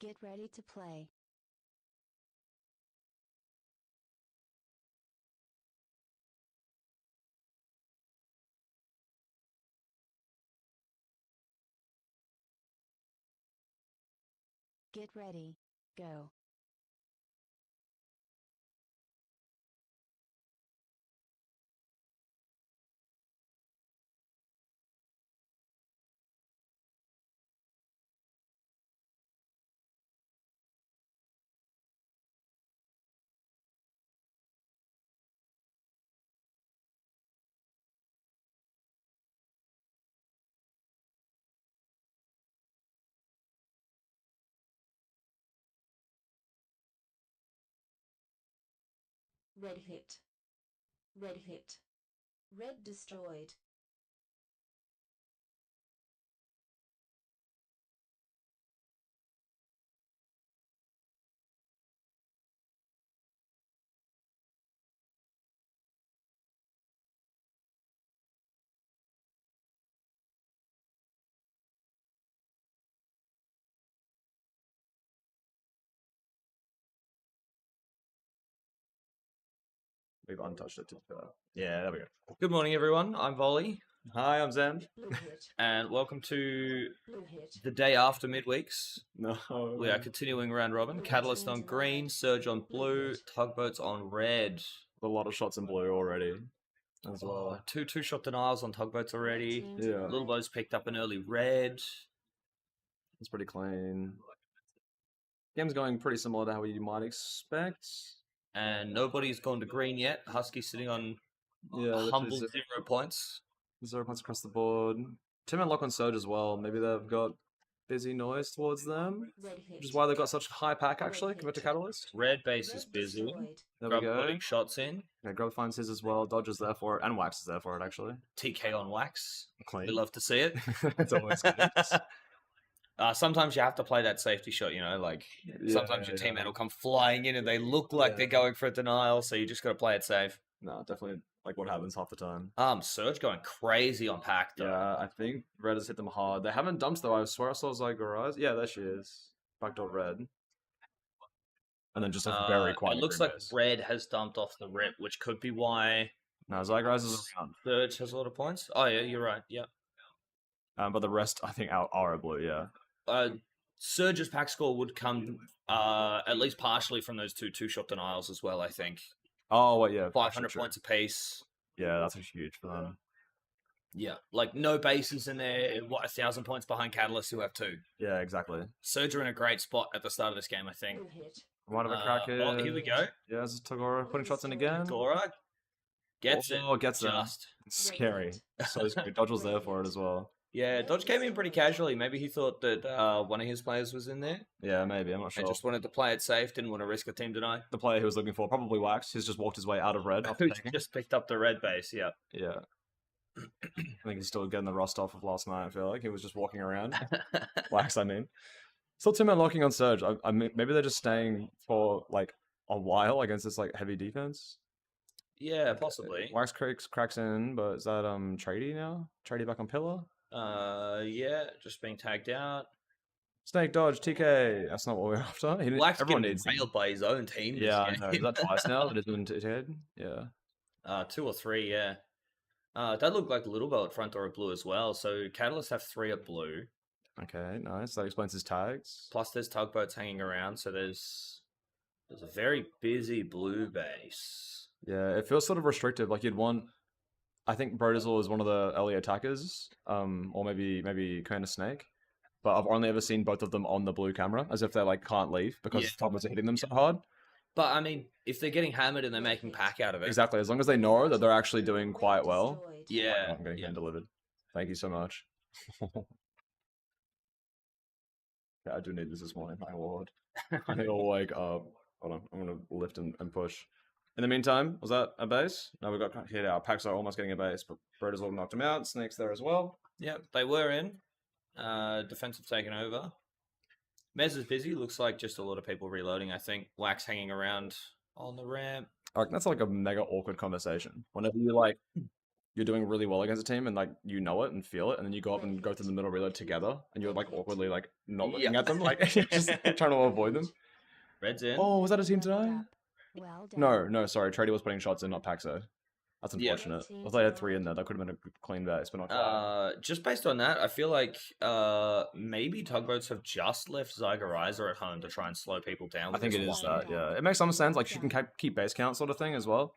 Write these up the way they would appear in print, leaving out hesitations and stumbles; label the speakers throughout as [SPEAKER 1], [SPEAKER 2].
[SPEAKER 1] Get ready to play. Get ready, go. Red hit. Red hit. Red destroyed.
[SPEAKER 2] We've untouched it. Yeah, there we go. Good morning, everyone. I'm Volley. Hi, I'm Zen.
[SPEAKER 1] Blue hit.
[SPEAKER 2] And welcome to
[SPEAKER 1] Blue hit.
[SPEAKER 2] the day after midweeks.
[SPEAKER 3] No.
[SPEAKER 2] We are continuing round robin. Catalyst on green, Surge on blue, Tugboats on red.
[SPEAKER 3] A lot of shots in blue already as well.
[SPEAKER 2] Two shot denials on Tugboats already.
[SPEAKER 3] Yeah.
[SPEAKER 2] Little Bo's picked up an early red.
[SPEAKER 3] It's pretty clean. Game's going pretty similar to how you might expect.
[SPEAKER 2] And nobody's gone to green yet. Husky sitting on
[SPEAKER 3] Yeah,
[SPEAKER 2] humble 0 points.
[SPEAKER 3] 0 points across the board. 2-man lock on Surge as well. Maybe they've got busy noise towards them, which is why they've got such high pack actually compared to Catalyst.
[SPEAKER 2] Red base is busy.
[SPEAKER 3] There
[SPEAKER 2] Grub
[SPEAKER 3] we go.
[SPEAKER 2] putting shots in.
[SPEAKER 3] Yeah, Grub finds his as well. Dodge is there for it, and Wax is there for it actually.
[SPEAKER 2] TK on Wax.
[SPEAKER 3] Clean.
[SPEAKER 2] We love to see it.
[SPEAKER 3] It's always good.
[SPEAKER 2] Sometimes you have to play that safety shot, you know, like sometimes your teammate will come flying in and they look like they're going for a denial, so you just got to play it safe.
[SPEAKER 3] No, definitely like what happens half the time.
[SPEAKER 2] Surge going crazy on pack though.
[SPEAKER 3] Yeah, I think Red has hit them hard. They haven't dumped though. I swear I saw Zygorise. Yeah, there she is. Backdoor Red. And then just a very quiet.
[SPEAKER 2] It looks like Red has dumped off the rip, which could be why.
[SPEAKER 3] No, Zygorise is around.
[SPEAKER 2] Surge has a lot of points. Oh yeah, you're right. Yeah.
[SPEAKER 3] But the rest, I think, are blue. Yeah.
[SPEAKER 2] Surge's pack score would come at least partially from those two shot denials as well. I think.
[SPEAKER 3] Oh, well, yeah.
[SPEAKER 2] 500 points apiece.
[SPEAKER 3] Yeah, that's huge for them.
[SPEAKER 2] Yeah, like no bases in there. 1,000 points behind Catalyst, who have 2.
[SPEAKER 3] Yeah, exactly.
[SPEAKER 2] Surge are in a great spot at the start of this game, I think.
[SPEAKER 3] Might have a crack here.
[SPEAKER 2] Oh, here we go.
[SPEAKER 3] Yeah, this is Tagora putting shots in again.
[SPEAKER 2] Tagora gets it.
[SPEAKER 3] Oh, gets
[SPEAKER 2] just.
[SPEAKER 3] It's scary. So scary. Dodge was there for it as well.
[SPEAKER 2] Yeah, Dodge came in pretty casually. Maybe he thought that one of his players was in there.
[SPEAKER 3] Yeah, maybe. I'm not sure.
[SPEAKER 2] He just wanted to play it safe, didn't want to risk a team deny.
[SPEAKER 3] The player he was looking for, probably Wax. He's just walked his way out of red.
[SPEAKER 2] Who just picked up the red base, yeah.
[SPEAKER 3] Yeah. I think he's still getting the rust off of last night, I feel like. He was just walking around. Wax, I mean. Still 2-man locking on Surge. I mean, maybe they're just staying for, like, a while against this, like, heavy defense.
[SPEAKER 2] Yeah, possibly.
[SPEAKER 3] Wax cracks in, but is that, Trady now? Trady back on pillar?
[SPEAKER 2] Yeah, just being tagged out.
[SPEAKER 3] Snake dodge, TK. That's not what we're after.
[SPEAKER 2] Everyone needs railed by his own team.
[SPEAKER 3] Yeah, I know. Is that twice now that it's been TK'd? Yeah.
[SPEAKER 2] 2 or 3, yeah. That looked like Little Bell at front door of blue as well. So Catalyst have 3 at blue.
[SPEAKER 3] Okay, nice. That explains his tags.
[SPEAKER 2] Plus there's Tugboats hanging around, so there's a very busy blue base.
[SPEAKER 3] Yeah, it feels sort of restrictive. Like you'd want, I think Brodizzle is one of the early attackers, or maybe kind of Snake. But I've only ever seen both of them on the blue camera, as if they like can't leave because Tugboats are hitting them so hard.
[SPEAKER 2] But I mean, if they're getting hammered and they're making pack out of it,
[SPEAKER 3] exactly. As long as they know that they're actually doing quite well.
[SPEAKER 2] Yeah,
[SPEAKER 3] I'm getting delivered. Thank you so much. Yeah, I do need this morning, my lord. I need to wake up. Hold on, I'm gonna lift and push. In the meantime, was that a base? No, we got hit. Our packs are almost getting a base, but Brodizzle knocked him out. Snake's there as well.
[SPEAKER 2] Yeah, they were in. Defensive taken over. Mez is busy. Looks like just a lot of people reloading, I think. Wax hanging around on the ramp.
[SPEAKER 3] That's like a mega awkward conversation. Whenever you like you're doing really well against a team and like you know it and feel it, and then you go up and go through the middle reload together, and you're like awkwardly like not looking at them, like just trying to avoid them.
[SPEAKER 2] Red's in.
[SPEAKER 3] Oh, was that a team today?
[SPEAKER 1] Well done.
[SPEAKER 3] No, sorry. Trady was putting shots in, not Paxo. That's
[SPEAKER 2] Yeah.
[SPEAKER 3] unfortunate. I thought they had 3 in there. That could have been a clean base, but not quite.
[SPEAKER 2] Just based on that, I feel like maybe Tugboats have just left Zygarizer at home to try and slow people down.
[SPEAKER 3] I
[SPEAKER 2] with
[SPEAKER 3] think
[SPEAKER 2] this
[SPEAKER 3] it is
[SPEAKER 2] one.
[SPEAKER 3] that, yeah. It makes some sense. Like, she can keep base count sort of thing as well.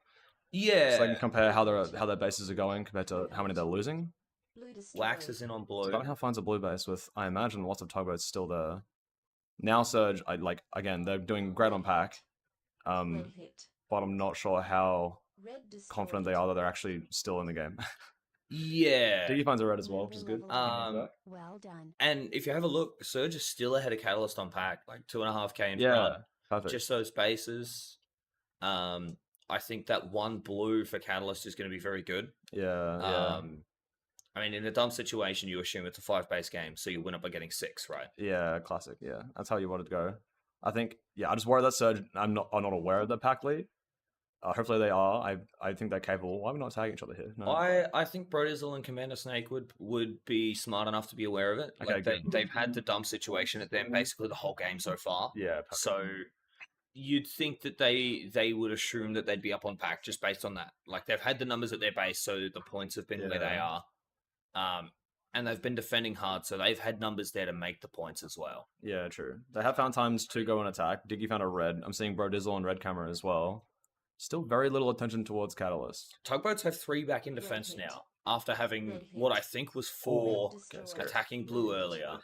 [SPEAKER 2] Yeah.
[SPEAKER 3] So they can compare how their bases are going compared to how many they're losing.
[SPEAKER 1] Blue destroyed.
[SPEAKER 2] Wax is in on blue.
[SPEAKER 3] So finds a blue base with, I imagine, lots of Tugboats still there. Now Surge, again, they're doing great on pack.
[SPEAKER 1] Red hit.
[SPEAKER 3] But I'm not sure how
[SPEAKER 1] Red destroyed.
[SPEAKER 3] confident they are that they're actually still in the game.
[SPEAKER 2] Yeah.
[SPEAKER 3] Diggy finds a red as well, which is good.
[SPEAKER 1] Well done.
[SPEAKER 2] And if you have a look, Surge is still ahead of Catalyst on pack, like 2.5k in
[SPEAKER 3] Yeah,
[SPEAKER 2] front.
[SPEAKER 3] perfect.
[SPEAKER 2] Just those bases. I think that 1 blue for Catalyst is going to be very good.
[SPEAKER 3] Yeah.
[SPEAKER 2] I mean, in a dumb situation, you assume it's a 5 base game, so you win up by getting 6, right?
[SPEAKER 3] Yeah, classic. Yeah, that's how you want it to go. I think. Yeah, I just worry that Surge. I'm not aware of the pack lead. Hopefully they are. I think they're capable. Why are we not tagging each other here? No.
[SPEAKER 2] I think Brodizzle and Commander Snake would be smart enough to be aware of it.
[SPEAKER 3] Okay,
[SPEAKER 2] Like
[SPEAKER 3] good.
[SPEAKER 2] they've had the dumb situation at them basically the whole game so far.
[SPEAKER 3] Yeah. Perfect.
[SPEAKER 2] So you'd think that they would assume that they'd be up on pack just based on that. Like they've had the numbers at their base, so the points have been where they are. And they've been defending hard, so they've had numbers there to make the points as well.
[SPEAKER 3] Yeah, true. They have found times to go and attack. Diggy found a red. I'm seeing Brodizzle on red camera as well. Still very little attention towards Catalyst.
[SPEAKER 2] Tugboats have 3 back in defense now, after having what I think was 4 attacking blue earlier.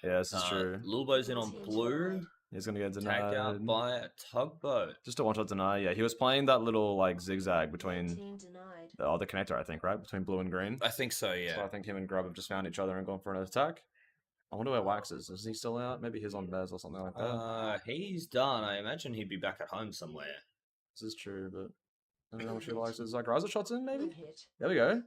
[SPEAKER 3] Yeah, this is true.
[SPEAKER 2] Lulbo's in on blue.
[SPEAKER 3] He's going to get
[SPEAKER 2] Tagged out
[SPEAKER 3] denied.
[SPEAKER 2] by a Tugboat.
[SPEAKER 3] Just a one-shot deny. Yeah, he was playing that little like zigzag
[SPEAKER 1] Red
[SPEAKER 3] between
[SPEAKER 1] team denied.
[SPEAKER 3] the connector, I think, right? Between blue and green.
[SPEAKER 2] I think so, yeah.
[SPEAKER 3] So I think him and Grub have just found each other and gone for an attack. I wonder where Wax is. Is he still out? Maybe he's on Bez or something like that.
[SPEAKER 2] He's done. I imagine he'd be back at home somewhere.
[SPEAKER 3] This is true, but I don't know what she likes. Is like Riser shots in, maybe?
[SPEAKER 1] Blue hit.
[SPEAKER 3] There we go.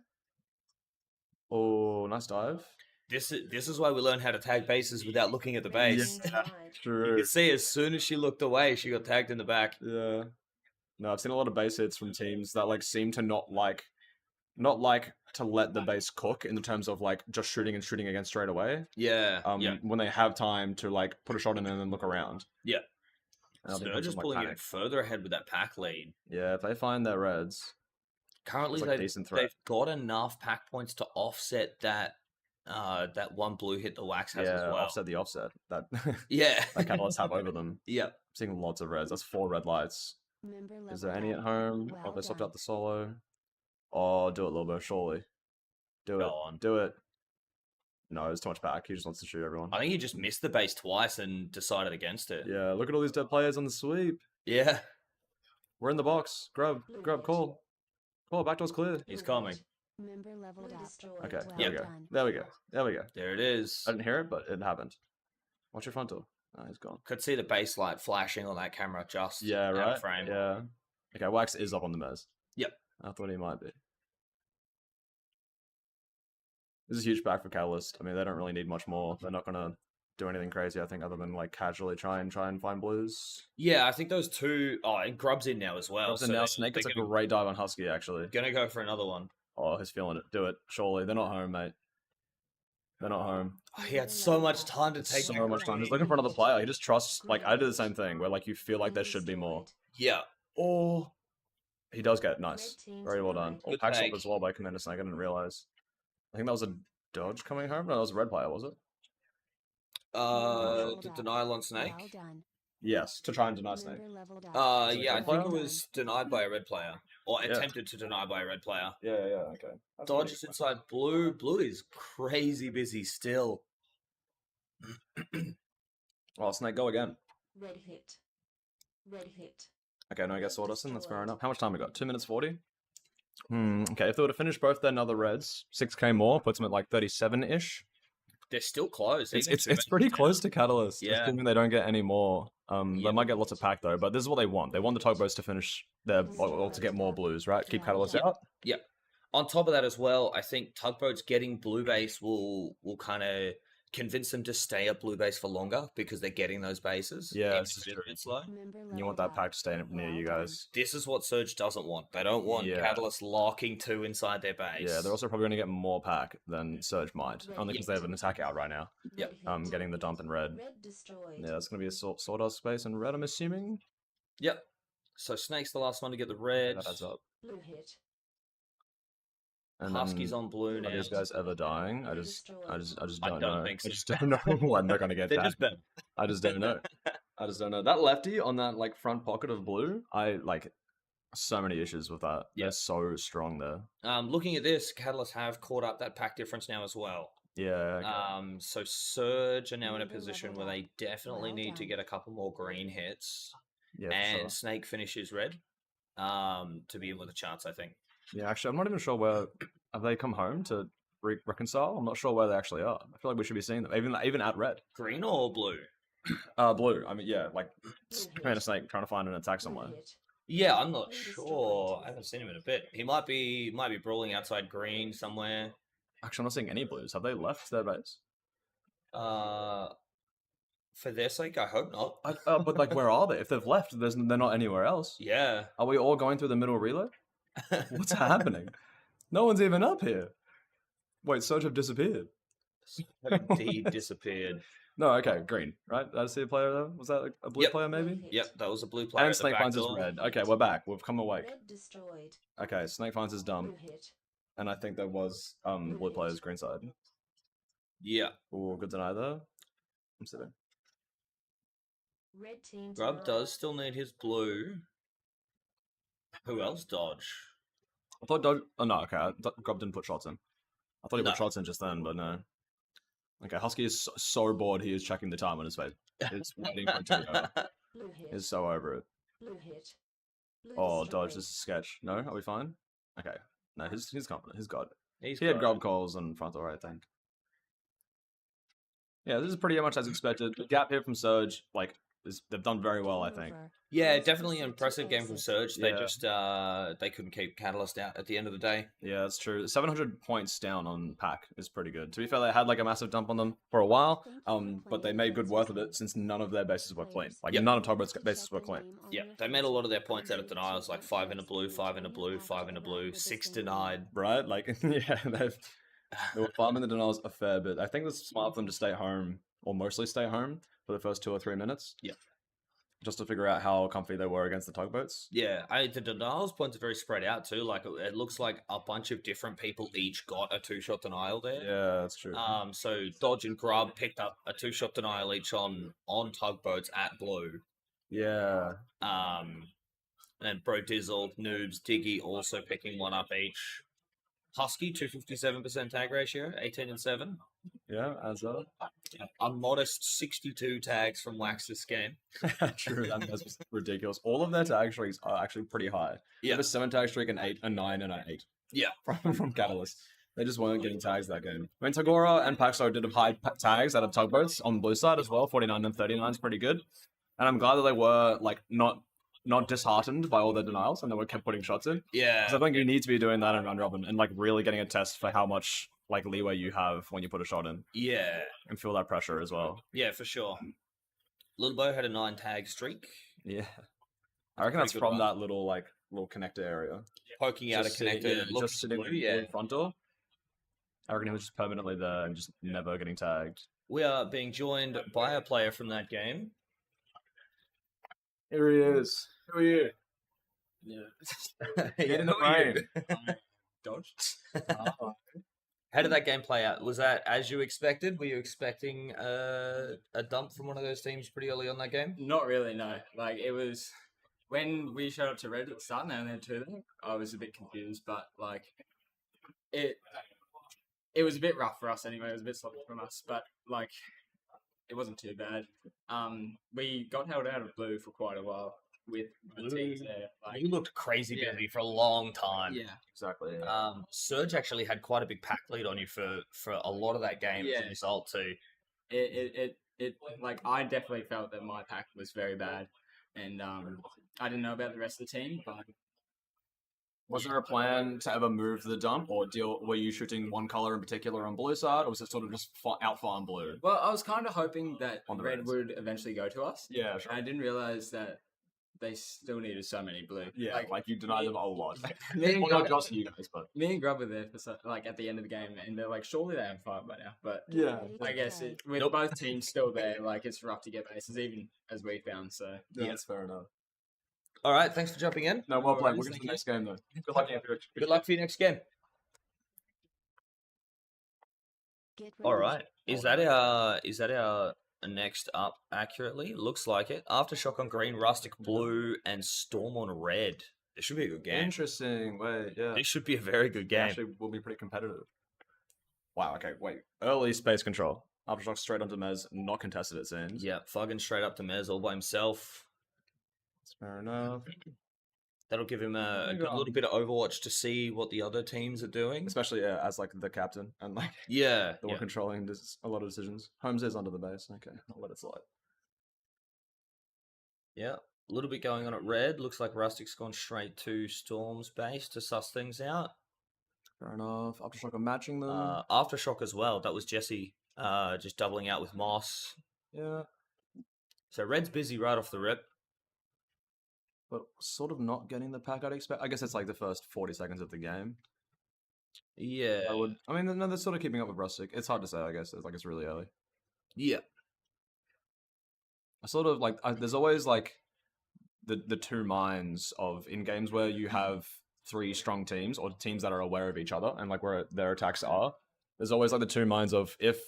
[SPEAKER 3] Oh, nice dive.
[SPEAKER 2] This is why we learn how to tag bases without looking at the base.
[SPEAKER 1] Team denied.
[SPEAKER 2] You
[SPEAKER 3] True.
[SPEAKER 2] can see as soon as she looked away, she got tagged in the back.
[SPEAKER 3] Yeah. No, I've seen a lot of base hits from teams that like seem to not like to let the base cook in the terms of like just shooting again straight away.
[SPEAKER 2] Yeah.
[SPEAKER 3] When they have time to like put a shot in and then look around.
[SPEAKER 2] Yeah.
[SPEAKER 3] And I think
[SPEAKER 2] So
[SPEAKER 3] that's
[SPEAKER 2] just
[SPEAKER 3] some, like,
[SPEAKER 2] pulling
[SPEAKER 3] panic.
[SPEAKER 2] it further ahead with that pack lead.
[SPEAKER 3] Yeah, if they find their reds,
[SPEAKER 2] Currently,
[SPEAKER 3] It's like a decent threat.
[SPEAKER 2] they've got enough pack points to offset that 1 blue hit the Wax has as well.
[SPEAKER 3] offset the offset that
[SPEAKER 2] Yeah.
[SPEAKER 3] that Catalysts have over them.
[SPEAKER 2] Yeah.
[SPEAKER 3] I'm seeing lots of reds. That's 4 red lights.
[SPEAKER 1] Member
[SPEAKER 3] Is there
[SPEAKER 1] leveled
[SPEAKER 3] any at
[SPEAKER 1] up.
[SPEAKER 3] home? Oh,
[SPEAKER 1] Well
[SPEAKER 3] they swapped
[SPEAKER 1] done.
[SPEAKER 3] out the solo. Oh, do it, Lilbo, surely. Do
[SPEAKER 2] Go
[SPEAKER 3] it.
[SPEAKER 2] on.
[SPEAKER 3] Do it. No, it's too much back. He just wants to shoot everyone.
[SPEAKER 2] I think he just missed the base twice and decided against it.
[SPEAKER 3] Yeah, look at all these dead players on the sweep.
[SPEAKER 2] Yeah.
[SPEAKER 3] We're in the box. Grub, call. Call, back door's clear.
[SPEAKER 2] He's
[SPEAKER 1] Blue
[SPEAKER 2] coming.
[SPEAKER 1] hit. Member leveled Blue up. destroyed.
[SPEAKER 3] Okay,
[SPEAKER 1] Well
[SPEAKER 3] there we go.
[SPEAKER 1] done.
[SPEAKER 3] There we go. There we go.
[SPEAKER 2] There it is.
[SPEAKER 3] I didn't hear it, but it happened. Watch your front door. Oh, he's gone.
[SPEAKER 2] Could see the base light flashing on that camera just
[SPEAKER 3] Yeah,
[SPEAKER 2] out of
[SPEAKER 3] right?
[SPEAKER 2] frame.
[SPEAKER 3] Yeah. Okay, Wax is up on the mez.
[SPEAKER 2] Yep.
[SPEAKER 3] I thought he might be. This is a huge back for Catalyst. I mean, they don't really need much more. They're not going to do anything crazy, I think, other than like casually try and find blues.
[SPEAKER 2] Yeah, I think those two. Oh, and Grub's in now as well.
[SPEAKER 3] Grubs and
[SPEAKER 2] so
[SPEAKER 3] now
[SPEAKER 2] they-
[SPEAKER 3] Snake
[SPEAKER 2] they're
[SPEAKER 3] gets a
[SPEAKER 2] gonna,
[SPEAKER 3] great dive on Husky, actually.
[SPEAKER 2] gonna go for another one.
[SPEAKER 3] Oh, he's feeling it. Do it. Surely. They're not home, mate. They're not home.
[SPEAKER 2] Oh, he had so much time to take
[SPEAKER 3] So much time. He's looking for another player. He just trusts, like, I did the same thing, where, like, you feel like there should be more.
[SPEAKER 2] Yeah.
[SPEAKER 3] Oh, he does get nice.
[SPEAKER 1] Red team
[SPEAKER 3] Very well done.
[SPEAKER 1] denied.
[SPEAKER 3] Oh,
[SPEAKER 2] Good
[SPEAKER 3] packs up
[SPEAKER 2] take.
[SPEAKER 3] as well by Commander Snake. I didn't realize. I think that was a dodge coming home. No, that was a red player, was it?
[SPEAKER 2] The denial on Snake.
[SPEAKER 1] Well done.
[SPEAKER 3] Yes, to try and deny Snake.
[SPEAKER 1] Member leveled up.
[SPEAKER 3] Is it a
[SPEAKER 2] Yeah, I
[SPEAKER 3] red
[SPEAKER 2] think it
[SPEAKER 3] player?
[SPEAKER 2] was denied by a red player, or
[SPEAKER 3] Yeah.
[SPEAKER 2] attempted to deny by a red player.
[SPEAKER 3] Yeah, okay. That's
[SPEAKER 2] Dodge
[SPEAKER 3] pretty
[SPEAKER 2] is inside blue. Blue is crazy busy still.
[SPEAKER 3] Oh, Snake, go again.
[SPEAKER 1] Red hit. Red hit.
[SPEAKER 3] Okay, no, I guess Sawdustin, that's fair enough. How much time we got? 2 minutes 40? Okay, if they were to finish both their other reds, 6k more, puts them at like 37-ish.
[SPEAKER 2] They're still close.
[SPEAKER 3] It's
[SPEAKER 2] even
[SPEAKER 3] it's pretty
[SPEAKER 2] now.
[SPEAKER 3] close to Catalyst.
[SPEAKER 2] Yeah.
[SPEAKER 3] Assuming they don't get any more.
[SPEAKER 2] Yeah.
[SPEAKER 3] They might get lots of pack though, but this is what they want. They want the Tugboats to finish their or to get more blues, right? Keep Catalyst out.
[SPEAKER 2] On top of that as well, I think Tugboats getting blue base will kind of convince them to stay at blue base for longer because they're getting those bases.
[SPEAKER 3] Yeah,
[SPEAKER 2] even
[SPEAKER 3] this
[SPEAKER 2] if
[SPEAKER 3] is
[SPEAKER 2] it
[SPEAKER 3] true.
[SPEAKER 2] a bit slow.
[SPEAKER 3] And you want that pack to stay near you guys.
[SPEAKER 2] This is what Surge doesn't want. They don't want
[SPEAKER 3] Yeah.
[SPEAKER 2] Catalyst locking 2 inside their base.
[SPEAKER 3] Yeah, they're also probably going to get more pack than Surge might, only because they have an attack out right now.
[SPEAKER 2] Yep.
[SPEAKER 3] Getting the dump in red. Yeah, that's going to be a Sawdust space in red, I'm assuming.
[SPEAKER 2] Yep. So Snake's the last one to get the red.
[SPEAKER 3] That adds up.
[SPEAKER 1] Blue hit.
[SPEAKER 3] And
[SPEAKER 2] Husky's
[SPEAKER 3] then,
[SPEAKER 2] on blue now.
[SPEAKER 3] are these guys ever dying? I just don't
[SPEAKER 2] don't
[SPEAKER 3] know.
[SPEAKER 2] think so.
[SPEAKER 3] I just don't know when they're going to get
[SPEAKER 2] They're
[SPEAKER 3] back.
[SPEAKER 2] just better.
[SPEAKER 3] I just don't know. I just don't know. That lefty on that like front pocket of blue, I like so many issues with that.
[SPEAKER 2] Yeah.
[SPEAKER 3] They're so strong there.
[SPEAKER 2] Looking at this, Catalyst have caught up that pack difference now as well.
[SPEAKER 3] Yeah. Okay.
[SPEAKER 2] So Surge are now in a
[SPEAKER 1] Level
[SPEAKER 2] position where
[SPEAKER 1] up.
[SPEAKER 2] they definitely
[SPEAKER 1] Well
[SPEAKER 2] need to
[SPEAKER 1] done.
[SPEAKER 2] get a couple more green hits.
[SPEAKER 3] Yeah, for
[SPEAKER 2] And
[SPEAKER 3] sure.
[SPEAKER 2] Snake finishes red. To be in with a chance, I think.
[SPEAKER 3] Yeah, actually, I'm not even sure where have they come home to reconcile. I'm not sure where they actually are. I feel like we should be seeing them, even at red.
[SPEAKER 2] Green or blue?
[SPEAKER 3] Blue. I mean, yeah, like
[SPEAKER 1] Blue
[SPEAKER 3] Commander
[SPEAKER 1] hit.
[SPEAKER 3] Snake trying to find an attack somewhere.
[SPEAKER 1] Blue hit.
[SPEAKER 2] Yeah, I'm not
[SPEAKER 1] Blue
[SPEAKER 2] sure.
[SPEAKER 1] destroyed.
[SPEAKER 2] I haven't seen him in a bit. He might be brawling outside green somewhere.
[SPEAKER 3] Actually, I'm not seeing any blues. Have they left their base?
[SPEAKER 2] For their sake, I hope not.
[SPEAKER 3] But like, where are they? If they've left, they're not anywhere else.
[SPEAKER 2] Yeah.
[SPEAKER 3] Are we all going through the middle relay? What's happening? No one's even up here. Wait, Surge have disappeared.
[SPEAKER 2] Indeed disappeared.
[SPEAKER 3] No, okay, green, right? Did I see a player there? Was that a blue
[SPEAKER 2] Yep.
[SPEAKER 3] player maybe?
[SPEAKER 1] Blue hit.
[SPEAKER 2] Yep, that was a blue player.
[SPEAKER 3] And
[SPEAKER 2] at the
[SPEAKER 3] Snake
[SPEAKER 2] back
[SPEAKER 3] finds his
[SPEAKER 2] door.
[SPEAKER 3] red. Okay, we're back. We've come awake.
[SPEAKER 1] Red destroyed.
[SPEAKER 3] Okay, Snake finds his dump.
[SPEAKER 1] Blue hit.
[SPEAKER 3] And I think there was blue player's green side.
[SPEAKER 2] Yeah.
[SPEAKER 3] Oh, good deny there. I'm sitting.
[SPEAKER 1] Red team.
[SPEAKER 2] Grub
[SPEAKER 1] denied.
[SPEAKER 2] does still need his blue. Who else dodge?
[SPEAKER 3] I thought Dodge. Oh no, okay. Grub didn't put shots in. I thought he
[SPEAKER 2] No.
[SPEAKER 3] put shots in just then, but no. Okay, Husky is so bored he is checking the time on his face. He's waiting for it to go.
[SPEAKER 1] Blue hit.
[SPEAKER 3] He's so over it.
[SPEAKER 1] Blue hit. Blue
[SPEAKER 3] Oh,
[SPEAKER 1] destroyed.
[SPEAKER 3] Dodge, this is sketch. No, are we fine? Okay. No, he's confident. He's got it.
[SPEAKER 2] He's
[SPEAKER 3] He had
[SPEAKER 2] got
[SPEAKER 3] grub
[SPEAKER 2] it.
[SPEAKER 3] calls on front door, I think. Yeah, this is pretty much as expected. The gap here from Surge, like, they've done very well, I think.
[SPEAKER 1] Over.
[SPEAKER 2] Yeah,
[SPEAKER 1] First
[SPEAKER 2] definitely an
[SPEAKER 1] visit to
[SPEAKER 2] impressive game from
[SPEAKER 1] exit.
[SPEAKER 2] Surge. They
[SPEAKER 3] Yeah.
[SPEAKER 2] just they couldn't keep Catalyst out at the end of the day.
[SPEAKER 3] Yeah, that's true. 700 points down on Pack is pretty good. To be fair, they had like a massive dump on them for a while, but they made good worth of it since none of their bases were clean. Like,
[SPEAKER 2] Yep.
[SPEAKER 3] none of Tugboats' bases were clean.
[SPEAKER 2] Yeah, they made a lot of their points out of denials, like 5 in a blue, 5 in a blue, 5 in a blue, 6 denied.
[SPEAKER 3] Right? Like, yeah, they were farming the denials a fair bit. I think it's smart for them to stay home, or mostly stay home, for the first 2 or 3 minutes.
[SPEAKER 2] Yeah.
[SPEAKER 3] Just to figure out how comfy they were against the Tugboats.
[SPEAKER 2] Yeah, the denials points are very spread out too. Like it looks like a bunch of different people each got a 2-shot denial there.
[SPEAKER 3] Yeah, that's true.
[SPEAKER 2] So Dodge and Grub picked up a 2-shot denial each on Tugboats at blue.
[SPEAKER 3] Yeah.
[SPEAKER 2] And Bro Dizzle, Noobs, Diggy also picking one up each. Husky 257% tag ratio, 18 and 7.
[SPEAKER 3] Yeah, as well.
[SPEAKER 2] A modest 62 tags from Wax this game.
[SPEAKER 3] True, that was ridiculous. All of their tag streaks are actually pretty high. They have a 7 tag streak, an 8, a 9, and an 8.
[SPEAKER 2] Yeah.
[SPEAKER 3] From Catalyst. They just weren't getting tags that game. I mean, Tagora and Paxo did have high tags out of Tugboats on the blue side as well. 49 and 39 is pretty good. And I'm glad that they were like not disheartened by all their denials and they were kept putting shots in.
[SPEAKER 2] Yeah.
[SPEAKER 3] Because I think you need to be doing that in round robin and like really getting a test for how much like leeway you have when you put a shot in
[SPEAKER 2] Yeah.
[SPEAKER 3] and feel that pressure as well.
[SPEAKER 2] Yeah, for sure. Little Bo had a 9 tag streak,
[SPEAKER 3] Yeah. I reckon
[SPEAKER 2] Pretty
[SPEAKER 3] that's
[SPEAKER 2] good
[SPEAKER 3] from
[SPEAKER 2] one.
[SPEAKER 3] that little connector area.
[SPEAKER 2] poking out a
[SPEAKER 3] Just sitting-
[SPEAKER 2] connector.
[SPEAKER 3] yeah,
[SPEAKER 2] that looks
[SPEAKER 3] just sitting
[SPEAKER 2] blue,
[SPEAKER 3] in
[SPEAKER 2] yeah.
[SPEAKER 3] the front door. I reckon he was just permanently there and just never getting tagged.
[SPEAKER 2] We are being joined by a player from that game.
[SPEAKER 3] Here he is. Who are you?
[SPEAKER 2] Yeah.
[SPEAKER 3] Get in the frame.
[SPEAKER 2] Dodge. How did that game play out? Was that as you expected? Were you expecting a dump from one of those teams pretty early on that game?
[SPEAKER 4] Not really, no. Like, it was... When we showed up to Red at the start and they only had 2 there, I was a bit confused, but, like, it was a bit rough for us anyway. It was a bit sloppy from us, but, like, it wasn't too bad. We got held out of blue for quite a while with the teams there. Like,
[SPEAKER 2] You looked crazy
[SPEAKER 4] Yeah.
[SPEAKER 2] busy for a long time.
[SPEAKER 4] yeah.
[SPEAKER 3] Exactly. Yeah.
[SPEAKER 2] Surge actually had quite a big pack lead on you for a lot of that game as
[SPEAKER 4] Yeah.
[SPEAKER 2] a result too.
[SPEAKER 4] It like, I definitely felt that my pack was very bad. And I didn't know about the rest of the team, but
[SPEAKER 3] Was there a plan to ever move the dump, or were you shooting one color in particular on blue side, or was it sort of just out farm blue?
[SPEAKER 4] Well, I was kind of hoping that
[SPEAKER 3] On the
[SPEAKER 4] red
[SPEAKER 3] reds.
[SPEAKER 4] would eventually go to us.
[SPEAKER 3] Yeah, sure.
[SPEAKER 4] And I didn't realize that they still needed so many blue.
[SPEAKER 3] Yeah, like you denied them a lot.
[SPEAKER 4] Me and
[SPEAKER 3] Well, not
[SPEAKER 4] Grub,
[SPEAKER 3] just you guys, but
[SPEAKER 4] me and Grub were there for like at the end of the game, and they're like, surely they have 5 by now. But
[SPEAKER 3] yeah,
[SPEAKER 4] I guess with both teams still there, like it's rough to get bases, even as we found. So
[SPEAKER 3] yeah, that's fair enough.
[SPEAKER 2] All right, thanks for jumping in.
[SPEAKER 3] No, well played.
[SPEAKER 4] worries,
[SPEAKER 3] We'll get to
[SPEAKER 4] thank
[SPEAKER 3] the
[SPEAKER 4] you.
[SPEAKER 3] next game though. Good luck.
[SPEAKER 2] Good luck for your next game.
[SPEAKER 1] Get
[SPEAKER 2] All
[SPEAKER 1] ready.
[SPEAKER 2] right, is that our next up accurately? Looks like it. Aftershock on green, Rustic blue, and Storm on red. This should be a good game.
[SPEAKER 3] Interesting. Wait, yeah.
[SPEAKER 2] This should be a very good game.
[SPEAKER 3] Actually, will be pretty competitive. Wow. Okay. Wait. Early space control. Aftershock straight onto Mez, not contested it seems.
[SPEAKER 2] Yeah, fucking straight up to Mez all by himself.
[SPEAKER 3] That's fair enough.
[SPEAKER 2] That'll give him a
[SPEAKER 3] Hang
[SPEAKER 2] good
[SPEAKER 3] on.
[SPEAKER 2] little bit of Overwatch to see what the other teams are doing.
[SPEAKER 3] Especially as like the captain and like
[SPEAKER 2] Yeah,
[SPEAKER 3] the one controlling a lot of decisions. Holmes is under the base. Okay, I'll let it slide.
[SPEAKER 2] yeah. A little bit going on at red. Looks like Rustic's gone straight to Storm's base to suss things out.
[SPEAKER 3] Fair enough. Aftershock are matching them.
[SPEAKER 2] Aftershock as well. That was Jesse just doubling out with Moss.
[SPEAKER 3] Yeah,
[SPEAKER 2] So red's busy right off the rip.
[SPEAKER 3] but sort of not getting the pack I'd expect. I guess it's like the first 40 seconds of the game.
[SPEAKER 2] Yeah.
[SPEAKER 3] I mean, no, they're sort of keeping up with Rustic. It's hard to say, I guess. It's like it's really early.
[SPEAKER 2] Yeah.
[SPEAKER 3] I sort of like, there's always like the two minds of in games where you have 3 strong teams or teams that are aware of each other and like where their attacks are. There's always like the two minds of if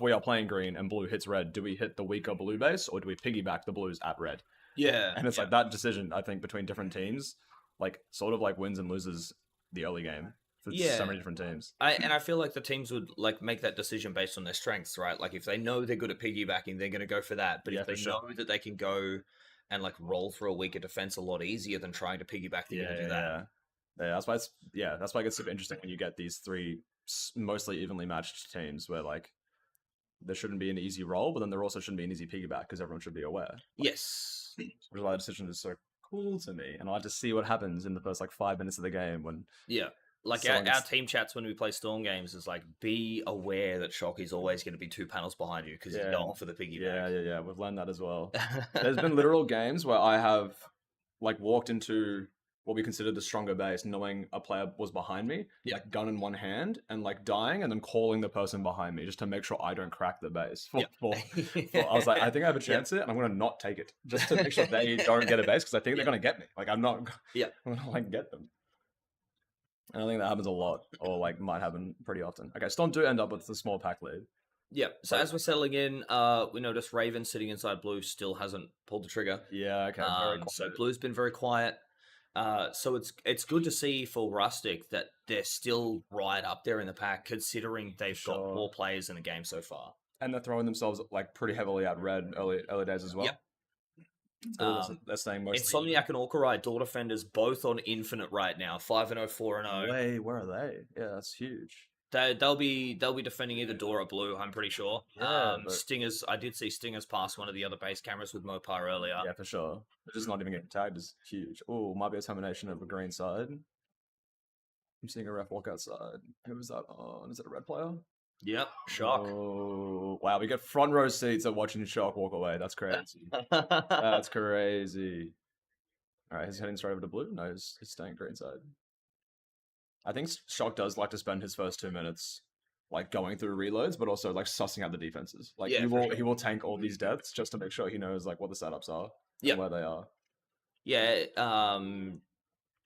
[SPEAKER 3] we are playing green and blue hits red, do we hit the weaker blue base or do we piggyback the blues at red?
[SPEAKER 2] Yeah.
[SPEAKER 3] And it's like that decision, I think, between different teams, like sort of like wins and loses the early game for so many different teams.
[SPEAKER 2] I feel like the teams would like make that decision based on their strengths, right? Like if they know they're good at piggybacking, they're going to go for that. But
[SPEAKER 3] Yeah,
[SPEAKER 2] if they
[SPEAKER 3] for sure.
[SPEAKER 2] know that they can go and like roll through a weaker defense a lot easier than trying to piggyback, they're going to do that.
[SPEAKER 3] Yeah, that's why it gets super interesting when you get these 3 mostly evenly matched teams where like there shouldn't be an easy roll, but then there also shouldn't be an easy piggyback because everyone should be aware.
[SPEAKER 2] Yes.
[SPEAKER 3] Which is why the decision is so cool to me, and I like to see what happens in the first like 5 minutes of the game when.
[SPEAKER 2] Yeah. Like
[SPEAKER 3] So
[SPEAKER 2] our
[SPEAKER 3] it's-
[SPEAKER 2] team chats when we play Storm games is like, be aware that Shock is always going to be 2 panels behind you because he's
[SPEAKER 3] Yeah.
[SPEAKER 2] going for the piggyback.
[SPEAKER 3] Yeah. We've learned that as well. There's been literal games where I have like walked into what we consider the stronger base, knowing a player was behind me,
[SPEAKER 2] Yeah.
[SPEAKER 3] like gun in one hand, and like dying, and then calling the person behind me just to make sure I don't crack the base. I was like, I think I have a chance here, and I'm gonna not take it just to make sure they don't get a base because I think they're gonna get me. Like I'm not.
[SPEAKER 2] Yeah.
[SPEAKER 3] I'm gonna like get them. And I think that happens a lot, or like might happen pretty often. Okay, Storm do end up with the small pack lead.
[SPEAKER 2] Yeah. So as we're settling in, we notice Raven sitting inside blue still hasn't pulled the trigger.
[SPEAKER 3] Yeah. Okay. Very
[SPEAKER 2] So
[SPEAKER 3] quiet.
[SPEAKER 2] blue's been very quiet. So it's good to see for Rustic that they're still right up there in the pack, considering they've got
[SPEAKER 3] Sure.
[SPEAKER 2] more players in the game so far.
[SPEAKER 3] And they're throwing themselves like pretty heavily at red early days as well.
[SPEAKER 2] Yep.
[SPEAKER 3] They're staying mostly.
[SPEAKER 2] Insomniac and Orca Door Defenders both on Infinite right now, 5-0, 4-0.
[SPEAKER 3] Way, where are they? Yeah, that's huge.
[SPEAKER 2] They'll be defending either door or blue, I'm pretty sure.
[SPEAKER 3] Yeah, but-
[SPEAKER 2] Stingers, I did see Stingers pass one of the other base cameras with Mopar earlier.
[SPEAKER 3] Yeah, for sure. But just not even getting tagged is huge. Oh, might be a termination of a green side. I'm seeing a ref walk outside. Who was that on? Is it a red player?
[SPEAKER 2] Yep, Shock.
[SPEAKER 3] Oh, wow. We get front row seats at watching Shock walk away. That's crazy. That's crazy. All right, he's heading straight over to blue. No, he's staying green side. I think Shock does like to spend his first 2 minutes like going through reloads, but also like sussing out the defenses. Like
[SPEAKER 2] Yeah,
[SPEAKER 3] he
[SPEAKER 2] for
[SPEAKER 3] will
[SPEAKER 2] sure.
[SPEAKER 3] he will tank all these deaths just to make sure he knows like what the setups are
[SPEAKER 2] Yep.
[SPEAKER 3] and where they are.
[SPEAKER 2] Yeah,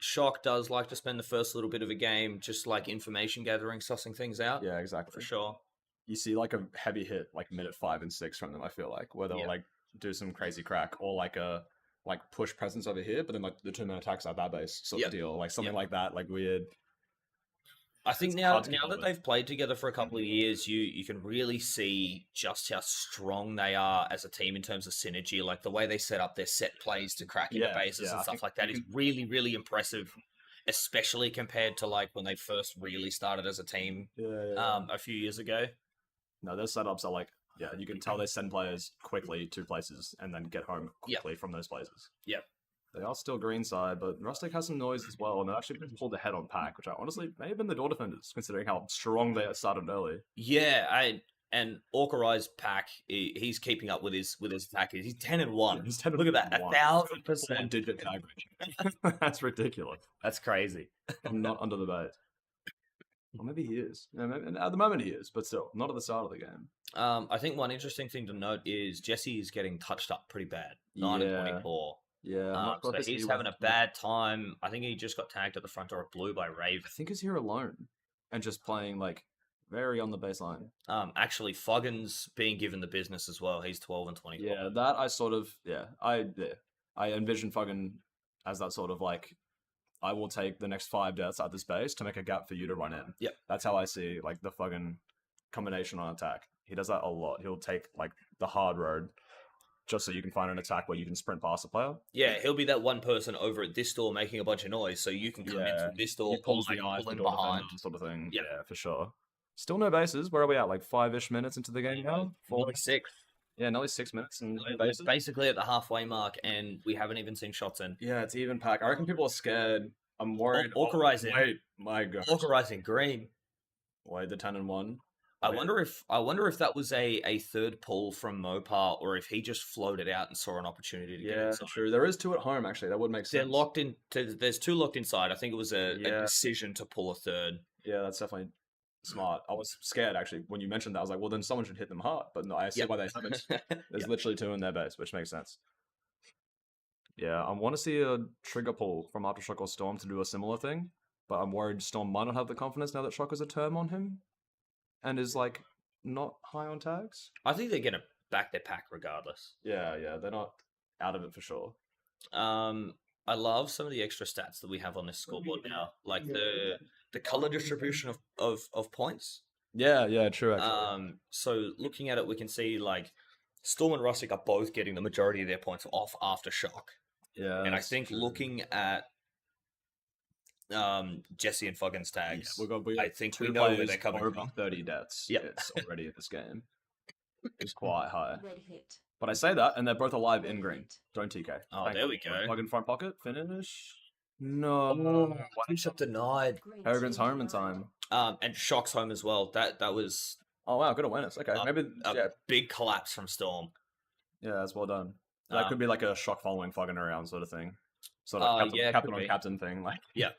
[SPEAKER 2] Shock does like to spend the first little bit of a game just like information gathering, sussing things out.
[SPEAKER 3] Yeah, exactly.
[SPEAKER 2] For sure.
[SPEAKER 3] You see like a heavy hit like minute 5 and 6 from them, I feel like, where they'll
[SPEAKER 2] Yeah.
[SPEAKER 3] like do some crazy crack or like a like push presence over here, but then like the 2-minute attacks at that base sort
[SPEAKER 2] Yep.
[SPEAKER 3] of deal. Like something
[SPEAKER 2] Yep.
[SPEAKER 3] like that, like weird.
[SPEAKER 2] I think
[SPEAKER 3] It's
[SPEAKER 2] now
[SPEAKER 3] hard to keep
[SPEAKER 2] now
[SPEAKER 3] up
[SPEAKER 2] that
[SPEAKER 3] with.
[SPEAKER 2] they've played together for a couple of years, you can really see just how strong they are as a team in terms of synergy. Like the way they set up their set plays to crack into
[SPEAKER 3] Yeah,
[SPEAKER 2] bases
[SPEAKER 3] yeah,
[SPEAKER 2] and
[SPEAKER 3] I
[SPEAKER 2] stuff
[SPEAKER 3] think
[SPEAKER 2] like that
[SPEAKER 3] you
[SPEAKER 2] is really, really impressive, especially compared to like when they first really started as a team
[SPEAKER 3] Yeah.
[SPEAKER 2] a few years ago.
[SPEAKER 3] No, those setups are like, you can tell they send players quickly to places and then get home
[SPEAKER 2] Yep.
[SPEAKER 3] quickly from those places.
[SPEAKER 2] Yep.
[SPEAKER 3] They are still green side, but Rustic has some noise as well, and they've actually pulled ahead on pack, which I honestly may have been the door defenders, considering how strong they started early.
[SPEAKER 2] Yeah, and Orkerai's pack, he's keeping up with his attackers. He's 10-1.
[SPEAKER 3] He's 10
[SPEAKER 2] Look at that, 1,000%.
[SPEAKER 3] 1-digit tag ratio. That's ridiculous.
[SPEAKER 2] That's crazy.
[SPEAKER 3] I'm not under the bait. Or maybe he is. Yeah, maybe, at the moment he is, but still, not at the start of the game.
[SPEAKER 2] I think one interesting thing to note is Jesse is getting touched up pretty bad. 9 and 24.
[SPEAKER 3] Yeah, I'm not
[SPEAKER 2] So
[SPEAKER 3] sure if
[SPEAKER 2] he's
[SPEAKER 3] he
[SPEAKER 2] having a
[SPEAKER 3] was-
[SPEAKER 2] bad time. I think he just got tagged at the front door of blue by Raven.
[SPEAKER 3] I think he's here alone and just playing like very on the baseline.
[SPEAKER 2] Actually, Foggen's being given the business as well. He's 12 and 24.
[SPEAKER 3] Yeah, that I sort of I envision Foggen as that sort of like, I will take the next 5 deaths at this base to make a gap for you to run in.
[SPEAKER 2] Yep.
[SPEAKER 3] That's how I see like the Foggen combination on attack. He does that a lot. He'll take like the hard road just so you can find an attack where you can sprint past the player.
[SPEAKER 2] Yeah, he'll be that one person over at this door making a bunch of noise, so you can come in through this door,
[SPEAKER 3] He pulls
[SPEAKER 2] like,
[SPEAKER 3] the eyes,
[SPEAKER 2] pull
[SPEAKER 3] the
[SPEAKER 2] in
[SPEAKER 3] door
[SPEAKER 2] behind.
[SPEAKER 3] defender sort of thing.
[SPEAKER 2] Yep.
[SPEAKER 3] Yeah, for sure. Still no bases. Where are we at? Like 5-ish minutes into the game now?
[SPEAKER 2] 46.
[SPEAKER 3] Yeah, nearly 6 minutes. And
[SPEAKER 2] We're basically at the halfway mark, and we haven't even seen shots in.
[SPEAKER 3] yeah, it's even pack. I reckon people are scared. I'm worried.
[SPEAKER 2] Orkerai's in.
[SPEAKER 3] Wait, my god.
[SPEAKER 2] Orkerai's in green.
[SPEAKER 3] Wait, the 10-1.
[SPEAKER 2] I wonder if that was a third pull from Mopar, or if he just floated out and saw an opportunity to get
[SPEAKER 3] Yeah,
[SPEAKER 2] inside.
[SPEAKER 3] true. There is 2 at home, actually. That would make
[SPEAKER 2] They're
[SPEAKER 3] sense.
[SPEAKER 2] locked in. There's 2 locked inside. I think it was a
[SPEAKER 3] Yeah.
[SPEAKER 2] decision to pull a third.
[SPEAKER 3] Yeah, that's definitely smart. I was scared, actually. When you mentioned that, I was like, well, then someone should hit them hard. But no, I see
[SPEAKER 2] Yep.
[SPEAKER 3] why they haven't. There's
[SPEAKER 2] Yep.
[SPEAKER 3] literally 2 in their base, which makes sense. Yeah, I want to see a trigger pull from Aftershock or Storm to do a similar thing, but I'm worried Storm might not have the confidence now that Shock has a term on him and is like not high on tags.
[SPEAKER 2] I think they're gonna back their pack regardless.
[SPEAKER 3] Yeah, they're not out of it for sure.
[SPEAKER 2] I love some of the extra stats that we have on this scoreboard now, like the color distribution of points.
[SPEAKER 3] Yeah, true. Actually,
[SPEAKER 2] So looking at it, we can see like Storm and Rustic are both getting the majority of their points off Aftershock.
[SPEAKER 3] yeah,
[SPEAKER 2] And I
[SPEAKER 3] that's
[SPEAKER 2] think
[SPEAKER 3] true.
[SPEAKER 2] looking at Jesse and Foggen's tags, I think
[SPEAKER 3] 2
[SPEAKER 2] we know where
[SPEAKER 3] players
[SPEAKER 2] they're coming
[SPEAKER 3] over
[SPEAKER 2] from.
[SPEAKER 3] 30 deaths.
[SPEAKER 2] Yep.
[SPEAKER 3] It's already in this game. It's quite high.
[SPEAKER 1] Red hit.
[SPEAKER 3] But I say that, and they're both alive in green. Don't TK.
[SPEAKER 2] Oh,
[SPEAKER 3] Thank
[SPEAKER 2] there
[SPEAKER 3] you.
[SPEAKER 2] we go.
[SPEAKER 3] Plug in front pocket. Finish. No.
[SPEAKER 2] One shot denied.
[SPEAKER 1] Green
[SPEAKER 3] Peregrine's
[SPEAKER 1] team
[SPEAKER 3] home in
[SPEAKER 1] denied.
[SPEAKER 3] time.
[SPEAKER 2] And Shock's home as well. That was
[SPEAKER 3] Oh wow, good awareness. Okay, maybe
[SPEAKER 2] a big collapse from Storm.
[SPEAKER 3] yeah, that's well done. That could be like a Shock following Foggen around sort of thing. Sort of captain,
[SPEAKER 2] yeah,
[SPEAKER 3] captain
[SPEAKER 2] could
[SPEAKER 3] on
[SPEAKER 2] be.
[SPEAKER 3] captain thing. Like
[SPEAKER 2] Yeah.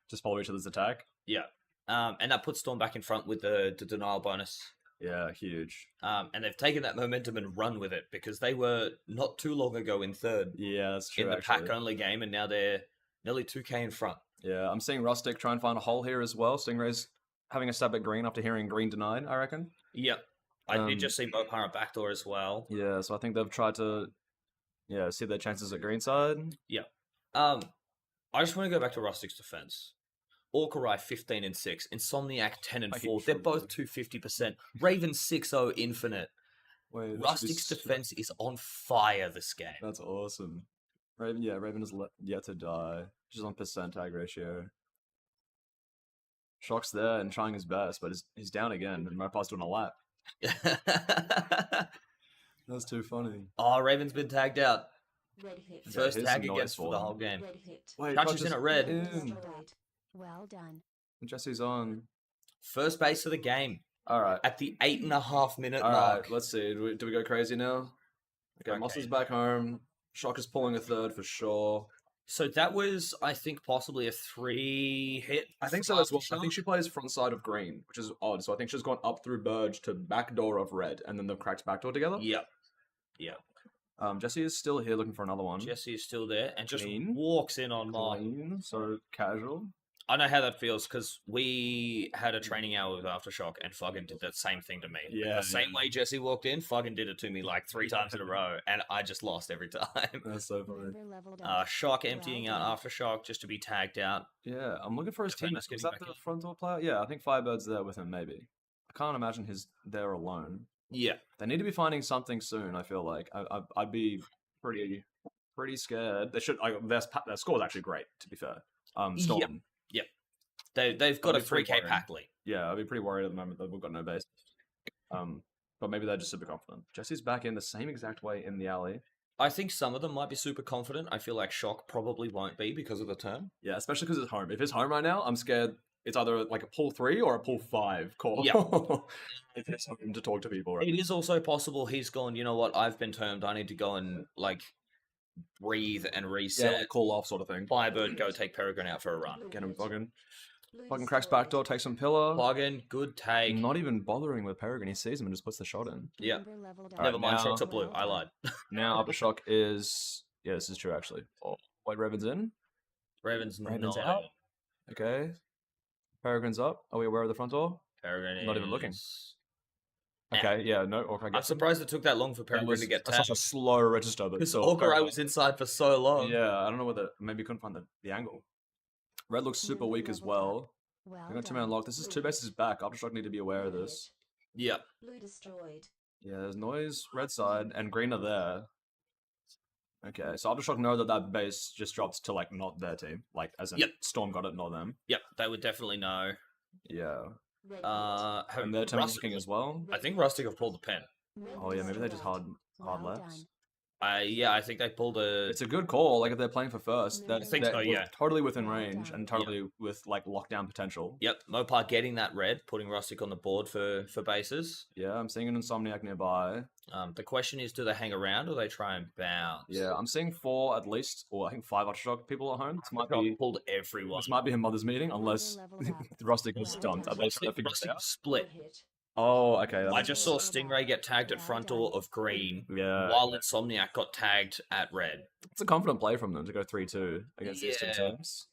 [SPEAKER 3] just follow each other's attack.
[SPEAKER 2] Yeah. And that puts Storm back in front with the denial bonus.
[SPEAKER 3] Yeah, huge.
[SPEAKER 2] And they've taken that momentum and run with it because they were not too long ago in third
[SPEAKER 3] Yeah, that's true.
[SPEAKER 2] in the
[SPEAKER 3] actually.
[SPEAKER 2] pack only game, and now they're nearly 2K in front.
[SPEAKER 3] Yeah, I'm seeing Rustic try and find a hole here as well. Stingray's having a stab at green after hearing green denied, I reckon.
[SPEAKER 2] Yep. I did
[SPEAKER 3] Um,
[SPEAKER 2] just see Mopar at backdoor as well.
[SPEAKER 3] Yeah, so I think they've tried to see their chances at green side.
[SPEAKER 2] I just want to go back to Rustic's defense. Orkerai 15 and 6, Insomniac 10 and
[SPEAKER 3] I hit
[SPEAKER 2] 4. They're
[SPEAKER 3] short
[SPEAKER 2] both
[SPEAKER 3] board.
[SPEAKER 2] 250%. Raven 6-0 infinite.
[SPEAKER 3] Wait, that should be
[SPEAKER 2] Rustic's defense is on fire this game.
[SPEAKER 3] That's awesome. Raven is yet to die. She's on percent tag ratio. Shock's there and trying his best, but he's down again, and Mopar's doing a lap. That's too funny.
[SPEAKER 2] Oh, Raven's been tagged out.
[SPEAKER 1] Red hit.
[SPEAKER 3] Yeah,
[SPEAKER 2] First
[SPEAKER 3] here's
[SPEAKER 2] tag
[SPEAKER 3] some noise
[SPEAKER 2] against for
[SPEAKER 3] for
[SPEAKER 2] the
[SPEAKER 3] them.
[SPEAKER 2] whole game.
[SPEAKER 1] Red hit.
[SPEAKER 3] Wait,
[SPEAKER 2] Touches in a red.
[SPEAKER 1] Destroyed.
[SPEAKER 5] Well done.
[SPEAKER 3] Jesse's on.
[SPEAKER 2] First base of the game
[SPEAKER 3] All right.
[SPEAKER 2] at the 8.5 minute
[SPEAKER 3] All
[SPEAKER 2] mark.
[SPEAKER 3] right. Let's see. Do we go crazy now? Okay,
[SPEAKER 2] Okay.
[SPEAKER 3] Moss is back home. Shock is pulling a third for sure.
[SPEAKER 2] So that was, I think, possibly a 3 hit.
[SPEAKER 3] I think so as well. I think she plays front side of green, which is odd. So I think she's gone up through Burge to back door of red, and then they've cracked back door together.
[SPEAKER 2] Yep.
[SPEAKER 3] Jesse is still here looking for another one.
[SPEAKER 2] Jesse is still there and just
[SPEAKER 3] Clean.
[SPEAKER 2] walks in on Mark.
[SPEAKER 3] Clean, so casual.
[SPEAKER 2] I know how that feels because we had a training hour with Aftershock and Foggen did that same thing to me.
[SPEAKER 3] Yeah,
[SPEAKER 2] The same way Jesse walked in, Foggen did it to me like 3 times in a row and I just lost every time.
[SPEAKER 3] That's so funny.
[SPEAKER 5] Member leveled up.
[SPEAKER 2] Shock emptying out Aftershock just to be tagged out.
[SPEAKER 3] Yeah, I'm looking for his team.
[SPEAKER 2] Defender's
[SPEAKER 3] Is
[SPEAKER 2] getting
[SPEAKER 3] that
[SPEAKER 2] back
[SPEAKER 3] the
[SPEAKER 2] in.
[SPEAKER 3] front door player? Yeah, I think Firebird's there with him, maybe. I can't imagine he's there alone.
[SPEAKER 2] Yeah.
[SPEAKER 3] They need to be finding something soon, I feel like. I'd be pretty scared. They should. Their score's actually great, to be fair. Storm.
[SPEAKER 2] They've got
[SPEAKER 3] I'd
[SPEAKER 2] a
[SPEAKER 3] be pretty
[SPEAKER 2] 3K
[SPEAKER 3] worried.
[SPEAKER 2] pack lead.
[SPEAKER 3] Yeah, I'd be pretty worried at the moment that we've got no base. But maybe they're just super confident. Jesse's back in the same exact way in the alley.
[SPEAKER 2] I think some of them might be super confident. I feel like Shock probably won't be because of the turn.
[SPEAKER 3] Yeah, especially because it's home. If it's home right now, I'm scared it's either like a pull 3 or a pull 5 call.
[SPEAKER 2] Yeah.
[SPEAKER 3] If there's something to talk to people. Right?
[SPEAKER 2] It is also possible he's gone, you know what, I've been termed, I need to go and, like, breathe and
[SPEAKER 3] Yeah,
[SPEAKER 2] reset.
[SPEAKER 3] like call off sort of thing.
[SPEAKER 2] Firebird, go take Peregrine out for a run.
[SPEAKER 3] Get him fucking
[SPEAKER 1] Blue
[SPEAKER 3] cracks
[SPEAKER 1] destroyed.
[SPEAKER 3] backdoor, takes some pillar.
[SPEAKER 2] Plug in, good take.
[SPEAKER 3] Not even bothering with Peregrine. He sees him and just puts the shot in.
[SPEAKER 2] Yeah.
[SPEAKER 5] Member leveled
[SPEAKER 3] Alright,
[SPEAKER 2] Never mind,
[SPEAKER 3] now-
[SPEAKER 2] shots are blue. I lied.
[SPEAKER 3] Now Aftershock is... Yeah, this is true actually. Oh, White Raven's in.
[SPEAKER 2] Raven's
[SPEAKER 3] Raven's
[SPEAKER 2] not
[SPEAKER 3] out. Okay. Peregrine's up. Are we aware of the front door?
[SPEAKER 2] Peregrine
[SPEAKER 3] Not even looking.
[SPEAKER 2] is-
[SPEAKER 3] Okay, yeah, no. Orc, I
[SPEAKER 2] I'm
[SPEAKER 3] guess.
[SPEAKER 2] surprised it took that long for
[SPEAKER 3] That
[SPEAKER 2] Peregrine
[SPEAKER 3] was
[SPEAKER 2] to get
[SPEAKER 3] such
[SPEAKER 2] tapped.
[SPEAKER 3] a slow register. But
[SPEAKER 2] Because
[SPEAKER 3] still, fair
[SPEAKER 2] I
[SPEAKER 3] enough.
[SPEAKER 2] was inside for so long.
[SPEAKER 3] Yeah, I don't know whether... Maybe couldn't find the angle. Red looks super
[SPEAKER 5] Member
[SPEAKER 3] weak as
[SPEAKER 5] leveled up.
[SPEAKER 3] well.
[SPEAKER 5] Well
[SPEAKER 3] We got 2
[SPEAKER 5] done.
[SPEAKER 3] man lock. This is 2 bases back. Aftershock need to be aware of
[SPEAKER 1] Blue
[SPEAKER 3] this.
[SPEAKER 1] hit.
[SPEAKER 2] Yeah.
[SPEAKER 1] Blue destroyed.
[SPEAKER 3] Yeah, there's noise, red side, and green are there. Okay, so Aftershock know that that base just dropped to, like, not their team. Like, as in,
[SPEAKER 2] Yep.
[SPEAKER 3] Storm got it, not them.
[SPEAKER 2] Yep, they would definitely know.
[SPEAKER 3] Yeah.
[SPEAKER 1] Red
[SPEAKER 2] Have
[SPEAKER 3] And their team
[SPEAKER 2] Rustic-
[SPEAKER 3] looking as well.
[SPEAKER 1] hit.
[SPEAKER 2] I think Rustic have pulled the pen.
[SPEAKER 1] Red
[SPEAKER 3] Oh, yeah, maybe they just
[SPEAKER 1] destroyed.
[SPEAKER 3] hard
[SPEAKER 5] Well
[SPEAKER 3] lefts.
[SPEAKER 5] done.
[SPEAKER 2] Yeah, I think they pulled a.
[SPEAKER 3] It's a good call. Like, if they're playing for first,
[SPEAKER 5] I
[SPEAKER 3] that's
[SPEAKER 5] think
[SPEAKER 2] so, yeah.
[SPEAKER 3] totally within
[SPEAKER 5] Well
[SPEAKER 3] range
[SPEAKER 5] done.
[SPEAKER 3] and totally with, like, lockdown potential.
[SPEAKER 2] Yep, Mopar getting that red, putting Rustic on the board for bases.
[SPEAKER 3] Yeah, I'm seeing an Insomniac nearby.
[SPEAKER 2] The question is, do they hang around or they try and bounce?
[SPEAKER 3] Yeah, I'm seeing 4 at least, or I think 5 Aftershock people at home. This might
[SPEAKER 2] Shock
[SPEAKER 3] be
[SPEAKER 2] pulled everyone.
[SPEAKER 3] this might be a mother's meeting, unless
[SPEAKER 5] leveled up.
[SPEAKER 3] Rustic is
[SPEAKER 5] Well
[SPEAKER 3] stumped.
[SPEAKER 5] done.
[SPEAKER 3] Are they trying to figure it
[SPEAKER 2] Rustic
[SPEAKER 3] out?
[SPEAKER 1] Blue
[SPEAKER 2] split.
[SPEAKER 1] hit.
[SPEAKER 3] Oh, okay. that
[SPEAKER 2] I
[SPEAKER 3] makes
[SPEAKER 2] just
[SPEAKER 3] sense.
[SPEAKER 2] saw Stingray get tagged at front door of green,
[SPEAKER 3] Yeah,
[SPEAKER 2] while Insomniac got tagged at red.
[SPEAKER 3] it's a confident play from them to go 3-2 against these two
[SPEAKER 2] Yeah.
[SPEAKER 3] teams.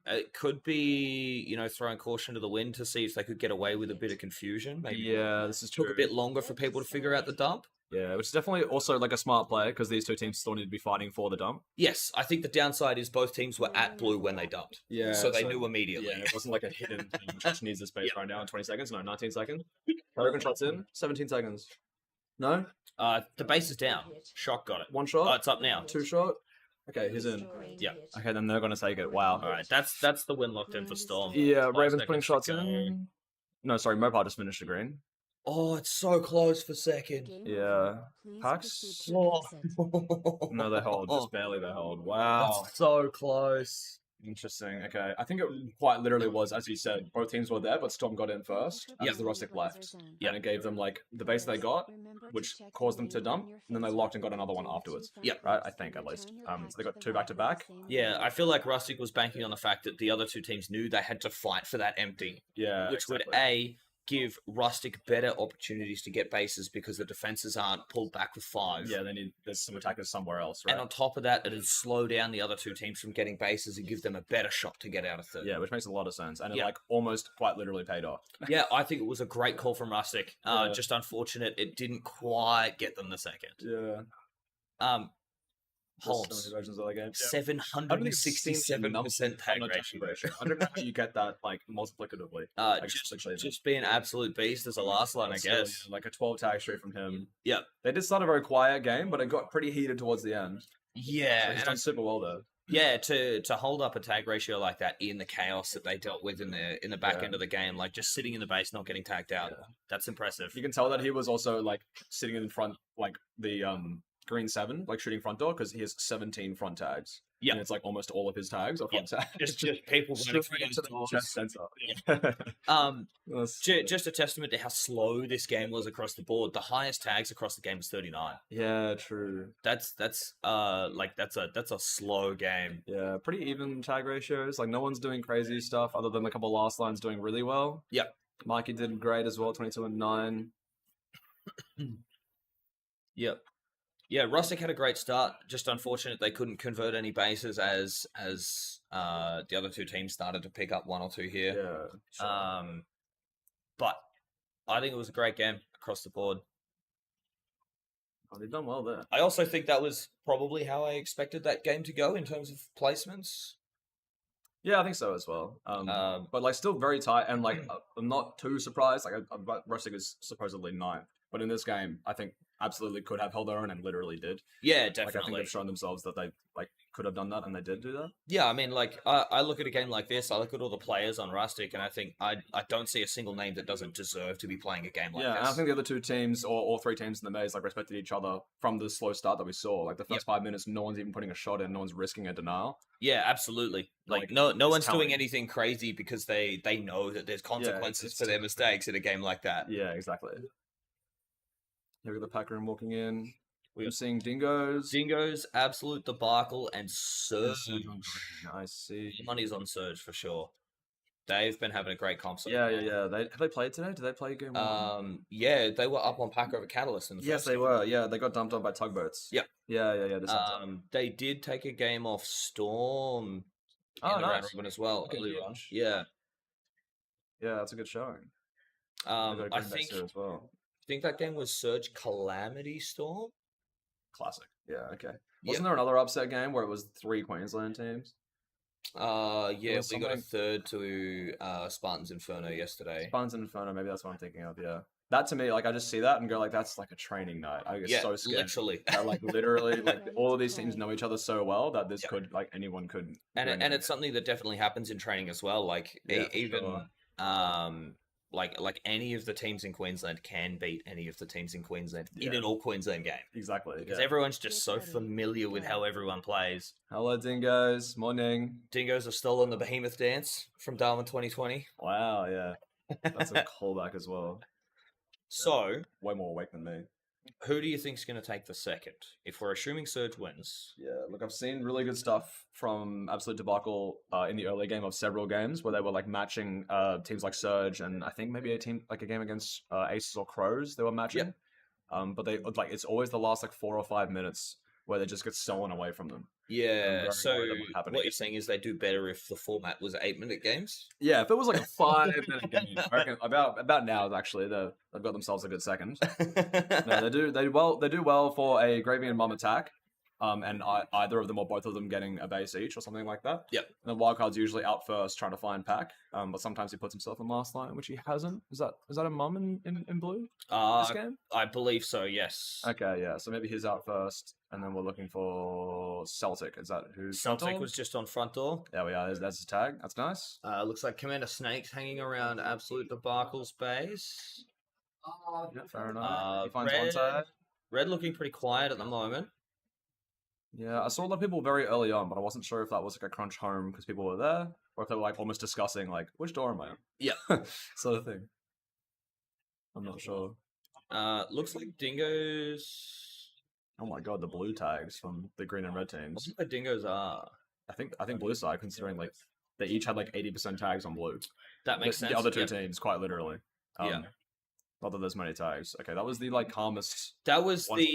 [SPEAKER 2] It could be, throwing caution to the wind to see if they could get away with a bit of confusion. Maybe
[SPEAKER 3] Yeah, this is
[SPEAKER 2] took
[SPEAKER 3] true.
[SPEAKER 2] a bit longer for people to figure out the dump.
[SPEAKER 3] Yeah, which is definitely also like a smart play because these two teams still need to be fighting for the dump.
[SPEAKER 2] Yes, I think the downside is both teams were at blue when they dumped,
[SPEAKER 3] Yeah,
[SPEAKER 2] so they knew immediately.
[SPEAKER 3] Yeah, it wasn't like a hidden thing which needs the space right now in 20 seconds. No, 19 seconds. Peregrine shots in, 17 seconds. No,
[SPEAKER 2] The base is down. Shock got it.
[SPEAKER 3] 1 shot.
[SPEAKER 2] Oh, it's up now.
[SPEAKER 3] 2 shot. Okay, he's in.
[SPEAKER 1] Destroyed.
[SPEAKER 2] Yeah.
[SPEAKER 1] Hit.
[SPEAKER 3] Okay, then they're gonna take it. Wow.
[SPEAKER 2] All right, that's the win locked in for Storm.
[SPEAKER 3] Yeah,
[SPEAKER 2] 5
[SPEAKER 3] Raven's
[SPEAKER 2] seconds
[SPEAKER 3] putting
[SPEAKER 2] to
[SPEAKER 3] shots
[SPEAKER 2] go.
[SPEAKER 3] in. No, sorry, Mopar just finished the green.
[SPEAKER 2] Oh, it's so close for second.
[SPEAKER 5] Game
[SPEAKER 3] Yeah.
[SPEAKER 5] over. Please
[SPEAKER 3] Pax?
[SPEAKER 5] proceed to exit.
[SPEAKER 3] No, they hold. Just barely they hold. Wow.
[SPEAKER 2] That's so close.
[SPEAKER 3] Interesting. Okay, I think it quite literally was, as you said, both teams were there, but Storm got in first as the Rustic left.
[SPEAKER 2] Yeah.
[SPEAKER 3] And it gave them, like, the base they got, which caused them to dump, and then they locked and got another one afterwards.
[SPEAKER 2] Yeah.
[SPEAKER 3] Right? I think, at least. So they got 2 back-to-back.
[SPEAKER 2] Yeah, I feel like Rustic was banking on the fact that the other two teams knew they had to fight for that empty,
[SPEAKER 3] Yeah,
[SPEAKER 2] which would
[SPEAKER 3] exactly.
[SPEAKER 2] give Rustic better opportunities to get bases because the defenses aren't pulled back with 5.
[SPEAKER 3] Yeah, there's some attackers somewhere else, right?
[SPEAKER 2] And on top of that, it'd slow down the other two teams from getting bases and give them a better shot to get out of third.
[SPEAKER 3] Yeah, which makes a lot of sense. And it,
[SPEAKER 2] Yeah.
[SPEAKER 3] like, almost quite literally paid off.
[SPEAKER 2] Yeah, I think it was a great call from Rustic.
[SPEAKER 3] Yeah.
[SPEAKER 2] Just unfortunate it didn't quite get them the second.
[SPEAKER 3] Yeah.
[SPEAKER 2] Holmes,
[SPEAKER 3] Versions of the game.
[SPEAKER 2] 767% tag ratio.
[SPEAKER 3] I don't know how you get that, like, multiplicatively.
[SPEAKER 2] Just,
[SPEAKER 3] actually,
[SPEAKER 2] just be an absolute beast as a last line, I
[SPEAKER 3] That's
[SPEAKER 2] guess.
[SPEAKER 3] like a 12 tag straight from him.
[SPEAKER 2] Yep.
[SPEAKER 3] They did start a very quiet game, but it got pretty heated towards the end.
[SPEAKER 2] Yeah,
[SPEAKER 3] So he's
[SPEAKER 2] and
[SPEAKER 3] done super well there.
[SPEAKER 2] yeah, to hold up a tag ratio like that in the chaos that they dealt with in the back
[SPEAKER 3] Yeah.
[SPEAKER 2] end of the game, like just sitting in the base, not getting tagged out,
[SPEAKER 3] Yeah.
[SPEAKER 2] that's impressive.
[SPEAKER 3] You can tell that he was also, like, sitting in front, like, the green 7, like, shooting front door, because he has 17 front tags.
[SPEAKER 2] Yeah.
[SPEAKER 3] And it's, like, almost all of his tags are front tags.
[SPEAKER 2] Just people running
[SPEAKER 3] straight
[SPEAKER 2] through
[SPEAKER 3] into
[SPEAKER 2] those
[SPEAKER 3] the
[SPEAKER 2] doors.
[SPEAKER 3] chest sensor. That's-
[SPEAKER 2] Just a testament to how slow this game was across the board. The highest tags across the game was 39.
[SPEAKER 3] yeah, true.
[SPEAKER 2] That's a slow game.
[SPEAKER 3] Yeah, pretty even tag ratios. Like, no one's doing crazy stuff other than a couple last lines doing really well.
[SPEAKER 2] Yep.
[SPEAKER 3] Mikey did great as well, 22 and 9.
[SPEAKER 2] Yep. Yeah, Rustic had a great start. Just unfortunate they couldn't convert any bases as the other two teams started to pick up 1 or 2 here.
[SPEAKER 3] Yeah. Sure.
[SPEAKER 2] But I think it was a great game across the board.
[SPEAKER 3] Oh, they've done well there.
[SPEAKER 2] I also think that was probably how I expected that game to go in terms of placements.
[SPEAKER 3] Yeah, I think so as well. But like still very tight, and like I'm not too surprised. Like Rustic is supposedly 9th, but in this game, I think absolutely could have held their own and literally did.
[SPEAKER 2] Yeah,
[SPEAKER 3] Like I think
[SPEAKER 2] definitely.
[SPEAKER 3] they've shown themselves that they like could have done that, and they did do that.
[SPEAKER 2] Yeah, I mean, like I look at a game like this, I look at all the players on Rustic, and I think I don't see a single name that doesn't deserve to be playing a game like
[SPEAKER 3] Yeah, and
[SPEAKER 2] this.
[SPEAKER 3] I think the other two teams, or all three teams in the maze, like respected each other from the slow start that we saw. Like the first 5 minutes, no one's even putting a shot in, no one's risking a denial.
[SPEAKER 2] Yeah, absolutely. Like
[SPEAKER 3] Like,
[SPEAKER 2] no
[SPEAKER 3] it's
[SPEAKER 2] one's doing
[SPEAKER 3] telling.
[SPEAKER 2] anything crazy because they know that there's consequences
[SPEAKER 3] it's
[SPEAKER 2] for their
[SPEAKER 3] telling.
[SPEAKER 2] mistakes in a game like that.
[SPEAKER 3] Yeah, exactly. Here we got the pack room walking in.
[SPEAKER 2] We
[SPEAKER 3] We're
[SPEAKER 2] got
[SPEAKER 3] seeing Dingoes.
[SPEAKER 2] Dingoes, Absolute Debacle, and
[SPEAKER 3] and
[SPEAKER 2] Surge.
[SPEAKER 3] Surge on green. I see.
[SPEAKER 2] Money's on Surge for sure. They've been having a great comp so
[SPEAKER 3] Yeah,
[SPEAKER 2] far.
[SPEAKER 3] yeah, yeah. Have they played today? Did they play game one?
[SPEAKER 2] Yeah, they were up on pack over Catalyst in the
[SPEAKER 3] Yes,
[SPEAKER 2] first
[SPEAKER 3] they
[SPEAKER 2] game.
[SPEAKER 3] were. Yeah, they got dumped on by Tugboats.
[SPEAKER 2] Yep.
[SPEAKER 3] Yeah. This
[SPEAKER 2] They did take a game off Storm
[SPEAKER 3] Oh,
[SPEAKER 2] in the round
[SPEAKER 3] nice.
[SPEAKER 2] robin as well.
[SPEAKER 3] Okay,
[SPEAKER 2] earlier on.
[SPEAKER 3] huge.
[SPEAKER 2] Yeah.
[SPEAKER 3] Yeah, that's a good showing. They got a
[SPEAKER 2] I
[SPEAKER 3] green base
[SPEAKER 2] think
[SPEAKER 3] here as well.
[SPEAKER 2] that game was Surge Calamity Storm.
[SPEAKER 3] Classic. Yeah, okay.
[SPEAKER 2] Yeah.
[SPEAKER 3] Wasn't there another upset game where it was 3 Queensland teams?
[SPEAKER 2] Yeah,
[SPEAKER 3] was
[SPEAKER 2] we got a
[SPEAKER 3] something-
[SPEAKER 2] third to Spartans Inferno yesterday.
[SPEAKER 3] Spartans and Inferno, maybe that's what I'm thinking of, yeah. That to me, like, I just see that and go, like, that's like a training night. I get
[SPEAKER 2] Yeah,
[SPEAKER 3] so scared.
[SPEAKER 2] literally.
[SPEAKER 3] That, like, literally, like, all of these teams know each other so well that this
[SPEAKER 2] Yeah.
[SPEAKER 3] could, like, anyone could.
[SPEAKER 2] And
[SPEAKER 3] do
[SPEAKER 2] and
[SPEAKER 3] anything.
[SPEAKER 2] it's something that definitely happens in training as well. Like
[SPEAKER 3] Yeah, for
[SPEAKER 2] even
[SPEAKER 3] sure.
[SPEAKER 2] like any of the teams in Queensland can beat any of the teams in Queensland in
[SPEAKER 3] Yeah.
[SPEAKER 2] an all Queensland game
[SPEAKER 3] Exactly.
[SPEAKER 2] because
[SPEAKER 3] Yeah.
[SPEAKER 2] everyone's just so familiar with how everyone plays.
[SPEAKER 3] Hello, Dingoes. Morning.
[SPEAKER 2] Dingoes are still on the Behemoth dance from Darwin 2020.
[SPEAKER 3] Wow, yeah. That's a callback as well.
[SPEAKER 2] So,
[SPEAKER 3] Way more awake than me.
[SPEAKER 2] who do you think's going to take the second? If we're assuming Surge wins,
[SPEAKER 3] Yeah, look, I've seen really good stuff from Absolute Debacle in the early game of several games where they were like matching teams like Surge and I think maybe a game against Aces or Crows they were matching. But they like it's always the last like 4 or 5 minutes where they just get stolen away from them.
[SPEAKER 2] yeah.
[SPEAKER 3] very
[SPEAKER 2] So
[SPEAKER 3] worried that would happen
[SPEAKER 2] what
[SPEAKER 3] again.
[SPEAKER 2] you're saying is they do better if the format was 8-minute games.
[SPEAKER 3] Yeah, if it was like a 5-minute game, I reckon about now actually they've got themselves a good second. No, they do well for a Gravy and Mum attack. And either of them or both of them getting a base each or something like that.
[SPEAKER 2] Yep.
[SPEAKER 3] And the wildcard's usually out first trying to find pack. But sometimes he puts himself in last line, which he hasn't. Is that a Mum in blue this game?
[SPEAKER 2] I believe so. Yes.
[SPEAKER 3] Okay, yeah. So maybe he's out first, and then we're looking for Celtic. Is that who's
[SPEAKER 2] Celtic
[SPEAKER 3] front door?
[SPEAKER 2] was just on front door.
[SPEAKER 3] There we are. That's his tag. That's nice.
[SPEAKER 2] Looks like Commander Snake's hanging around Absolute Debacle's base.
[SPEAKER 3] Yeah, fair enough. He finds one
[SPEAKER 2] Red,
[SPEAKER 3] tag.
[SPEAKER 2] Red looking pretty quiet at the moment.
[SPEAKER 3] Yeah, I saw a lot of people very early on, but I wasn't sure if that was like a crunch home because people were there, or if they were like almost discussing like which door am I on?
[SPEAKER 2] Yeah.
[SPEAKER 3] Sort of thing. I'm not sure.
[SPEAKER 2] Looks like Dingoes.
[SPEAKER 3] Oh my god, the blue tags from the green and red teams.
[SPEAKER 2] What Dingoes are?
[SPEAKER 3] I think blue side, considering like they each had like 80% tags on blue.
[SPEAKER 2] That makes sense.
[SPEAKER 3] The other two
[SPEAKER 2] Yep.
[SPEAKER 3] teams, quite literally.
[SPEAKER 2] Yeah.
[SPEAKER 3] Not that there's many tags. Okay, that was the like calmest.
[SPEAKER 2] That was
[SPEAKER 3] One
[SPEAKER 2] the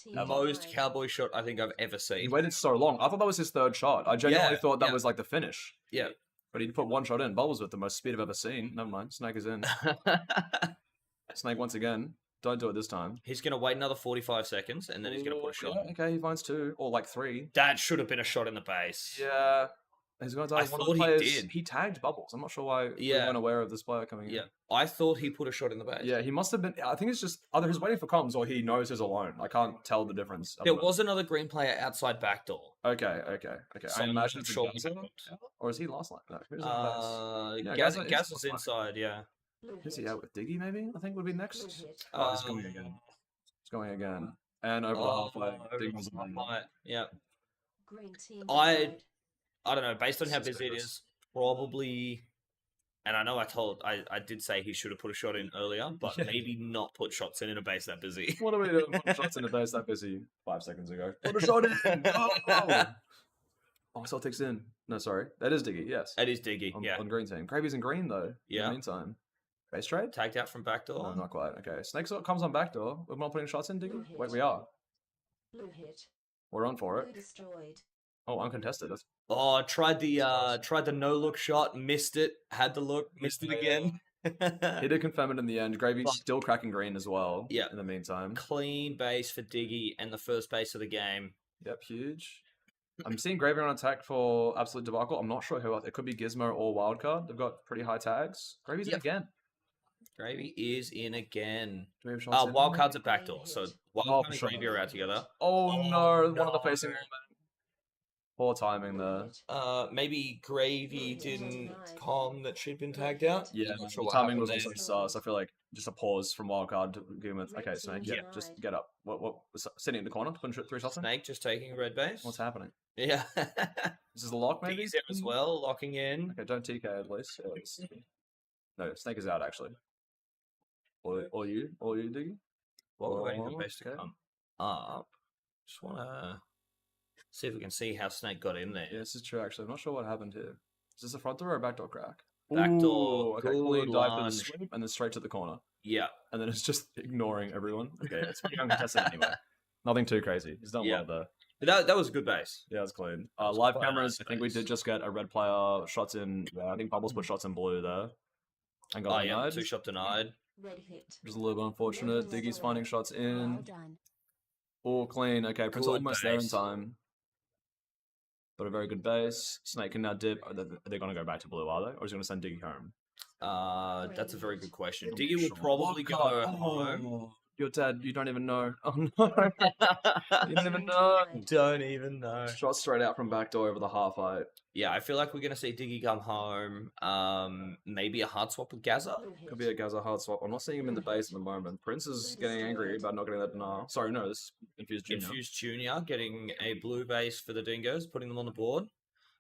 [SPEAKER 3] to nine.
[SPEAKER 2] most cowboy shot I think I've ever
[SPEAKER 3] He
[SPEAKER 2] seen.
[SPEAKER 3] waited so long. I thought that was his third shot. I genuinely
[SPEAKER 2] Yeah,
[SPEAKER 3] thought that
[SPEAKER 2] yeah.
[SPEAKER 3] was like the finish.
[SPEAKER 2] Yeah.
[SPEAKER 3] But he put one shot in. Bubbles with the most speed I've ever seen. Never mind. Snake is in. Snake once again. Don't do it this time.
[SPEAKER 2] He's gonna wait another 45 seconds and then he's gonna put a shot.
[SPEAKER 3] Yeah, okay, he finds 2 or like 3.
[SPEAKER 2] That should have been a shot in the base.
[SPEAKER 3] Yeah. He's gonna die.
[SPEAKER 2] I
[SPEAKER 3] One of the
[SPEAKER 2] thought he
[SPEAKER 3] players,
[SPEAKER 2] did.
[SPEAKER 3] He tagged Bubbles. I'm not sure why we
[SPEAKER 2] Yeah.
[SPEAKER 3] weren't aware of this player coming in.
[SPEAKER 2] Yeah. I thought he put a shot in the base.
[SPEAKER 3] Yeah, he must have been. I think it's just either he's waiting for comms or he knows he's alone. I can't tell the difference.
[SPEAKER 2] There was another green player outside backdoor.
[SPEAKER 3] Okay.
[SPEAKER 2] So
[SPEAKER 3] I
[SPEAKER 2] I'm
[SPEAKER 3] imagine
[SPEAKER 2] not
[SPEAKER 3] it's
[SPEAKER 2] sure
[SPEAKER 3] a Gaza,
[SPEAKER 2] what
[SPEAKER 3] or is he last line? No, who's on base? Yeah,
[SPEAKER 2] Gaz,
[SPEAKER 3] Gaza is
[SPEAKER 2] Gaz is
[SPEAKER 3] last line.
[SPEAKER 2] inside, yeah.
[SPEAKER 3] Who's he out with? Diggy maybe? I think would be next.
[SPEAKER 5] Blue hit.
[SPEAKER 3] Oh, he's going again. He's going again. And over the halfway.
[SPEAKER 2] over
[SPEAKER 3] Dingoes
[SPEAKER 2] the
[SPEAKER 3] on
[SPEAKER 2] halfway, yeah.
[SPEAKER 5] Green team.
[SPEAKER 2] I-
[SPEAKER 5] denied.
[SPEAKER 2] I don't know, based on how busy it
[SPEAKER 3] Suspicious.
[SPEAKER 2] is, probably. And I know I did say he should have put a shot in earlier, but
[SPEAKER 3] Yeah.
[SPEAKER 2] maybe not put shots in a base that busy.
[SPEAKER 3] What are we doing? Putting shots in the base that busy 5 seconds ago. Put a shot in! Oh, Celtics in. No, sorry. That is Diggy, yes.
[SPEAKER 2] That is Diggy,
[SPEAKER 3] On,
[SPEAKER 2] yeah.
[SPEAKER 3] on green team. Gravy's in green, though. In
[SPEAKER 2] Yeah.
[SPEAKER 3] the meantime. Base trade?
[SPEAKER 2] Tagged out from backdoor.
[SPEAKER 3] No, not quite. Okay. Snakes comes on backdoor. We're not putting shots in, Diggy?
[SPEAKER 5] hit.
[SPEAKER 3] Wait, we are.
[SPEAKER 5] Blue hit.
[SPEAKER 3] We're on for
[SPEAKER 5] Blue
[SPEAKER 3] it.
[SPEAKER 5] destroyed.
[SPEAKER 3] Oh, uncontested. That's...
[SPEAKER 2] Oh, tried the no look shot, missed it, had the look, missed it again.
[SPEAKER 3] He did confirm it in the end. Gravy's
[SPEAKER 2] Fuck.
[SPEAKER 3] still cracking green as well.
[SPEAKER 2] Yeah.
[SPEAKER 3] In the meantime.
[SPEAKER 2] Clean base for Diggy and the first base of the game.
[SPEAKER 3] Yep, huge. I'm seeing Gravy on attack for Absolute Debacle. I'm not sure who else. It could be Gizmo or Wildcard. They've got pretty high tags. Gravy's in
[SPEAKER 2] Yep.
[SPEAKER 3] again.
[SPEAKER 2] Gravy is in again.
[SPEAKER 3] Do we have shots in?
[SPEAKER 2] Wildcard's at backdoor, so
[SPEAKER 3] Oh,
[SPEAKER 2] Wildcard
[SPEAKER 3] for
[SPEAKER 2] and
[SPEAKER 3] sure.
[SPEAKER 2] Gravy are out together.
[SPEAKER 3] Oh no, one of the
[SPEAKER 2] no.
[SPEAKER 3] facing. Poor timing
[SPEAKER 5] Blue
[SPEAKER 3] there.
[SPEAKER 5] hit.
[SPEAKER 2] Maybe Gravy didn't com that she'd been tagged out.
[SPEAKER 3] Yeah,
[SPEAKER 2] I'm not
[SPEAKER 3] the
[SPEAKER 2] sure what
[SPEAKER 3] timing
[SPEAKER 2] happened
[SPEAKER 3] was
[SPEAKER 2] there.
[SPEAKER 3] also sus. I feel like just a pause from Wildcard to give him a, okay,
[SPEAKER 5] Red
[SPEAKER 3] Snake,
[SPEAKER 5] team
[SPEAKER 3] yeah,
[SPEAKER 5] denied.
[SPEAKER 3] just get up. What was sitting in the corner, putting 3 shots in?
[SPEAKER 2] Snake just taking red base.
[SPEAKER 3] What's happening?
[SPEAKER 2] Yeah.
[SPEAKER 3] Is this a lock maybe?
[SPEAKER 2] Diggy's there as well, locking in.
[SPEAKER 3] Okay, don't TK at least. No, Snake is out actually. Or you, Diggy?
[SPEAKER 2] While we're waiting for base to
[SPEAKER 3] Okay.
[SPEAKER 2] come up, just want to see if we can see how Snake got in there.
[SPEAKER 3] Yeah, this is true actually. I'm not sure what happened here. Is this a front door or a backdoor crack?
[SPEAKER 2] Backdoor,
[SPEAKER 3] Ooh, okay,
[SPEAKER 2] good
[SPEAKER 3] clean dive to the
[SPEAKER 2] lunge.
[SPEAKER 3] sweep and then straight to the corner.
[SPEAKER 2] Yeah.
[SPEAKER 3] And then it's just ignoring everyone. Okay, it's pretty uncontested anyway. Nothing too crazy. He's done
[SPEAKER 2] Yeah.
[SPEAKER 3] well there.
[SPEAKER 2] That was a good base.
[SPEAKER 3] Yeah, it's clean.
[SPEAKER 2] was
[SPEAKER 3] Live
[SPEAKER 2] quite a
[SPEAKER 3] cameras,
[SPEAKER 2] nice
[SPEAKER 3] I think we
[SPEAKER 2] base.
[SPEAKER 3] did just get a red player shots in. Yeah, I think Bubbles put shots in blue there. And
[SPEAKER 2] Oh,
[SPEAKER 3] got
[SPEAKER 2] yeah,
[SPEAKER 3] denied.
[SPEAKER 2] 2-shot denied.
[SPEAKER 5] Red hit.
[SPEAKER 3] Just a little bit unfortunate. Diggy's finding shots
[SPEAKER 5] Well
[SPEAKER 3] in.
[SPEAKER 5] done.
[SPEAKER 3] All clean. Okay, Prince
[SPEAKER 2] Good
[SPEAKER 3] almost there in
[SPEAKER 2] base.
[SPEAKER 3] time. But a very good base. Snake can now dip. Are they going to go back to blue, are they? Or is he going to send Diggy home?
[SPEAKER 2] That's a very good question.
[SPEAKER 3] I'm
[SPEAKER 2] Diggy will
[SPEAKER 3] sure.
[SPEAKER 2] probably go
[SPEAKER 3] Wildcard.
[SPEAKER 2] home.
[SPEAKER 3] Oh, you're dead. You don't even know. Oh no. You don't even know.
[SPEAKER 2] Don't even know.
[SPEAKER 3] Shot straight out from backdoor over the half height.
[SPEAKER 2] Yeah, I feel like we're gonna see Diggy come home. Maybe a hard swap with Gaza.
[SPEAKER 5] Blue hit.
[SPEAKER 3] Could be a Gaza hard swap. I'm not seeing him in the base at the moment. Prince is getting angry about not getting that denial. Sorry, no, this is Infused Junior.
[SPEAKER 2] Infused Junior getting a blue base for the Dingoes, putting them on the board.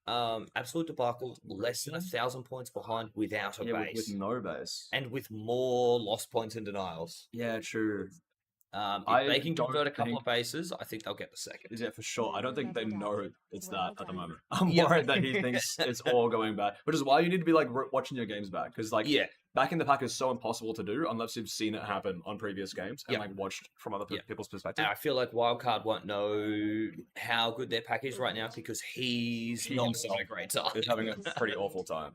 [SPEAKER 2] Absolute Debacle, less than 1,000 points behind without a
[SPEAKER 3] Yeah,
[SPEAKER 2] base.
[SPEAKER 3] with no base.
[SPEAKER 2] And with more lost points and denials.
[SPEAKER 3] Yeah, true.
[SPEAKER 2] If
[SPEAKER 3] I
[SPEAKER 2] they can
[SPEAKER 3] don't
[SPEAKER 2] convert a couple
[SPEAKER 3] think-
[SPEAKER 2] of bases, I think they'll get the second.
[SPEAKER 3] Is it for sure? I don't think they know it's that at the
[SPEAKER 5] Well
[SPEAKER 3] moment. I'm
[SPEAKER 2] Yeah.
[SPEAKER 3] worried that he thinks it's all going back, which is why you need to be like watching your games back, because like
[SPEAKER 2] Yeah,
[SPEAKER 3] back in the pack is so impossible to do unless you've seen it happen on previous games and
[SPEAKER 2] Yeah.
[SPEAKER 3] like watched from other
[SPEAKER 2] Yeah.
[SPEAKER 3] people's perspective.
[SPEAKER 2] and I feel like Wildcard won't know how good their pack is right now because he's not having a great time.
[SPEAKER 3] Is having a pretty awful time,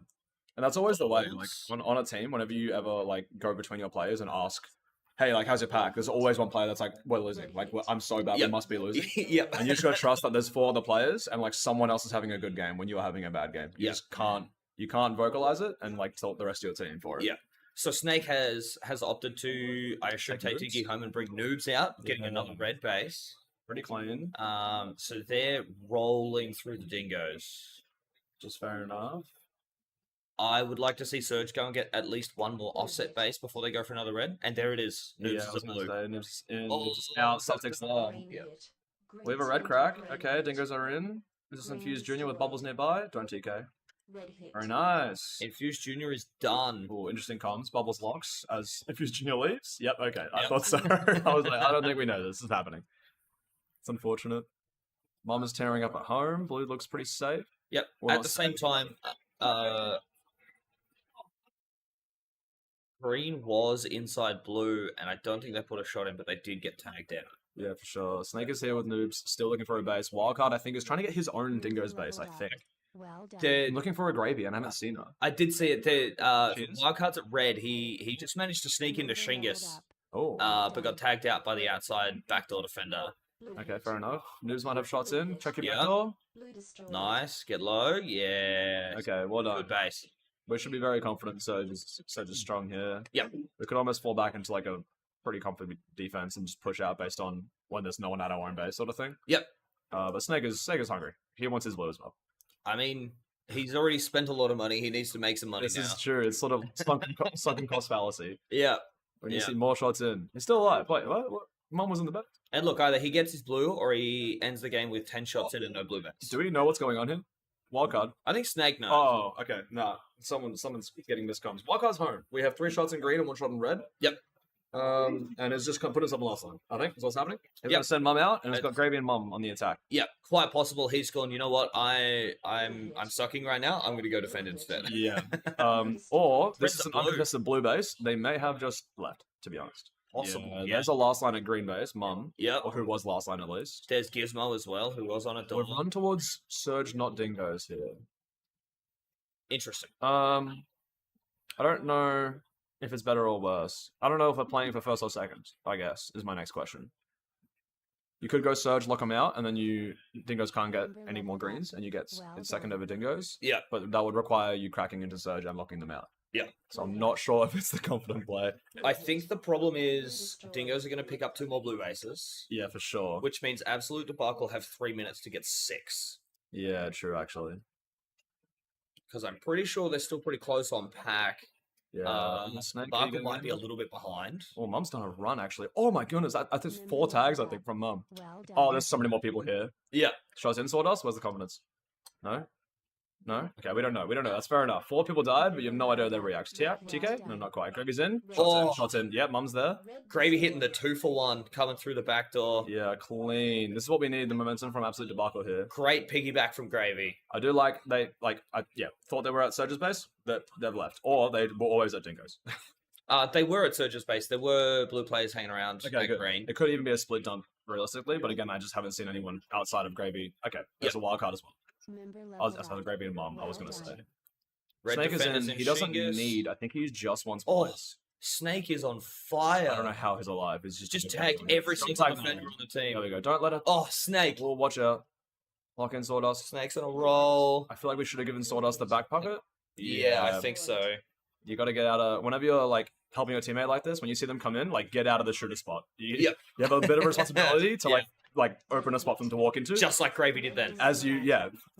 [SPEAKER 3] and that's always the way. Like on a team, whenever you ever like go between your players and ask, "Hey, like, how's your pack?" There's always one player that's like, "We're losing. Like, I'm so bad.
[SPEAKER 2] Yep.
[SPEAKER 3] We must be losing."
[SPEAKER 2] Yep.
[SPEAKER 3] And you just gotta trust that there's 4 other players, and like someone else is having a good game when you're having a bad game. You
[SPEAKER 2] Yeah.
[SPEAKER 3] just can't vocalize it and like tell the rest of your team for it.
[SPEAKER 2] Yeah. So Snake has opted to, I assume,
[SPEAKER 3] Take
[SPEAKER 2] take
[SPEAKER 3] noobs?
[SPEAKER 2] Diggy home and bring noobs out, getting
[SPEAKER 3] Yeah.
[SPEAKER 2] another red base.
[SPEAKER 3] Pretty clean.
[SPEAKER 2] So they're rolling through the Dingoes.
[SPEAKER 3] Just fair enough.
[SPEAKER 2] I would like to see Surge go and get at least one more offset base before they go for another red. And there it is. Noobs
[SPEAKER 3] Yeah,
[SPEAKER 2] is
[SPEAKER 3] I
[SPEAKER 2] a
[SPEAKER 3] was gonna
[SPEAKER 2] blue.
[SPEAKER 3] say, Nibs in,
[SPEAKER 2] Oh,
[SPEAKER 3] Nibs out, Celtics there.
[SPEAKER 5] Green
[SPEAKER 2] Yeah.
[SPEAKER 5] hit. Green
[SPEAKER 3] We have a red
[SPEAKER 5] team
[SPEAKER 3] crack.
[SPEAKER 5] denied.
[SPEAKER 3] Okay, Dingoes are in. This is Infused Junior with bubbles nearby. Don't TK.
[SPEAKER 5] Red hit.
[SPEAKER 3] Very nice.
[SPEAKER 2] Infused Junior is done.
[SPEAKER 3] Oh, interesting comms. Bubbles locks as Infused Junior leaves. Yep, okay. I
[SPEAKER 2] Yep.
[SPEAKER 3] thought so. I was like, I don't think we know this is happening. It's unfortunate. Mom is tearing up at home. Blue looks pretty safe.
[SPEAKER 2] Yep.
[SPEAKER 3] Well,
[SPEAKER 2] At
[SPEAKER 3] not
[SPEAKER 2] the same time, Green was inside blue, and I don't think they put a shot in, but they did get tagged out.
[SPEAKER 3] Yeah, for sure. Snake is here with noobs, still looking for a base. Wildcard, I think, is trying to get his own Dingoes base, I think.
[SPEAKER 5] Well done.
[SPEAKER 3] I'm looking for a gravy, and I haven't seen her.
[SPEAKER 2] I did see it.
[SPEAKER 3] Cheers.
[SPEAKER 2] Wildcard's at red. He just managed to sneak into Shingus,
[SPEAKER 3] Oh,
[SPEAKER 2] but got tagged out by the outside backdoor defender.
[SPEAKER 5] Blue
[SPEAKER 3] okay,
[SPEAKER 5] hit.
[SPEAKER 3] fair enough. Noobs might have shots in. Check your
[SPEAKER 2] Yeah.
[SPEAKER 3] back door.
[SPEAKER 5] Blue destroyed.
[SPEAKER 2] Nice. Get low. Yeah.
[SPEAKER 3] Okay, well done.
[SPEAKER 2] Good base.
[SPEAKER 3] We should be very confident Surge is strong here.
[SPEAKER 2] Yep.
[SPEAKER 3] We could almost fall back into like a pretty confident defense and just push out based on when there's no one at our own base sort of thing.
[SPEAKER 2] Yep.
[SPEAKER 3] But Snake is hungry. He wants his blue as well.
[SPEAKER 2] I mean, he's already spent a lot of money. He needs to make some money
[SPEAKER 3] This
[SPEAKER 2] now.
[SPEAKER 3] is true. It's sort of sunken cost fallacy.
[SPEAKER 2] Yeah.
[SPEAKER 3] When you
[SPEAKER 2] Yeah.
[SPEAKER 3] see more shots in. He's still alive. Wait, what? Mom was in the back.
[SPEAKER 2] And look, either he gets his blue or he ends the game with 10 shots in and no blue base.
[SPEAKER 3] Do we know what's going on here? Wildcard.
[SPEAKER 2] I think Snake knows.
[SPEAKER 3] Oh, okay. Nah. Someone's getting miscomms. Wildcard's home. We have 3 shots in green and 1 shot in red.
[SPEAKER 2] Yep.
[SPEAKER 3] And it's just put us on the last line. I think is what's happening. He's
[SPEAKER 2] Yep.
[SPEAKER 3] gonna send Mum out, and it's got Gravy and Mum on the attack.
[SPEAKER 2] Yeah, quite possible he's gone, you know what, I'm sucking right now. I'm going to go defend instead.
[SPEAKER 3] Yeah. Or this
[SPEAKER 2] Red
[SPEAKER 3] is an
[SPEAKER 2] to blue.
[SPEAKER 3] uncontested blue base. They may have just left, to be honest.
[SPEAKER 2] Possible.
[SPEAKER 3] Yeah,
[SPEAKER 2] Yeah.
[SPEAKER 3] There's a last line at green base, Mum,
[SPEAKER 2] Yep.
[SPEAKER 3] or who was last line at least.
[SPEAKER 2] There's Gizmo as well, who was on a door.
[SPEAKER 3] We've run towards Surge, not Dingoes here.
[SPEAKER 2] Interesting.
[SPEAKER 3] I don't know if it's better or worse. I don't know if we're playing for first or second, I guess, is my next question. You could go Surge, lock them out, and then Dingoes can't get any more greens, and you get second over Dingoes.
[SPEAKER 2] Yeah.
[SPEAKER 3] But that would require you cracking into Surge and locking them out.
[SPEAKER 2] Yeah.
[SPEAKER 3] So I'm not sure if it's the confident play.
[SPEAKER 2] I think the problem is Dingoes are going to pick up 2 more blue bases,
[SPEAKER 3] Yeah, for sure.
[SPEAKER 2] which means Absolute Debacle have 3 minutes to get 6.
[SPEAKER 3] Yeah, true, actually.
[SPEAKER 2] Because I'm pretty sure they're still pretty close on pack.
[SPEAKER 3] Yeah. Snake, are you
[SPEAKER 2] Debacle
[SPEAKER 3] getting
[SPEAKER 2] might be a
[SPEAKER 3] in?
[SPEAKER 2] little bit behind.
[SPEAKER 3] Oh, Mum's done a run, actually. Oh my goodness, I think 4 tags, I think, from Mum.
[SPEAKER 5] Well done.
[SPEAKER 3] Oh, there's so many more people here.
[SPEAKER 2] Yeah.
[SPEAKER 3] Shots in Sawdust? Where's the confidence? No? No? Okay, we don't know. We don't know. That's fair enough. 4 people died, but you have no idea their reacts. TK? No, not quite. Gravy's in. Shots in. Yep, Mum's there.
[SPEAKER 2] Gravy hitting the 2-for-1, coming through the back door.
[SPEAKER 3] Yeah, clean. This is what we need, the momentum from Absolute Debacle here.
[SPEAKER 2] Great piggyback from Gravy.
[SPEAKER 3] I do like, thought they were at Surge's base, that they've left. Or they were always at Dingoes.
[SPEAKER 2] They were at Surge's base. There were blue players hanging around
[SPEAKER 3] Okay,
[SPEAKER 2] at
[SPEAKER 3] good.
[SPEAKER 2] green.
[SPEAKER 3] It could even be a split dump, realistically, but again, I just haven't seen anyone outside of Gravy. Okay, there's a wild card as well. Outside of Gravy and Mom, I was going to say.
[SPEAKER 2] Red
[SPEAKER 3] Snake is
[SPEAKER 2] defenders
[SPEAKER 3] in.
[SPEAKER 2] in
[SPEAKER 3] He doesn't
[SPEAKER 2] Shingus.
[SPEAKER 3] need. I think he's just once.
[SPEAKER 2] Oh,
[SPEAKER 3] Place.
[SPEAKER 2] Snake is on fire.
[SPEAKER 3] I don't know how he's alive. He's
[SPEAKER 2] Just tagged every
[SPEAKER 3] Don't
[SPEAKER 2] single
[SPEAKER 3] tag
[SPEAKER 2] defender
[SPEAKER 3] him.
[SPEAKER 2] on the team.
[SPEAKER 3] There we go. Don't let it.
[SPEAKER 2] Oh, Snake.
[SPEAKER 3] We'll watch out. Lock in Sawdust.
[SPEAKER 2] Snake's on a roll.
[SPEAKER 3] I feel like we should have given Sawdust the back pocket.
[SPEAKER 2] Yeah, I think so.
[SPEAKER 3] You got to get out of whenever you're like helping your teammate like this. When you see them come in, like get out of the shooter spot. You have a bit of responsibility to like open a spot for them to walk into.
[SPEAKER 2] Just like Gravy did then.
[SPEAKER 3] As you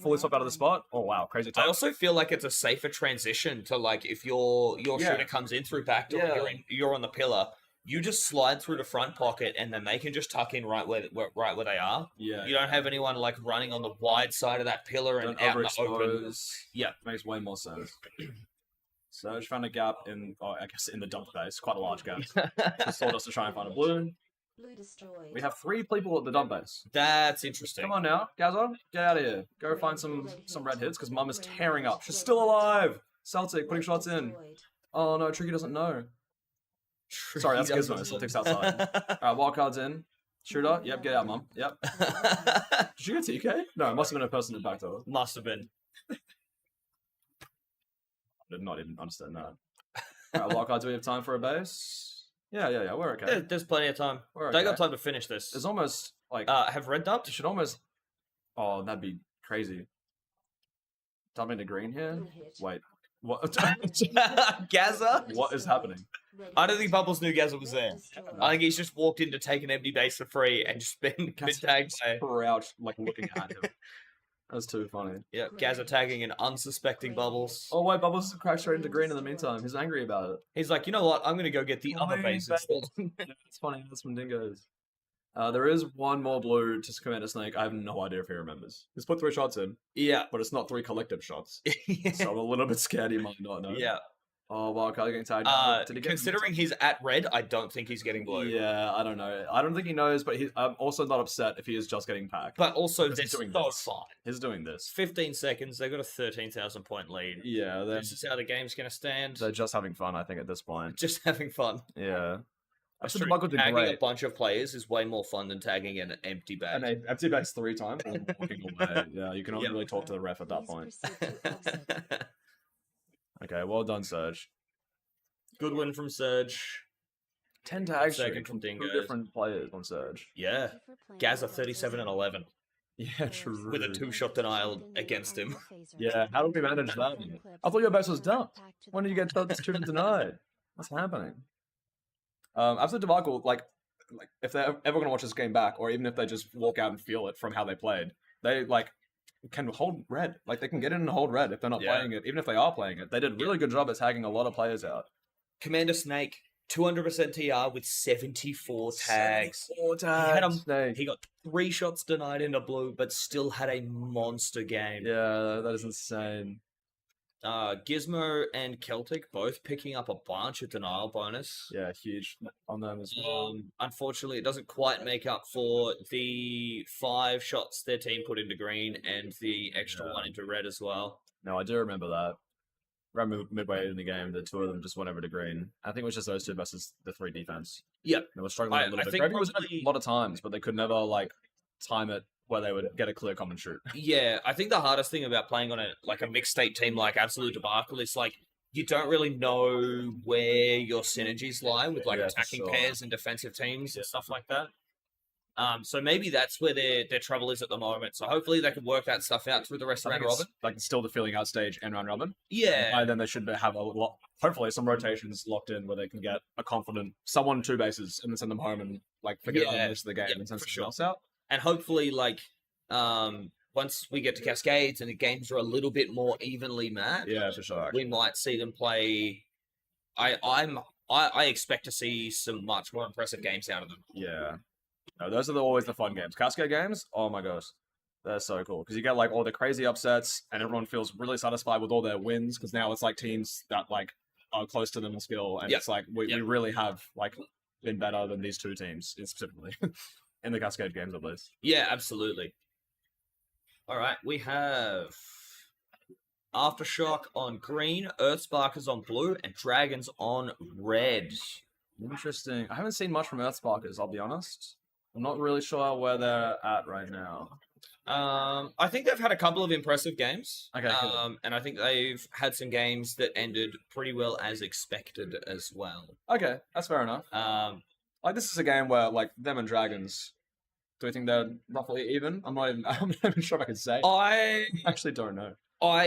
[SPEAKER 3] fully swap out of the spot. Oh wow, crazy
[SPEAKER 2] I
[SPEAKER 3] time.
[SPEAKER 2] also feel like it's a safer transition to like if your
[SPEAKER 3] Yeah.
[SPEAKER 2] shooter comes in through back door,
[SPEAKER 3] Yeah.
[SPEAKER 2] you're on the pillar. You just slide through the front pocket, and then they can just tuck in right where they are.
[SPEAKER 3] Yeah.
[SPEAKER 2] You don't have anyone like running on the wide side of that pillar and
[SPEAKER 3] Don't
[SPEAKER 2] out in the open.
[SPEAKER 3] overexpose.
[SPEAKER 2] Yeah.
[SPEAKER 3] Makes way more sense. Surge found a gap I guess in the dump base, quite a large gap. So Sawdust to try and find a blue.
[SPEAKER 5] Blue destroyed.
[SPEAKER 3] We have 3 people at the dump base.
[SPEAKER 2] That's interesting.
[SPEAKER 3] Come on now, Gaza, get out of here. Go find some red hits because Mum is tearing up. She's still alive. Celtic putting shots in. Oh no, Tricky doesn't know. Sorry, that's Gizmo. Celtic's outside. Alright, wildcard's in. Shooter, yep, get out, Mum. Yep. Did you get TK? No, it must have been a person in the back door.
[SPEAKER 2] Must have been.
[SPEAKER 3] I did not even understand that. Alright, wildcard, do we have time for a base? Yeah, we're okay.
[SPEAKER 2] There's plenty of time.
[SPEAKER 3] We're
[SPEAKER 2] They
[SPEAKER 3] okay.
[SPEAKER 2] got time to finish this.
[SPEAKER 3] It's almost like
[SPEAKER 2] Have red
[SPEAKER 3] you
[SPEAKER 2] dumped?
[SPEAKER 3] should almost. Oh, that'd be crazy. Dumping to green here.
[SPEAKER 5] Blue hit.
[SPEAKER 3] Wait, what?
[SPEAKER 2] Gaza?
[SPEAKER 3] What is happening?
[SPEAKER 5] Red
[SPEAKER 2] I don't
[SPEAKER 5] hit.
[SPEAKER 2] think Bubbles knew Gaza was
[SPEAKER 5] Red
[SPEAKER 2] there.
[SPEAKER 5] destroyed.
[SPEAKER 2] I think he's just walked in to take an empty base for free and just been tagged by.
[SPEAKER 3] Crouched, like looking at him. That's too funny.
[SPEAKER 2] Yeah, Gaza tagging an unsuspecting Bubbles.
[SPEAKER 3] Oh wait, Bubbles crashed straight into green in the meantime. He's angry about it.
[SPEAKER 2] He's like, you know what? I'm gonna go get the other
[SPEAKER 3] Blue
[SPEAKER 2] bases.
[SPEAKER 3] It's funny. That's from Dingoes. There is one more blue to Commander Snake. I have no idea if he remembers. He's put 3 shots in,
[SPEAKER 2] Yeah.
[SPEAKER 3] but it's not 3 collective shots. So I'm a little bit scared he might not know.
[SPEAKER 2] Yeah.
[SPEAKER 3] Oh, Wildcard getting tagged. Did he get
[SPEAKER 2] Considering he's at red, I don't think he's getting blue.
[SPEAKER 3] Yeah, I don't know. I don't think he knows, but I'm also not upset if he is just getting packed.
[SPEAKER 2] But also,
[SPEAKER 3] Because
[SPEAKER 2] they're
[SPEAKER 3] he's doing
[SPEAKER 2] so
[SPEAKER 3] this.
[SPEAKER 2] fine.
[SPEAKER 3] He's doing this.
[SPEAKER 2] 15 seconds. They've got a 13,000 point lead.
[SPEAKER 3] Yeah,
[SPEAKER 2] This is how the game's gonna stand.
[SPEAKER 3] they're just having fun, I think, at this point.
[SPEAKER 2] Just having fun.
[SPEAKER 3] Yeah.
[SPEAKER 2] That's
[SPEAKER 3] Absolute
[SPEAKER 2] true.
[SPEAKER 3] Debacle did
[SPEAKER 2] Tagging a
[SPEAKER 3] great.
[SPEAKER 2] bunch of players is way more fun than tagging an empty bag.
[SPEAKER 3] And they empty base 3 times and walking away. Yeah, you can only
[SPEAKER 2] Yep.
[SPEAKER 3] really talk to the ref at that
[SPEAKER 5] Please
[SPEAKER 3] point.
[SPEAKER 5] proceed to exit.
[SPEAKER 3] Okay, well done, Surge.
[SPEAKER 2] Good win from Surge.
[SPEAKER 3] 10 tags
[SPEAKER 2] Second from Dingoes.
[SPEAKER 3] 2 different players on Surge.
[SPEAKER 2] Yeah.
[SPEAKER 5] Thank you for playing
[SPEAKER 2] Gaza
[SPEAKER 5] with us.
[SPEAKER 2] 37 and 11
[SPEAKER 3] Yeah, true.
[SPEAKER 2] with a 2-shot denial against him.
[SPEAKER 3] Yeah, how did we manage that? I thought your base was dumped. When did you get that student denied? What's happening? Absolute Debacle, like if they're ever going to watch this game back, or even if they just walk out and feel it from how they played, they can hold red. Like they can get in and hold red if they're not
[SPEAKER 2] Yeah.
[SPEAKER 3] playing it. Even if they are playing it, they did a really good job at tagging a lot of players out.
[SPEAKER 2] Commander Snake, 200% TR with 74 tags.
[SPEAKER 3] 74
[SPEAKER 2] had
[SPEAKER 3] tags.
[SPEAKER 2] him-
[SPEAKER 3] Snake.
[SPEAKER 2] He got 3 shots denied into blue, but still had a monster game.
[SPEAKER 3] Yeah, that is insane.
[SPEAKER 2] Gizmo and Celtic both picking up a bunch of denial bonus.
[SPEAKER 3] Yeah, huge on them as well.
[SPEAKER 2] Unfortunately, it doesn't quite make up for the 5 shots their team put into green and the extra
[SPEAKER 3] Yeah.
[SPEAKER 2] 1 into red as well.
[SPEAKER 3] No, I do remember that. Around midway in the game, the 2 of them just went over to green. I think it was just those 2 versus the 3 defense.
[SPEAKER 2] Yep.
[SPEAKER 3] They were struggling
[SPEAKER 2] I-
[SPEAKER 3] a little
[SPEAKER 2] I
[SPEAKER 3] bit.
[SPEAKER 2] think
[SPEAKER 3] Gravy was in
[SPEAKER 2] probably-
[SPEAKER 3] a lot of times, but they could never time it where they would get a clear common shoot.
[SPEAKER 2] Yeah, I think the hardest thing about playing on a mixed state team like Absolute Debacle is you don't really know where your synergies lie with
[SPEAKER 3] Yeah, for
[SPEAKER 2] attacking
[SPEAKER 3] sure.
[SPEAKER 2] pairs and defensive teams and stuff like that. So maybe that's where their trouble is at the moment. So hopefully they can work that stuff out through the rest of
[SPEAKER 3] I
[SPEAKER 2] round
[SPEAKER 3] think it's
[SPEAKER 2] robin.
[SPEAKER 3] still the feeling out stage and round robin.
[SPEAKER 2] Yeah,
[SPEAKER 3] And then they should have a lot, hopefully some rotations locked in where they can get a confident someone 2 bases and then send them home and forget about
[SPEAKER 2] Yeah.
[SPEAKER 3] the rest of the game
[SPEAKER 2] Yeah,
[SPEAKER 3] and send
[SPEAKER 2] for
[SPEAKER 3] someone
[SPEAKER 2] sure.
[SPEAKER 3] else out.
[SPEAKER 2] and hopefully once we get to Cascades and the games are a little bit more evenly matched,
[SPEAKER 3] Yeah, for sure.
[SPEAKER 2] we might see them play. I expect to see some much more impressive games out of them.
[SPEAKER 3] Yeah. No, those are always the fun games. Cascade games, oh my gosh. They're so cool. Because you get like all the crazy upsets and everyone feels really satisfied with all their wins. Because now it's like teams that like are close to them in skill. And
[SPEAKER 2] Yep.
[SPEAKER 3] it's like we really have like been better than these two teams specifically. In the Cascade games at least.
[SPEAKER 2] Yeah, absolutely. All right, we have Aftershock on green, Earthsparkers on blue, and Dragons on red.
[SPEAKER 3] Interesting. I haven't seen much from Earthsparkers, I'll be honest. I'm not really sure where they're at right now.
[SPEAKER 2] I think they've had a couple of impressive games.
[SPEAKER 3] Okay, cool.
[SPEAKER 2] And I think they've had some games that ended pretty well as expected as well.
[SPEAKER 3] Okay, that's fair enough. Like this is a game where like them and Dragons. Do we think they're roughly even? I'm not even sure if I can say.
[SPEAKER 2] I
[SPEAKER 3] actually don't know.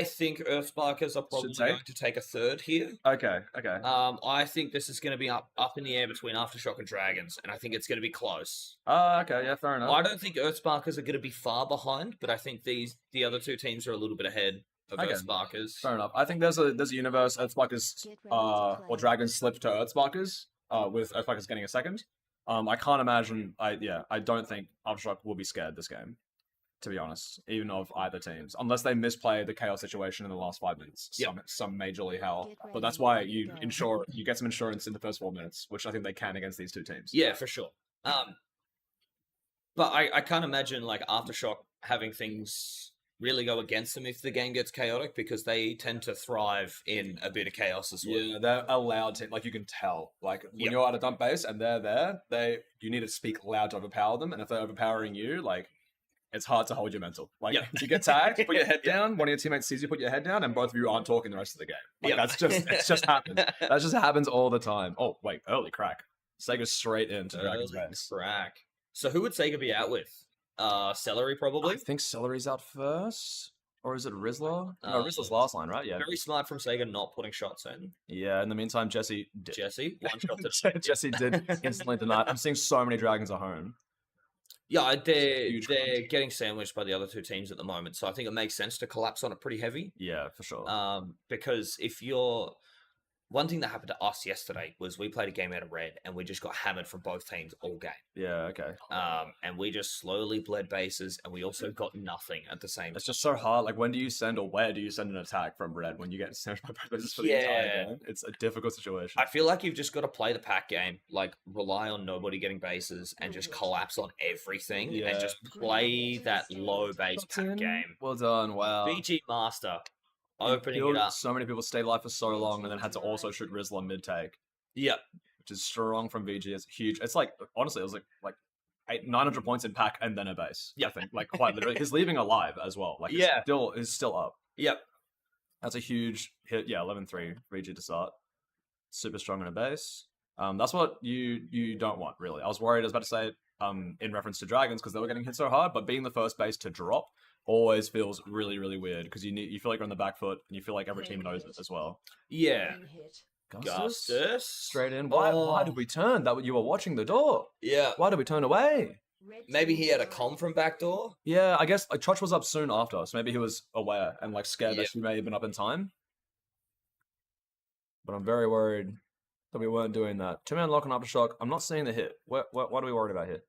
[SPEAKER 2] think Earthsparkers are probably
[SPEAKER 3] take?
[SPEAKER 2] going to take a third here.
[SPEAKER 3] Okay.
[SPEAKER 2] I think this is going to be up in the air between Aftershock and Dragons, and I think it's going to be close.
[SPEAKER 3] Okay, yeah, fair enough.
[SPEAKER 2] I don't think Earthsparkers are going to be far behind, but I think the other two teams are a little bit ahead of
[SPEAKER 3] Okay.
[SPEAKER 2] Earthsparkers.
[SPEAKER 3] Fair enough. I think there's a universe Earthsparkers
[SPEAKER 5] Get ready to
[SPEAKER 3] or
[SPEAKER 5] play.
[SPEAKER 3] Dragons slip to Earthsparkers, with Earthsparkers getting a second. I can't imagine. I don't think Aftershock will be scared this game, to be honest, even of either teams, unless they misplay the chaos situation in the last 5 minutes. Some majorly hell,
[SPEAKER 5] Get
[SPEAKER 3] but that's
[SPEAKER 5] ready
[SPEAKER 3] why
[SPEAKER 5] to
[SPEAKER 3] you
[SPEAKER 5] go.
[SPEAKER 3] get some insurance in the first 4 minutes, which I think they can against these two teams.
[SPEAKER 2] Yeah, for sure. But I can't imagine like Aftershock having things really go against them if the game gets chaotic, because they tend to thrive in a bit of chaos as well.
[SPEAKER 3] Yeah, they're a loud team. Like you can tell. Like when
[SPEAKER 2] Yep.
[SPEAKER 3] you're at a dump base and they're there, you need to speak loud to overpower them. And if they're overpowering you, like it's hard to hold your mental. Like
[SPEAKER 2] Yep.
[SPEAKER 3] if you get tagged, put your head down. One of your teammates sees you put your head down, and both of you aren't talking the rest of the game. Like
[SPEAKER 2] Yep.
[SPEAKER 3] it just happens. That just happens all the time. Oh wait, early crack. Sega straight into Dragon's
[SPEAKER 2] Early
[SPEAKER 3] base.
[SPEAKER 2] crack. So who would Sega be out with? Celery probably.
[SPEAKER 3] I think Celery's out first. Or is it Rizzler? No,
[SPEAKER 2] Uh,
[SPEAKER 3] Rizzler's last line, right? Yeah.
[SPEAKER 2] Very smart from Sega not putting shots in.
[SPEAKER 3] Yeah, in the meantime, Jesse did.
[SPEAKER 2] Jesse, one shot to
[SPEAKER 3] Jesse did instantly deny. I'm seeing so many Dragons at home.
[SPEAKER 2] Yeah, they're
[SPEAKER 3] Huge
[SPEAKER 2] getting sandwiched by the other two teams at the moment, so I think it makes sense to collapse on it pretty heavy.
[SPEAKER 3] Yeah, for sure.
[SPEAKER 2] Because if you're one thing that happened to us yesterday was we played a game out of red and we just got hammered from both teams all game.
[SPEAKER 3] Yeah, okay.
[SPEAKER 2] And we just slowly bled bases, and we also got nothing at the same.
[SPEAKER 3] It's just so hard. Like, when do you send or where do you send an attack from red when you get sandwiched by both bases for the entire
[SPEAKER 2] Yeah.
[SPEAKER 3] game? It's a difficult situation.
[SPEAKER 2] I feel like you've just got to play the pack game, like rely on nobody getting bases and just collapse on everything
[SPEAKER 3] Yeah.
[SPEAKER 2] and just play that low base pack game.
[SPEAKER 3] Well done. Wow.
[SPEAKER 2] BG Master
[SPEAKER 3] You
[SPEAKER 2] opening it
[SPEAKER 3] killed
[SPEAKER 2] up.
[SPEAKER 3] So many people stayed alive for so long and then had to also shoot Rizzler mid take,
[SPEAKER 2] Yep.
[SPEAKER 3] which is strong from VG. It's huge. It's like, honestly, it was like 900 points in pack and then a base.
[SPEAKER 2] Yeah.
[SPEAKER 3] I think, like, quite literally. He's leaving alive as well. Like,
[SPEAKER 2] Yeah.
[SPEAKER 3] It's still up.
[SPEAKER 2] Yep.
[SPEAKER 3] That's a huge hit. Yeah, 11-3 VG to start. Super strong in a base. That's what you don't want, really. I was worried. I was about to say it in reference to Dragons because they were getting hit so hard, but being the first base to drop always feels really, really weird because you feel like you're on the back foot and you feel like every team knows it as well.
[SPEAKER 2] Yeah.
[SPEAKER 5] Green hit.
[SPEAKER 2] Gustus.
[SPEAKER 3] Straight in. Why did we turn? That you were watching the door.
[SPEAKER 2] Yeah.
[SPEAKER 3] Why did we turn away?
[SPEAKER 5] Red
[SPEAKER 2] Maybe
[SPEAKER 5] team
[SPEAKER 2] he had a
[SPEAKER 5] win.
[SPEAKER 2] comm from backdoor.
[SPEAKER 3] Yeah, I guess like Chotch was up soon after, so maybe he was aware and like scared
[SPEAKER 2] Yeah.
[SPEAKER 3] that she may have been up in time. But I'm very worried that we weren't doing that. 2-man lock and Aftershock. I'm not seeing the hit. What are we worried about here?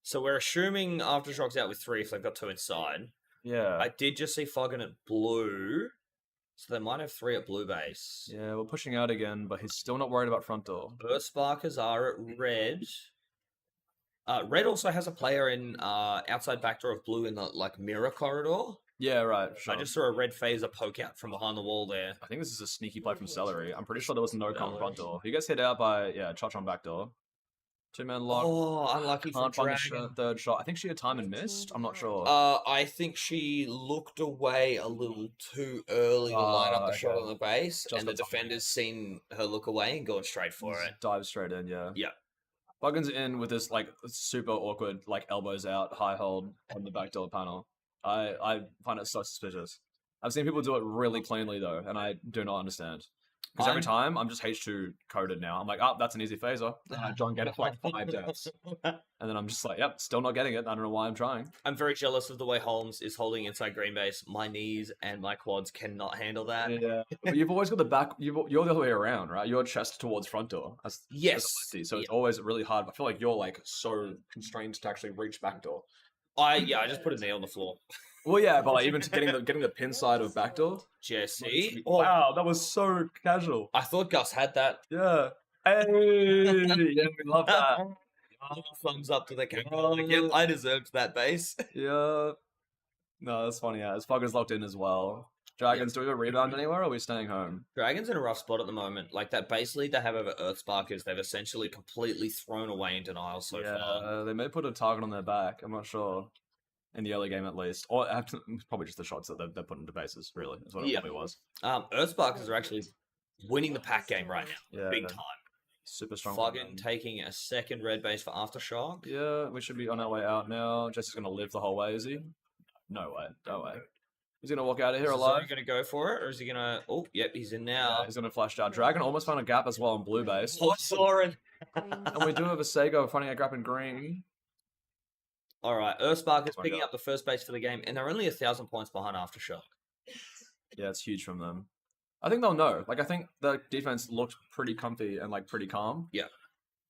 [SPEAKER 2] So we're assuming Aftershock's out with 3 if they've got 2 inside.
[SPEAKER 3] Yeah.
[SPEAKER 2] I did just see Foggin at blue. So they might have 3 at blue base.
[SPEAKER 3] Yeah, we're pushing out again, but he's still not worried about front door.
[SPEAKER 2] Earthsparkers are at red. Red also has a player in outside backdoor of blue in the like mirror corridor.
[SPEAKER 3] Yeah, right. Sure.
[SPEAKER 2] I just saw a red phaser poke out from behind the wall there.
[SPEAKER 3] I think this is a sneaky play from Celery. I'm pretty sure there was no comm
[SPEAKER 2] Celery.
[SPEAKER 3] front door. He gets hit out by Chotch on back door. 2-man lock.
[SPEAKER 2] Oh, unlucky for
[SPEAKER 3] Can't find the
[SPEAKER 2] Dragon.
[SPEAKER 3] third shot. I think she had time and missed. I'm not sure.
[SPEAKER 2] I think she looked away a little too early to line up the shot
[SPEAKER 3] okay.
[SPEAKER 2] on the base,
[SPEAKER 3] Just
[SPEAKER 2] and the
[SPEAKER 3] got timing.
[SPEAKER 2] defender's seen her look away and going straight for
[SPEAKER 3] Just
[SPEAKER 2] it.
[SPEAKER 3] dive straight in, yeah.
[SPEAKER 2] Yeah.
[SPEAKER 3] Buggin's in with this like super awkward, like elbows out, high hold on the backdoor panel. I find it so suspicious. I've seen people do it really cleanly though, and I do not understand. Because every
[SPEAKER 2] I'm-
[SPEAKER 3] time I'm just H2 coded now. I'm like, oh, that's an easy phaser. And I try and get it for like 5 deaths. And then I'm just like, yep, still not getting it. I don't know why I'm trying.
[SPEAKER 2] I'm very jealous of the way Holmes is holding inside green base. My knees and my quads cannot handle that.
[SPEAKER 3] Yeah. But you've always got the back, you're the other way around, right? Your chest towards front door. As a
[SPEAKER 2] Yes.
[SPEAKER 3] lefty, so it's always really hard. I feel like you're like so constrained to actually reach back door.
[SPEAKER 2] I just put a knee on the floor.
[SPEAKER 3] Well, yeah, but like even to getting the pin side of backdoor.
[SPEAKER 2] Jesse.
[SPEAKER 3] Oh, wow, that was so casual.
[SPEAKER 2] I thought Gus had that.
[SPEAKER 3] Yeah. Hey, yeah, we love that.
[SPEAKER 2] Thumbs up to the camera. Like, yep, I deserved that base.
[SPEAKER 3] Yeah. No, that's funny. Yeah, as Fogger's locked in as well. Dragons, do we have a rebound anywhere, or are we staying home?
[SPEAKER 2] Dragon's in a rough spot at the moment. Like that base lead they have over Earthsparkers, they've essentially completely thrown away in denial so far.
[SPEAKER 3] They may put a target on their back. I'm not sure. In the early game, at least, or probably just the shots that they're putting into bases. Really, is what it probably was.
[SPEAKER 2] Earthsparkers are actually winning the pack game right now,
[SPEAKER 3] Yeah,
[SPEAKER 2] big
[SPEAKER 3] they're
[SPEAKER 2] time.
[SPEAKER 3] super strong.
[SPEAKER 2] Floggin taking a second red base for Aftershock.
[SPEAKER 3] Yeah, we should be on our way out now. Jesse's gonna live the whole way, is he? No way, no way. He's gonna walk out of here
[SPEAKER 2] Is
[SPEAKER 3] alive.
[SPEAKER 2] he going to go for it, or is he going to? Oh, yep, he's in now.
[SPEAKER 3] Yeah, he's gonna flash down. Dragon almost found a gap as well on blue base,
[SPEAKER 2] Oh, Soren.
[SPEAKER 3] and we do have a Sego finding a gap in green.
[SPEAKER 2] All right, Earthsparkers
[SPEAKER 3] Oh my
[SPEAKER 2] picking
[SPEAKER 3] God.
[SPEAKER 2] up the first base for the game, and they're only 1,000 points behind Aftershock.
[SPEAKER 3] Yeah, it's huge from them. I think they'll know. Like, I think the defense looked pretty comfy and like pretty calm.
[SPEAKER 2] Yeah.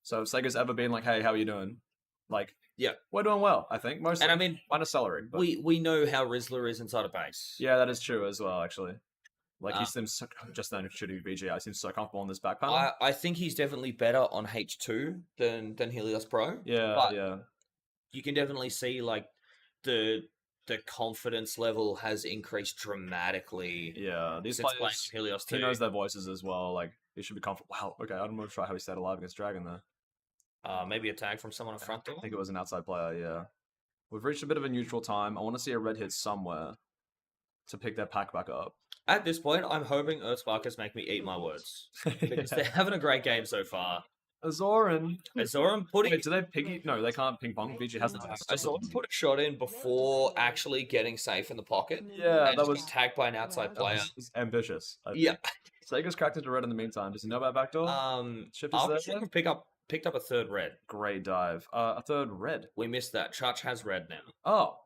[SPEAKER 3] So if Sega's ever been like, "Hey, how are you doing?" Like,
[SPEAKER 2] Yeah.
[SPEAKER 3] we're doing well. I think mostly.
[SPEAKER 2] And I mean,
[SPEAKER 3] minus celery. But
[SPEAKER 2] we know how Rizzler is inside a base.
[SPEAKER 3] yeah, that is true as well. Actually, like he
[SPEAKER 2] Uh,
[SPEAKER 3] seems just then shooting VGI seems so comfortable on this back panel.
[SPEAKER 2] I think he's definitely better on H2 than Helios Pro.
[SPEAKER 3] Yeah,
[SPEAKER 2] but
[SPEAKER 3] yeah,
[SPEAKER 2] you can definitely see like the confidence level has increased dramatically
[SPEAKER 3] yeah. These
[SPEAKER 2] since playing
[SPEAKER 3] players,
[SPEAKER 2] Helios
[SPEAKER 3] he
[SPEAKER 2] 2.
[SPEAKER 3] knows their voices as well. Like he should be comfortable. Wow. Okay, I'm gonna try how he stayed alive against Dragon there.
[SPEAKER 2] Maybe a tag from someone in front door.
[SPEAKER 3] I think it was an outside player. Yeah. We've reached a bit of a neutral time. I want to see a red hit somewhere to pick their pack back up.
[SPEAKER 2] At this point, I'm hoping Earthsparkers make me eat my words because they're having a great game so far.
[SPEAKER 3] Azoran.
[SPEAKER 2] Azoran putting
[SPEAKER 3] Wait, do they piggy? No, they can't ping pong. VG has the test.
[SPEAKER 2] Azoran put a shot in before actually getting safe in the pocket.
[SPEAKER 3] Yeah,
[SPEAKER 2] and
[SPEAKER 3] that
[SPEAKER 2] just
[SPEAKER 3] was
[SPEAKER 2] getting tagged by an outside
[SPEAKER 3] that
[SPEAKER 2] player.
[SPEAKER 3] was ambitious. I
[SPEAKER 2] Yeah.
[SPEAKER 3] think. Sega's cracked into red in the meantime. Does he know about backdoor? Shift is there.
[SPEAKER 2] Aftershock picked up a third red.
[SPEAKER 3] Great dive. A third red.
[SPEAKER 2] We missed that. Church has red now.
[SPEAKER 3] Oh,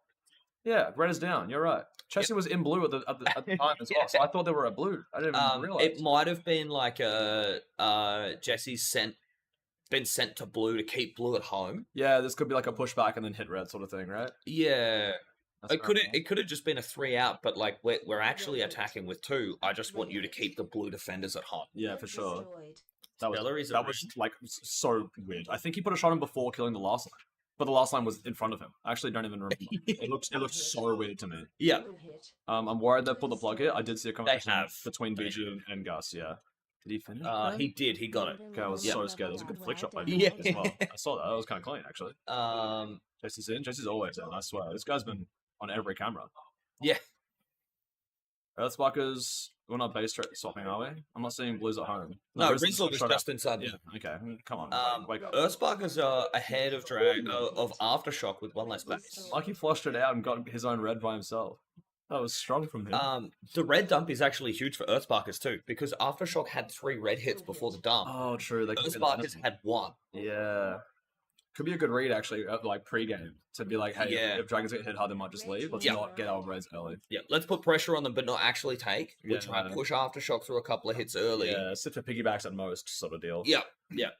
[SPEAKER 3] yeah. Red is down. You're right. Chelsea was in blue at the time as well, so I thought they were at blue. I didn't even realize.
[SPEAKER 2] It might have been like Jesse's been sent to blue to keep blue at home.
[SPEAKER 3] Yeah, this could be like a pushback and then hit red sort of thing, right?
[SPEAKER 2] Yeah.
[SPEAKER 3] That's
[SPEAKER 2] It
[SPEAKER 3] fair
[SPEAKER 2] could
[SPEAKER 3] enough.
[SPEAKER 2] it could have just been a 3 out, but like we're actually attacking with 2. I just want you to keep the blue defenders at home.
[SPEAKER 3] Yeah, for sure.
[SPEAKER 5] Destroyed.
[SPEAKER 3] That was
[SPEAKER 2] Stellary's
[SPEAKER 3] that
[SPEAKER 2] at
[SPEAKER 3] was like so weird. I think he put a shot in before killing the last line, but the last line was in front of him. I actually don't even remember. It looked so weird to me.
[SPEAKER 2] Yeah.
[SPEAKER 5] Blue hit.
[SPEAKER 3] I'm worried they pulled the plug here. I did see a conversation
[SPEAKER 2] have.
[SPEAKER 3] between
[SPEAKER 2] They
[SPEAKER 3] BG and Gus. Yeah, did he finish?
[SPEAKER 2] He did. He got it.
[SPEAKER 3] Okay, I was
[SPEAKER 2] Yeah.
[SPEAKER 3] so scared. That was a good flick shot by
[SPEAKER 2] Yeah.
[SPEAKER 3] BG as well. I saw that. That was kind of clean actually. Jesse's in. Jesse's always in. I swear. This guy's been on every camera.
[SPEAKER 2] Yeah.
[SPEAKER 3] Earthsparkers. We're not base swapping, are we? I'm not seeing blues at home.
[SPEAKER 2] No,
[SPEAKER 3] Rizzler's
[SPEAKER 2] Rizzle was
[SPEAKER 3] shot
[SPEAKER 2] just
[SPEAKER 3] out.
[SPEAKER 2] inside.
[SPEAKER 3] Yeah. Okay. Come on. Wake up.
[SPEAKER 2] Earthsparkers are ahead of of Aftershock with 1 less base.
[SPEAKER 3] Like he flushed it out and got his own red by himself. That was strong from him.
[SPEAKER 2] The red dump is actually huge for Earthsparkers too, because Aftershock had 3 red hits before the dump.
[SPEAKER 3] Oh, true. They could be
[SPEAKER 2] Earthsparkers had 1.
[SPEAKER 3] Yeah. Could be a good read actually, like pre-game, to be like, hey,
[SPEAKER 2] Yeah.
[SPEAKER 3] if Dragons get hit hard, they might just leave. Let's
[SPEAKER 2] Yeah.
[SPEAKER 3] not get our reds early.
[SPEAKER 2] Yeah, let's put pressure on them, but not actually take. We'll try
[SPEAKER 3] Yeah.
[SPEAKER 2] to push Aftershock through a couple of hits early.
[SPEAKER 3] Yeah, sit for piggybacks at most, sort of deal.
[SPEAKER 2] Yeah, yeah.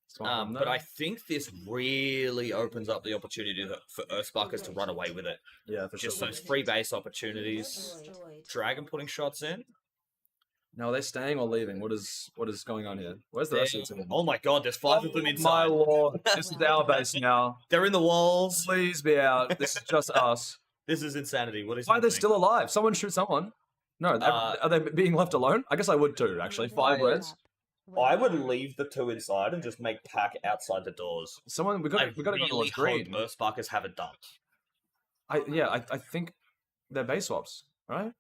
[SPEAKER 3] Smart from
[SPEAKER 2] But
[SPEAKER 3] them.
[SPEAKER 2] I think this really opens up the opportunity for Earthsparkers to run away with it.
[SPEAKER 3] Yeah, for
[SPEAKER 2] Just
[SPEAKER 3] sure.
[SPEAKER 2] those free base opportunities.
[SPEAKER 5] Destroyed.
[SPEAKER 2] Dragon putting shots in.
[SPEAKER 3] Now, are they staying or leaving? What is going on here? Where's the rest of the team?
[SPEAKER 2] Oh my god, there's 5 of them
[SPEAKER 3] My
[SPEAKER 2] inside.
[SPEAKER 3] lord, this is our base now.
[SPEAKER 2] They're in the walls.
[SPEAKER 3] Please be out. This is just us.
[SPEAKER 2] This is insanity. What is
[SPEAKER 3] Why are they
[SPEAKER 2] happening?
[SPEAKER 3] still alive? Someone shoot someone. No, are they being left alone? I guess I would too, actually. 5 reds.
[SPEAKER 2] I would leave the 2 inside and just make pack outside the doors.
[SPEAKER 3] Someone, we got to go
[SPEAKER 2] really
[SPEAKER 3] towards green.
[SPEAKER 2] hope Earthsparkers have a dump.
[SPEAKER 3] I think they're base swaps, right?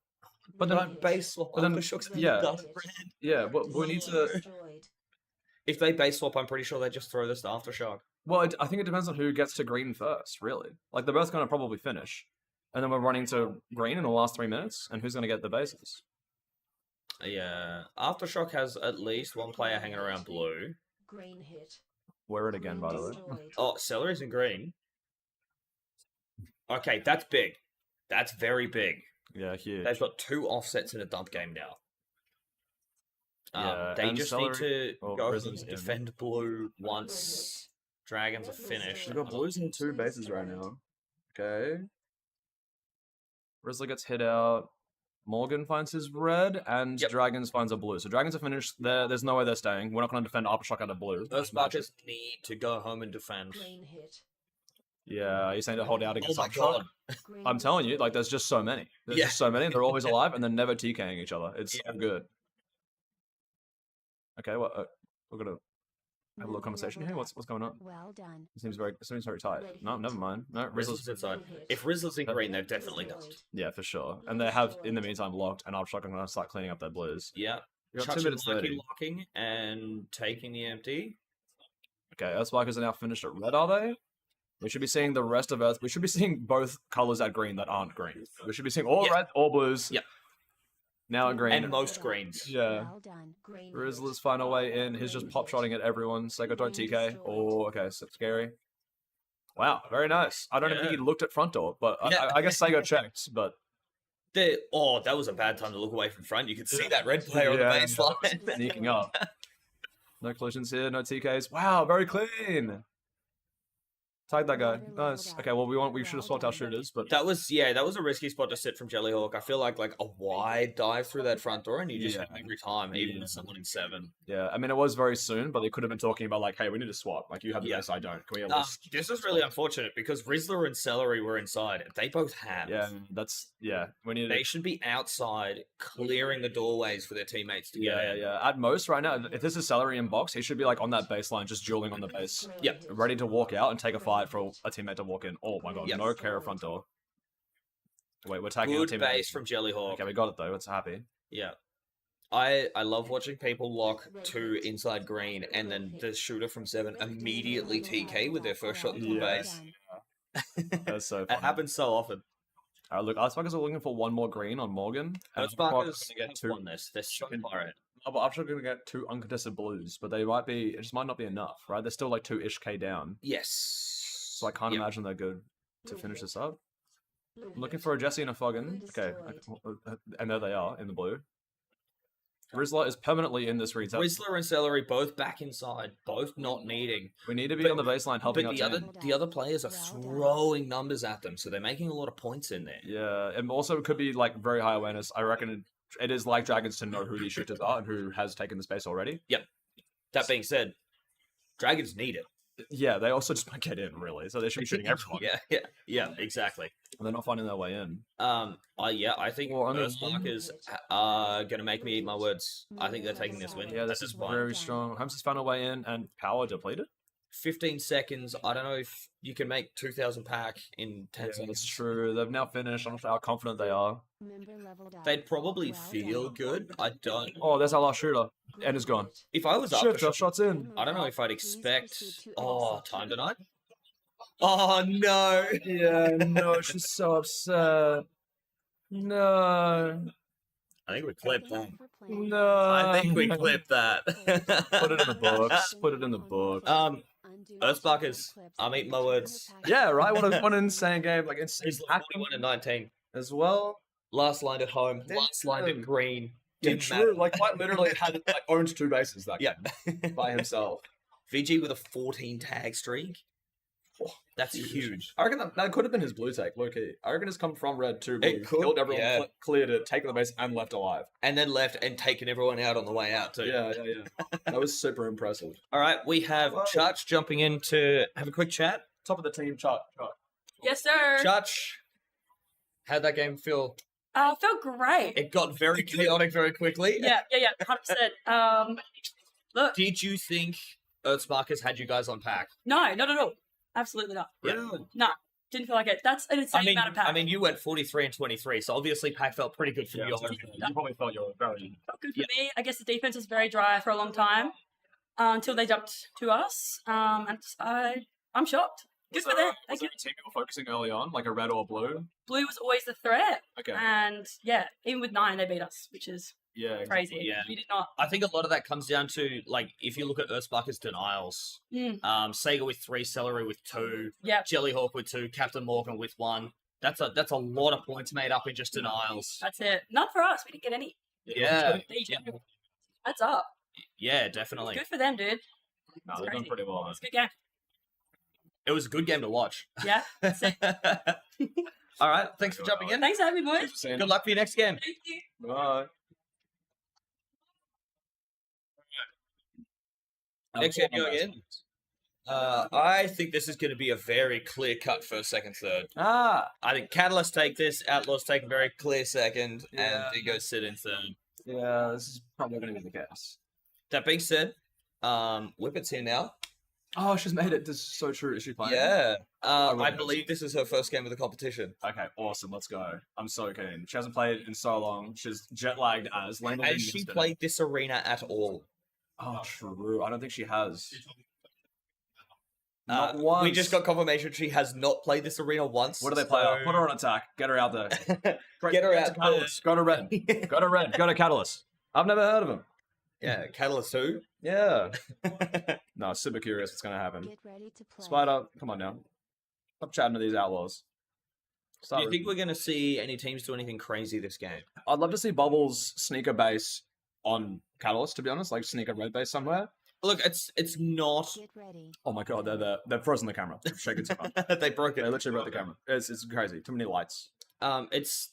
[SPEAKER 3] But then,
[SPEAKER 2] Don't base swap.
[SPEAKER 3] but then-
[SPEAKER 2] Aftershocks have a
[SPEAKER 3] yeah.
[SPEAKER 2] dump, Brand.
[SPEAKER 3] yeah, but we need to.
[SPEAKER 5] Destroyed.
[SPEAKER 2] If they base swap, I'm pretty sure they just throw this to Aftershock.
[SPEAKER 3] Well, I think it depends on who gets to green first, really. Like, they're both going to probably finish. And then we're running to green in the last 3 minutes, and who's going to get the bases?
[SPEAKER 2] Yeah. Aftershock has at least one player hanging around blue.
[SPEAKER 1] Green hit.
[SPEAKER 3] Wear it again,
[SPEAKER 1] Blue
[SPEAKER 3] by the way.
[SPEAKER 1] destroyed.
[SPEAKER 2] Oh, celery's in green. Okay, that's big. That's very big.
[SPEAKER 3] Yeah, huge.
[SPEAKER 2] They've got 2 offsets in a dump game now.
[SPEAKER 3] Yeah,
[SPEAKER 2] They
[SPEAKER 3] and
[SPEAKER 2] just
[SPEAKER 3] celery-
[SPEAKER 2] need to
[SPEAKER 3] oh,
[SPEAKER 2] go
[SPEAKER 3] Rizzler's
[SPEAKER 2] and
[SPEAKER 3] in.
[SPEAKER 2] defend blue once dragons are finished.
[SPEAKER 3] We've got blues in 2 bases right now. Okay. Rizzler gets hit out. Morgan finds his red, and
[SPEAKER 2] Yep.
[SPEAKER 3] Dragons finds a blue. So Dragons are finished. There's no way they're staying. We're not going to defend Aftershock out of blue.
[SPEAKER 2] Earthsparkers need to go home and defend.
[SPEAKER 1] Green hit.
[SPEAKER 3] Yeah, you're saying to hold out
[SPEAKER 2] Oh
[SPEAKER 3] against
[SPEAKER 2] my
[SPEAKER 3] Aftershock?
[SPEAKER 2] god.
[SPEAKER 1] Green
[SPEAKER 3] I'm telling you,
[SPEAKER 1] destroyed.
[SPEAKER 3] like, there's just so many. There's
[SPEAKER 2] Yeah.
[SPEAKER 3] just so many, and they're always alive, and they're never TKing each other. It's
[SPEAKER 2] Yeah.
[SPEAKER 3] so good. Okay, well, we're going to have a little conversation here. What's going on?
[SPEAKER 5] Well done.
[SPEAKER 3] It seems very tight.
[SPEAKER 1] Red
[SPEAKER 3] No,
[SPEAKER 1] hit.
[SPEAKER 3] never mind. No,
[SPEAKER 2] Rizzler's
[SPEAKER 3] Rizzler's...
[SPEAKER 2] inside.
[SPEAKER 1] Blue hit.
[SPEAKER 2] If Rizzler's in green, they've
[SPEAKER 1] Red
[SPEAKER 2] definitely
[SPEAKER 1] destroyed.
[SPEAKER 2] dumped.
[SPEAKER 3] Yeah, for sure. And they have, in the meantime, locked, and Aftershock are going to start cleaning up their blues.
[SPEAKER 2] Yeah.
[SPEAKER 3] We got 2
[SPEAKER 2] Chuch
[SPEAKER 3] minutes
[SPEAKER 2] and Lucky
[SPEAKER 3] 30.
[SPEAKER 2] locking and taking the empty.
[SPEAKER 3] Okay, Earthsparkers are now finished at red, are they? We should be seeing the rest of Earth. We should be seeing both colors at green that aren't green. We should be seeing all
[SPEAKER 2] Yeah.
[SPEAKER 3] red, all blues.
[SPEAKER 2] Yep.
[SPEAKER 3] Now at green.
[SPEAKER 2] And most greens.
[SPEAKER 3] Yeah.
[SPEAKER 5] Well done.
[SPEAKER 1] Green hit.
[SPEAKER 3] Rizzler's find a way in. He's just pop shotting at everyone. Seiko don't TK. Oh, okay, so scary. Wow, very nice. I don't even think he looked at front door, but
[SPEAKER 2] Yeah.
[SPEAKER 3] I guess Seiko checked, but
[SPEAKER 2] That was a bad time to look away from front. You could see that red player on the
[SPEAKER 3] Yeah.
[SPEAKER 2] baseline.
[SPEAKER 3] sneaking up. No collisions here, no TKs. Wow, very clean. Tag that guy. Nice. Okay, well we should have swapped our shooters, but
[SPEAKER 2] That was a risky spot to sit from Jellyhawk. I feel like a wide dive through that front door, and you just
[SPEAKER 3] Yeah.
[SPEAKER 2] hit them every time, even
[SPEAKER 3] Yeah.
[SPEAKER 2] with someone in 7.
[SPEAKER 3] yeah, I mean it was very soon, but they could have been talking about like, hey, we need to swap. Like you have the
[SPEAKER 2] Yeah.
[SPEAKER 3] base, I don't. Can we at least
[SPEAKER 2] This is really unfortunate because Rizzler and Celery were inside. They both have.
[SPEAKER 3] we need
[SPEAKER 2] They should be outside clearing the doorways for their teammates to get
[SPEAKER 3] yeah,
[SPEAKER 2] in.
[SPEAKER 3] yeah. At most, right now, if this is Celery in box, he should be like on that baseline, just dueling on the base.
[SPEAKER 2] Yep.
[SPEAKER 3] Ready to walk out and take a fight for a teammate to walk in. Oh my god,
[SPEAKER 2] Yep.
[SPEAKER 3] no care front door. Wait, we're tagging our
[SPEAKER 2] Good
[SPEAKER 3] teammate.
[SPEAKER 2] base from Jellyhawk.
[SPEAKER 3] Okay, we got it though. It's happy.
[SPEAKER 2] Yeah. I love watching people lock 2 inside green and then the shooter from 7 immediately TK with their first shot into the
[SPEAKER 3] Yeah.
[SPEAKER 2] base.
[SPEAKER 3] That's so
[SPEAKER 2] It
[SPEAKER 3] funny.
[SPEAKER 2] happens so often.
[SPEAKER 3] Look, Earthsparkers are looking for one more green on Morgan. and
[SPEAKER 2] Earthsparkers
[SPEAKER 3] Aftershock are gonna
[SPEAKER 2] have won this. They're so far in.
[SPEAKER 3] Oh, but Aftershock are going to get 2 uncontested blues, but it just might not be enough, right? They're still like 2-ish K down.
[SPEAKER 2] Yes.
[SPEAKER 3] So I can't
[SPEAKER 2] Yep.
[SPEAKER 3] imagine they're good to finish this up.
[SPEAKER 1] Blue
[SPEAKER 3] I'm looking
[SPEAKER 1] hit.
[SPEAKER 3] for a Jesse and a Foggin.
[SPEAKER 1] Blue
[SPEAKER 3] Okay,
[SPEAKER 1] destroyed.
[SPEAKER 3] and there they are in the blue. Rizzler is permanently in this reset.
[SPEAKER 2] Rizzler and Celery both back inside, both not needing.
[SPEAKER 3] We need to be
[SPEAKER 2] But-
[SPEAKER 3] on the baseline helping
[SPEAKER 2] But
[SPEAKER 3] our
[SPEAKER 2] the
[SPEAKER 3] team.
[SPEAKER 2] other players are throwing numbers at them, so they're making a lot of points in there.
[SPEAKER 3] Yeah, and also it could be like very high awareness. I reckon it is like Dragons to know who these shooters are and who has taken the space already.
[SPEAKER 2] That being said, Dragons need it.
[SPEAKER 3] Yeah, they also just might get in really, so they should be shooting everyone.
[SPEAKER 2] Yeah, exactly.
[SPEAKER 3] And they're not finding their way in.
[SPEAKER 2] I think
[SPEAKER 3] Well, I mean-
[SPEAKER 2] Earthsparkers are gonna make me eat my words. I think they're taking this win.
[SPEAKER 3] Yeah,
[SPEAKER 2] at
[SPEAKER 3] this is
[SPEAKER 2] point.
[SPEAKER 3] very strong. Holmes has found a way in and power depleted.
[SPEAKER 2] 15 seconds. I don't know if you can make 2,000 pack in 10
[SPEAKER 3] Yeah,
[SPEAKER 2] seconds.
[SPEAKER 3] that's true. They've now finished. I'm not sure how confident they are.
[SPEAKER 5] Member leveled up.
[SPEAKER 2] They'd probably
[SPEAKER 5] Well
[SPEAKER 2] feel
[SPEAKER 5] done.
[SPEAKER 2] good. I don't.
[SPEAKER 3] Oh, there's our last shooter. And is gone.
[SPEAKER 2] If I was
[SPEAKER 3] Shit,
[SPEAKER 2] Aftershock,
[SPEAKER 3] Josh shots in.
[SPEAKER 2] I don't know if I'd expect. Oh, time tonight.
[SPEAKER 3] Oh no! Yeah, no, she's so upset. No,
[SPEAKER 2] I think we clipped that.
[SPEAKER 3] no.
[SPEAKER 2] I think we clipped that.
[SPEAKER 3] Put it in the books. Put it in the books.
[SPEAKER 2] Earthsparkers, I'm eating my words.
[SPEAKER 3] Yeah, right. What an insane game! Like insane
[SPEAKER 2] It's 41 and 19.
[SPEAKER 3] as well.
[SPEAKER 2] Last line at home. Last line at
[SPEAKER 3] Damn.
[SPEAKER 2] green.
[SPEAKER 3] Yeah,
[SPEAKER 2] Didn't
[SPEAKER 3] true.
[SPEAKER 2] matter.
[SPEAKER 3] Like quite literally had owned 2 bases that
[SPEAKER 2] Yeah.
[SPEAKER 3] game by himself.
[SPEAKER 2] VG with a 14 tag streak. That's huge.
[SPEAKER 3] I reckon that could have been his blue take, low key. I reckon it's come from red to blue.
[SPEAKER 2] It could,
[SPEAKER 3] Killed everyone,
[SPEAKER 2] yeah.
[SPEAKER 3] cleared it, taken the base, and left alive.
[SPEAKER 2] And then left and taken everyone out on the way out too.
[SPEAKER 3] Yeah. That was super impressive.
[SPEAKER 2] All right, we have
[SPEAKER 3] Whoa.
[SPEAKER 2] Church jumping in to have a quick chat.
[SPEAKER 3] Top of the team chart.
[SPEAKER 6] Yes, sir.
[SPEAKER 2] Church, how'd that game feel?
[SPEAKER 6] Felt great.
[SPEAKER 2] It got very chaotic very quickly.
[SPEAKER 6] Yeah, 100%. Look,
[SPEAKER 2] Did you think Earthsparkers had you guys on pack?
[SPEAKER 6] no, not at all. Absolutely not.
[SPEAKER 2] Yeah.
[SPEAKER 6] No, didn't feel like it. That's an insane amount of pack.
[SPEAKER 2] I mean, you went 43 and 23, so obviously pack felt pretty good for you.
[SPEAKER 3] You probably felt you were very...
[SPEAKER 6] Felt good for me. I guess the defense was very dry for a long time until they jumped to us. And I'm shocked. Good for them.
[SPEAKER 3] Was
[SPEAKER 6] Thank
[SPEAKER 3] there
[SPEAKER 6] you.
[SPEAKER 3] a team you were focusing early on, like a red or blue?
[SPEAKER 6] Blue was always the threat.
[SPEAKER 3] Okay.
[SPEAKER 6] And yeah, even with 9, they beat us, which is
[SPEAKER 3] Yeah,
[SPEAKER 6] Crazy.
[SPEAKER 2] Yeah.
[SPEAKER 6] We did not.
[SPEAKER 2] I think a lot of that comes down to, like, if you look at Earthsparker's denials, Sega with 3, Celery with 2,
[SPEAKER 6] Yep.
[SPEAKER 2] Jellyhawk with 2, Captain Morgan with 1. That's a lot of points made up in just denials.
[SPEAKER 6] That's it. None for us. We didn't get any.
[SPEAKER 2] Yeah.
[SPEAKER 6] That's up.
[SPEAKER 2] Yeah, definitely.
[SPEAKER 6] Good for them, dude.
[SPEAKER 3] No,
[SPEAKER 6] It's
[SPEAKER 3] they've done
[SPEAKER 6] crazy.
[SPEAKER 3] pretty well.
[SPEAKER 6] It's a good game.
[SPEAKER 2] It was a good game to watch.
[SPEAKER 6] Yeah. Sick.
[SPEAKER 2] All right, thanks for jumping in.
[SPEAKER 6] Thanks for having me, boys.
[SPEAKER 2] Good luck for your next game.
[SPEAKER 6] Thank you.
[SPEAKER 3] Bye.
[SPEAKER 2] Next game, you again. I think this is going to be a very clear cut first, second, third.
[SPEAKER 3] Ah,
[SPEAKER 2] I think Catalyst take this, Outlaws take a very clear second,
[SPEAKER 3] Yeah.
[SPEAKER 2] and Dingoes sit in third.
[SPEAKER 3] yeah, this is probably going to be the case.
[SPEAKER 2] That being said, Whippet's here now.
[SPEAKER 3] Oh, she's made it. This is so true. Is she playing?
[SPEAKER 2] Yeah. I
[SPEAKER 3] really
[SPEAKER 2] believe this is her first game of the competition.
[SPEAKER 3] Okay, awesome. Let's go. I'm so keen. She hasn't played in so long. She's jet lagged as.
[SPEAKER 2] Has she played this arena at all?
[SPEAKER 3] Oh, true. I don't think she has.
[SPEAKER 2] Uh,
[SPEAKER 3] Not once.
[SPEAKER 2] We just got confirmation she has not played this arena once.
[SPEAKER 3] What do they play?
[SPEAKER 2] so-
[SPEAKER 3] Put her on attack. Get her out there.
[SPEAKER 2] Get her
[SPEAKER 3] to
[SPEAKER 2] out.
[SPEAKER 3] Catalyst. Go to Red. Go to Red. Go to Catalyst. I've never heard of him.
[SPEAKER 2] Yeah, Catalyst who?
[SPEAKER 3] Yeah. No, super curious what's going to happen.
[SPEAKER 5] Get ready to play.
[SPEAKER 3] Spider, come on now. Stop chatting to these outlaws.
[SPEAKER 2] Do
[SPEAKER 3] Start
[SPEAKER 2] you think we're going to see any teams do anything crazy this game?
[SPEAKER 3] I'd love to see Bubbles sneaker base on Catalyst, to be honest, like sneaker red base somewhere.
[SPEAKER 2] Look, it's not.
[SPEAKER 5] Get ready.
[SPEAKER 3] Oh my god, they're frozen the camera. Shake it too much.
[SPEAKER 2] They broke
[SPEAKER 3] They
[SPEAKER 2] it.
[SPEAKER 3] literally broke the camera. It's crazy. Too many lights.
[SPEAKER 2] It's.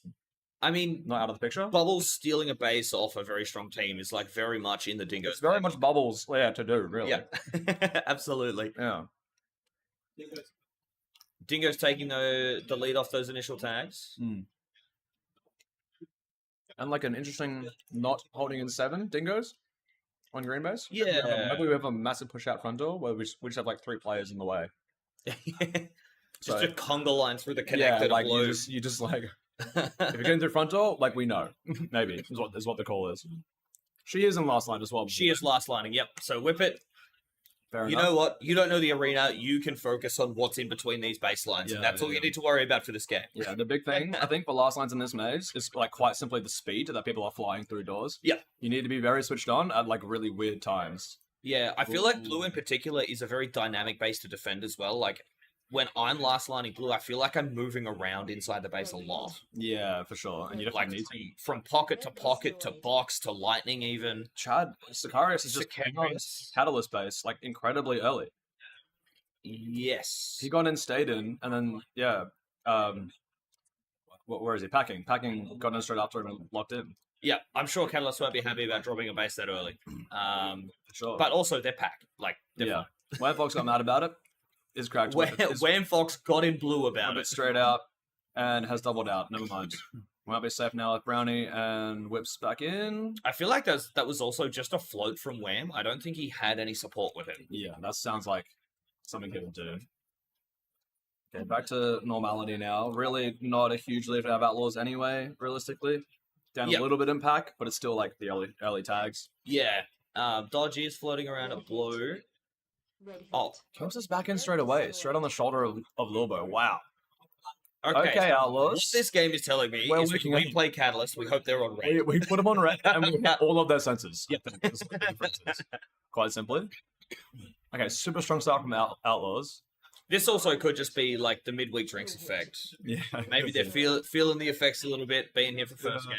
[SPEAKER 2] I mean,
[SPEAKER 3] Not out of the picture.
[SPEAKER 2] Bubbles stealing a base off a very strong team is like very much in the Dingoes.
[SPEAKER 3] It's very much Bubbles, yeah, to do, really.
[SPEAKER 2] Yeah, absolutely.
[SPEAKER 3] Yeah.
[SPEAKER 2] Dingo's taking the lead off those initial tags.
[SPEAKER 3] And like an interesting not holding in 7 Dingoes on green base.
[SPEAKER 2] Yeah.
[SPEAKER 3] Maybe we have a massive push out front door where we just have like 3 players in the way.
[SPEAKER 2] Just
[SPEAKER 3] So-
[SPEAKER 2] a conga line through the
[SPEAKER 3] Yeah,
[SPEAKER 2] connector
[SPEAKER 3] like
[SPEAKER 2] to blue.
[SPEAKER 3] you just like if you're getting through front door, like we know. Maybe is what the call is. She is in last line as well.
[SPEAKER 2] She is last lining. Yep. So whip it.
[SPEAKER 3] Fair
[SPEAKER 2] You
[SPEAKER 3] enough.
[SPEAKER 2] know what? You don't know the arena. You can focus on what's in between these baselines,
[SPEAKER 3] Yeah,
[SPEAKER 2] and that's all
[SPEAKER 3] yeah.
[SPEAKER 2] you need to worry about for this game.
[SPEAKER 3] Yeah, the big thing I think for last lines in this maze is like quite simply the speed that people are flying through doors.
[SPEAKER 2] Yeah.
[SPEAKER 3] You need to be very switched on at like really weird times.
[SPEAKER 2] Yeah, I feel like blue in particular is a very dynamic base to defend as well. Like when I'm last lining blue, I feel like I'm moving around inside the base a lot.
[SPEAKER 3] Yeah, for sure. And you
[SPEAKER 2] Like
[SPEAKER 3] definitely need to.
[SPEAKER 2] from pocket to box to lightning even.
[SPEAKER 3] Chad Sicarius is just
[SPEAKER 2] Sicarius.
[SPEAKER 3] Catalyst base like incredibly early.
[SPEAKER 2] Yes.
[SPEAKER 3] He got in, stayed in, and then yeah, where is he? Packing got in straight after him and locked in.
[SPEAKER 2] Yeah, I'm sure Catalyst won't be happy about dropping a base that early.
[SPEAKER 3] For sure.
[SPEAKER 2] But also they're packed. Like they're
[SPEAKER 3] yeah, when Fox got mad about it, is cracked.
[SPEAKER 2] fine. When Fox got in blue
[SPEAKER 3] a
[SPEAKER 2] about
[SPEAKER 3] bit
[SPEAKER 2] it.
[SPEAKER 3] straight out and has doubled out. Never mind. We might be safe now with Brownie and whips back in.
[SPEAKER 2] I feel like that was also just a float from Wham. I don't think he had any support with him.
[SPEAKER 3] Yeah, that sounds like something he would do. Okay, back to normality now. Really not a huge lead to have Outlaws anyway, realistically. Down
[SPEAKER 2] Yep.
[SPEAKER 3] a little bit in pack, but it's still like the early tags.
[SPEAKER 2] Yeah. Dodgy is floating around at blue.
[SPEAKER 5] Red hit.
[SPEAKER 2] Oh,
[SPEAKER 3] Comes us back in straight away, straight on the shoulder of Lilbo. Wow.
[SPEAKER 2] okay.
[SPEAKER 3] Okay,
[SPEAKER 2] so
[SPEAKER 3] Outlaws.
[SPEAKER 2] What this game is telling me
[SPEAKER 3] We're
[SPEAKER 2] is
[SPEAKER 3] looking
[SPEAKER 2] when
[SPEAKER 3] at-
[SPEAKER 2] we play Catalyst, we hope they're on red.
[SPEAKER 3] We put them on red and we hit all of their senses.
[SPEAKER 2] Yep.
[SPEAKER 3] That's the differences. Quite simply. Okay, super strong start from Outlaws.
[SPEAKER 2] This also could just be like the midweek drinks effect.
[SPEAKER 3] Yeah.
[SPEAKER 2] Maybe they're feeling the effects a little bit, being here for first game.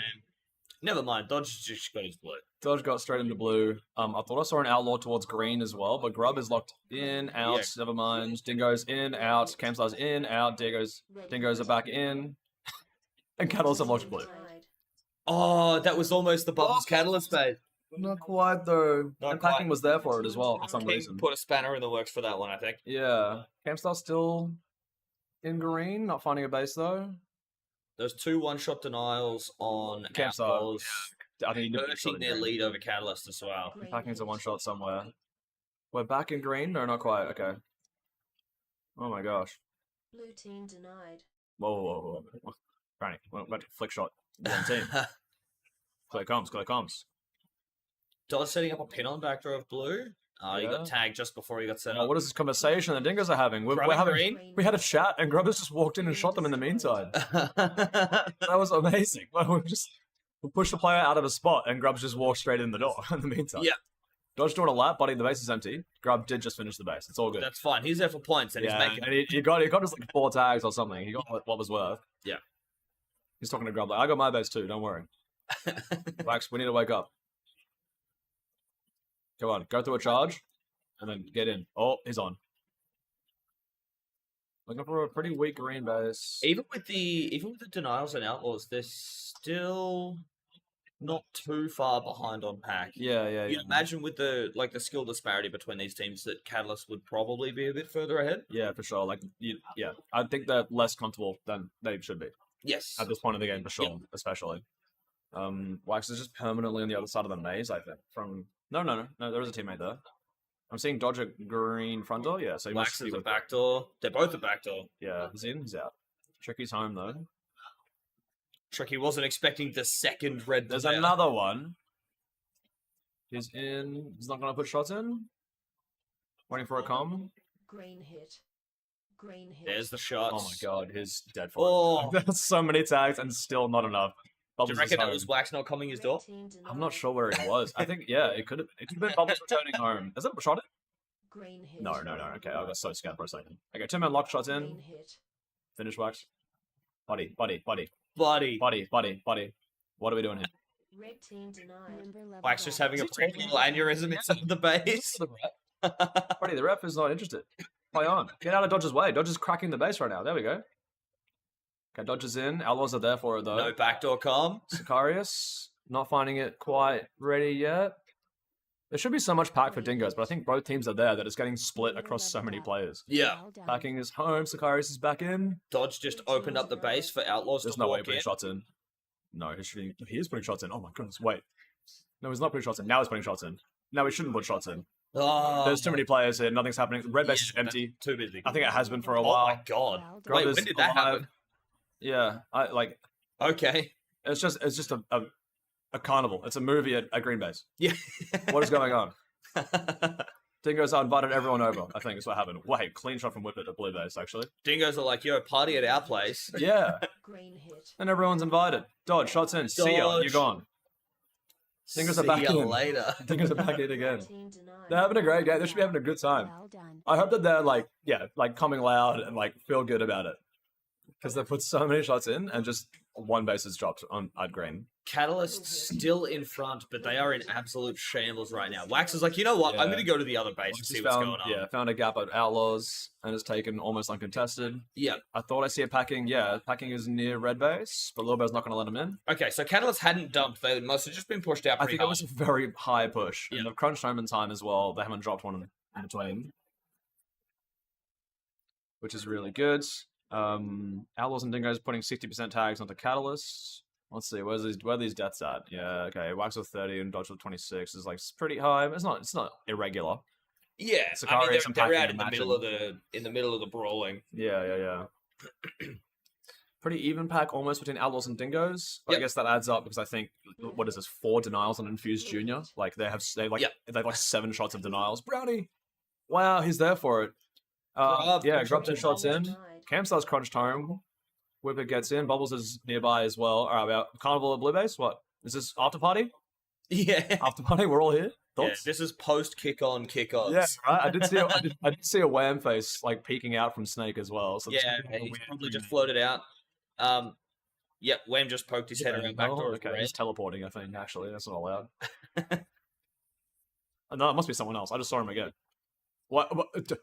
[SPEAKER 2] Never mind, Dodge just got his blue.
[SPEAKER 3] Dodge got straight into blue. I thought I saw an Outlaw towards green as well, but Grub is locked in, out,
[SPEAKER 2] Yeah.
[SPEAKER 3] never mind. Dingoes in, out. Camstar's in, out. Dingoes are back in. And Catalyst have locked blue.
[SPEAKER 5] Denied.
[SPEAKER 2] Oh, that was almost the Bubbles Catalyst bait.
[SPEAKER 3] Not quite though.
[SPEAKER 2] Not
[SPEAKER 3] and packing
[SPEAKER 2] quite.
[SPEAKER 3] was there for it as well for some
[SPEAKER 2] King
[SPEAKER 3] reason.
[SPEAKER 2] put a spanner in the works for that one, I think.
[SPEAKER 3] Yeah. Camstar still in green, not finding a base though.
[SPEAKER 2] Those 2 one-shot denials on
[SPEAKER 3] Campsite.
[SPEAKER 2] Outlaws,
[SPEAKER 3] I think he did
[SPEAKER 2] hurting their lead over Catalyst as well.
[SPEAKER 5] Green
[SPEAKER 3] Packing's a
[SPEAKER 5] hit.
[SPEAKER 3] one shot somewhere. We're back in green? No, not quite. Okay. Oh my gosh.
[SPEAKER 5] Blue team denied.
[SPEAKER 3] Whoa. Granny, went to flick shot. One team. Clear comms.
[SPEAKER 2] Dodge setting up a pin on back row of blue. He
[SPEAKER 3] Yeah.
[SPEAKER 2] got tagged just before he got set
[SPEAKER 3] Oh,
[SPEAKER 2] up.
[SPEAKER 3] what is this conversation the Dingoes are having? We're
[SPEAKER 2] Grubbing
[SPEAKER 3] having
[SPEAKER 2] green?
[SPEAKER 3] we had a chat and Grubbers just walked in and shot them in the meantime. That was amazing. We're just We'll push the player out of a spot, and Grub's just walked straight in the door in the meantime.
[SPEAKER 2] Yeah.
[SPEAKER 3] Dodge doing a lap, buddy. The base is empty. Grub did just finish the base. It's all good.
[SPEAKER 2] That's fine. He's there for points, and
[SPEAKER 3] yeah,
[SPEAKER 2] he's making.
[SPEAKER 3] and he got just like 4 tags or something. He got what was worth.
[SPEAKER 2] Yeah.
[SPEAKER 3] He's talking to Grub like, I got my base too. Don't worry. Wax, we need to wake up. Come on, go through a charge, and then get in. Oh, he's on. Looking for a pretty weak green base.
[SPEAKER 2] Even with the denials and outlaws, they're still not too far behind on pack.
[SPEAKER 3] Yeah.
[SPEAKER 2] You'd imagine with the skill disparity between these teams that Catalyst would probably be a bit further ahead.
[SPEAKER 3] Yeah, for sure. I think they're less comfortable than they should be
[SPEAKER 2] Yes.
[SPEAKER 3] at this point of the game, for sure, especially. Wax is just permanently on the other side of the maze, I think. No, there is a teammate there. I'm seeing Dodge a green front door, yeah. So he
[SPEAKER 2] Wax
[SPEAKER 3] must be
[SPEAKER 2] is a
[SPEAKER 3] with
[SPEAKER 2] back door. They're both a back door.
[SPEAKER 3] Yeah, he's in, he's out. Tricky's home though.
[SPEAKER 2] Tricky wasn't expecting the second red.
[SPEAKER 3] There's
[SPEAKER 2] player.
[SPEAKER 3] another one. He's in. He's not going to put shots in. Waiting for a com.
[SPEAKER 5] Green hit. Green hit.
[SPEAKER 2] There's the shots.
[SPEAKER 3] Oh my god, he's dead for
[SPEAKER 2] Oh.
[SPEAKER 3] it. There's so many tags and still not enough.
[SPEAKER 2] Do you
[SPEAKER 3] Bubbles is
[SPEAKER 2] reckon that
[SPEAKER 3] home.
[SPEAKER 2] was Wax not coming his door?
[SPEAKER 5] Red team denied.
[SPEAKER 3] I'm not sure where he was. I think, yeah, it could have been Bubbles returning home. Is that a shot?
[SPEAKER 5] Green hit.
[SPEAKER 3] No. Okay, I got so scared for a second. Okay, 2-man lock shots in.
[SPEAKER 5] Green hit.
[SPEAKER 3] Finish Wax. Buddy.
[SPEAKER 2] Buddy.
[SPEAKER 3] What are we doing here?
[SPEAKER 5] Red team denied.
[SPEAKER 2] Wax just having a pretty little aneurysm inside the base.
[SPEAKER 3] Buddy, the ref is not interested. Play on. Get out of Dodge's way. Dodge is cracking the base right now. There we go. Okay, Dodge is in. Outlaws are there for it, though.
[SPEAKER 2] No backdoor com.
[SPEAKER 3] Sicarius, not finding it quite ready yet. There should be so much pack for Dingoes, but I think both teams are there that it's getting split across so many players.
[SPEAKER 2] Yeah.
[SPEAKER 3] Packing is home. Sicarius is back in.
[SPEAKER 2] Dodge just opened up the base for Outlaws
[SPEAKER 3] There's
[SPEAKER 2] to
[SPEAKER 3] no way
[SPEAKER 2] walk
[SPEAKER 3] putting
[SPEAKER 2] in.
[SPEAKER 3] shots in. No, he is putting shots in. Oh my goodness, wait. No, he's not putting shots in. Now he's putting shots in. No, he shouldn't put shots in.
[SPEAKER 2] Oh,
[SPEAKER 3] There's too many players here. Nothing's happening. Red base is
[SPEAKER 2] yeah,
[SPEAKER 3] empty.
[SPEAKER 2] Too busy.
[SPEAKER 3] I think it has been for a
[SPEAKER 2] Oh
[SPEAKER 3] while.
[SPEAKER 2] my god.
[SPEAKER 3] Grub
[SPEAKER 2] Wait,
[SPEAKER 3] is
[SPEAKER 2] when did that
[SPEAKER 3] alive.
[SPEAKER 2] happen?
[SPEAKER 3] Yeah,
[SPEAKER 2] Okay.
[SPEAKER 3] it's just a carnival. It's a movie at Green Base.
[SPEAKER 2] Yeah.
[SPEAKER 3] What is going on? Dingoes invited everyone over. I think is what happened. Wait, clean shot from Whippet at Blue Base, actually.
[SPEAKER 2] Dingoes are like, yo, party at our place.
[SPEAKER 3] Yeah,
[SPEAKER 5] Green hit.
[SPEAKER 3] and everyone's invited. Dodge, shots in. See ya, you're
[SPEAKER 2] Dodge.
[SPEAKER 3] gone. Dingoes are back
[SPEAKER 2] See ya
[SPEAKER 3] in.
[SPEAKER 2] later.
[SPEAKER 3] Dingoes are back in again.
[SPEAKER 5] Red team denied.
[SPEAKER 3] They're having a great game. They should be having a good time.
[SPEAKER 5] Well done.
[SPEAKER 3] I hope that they're coming loud and feel good about it. Because they put so many shots in and just one base is dropped at green.
[SPEAKER 2] Catalyst still in front, but they are in absolute shambles right now. Wax is like, you know what? I'm
[SPEAKER 3] Yeah.
[SPEAKER 2] going to go to the other base and
[SPEAKER 3] Just
[SPEAKER 2] see what's going on.
[SPEAKER 3] Yeah, found a gap at Outlaws and has taken almost uncontested.
[SPEAKER 2] Yeah.
[SPEAKER 3] I thought I see a packing. Yeah, packing is near red base, but Lil Bear's not going to let him in.
[SPEAKER 2] Okay, so Catalyst hadn't dumped. They must have just been pushed out
[SPEAKER 3] I
[SPEAKER 2] pretty
[SPEAKER 3] think it
[SPEAKER 2] hard.
[SPEAKER 3] was a very high push.
[SPEAKER 2] Yeah.
[SPEAKER 3] And they've crunched home in time as well. They haven't dropped one in between, which is really good. Outlaws and Dingoes putting 60% tags onto Catalyst. Let's see, where are these deaths at? Yeah, okay. Wax with 30 and Dodge with 26 is pretty high. It's not irregular.
[SPEAKER 2] Yeah, I mean,
[SPEAKER 3] Sicarius and
[SPEAKER 2] they're
[SPEAKER 3] Packing
[SPEAKER 2] out
[SPEAKER 3] and
[SPEAKER 2] in the middle of the brawling.
[SPEAKER 3] Yeah. Pretty even pack almost between Outlaws and Dingoes. But I
[SPEAKER 2] Yep.
[SPEAKER 3] guess that adds up because I think what is this? 4 denials on Infused Junior. They have 7 shots of denials. Brownie, wow, he's there for it.
[SPEAKER 2] Grub,
[SPEAKER 3] Yeah,
[SPEAKER 2] good
[SPEAKER 3] Grub
[SPEAKER 2] shot
[SPEAKER 3] 2 shots in.
[SPEAKER 5] Denied.
[SPEAKER 3] Camstar's crunched home. Whippet gets in. Bubbles is nearby as well. All right, we are Carnival at Blue Base. What is this after party?
[SPEAKER 2] Yeah.
[SPEAKER 3] After party, we're all here.
[SPEAKER 2] Yeah,
[SPEAKER 3] Thoughts?
[SPEAKER 2] this is post kick on, kick off.
[SPEAKER 3] Yeah, right. I did see a wham face peeking out from Snake as well. So it's
[SPEAKER 2] Yeah,
[SPEAKER 3] kind of a
[SPEAKER 2] he's
[SPEAKER 3] weird
[SPEAKER 2] probably
[SPEAKER 3] thing
[SPEAKER 2] just
[SPEAKER 3] there.
[SPEAKER 2] floated out. Yep, Wham just poked his head around back
[SPEAKER 3] Oh,
[SPEAKER 2] door.
[SPEAKER 3] okay, he's teleporting. I think actually that's not allowed. No, it must be someone else. I just saw him again. What? Okay.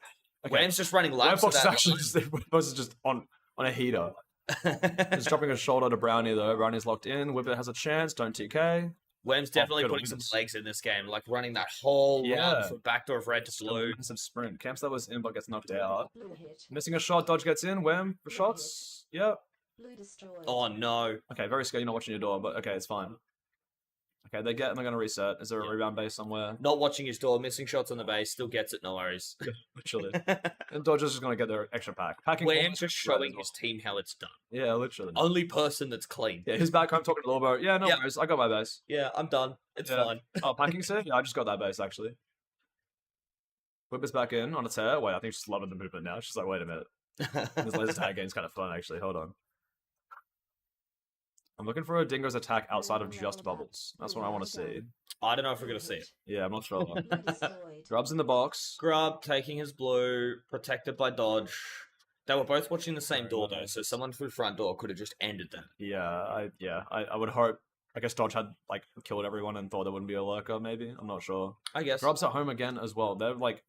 [SPEAKER 2] Wham's just running
[SPEAKER 3] Wham
[SPEAKER 2] laps.
[SPEAKER 3] Fox is
[SPEAKER 2] of
[SPEAKER 3] actually just on a heater.
[SPEAKER 2] that
[SPEAKER 3] He's dropping a shoulder to Brownie though. Brownie's locked in. Whippet has a chance. Don't TK.
[SPEAKER 2] Wham's definitely
[SPEAKER 3] good
[SPEAKER 2] putting some
[SPEAKER 3] wins.
[SPEAKER 2] legs in this game, like running that whole
[SPEAKER 3] Yeah.
[SPEAKER 2] run from backdoor of red to blue.
[SPEAKER 3] Massive sprint. Campstar was in but gets knocked out.
[SPEAKER 5] Blue hit.
[SPEAKER 3] Missing a shot. Dodge gets in. Wham for shots. Yep.
[SPEAKER 5] Blue destroyed.
[SPEAKER 2] Oh no.
[SPEAKER 3] Okay, very scared. You're not watching your door, but okay, it's fine. Okay, they're going to reset. Is there a
[SPEAKER 2] Yeah.
[SPEAKER 3] rebound base somewhere?
[SPEAKER 2] Not watching his door, missing shots on the base, still gets it, no worries.
[SPEAKER 3] Literally. And Dodger's just going to get their extra pack. Packing
[SPEAKER 2] Wham's
[SPEAKER 3] almost
[SPEAKER 2] just
[SPEAKER 3] right
[SPEAKER 2] showing
[SPEAKER 3] as well.
[SPEAKER 2] his team how it's done.
[SPEAKER 3] Yeah, literally.
[SPEAKER 2] Only person that's clean.
[SPEAKER 3] Yeah, he's back home talking to Lorbo. Yeah, no
[SPEAKER 2] Yep.
[SPEAKER 3] worries. I got my base.
[SPEAKER 2] Yeah, I'm done. It's
[SPEAKER 3] Yeah.
[SPEAKER 2] fine.
[SPEAKER 3] Oh, packing set? Yeah, I just got that base, actually. Whippet's back in on its hair. Wait, I think she's loving the movement now. She's like, wait a minute. This laser tag game's kind of fun, actually. Hold on. I'm looking for a Dingoes attack outside of just bubbles. That's what I want to see.
[SPEAKER 2] I don't know if we're gonna see it.
[SPEAKER 3] Yeah, I'm not sure.
[SPEAKER 5] Blue destroyed.
[SPEAKER 3] Grub's in the box.
[SPEAKER 2] Grub taking his blue, protected by dodge. They were both watching the same
[SPEAKER 3] Very
[SPEAKER 2] door though,
[SPEAKER 3] nice.
[SPEAKER 2] so someone through front door could have just ended that.
[SPEAKER 3] Yeah, I would hope. I guess Dodge had like killed everyone and thought there wouldn't be a lurker. Maybe I'm not sure.
[SPEAKER 2] I guess.
[SPEAKER 3] Grub's at home again as well. They're like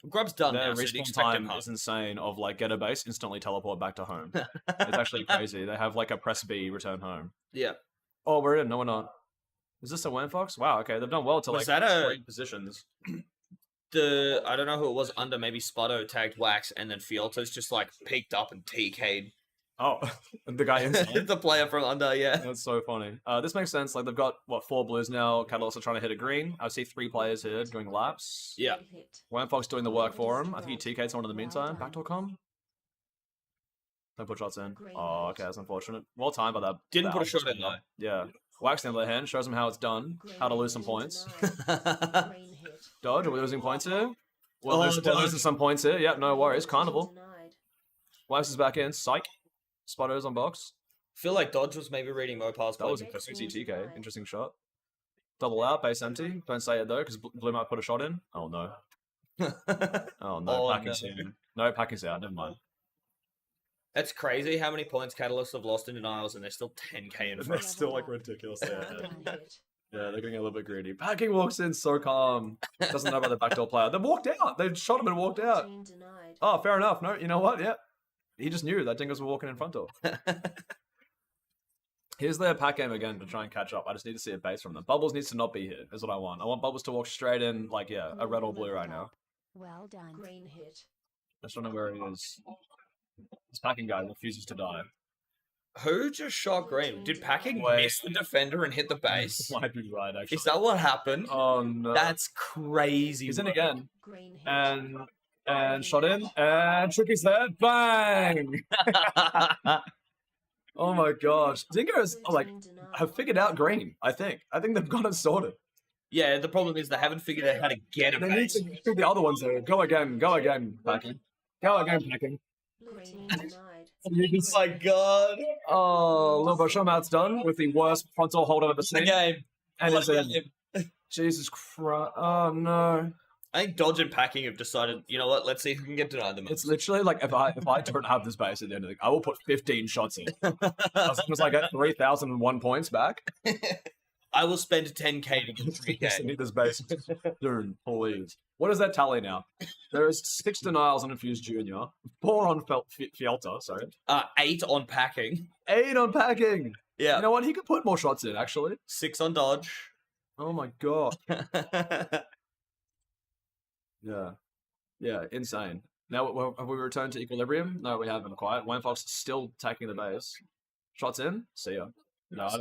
[SPEAKER 2] Grub's done
[SPEAKER 3] their
[SPEAKER 2] now, so you'd
[SPEAKER 3] respawn
[SPEAKER 2] expect him
[SPEAKER 3] time
[SPEAKER 2] home.
[SPEAKER 3] is insane. Of like get a base, instantly teleport back to home. It's actually crazy. They have like a press B, return home.
[SPEAKER 2] Yeah.
[SPEAKER 3] Oh, we're in. No, we're not. Is this a Wham Fox? Wow. Okay, they've done well to
[SPEAKER 2] Was
[SPEAKER 3] like
[SPEAKER 2] that a-
[SPEAKER 3] great positions.
[SPEAKER 2] I don't know who it was under, maybe Spotto tagged Wax, and then Fielta's just like peeked up and TK'd
[SPEAKER 3] Oh, the guy inside.
[SPEAKER 2] the player from under, yeah.
[SPEAKER 3] That's so funny. This makes sense. Like they've got what 4 blues now. Catalyst are trying to hit a green. I see 3 players here doing laps.
[SPEAKER 2] Yeah.
[SPEAKER 5] Red hit.
[SPEAKER 3] Wham Fox doing the work for him. I think he TK'd someone in the meantime. Backdoor com. Don't put shots in. Oh, okay, that's unfortunate. Well timed by that.
[SPEAKER 2] Didn't
[SPEAKER 3] that
[SPEAKER 2] put a shot
[SPEAKER 3] Alpha
[SPEAKER 2] in, though.
[SPEAKER 3] Yeah. Wax on the other hand shows him how it's done, how to lose some points.
[SPEAKER 5] Green hit.
[SPEAKER 3] Dodge, are we losing points here? We're,
[SPEAKER 2] Oh,
[SPEAKER 3] losing, we're
[SPEAKER 2] Dodge.
[SPEAKER 3] losing some points here. Yep, no worries. Carnival.
[SPEAKER 5] Denied.
[SPEAKER 3] Wax is back in. Psych. Spotto's on box.
[SPEAKER 2] Feel like Dodge was maybe reading Mopal's
[SPEAKER 3] That was
[SPEAKER 2] play.
[SPEAKER 3] a crazy TK. Interesting shot. Double out, base empty. Don't say it though, because Blue might put a shot in. Oh no. Oh no,
[SPEAKER 2] Oh,
[SPEAKER 3] packing's
[SPEAKER 2] no.
[SPEAKER 3] in. No, packing's out. Never mind.
[SPEAKER 2] That's crazy how many points Catalysts have lost in denials, and they're still 10k in
[SPEAKER 3] They're
[SPEAKER 2] front.
[SPEAKER 3] still like ridiculous. Yeah,
[SPEAKER 5] One hit.
[SPEAKER 3] yeah, they're getting a little bit greedy. Packing walks in so calm. Doesn't know about the backdoor player. They walked out. They shot him and walked out.
[SPEAKER 5] 14 denied.
[SPEAKER 3] Oh, fair enough. No, you know what? Yeah. He just knew that Dingoes were walking in front door. Here's their pack game again to try and catch up. I just need to see a base from them. Bubbles needs to not be here, is what I want. I want Bubbles to walk straight in, like, yeah, a red or blue right now.
[SPEAKER 5] Well done. Green hit.
[SPEAKER 3] I just don't know where he is. This packing guy refuses to die.
[SPEAKER 2] Who just shot green? Did Packing
[SPEAKER 3] Wait.
[SPEAKER 2] miss the defender and hit the base?
[SPEAKER 3] Might be right, actually.
[SPEAKER 2] Is that what happened?
[SPEAKER 3] Oh, no.
[SPEAKER 2] That's crazy.
[SPEAKER 3] He's in
[SPEAKER 2] work.
[SPEAKER 3] again.
[SPEAKER 5] Green hit.
[SPEAKER 3] And shot in. And Tricky's there. Bang! Oh my gosh. Dingoes, like, have figured out green, I think. I think they've got it sorted.
[SPEAKER 2] Yeah, the problem is they haven't figured out how to get a
[SPEAKER 3] They need
[SPEAKER 2] base.
[SPEAKER 3] to do the other ones there. Go again, packing. Go again, packing.
[SPEAKER 5] Green denied.
[SPEAKER 3] Oh
[SPEAKER 2] my god.
[SPEAKER 3] Oh, little Boshomat's done with the worst frontal hold I've ever
[SPEAKER 2] The
[SPEAKER 3] seen.
[SPEAKER 2] game.
[SPEAKER 3] And it's
[SPEAKER 2] What a
[SPEAKER 3] in.
[SPEAKER 2] game.
[SPEAKER 3] Jesus Christ. Oh no.
[SPEAKER 2] I think Dodge and Packing have decided, you know what, let's see if we can get denied the most.
[SPEAKER 3] It's literally like if I don't have this base at the end of the I will put 15 shots in. As long as I get 3,001 points back.
[SPEAKER 2] I will spend 10k to get
[SPEAKER 3] I
[SPEAKER 2] 3k.
[SPEAKER 3] need this base. Dude, please. What is that tally now? There is 6 denials on Infused Junior, 4 on Fielta, sorry.
[SPEAKER 2] 8 on Packing.
[SPEAKER 3] 8 on packing.
[SPEAKER 2] Yeah.
[SPEAKER 3] You know what? He could put more shots in, actually.
[SPEAKER 2] 6 on Dodge.
[SPEAKER 3] Oh my god. Yeah. Yeah, insane. Now, have we returned to equilibrium? No, we haven't quite. Wayne Fox still taking the base. Shots in? See ya. No, I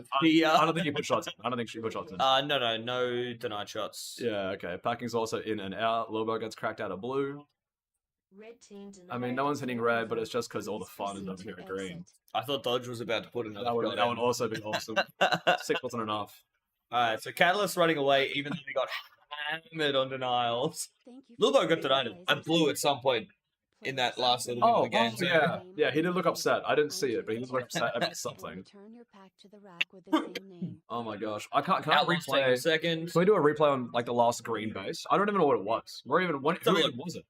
[SPEAKER 3] don't think you put shots in. I don't think she put shots in.
[SPEAKER 2] no denied shots.
[SPEAKER 3] Yeah, okay. Packing's also in and out. Lilbo gets cracked out of blue.
[SPEAKER 5] Red team denied.
[SPEAKER 3] I mean, no one's hitting red, but it's just because all the fun is over here at green.
[SPEAKER 2] I thought Dodge was about to put another
[SPEAKER 3] That would
[SPEAKER 2] shot in.
[SPEAKER 3] also be awesome. 6 wasn't enough.
[SPEAKER 2] Alright, so Catalyst running away, even though they got hammered on denials. Lilbo got denied a blue at some point in that last little bit of the game. so-
[SPEAKER 3] yeah. Yeah, he did look upset. I didn't see it, but he looked upset about something.
[SPEAKER 7] Return your pack to the rack with the same name.
[SPEAKER 3] Oh my gosh. I can't
[SPEAKER 2] Outlaws taking
[SPEAKER 3] replay.
[SPEAKER 2] second.
[SPEAKER 3] Can we do a replay on like the last green base? I don't even know what it was. Who even was it?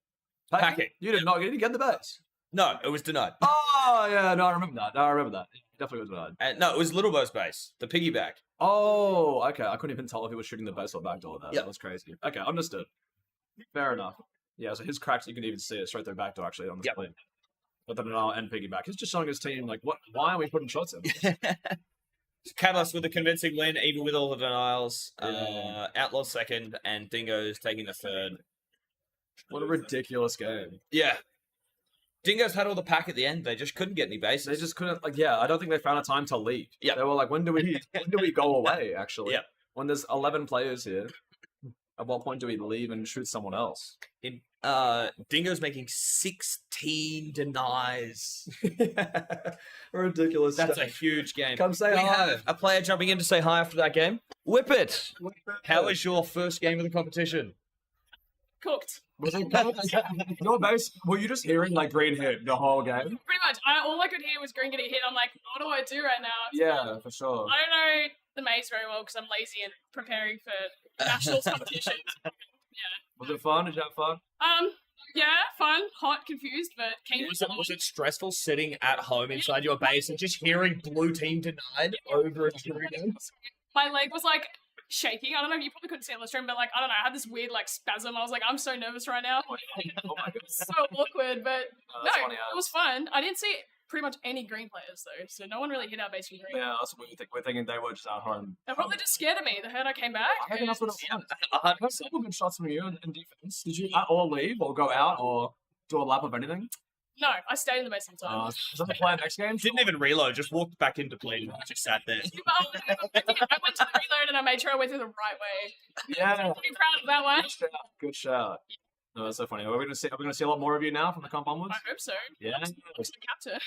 [SPEAKER 2] Packing.
[SPEAKER 3] You did not get the base.
[SPEAKER 2] No, it was denied.
[SPEAKER 3] Oh yeah, no, I remember that. Definitely was denied.
[SPEAKER 2] No, it was Little Bo's base. The piggyback.
[SPEAKER 3] Oh, okay. I couldn't even tell if he was shooting the base or backdoor there.
[SPEAKER 2] Yep.
[SPEAKER 3] That was crazy. Okay, understood. Fair enough. Yeah, so his cracks, you can even see it straight through backdoor actually on the
[SPEAKER 2] Yep.
[SPEAKER 3] screen. But the denial and piggyback. He's just showing his team like, what? Why are we putting shots in?
[SPEAKER 2] Catalyst with a convincing win, even with all the denials.
[SPEAKER 3] Yeah.
[SPEAKER 2] Outlaws second, and Dingoes taking the third.
[SPEAKER 3] What a ridiculous game.
[SPEAKER 2] Yeah. Dingoes had all the pack at the end. They just couldn't get any bases.
[SPEAKER 3] They just couldn't like. Yeah, I don't think they found a time to leave.
[SPEAKER 2] Yep.
[SPEAKER 3] They were like, when do we go away? Actually.
[SPEAKER 2] Yep.
[SPEAKER 3] When there's 11 players here, at what point do we leave and shoot someone else?
[SPEAKER 2] Dingoes making 16 denies.
[SPEAKER 3] Ridiculous.
[SPEAKER 2] That's
[SPEAKER 3] stuff.
[SPEAKER 2] a huge game.
[SPEAKER 3] Come say
[SPEAKER 2] We
[SPEAKER 3] hi.
[SPEAKER 2] have a player jumping in to say hi after that game. Whip it. How was your first game of the competition?
[SPEAKER 6] Cooked.
[SPEAKER 3] Was it your base? Were you just hearing like green hit the whole game?
[SPEAKER 6] Pretty much. All I could hear was green getting hit. I'm like, what do I do right now?
[SPEAKER 3] Yeah, for sure.
[SPEAKER 6] I don't know the maze very well because I'm lazy and preparing for nationals competitions.
[SPEAKER 3] Was it fun? Did you have fun?
[SPEAKER 6] Yeah, fun, hot, confused, but keen.
[SPEAKER 2] Was it stressful sitting at home inside your base and just hearing blue team denied over and over again?
[SPEAKER 6] My leg was like shaking. I don't know, you probably couldn't see it on the stream, but like, I don't know, I had this weird like spasm. I was like, I'm so nervous right now.
[SPEAKER 3] Oh my god.
[SPEAKER 6] So awkward, but no,
[SPEAKER 3] that's funny,
[SPEAKER 6] it was fun. I didn't see pretty much any green players though, so no one really hit our base from green.
[SPEAKER 3] Yeah, that's what we think. We're thinking they were just at home.
[SPEAKER 6] They're probably just scared of me. They heard I came back.
[SPEAKER 3] I think that's what it was.
[SPEAKER 2] I
[SPEAKER 3] I had several good shots from you in defense. Did you at all leave or go out or do a lap of anything?
[SPEAKER 6] No, I stayed in the base sometime.
[SPEAKER 3] Is that the plan next game?
[SPEAKER 2] Didn't even reload, just walked back into play and just sat there.
[SPEAKER 6] I went to the reload and I made sure I went through the right way.
[SPEAKER 3] Yeah.
[SPEAKER 6] I'm pretty proud of that one.
[SPEAKER 3] Good shout. Good shout. No, that's so funny. Are we gonna see a lot more of you now from the comp onwards?
[SPEAKER 6] I hope so.
[SPEAKER 3] Yeah.
[SPEAKER 6] I'm the captain.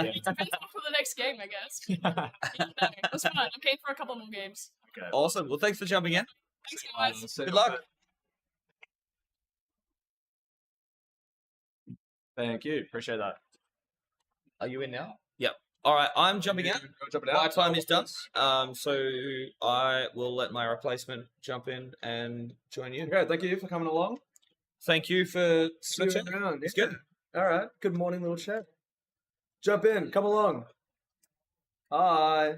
[SPEAKER 3] Yeah.
[SPEAKER 6] Depends on for the next game, I guess. No, it was fun. I'm keen for a couple more games.
[SPEAKER 3] Okay.
[SPEAKER 2] Awesome. Well, thanks for jumping in.
[SPEAKER 6] Thanks, guys.
[SPEAKER 3] So
[SPEAKER 2] Good luck.
[SPEAKER 3] Thank you. Appreciate that.
[SPEAKER 2] Are you in now? Yep. All right, I'm jumping in.
[SPEAKER 3] Go jump it
[SPEAKER 2] My
[SPEAKER 3] out.
[SPEAKER 2] time is done. So I will let my replacement jump in and join you.
[SPEAKER 3] Okay, thank you for coming along.
[SPEAKER 2] Thank you for
[SPEAKER 3] See you
[SPEAKER 2] switching.
[SPEAKER 3] around.
[SPEAKER 2] It's
[SPEAKER 3] yeah.
[SPEAKER 2] good.
[SPEAKER 3] All right. Good morning, little chat. Jump in. Come along. Hi.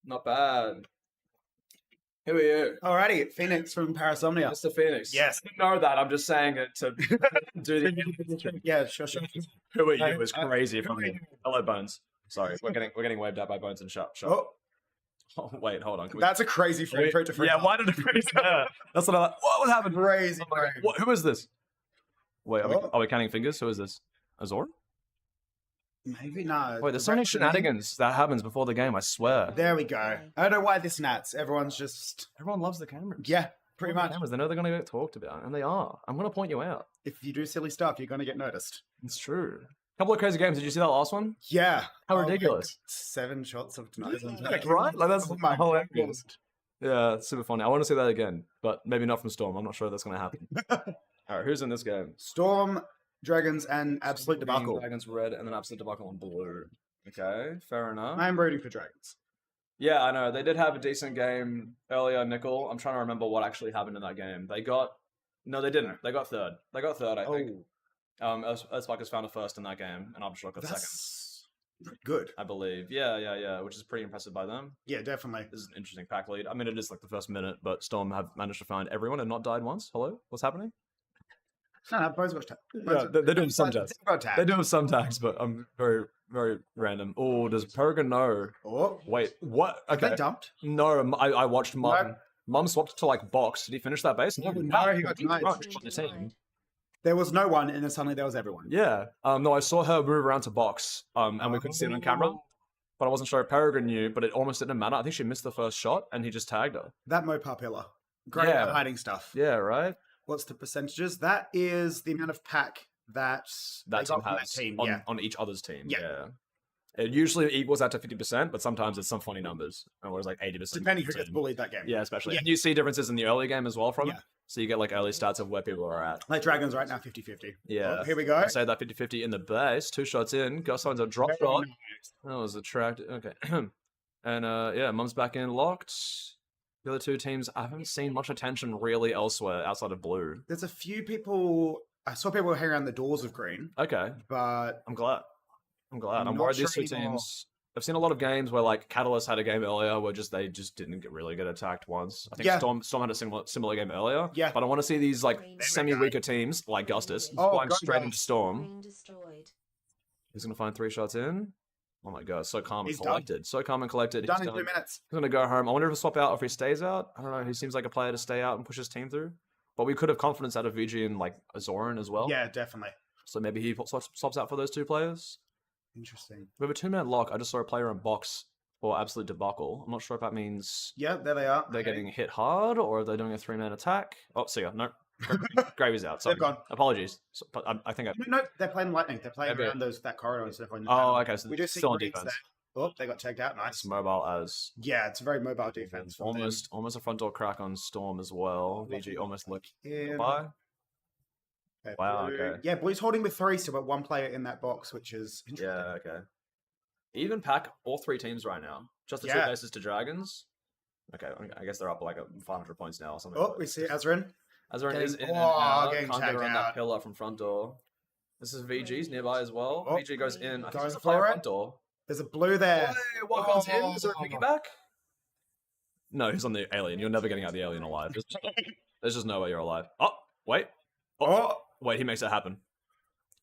[SPEAKER 3] Not bad. Who are you?
[SPEAKER 8] Alrighty, Phoenix from Parasomnia.
[SPEAKER 3] Mr. Phoenix.
[SPEAKER 8] Yes.
[SPEAKER 3] I didn't know that. I'm just saying it to do the.
[SPEAKER 8] Yeah, sure.
[SPEAKER 3] Who are you? Is
[SPEAKER 8] I-
[SPEAKER 3] crazy from you. Hello, Bones. Sorry, we're getting waved at by Bones and Shut.
[SPEAKER 8] Oh,
[SPEAKER 3] Oh, wait, hold on. Can we-
[SPEAKER 8] that's a crazy frame rate to freeze.
[SPEAKER 3] Yeah, why did it freeze there? That's what I like. What happened?
[SPEAKER 8] Crazy.
[SPEAKER 3] Oh my God.
[SPEAKER 8] frame.
[SPEAKER 3] Who is this? Wait,
[SPEAKER 8] Oh.
[SPEAKER 3] are we counting fingers? Who is this? Azor?
[SPEAKER 8] Maybe no.
[SPEAKER 3] Wait, there's so many shenanigans that happens before the game, I swear.
[SPEAKER 8] There we go. I don't know why this nats. Everyone's just
[SPEAKER 3] Everyone loves the cameras.
[SPEAKER 8] yeah, pretty much.
[SPEAKER 3] Cameras, they know they're going to get talked about, and they are. I'm going to point you out.
[SPEAKER 8] If you do silly stuff, you're gonna get noticed.
[SPEAKER 3] It's true. Couple of crazy games. Did you see that last one?
[SPEAKER 8] Yeah.
[SPEAKER 3] How
[SPEAKER 8] Oh, like,
[SPEAKER 3] ridiculous.
[SPEAKER 8] 7 shots of tonight.
[SPEAKER 3] Right? Like, that's
[SPEAKER 8] Oh my
[SPEAKER 3] hilarious.
[SPEAKER 8] goodness.
[SPEAKER 3] Yeah, it's super funny. I want to see that again, but maybe not from Storm. I'm not sure that's going to happen. All right, who's in this game?
[SPEAKER 8] Storm, Dragons, and Absolute
[SPEAKER 3] Green,
[SPEAKER 8] Debacle.
[SPEAKER 3] Dragons red, and then Absolute Debacle on blue. Okay, fair enough.
[SPEAKER 8] I am rooting for Dragons.
[SPEAKER 3] Yeah, I know. They did have a decent game earlier, Nickel. I'm trying to remember what actually happened in that game. They got... No, they didn't. They got third. I think. Earthsparkers found a first in that game, and Aftershock got second,
[SPEAKER 8] That's good.
[SPEAKER 3] I believe. Yeah, which is pretty impressive by them.
[SPEAKER 8] Yeah, definitely.
[SPEAKER 3] This is an interesting pack lead. I mean, it is like the first minute, but Storm have managed to find everyone and not died once. Hello? What's happening?
[SPEAKER 8] No, Bones got tagged.
[SPEAKER 3] Yeah, they're doing some tags.
[SPEAKER 8] Got tagged.
[SPEAKER 3] They're doing some tags, but I'm very, very random. Oh, does Peregrine know?
[SPEAKER 8] Oh,
[SPEAKER 3] Wait, what?
[SPEAKER 8] have
[SPEAKER 3] Okay.
[SPEAKER 8] they dumped?
[SPEAKER 3] No, I watched Mum.
[SPEAKER 8] No.
[SPEAKER 3] Mum swapped to like box. Did he finish that base?
[SPEAKER 8] No, he got denied.
[SPEAKER 3] on the team.
[SPEAKER 8] There was no one, and then suddenly there was everyone.
[SPEAKER 3] Yeah. No, I saw her move around to box. And we couldn't see it on camera. But I wasn't sure if Peregrine knew, but it almost didn't matter. I think she missed the first shot and he just tagged her.
[SPEAKER 8] That Mopar pillar. Great
[SPEAKER 3] Yeah.
[SPEAKER 8] at hiding stuff.
[SPEAKER 3] Yeah, right?
[SPEAKER 8] What's the percentages? That is the amount of pack that they
[SPEAKER 3] That team
[SPEAKER 8] got from
[SPEAKER 3] has
[SPEAKER 8] that team.
[SPEAKER 3] on,
[SPEAKER 8] Yeah.
[SPEAKER 3] on each other's team.
[SPEAKER 8] Yeah.
[SPEAKER 3] Yeah. It usually equals out to 50%, but sometimes it's some funny numbers. And it was like 80%.
[SPEAKER 8] Depending who gets
[SPEAKER 3] team.
[SPEAKER 8] bullied that game.
[SPEAKER 3] Yeah, especially.
[SPEAKER 8] Yeah.
[SPEAKER 3] And you see differences in the early game as well from it.
[SPEAKER 8] Yeah.
[SPEAKER 3] So you get like early stats of where people are at.
[SPEAKER 8] Like Dragons right now, 50-50.
[SPEAKER 3] Yeah.
[SPEAKER 8] Oh, here we go.
[SPEAKER 3] I say that 50-50 in the base. 2 shots in. Gus finds a drop
[SPEAKER 8] Very
[SPEAKER 3] shot.
[SPEAKER 8] nice.
[SPEAKER 3] That was attractive. Okay. And yeah, Mum's back in locked. The other two teams, I haven't seen much attention really elsewhere outside of blue.
[SPEAKER 8] There's a few people. I saw people hanging around the doors of green,
[SPEAKER 3] Okay.
[SPEAKER 8] but
[SPEAKER 3] I'm glad. I'm
[SPEAKER 8] I'm
[SPEAKER 3] I'm
[SPEAKER 8] not
[SPEAKER 3] worried these
[SPEAKER 8] sure
[SPEAKER 3] two
[SPEAKER 8] anymore.
[SPEAKER 3] teams. I've seen a lot of games where like Catalyst had a game earlier where they just didn't really get attacked once. I think
[SPEAKER 8] Yeah.
[SPEAKER 3] Storm had a similar game earlier.
[SPEAKER 8] Yeah.
[SPEAKER 3] But I want to see these like
[SPEAKER 5] Green
[SPEAKER 3] semi-weaker teams like Gustus
[SPEAKER 8] Oh,
[SPEAKER 3] flying
[SPEAKER 8] God,
[SPEAKER 3] straight
[SPEAKER 8] yeah.
[SPEAKER 3] into Storm.
[SPEAKER 5] Green destroyed.
[SPEAKER 3] He's gonna find 3 shots in. Oh my god, so calm and
[SPEAKER 8] He's done.
[SPEAKER 3] collected. So calm and collected.
[SPEAKER 8] done
[SPEAKER 3] He's
[SPEAKER 8] in 2 minutes.
[SPEAKER 3] He's gonna go home. I wonder if he'll swap out or if he stays out. I don't know. He seems like a player to stay out and push his team through. But we could have confidence out of VG and like Azoran as well.
[SPEAKER 8] Yeah, definitely.
[SPEAKER 3] So maybe he swaps out for those 2 players.
[SPEAKER 8] Interesting.
[SPEAKER 3] We have a 2-minute lock. I just saw a player in box for Absolute Debacle. I'm not sure if that means
[SPEAKER 8] Yeah, there they are.
[SPEAKER 3] they're
[SPEAKER 8] Okay.
[SPEAKER 3] getting hit hard or they're doing a 3-man attack. Oh, see ya. No. Gravy's out. Sorry.
[SPEAKER 8] They've gone.
[SPEAKER 3] Apologies. So, but I think I.
[SPEAKER 8] No, they're playing lightning. They're playing
[SPEAKER 3] Okay.
[SPEAKER 8] around that corridor and stuff.
[SPEAKER 3] Oh, okay. So
[SPEAKER 8] we just see
[SPEAKER 3] still on
[SPEAKER 8] greens
[SPEAKER 3] defense.
[SPEAKER 8] there. Oh, they got tagged out.
[SPEAKER 3] Nice.
[SPEAKER 8] Nice.
[SPEAKER 3] Mobile as
[SPEAKER 8] Yeah, it's a very mobile defense. from them.
[SPEAKER 3] almost a front door crack on Storm as well. VG almost looked
[SPEAKER 8] In.
[SPEAKER 3] by.
[SPEAKER 8] Okay,
[SPEAKER 3] Wow,
[SPEAKER 8] Blue-
[SPEAKER 3] okay.
[SPEAKER 8] Yeah, Blue's holding with 3 still, but 1 player in that box, which is interesting.
[SPEAKER 3] Yeah, okay. Even pack all 3 teams right now. Just the 2
[SPEAKER 8] Yeah.
[SPEAKER 3] bases to Dragons. Okay, I guess they're up like 500 points now or something.
[SPEAKER 8] Oh, we see Azrin.
[SPEAKER 3] Azrin is
[SPEAKER 8] getting-
[SPEAKER 3] in
[SPEAKER 8] oh,
[SPEAKER 3] and out.
[SPEAKER 8] getting
[SPEAKER 3] Can't get
[SPEAKER 8] tagged
[SPEAKER 3] around
[SPEAKER 8] out.
[SPEAKER 3] that pillar from front door. This is VG's nearby as well.
[SPEAKER 8] Oh,
[SPEAKER 3] VG goes in. I think
[SPEAKER 8] going
[SPEAKER 3] there's a player
[SPEAKER 8] for it.
[SPEAKER 3] front door.
[SPEAKER 8] There's a blue there.
[SPEAKER 3] Hey, Wildcard's in. Is there a
[SPEAKER 8] Oh.
[SPEAKER 3] piggyback? No, he's on the alien. You're never getting out the alien alive. There's just no way you're alive. Oh, wait.
[SPEAKER 8] Oh,
[SPEAKER 3] Wait, he makes it happen.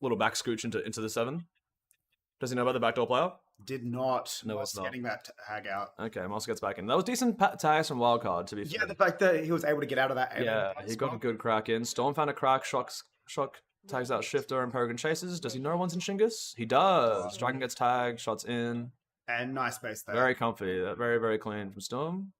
[SPEAKER 3] Little back scooch into the 7. Does he know about the backdoor player?
[SPEAKER 8] did not.
[SPEAKER 3] No,
[SPEAKER 8] Moss
[SPEAKER 3] it's not.
[SPEAKER 8] getting that hag out.
[SPEAKER 3] Okay, Moss gets back in. That was decent tags from Wildcard, to be fair.
[SPEAKER 8] Yeah, the fact that he was able to get out of that.
[SPEAKER 3] Yeah,
[SPEAKER 8] as
[SPEAKER 3] he got a
[SPEAKER 8] well.
[SPEAKER 3] good crack in. Storm found a crack. Shock tags out Shifter and Peregrine chases. Does he know one's in Shingus? He does. Dragon gets tagged. Shots in.
[SPEAKER 8] And nice base there.
[SPEAKER 3] Very comfy. Very, very clean from Storm.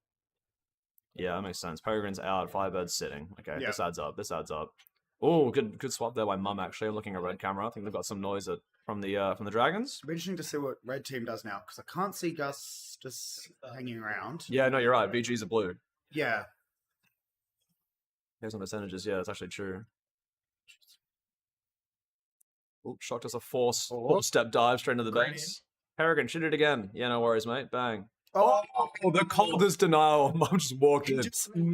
[SPEAKER 3] Yeah, that makes sense. Peregrine's out. Firebird's sitting. Okay,
[SPEAKER 8] Yeah.
[SPEAKER 3] this adds up. This adds up. Oh, good swap there by Mum, actually. I'm looking at red camera. I think they've got some noise from the Dragons.
[SPEAKER 8] It'll be interesting to see what red team does now because I can't see Gus just hanging around.
[SPEAKER 3] Yeah, no, you're right. VG's a blue.
[SPEAKER 8] Yeah.
[SPEAKER 3] Here's some percentages. Yeah, it's actually true. Oop, Shock does a four-step dive straight into the
[SPEAKER 8] Great.
[SPEAKER 3] base. Peregrine, shoot it again. Yeah, no worries, mate. Bang.
[SPEAKER 8] Oh,
[SPEAKER 3] the coldest denial. Mum just walked in.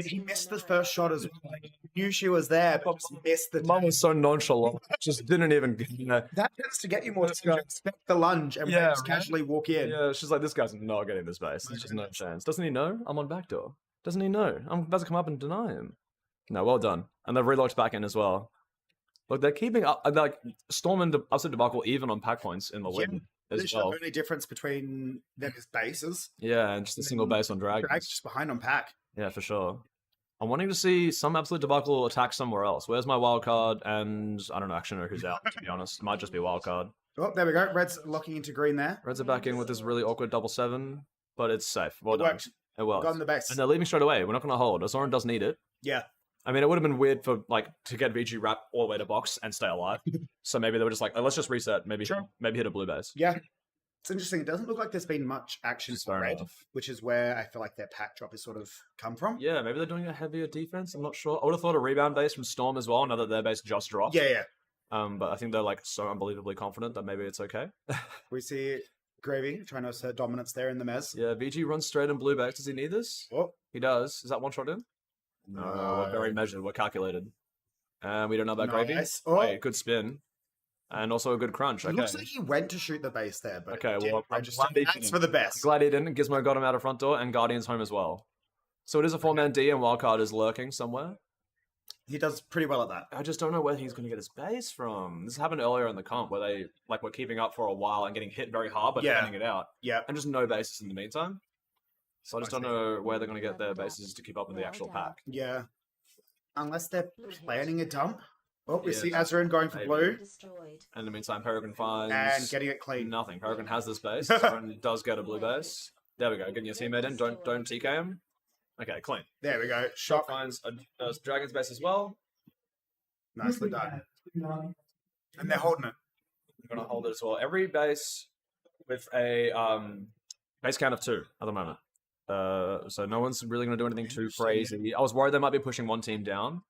[SPEAKER 8] he missed the first shot as well. Like, he knew she was there, but just missed the.
[SPEAKER 3] Mum was so nonchalant. Just didn't even, you know.
[SPEAKER 8] That tends to get you more.
[SPEAKER 3] Let's
[SPEAKER 8] You
[SPEAKER 3] go.
[SPEAKER 8] expect the lunge and
[SPEAKER 3] Yeah,
[SPEAKER 8] just
[SPEAKER 3] right?
[SPEAKER 8] casually walk in.
[SPEAKER 3] Yeah, she's like, this guy's not getting this base. There's just no chance. Doesn't he know? I'm on backdoor. Doesn't he know? I'm about to come up and deny him. No, well done. And they've relocked back in as well. Look, they're keeping up. Like, Storm and Upset Debacle even on pack points in the win as
[SPEAKER 8] There's
[SPEAKER 3] well.
[SPEAKER 8] the only difference between them is bases.
[SPEAKER 3] Yeah, and just a single base on
[SPEAKER 8] Drag's
[SPEAKER 3] Dragons.
[SPEAKER 8] just behind on pack.
[SPEAKER 3] Yeah, for sure. I'm wanting to see some Absolute Debacle attack somewhere else. Where's my wild card? And I don't know, actually know who's out, to be honest. It might just be wild card.
[SPEAKER 8] Oh, there we go. Red's locking into green there.
[SPEAKER 3] Reds are back in with this really awkward double 7, but it's safe. Well
[SPEAKER 8] It
[SPEAKER 3] done.
[SPEAKER 8] worked.
[SPEAKER 3] It was.
[SPEAKER 8] Got in the base.
[SPEAKER 3] And they're leaving straight away. We're not going to hold. Azoran does need it.
[SPEAKER 8] Yeah.
[SPEAKER 3] I mean, it would have been weird for to get VG wrap all the way to box and stay alive. So maybe they were just like, let's just reset. Maybe hit a blue base.
[SPEAKER 8] Yeah. It's interesting. It doesn't look like there's been much action
[SPEAKER 3] Just
[SPEAKER 8] for
[SPEAKER 3] fair
[SPEAKER 8] red,
[SPEAKER 3] enough.
[SPEAKER 8] which is where I feel like their pack drop has sort of come from.
[SPEAKER 3] Yeah, maybe they're doing a heavier defense. I'm not sure. I would have thought a rebound base from Storm as well, now that their base just dropped.
[SPEAKER 8] Yeah.
[SPEAKER 3] But I think they're like so unbelievably confident that maybe it's okay.
[SPEAKER 8] We see Gravy trying to assert dominance there in the mez.
[SPEAKER 3] Yeah, VG runs straight in blue base. Does he need this?
[SPEAKER 8] Oh,
[SPEAKER 3] He does. Is that one shot in? No, we're very measured. We're calculated. And we don't know about Gravy.
[SPEAKER 8] Nice. Oh.
[SPEAKER 3] Wait, good spin. And also a good crunch.
[SPEAKER 8] It
[SPEAKER 3] Okay.
[SPEAKER 8] looks like he went to shoot the base there, but
[SPEAKER 3] Okay,
[SPEAKER 8] it didn't
[SPEAKER 3] well, I'm
[SPEAKER 8] register.
[SPEAKER 3] glad he
[SPEAKER 8] That's
[SPEAKER 3] didn't.
[SPEAKER 8] for the best.
[SPEAKER 3] Glad he didn't. Gizmo got him out of front door and Guardian's home as well. So it is a 4-man D and Wildcard is lurking somewhere.
[SPEAKER 8] He does pretty well at that.
[SPEAKER 3] I just don't know where he's going to get his base from. This happened earlier in the comp where they were keeping up for a while and getting hit very hard but
[SPEAKER 8] Yeah.
[SPEAKER 3] defending it out.
[SPEAKER 8] Yeah.
[SPEAKER 3] And just no bases in the meantime. So I just don't
[SPEAKER 8] I see.
[SPEAKER 3] know where they're going to get their bases to keep up with the actual pack.
[SPEAKER 8] Yeah. Unless they're planning a dump. Oh, we
[SPEAKER 3] Yeah,
[SPEAKER 8] see Azrin going for
[SPEAKER 3] maybe.
[SPEAKER 8] blue
[SPEAKER 5] Destroyed.
[SPEAKER 3] And in the meantime, Peregrine finds
[SPEAKER 8] and getting it clean.
[SPEAKER 3] nothing. Peregrine has this base and does get a blue base. There we go. Getting your teammate in. Don't TK him. Okay, clean.
[SPEAKER 8] There we go.
[SPEAKER 3] Shot
[SPEAKER 8] Shot.
[SPEAKER 3] finds a Dragon's base as well.
[SPEAKER 8] Nicely done. And they're holding it.
[SPEAKER 3] We're going to hold it as well. Every base with a base count of 2 at the moment. So no one's really going to do anything too crazy. I was worried they might be pushing one team down.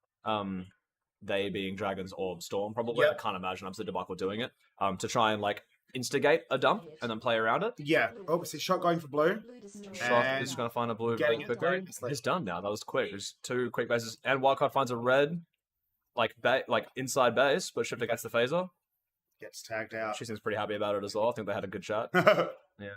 [SPEAKER 3] They being Dragons or Storm, probably.
[SPEAKER 8] Yep.
[SPEAKER 3] I can't imagine Upset Debacle doing it. To try and instigate a dump and then play around it.
[SPEAKER 8] Yeah. Oh, we see shot going for blue.
[SPEAKER 5] Blue destroyed.
[SPEAKER 3] Shock
[SPEAKER 8] And
[SPEAKER 3] is going to find a blue
[SPEAKER 8] getting
[SPEAKER 3] very
[SPEAKER 8] it
[SPEAKER 3] quickly.
[SPEAKER 8] done.
[SPEAKER 3] It's done now. That was quick. There's 2 quick bases. And Wildcard finds a red, inside base, but Shifter gets the phaser.
[SPEAKER 8] Gets tagged out.
[SPEAKER 3] She seems pretty happy about it as well. I think they had a good chat. Yeah.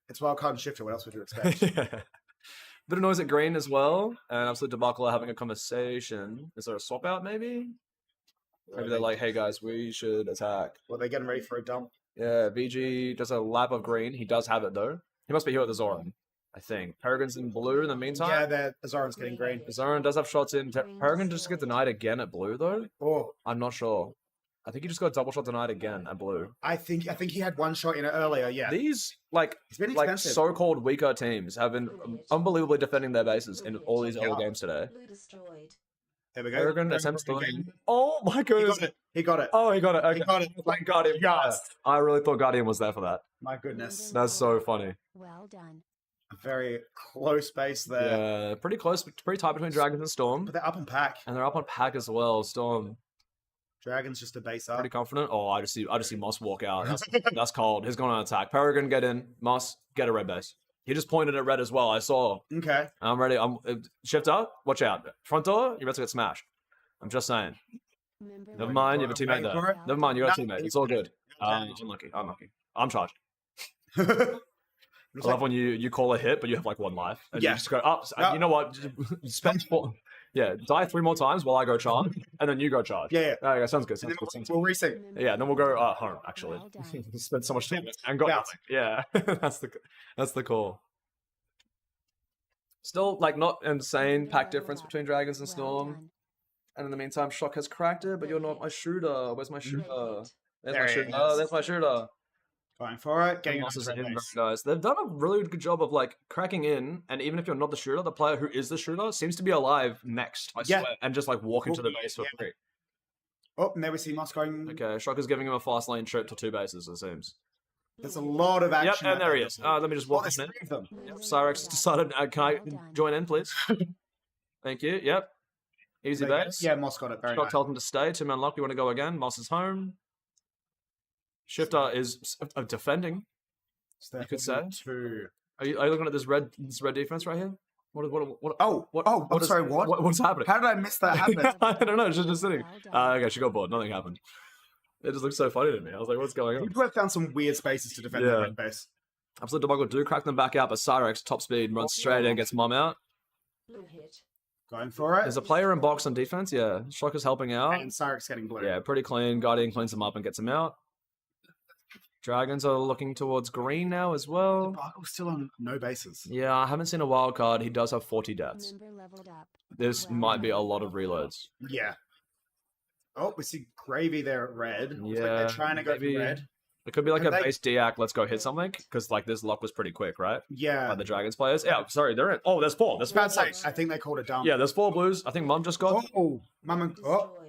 [SPEAKER 8] It's Wildcard and Shifter. What else would you expect?
[SPEAKER 3] Bit of noise at green as well. And Absolute Debacle are having a conversation. Is there a swap out maybe? Maybe they're like, hey guys, we should attack.
[SPEAKER 8] Well, they're getting ready for a dump.
[SPEAKER 3] Yeah, VG does a lap of green. He does have it though. He must be here with the Zoran, I think. Peregrine's in blue in the
[SPEAKER 8] Yeah,
[SPEAKER 3] meantime.
[SPEAKER 8] Azoran's getting green.
[SPEAKER 3] Zoran does have shots in. Peregrine just get denied again at blue though.
[SPEAKER 8] Oh,
[SPEAKER 3] I'm not sure. I think he just got double shot denied again at blue.
[SPEAKER 8] I think he had one shot in it earlier. Yeah.
[SPEAKER 3] These
[SPEAKER 8] It's been expensive.
[SPEAKER 3] so-called weaker teams have been unbelievably defending their bases in all these early
[SPEAKER 8] Yeah.
[SPEAKER 3] games today.
[SPEAKER 5] Blue destroyed.
[SPEAKER 8] There we go.
[SPEAKER 3] Peregrine
[SPEAKER 8] Going
[SPEAKER 3] attempts
[SPEAKER 8] for
[SPEAKER 3] to.
[SPEAKER 8] a game.
[SPEAKER 3] Oh my
[SPEAKER 8] He
[SPEAKER 3] goodness!
[SPEAKER 8] got it. He got it.
[SPEAKER 3] Oh, he got it. Okay.
[SPEAKER 8] He got it.
[SPEAKER 3] Thank Guardian.
[SPEAKER 8] Yes.
[SPEAKER 3] I really thought Guardian was there for that.
[SPEAKER 8] My goodness.
[SPEAKER 3] That's so funny.
[SPEAKER 7] Well done.
[SPEAKER 8] A very close base there.
[SPEAKER 3] Yeah, pretty close, pretty tight between Dragons and Storm,
[SPEAKER 8] But they're up on pack.
[SPEAKER 3] and they're up on pack as well. Storm.
[SPEAKER 8] Dragon's just a base up.
[SPEAKER 3] Pretty confident. Oh, I just see Moss walk out. That's cold. He's going on attack. Peregrine, get in. Moss, get a red base. He just pointed at red as well. I saw.
[SPEAKER 8] Okay.
[SPEAKER 3] I'm ready. I'm shifter. Watch out. Front door. You're about to get smashed. I'm just saying. Never mind. You have a teammate there. Never mind. You got a teammate. It's all good. Unlucky. I'm charged. I love when you call a hit, but you have like one life. And you just go up. You know what? Just spend 4. Yeah, die 3 more times while I go charge, and then you go charge.
[SPEAKER 8] Yeah.
[SPEAKER 3] Okay, sounds good. Sounds good.
[SPEAKER 8] We'll resync.
[SPEAKER 3] Yeah, and then we'll go home. Actually, spend so much time and got nothing. Yeah, that's the call. Still, like, not insane pack difference between Dragons and Storm. And in the meantime, Shock has cracked it, but you're not my shooter. Where's my shooter? There's my shooter. There's my shooter.
[SPEAKER 8] Going for it. Getting
[SPEAKER 3] Losses
[SPEAKER 8] onto
[SPEAKER 3] in,
[SPEAKER 8] red
[SPEAKER 3] very
[SPEAKER 8] base.
[SPEAKER 3] nice. They've done a really good job of like cracking in, and even if you're not the shooter, the player who is the shooter seems to be alive next. I swear, and just like walk into the base for free.
[SPEAKER 8] Oh, and there we see Moss going.
[SPEAKER 3] Okay, Shock is giving him a fast lane trip to 2 bases. It seems.
[SPEAKER 8] There's a lot of action.
[SPEAKER 3] Yep, and there he is. Let me just walk
[SPEAKER 8] there's
[SPEAKER 3] in.
[SPEAKER 8] 3 of them.
[SPEAKER 3] Yep, Cyrex decided. Can I join in, please? Thank you. Yep. Easy base.
[SPEAKER 8] Yeah, Moss got it. Very
[SPEAKER 3] Shock
[SPEAKER 8] nice.
[SPEAKER 3] tells him to stay. 2-man lock. You want to go again? Moss is home. Shifter is defending. You could say. Are you looking at this red defense right here? What?
[SPEAKER 8] I'm sorry. What?
[SPEAKER 3] What's happening?
[SPEAKER 8] How did I miss that happen?
[SPEAKER 3] I don't know. She's just sitting. Okay, she got bored. Nothing happened. It just looks so funny to me. I was like, what's going on?
[SPEAKER 8] People have found some weird spaces to defend that red base.
[SPEAKER 3] Absolute Debacle do crack them back out, but Cyrex, top speed, runs straight in, gets Mom out.
[SPEAKER 5] Blue hit.
[SPEAKER 8] Going for it.
[SPEAKER 3] There's a player in box on defense, yeah. Shock is helping out.
[SPEAKER 8] And Cyrex getting blue.
[SPEAKER 3] Yeah, pretty clean. Guardian cleans him up and gets him out. Dragons are looking towards green now as well.
[SPEAKER 8] Debacle's still on no bases.
[SPEAKER 3] Yeah, I haven't seen a wild card. He does have 40 deaths.
[SPEAKER 7] Member leveled up.
[SPEAKER 3] This might be a lot of reloads.
[SPEAKER 8] Yeah. Oh, we see Gravy there at red. Looks like
[SPEAKER 3] Yeah,
[SPEAKER 8] they're trying to go
[SPEAKER 3] maybe-
[SPEAKER 8] for red.
[SPEAKER 3] It could be like
[SPEAKER 8] And
[SPEAKER 3] a
[SPEAKER 8] they-
[SPEAKER 3] base deac, let's go hit something, because like this lock was pretty quick, right?
[SPEAKER 8] Yeah.
[SPEAKER 3] By the Dragons players. Yeah, sorry, they're in. Oh, there's 4. There's 4
[SPEAKER 8] Bad say,
[SPEAKER 3] blues.
[SPEAKER 8] I think they called it down.
[SPEAKER 3] Yeah, there's 4 blues. I think Mum just got.
[SPEAKER 8] Oh,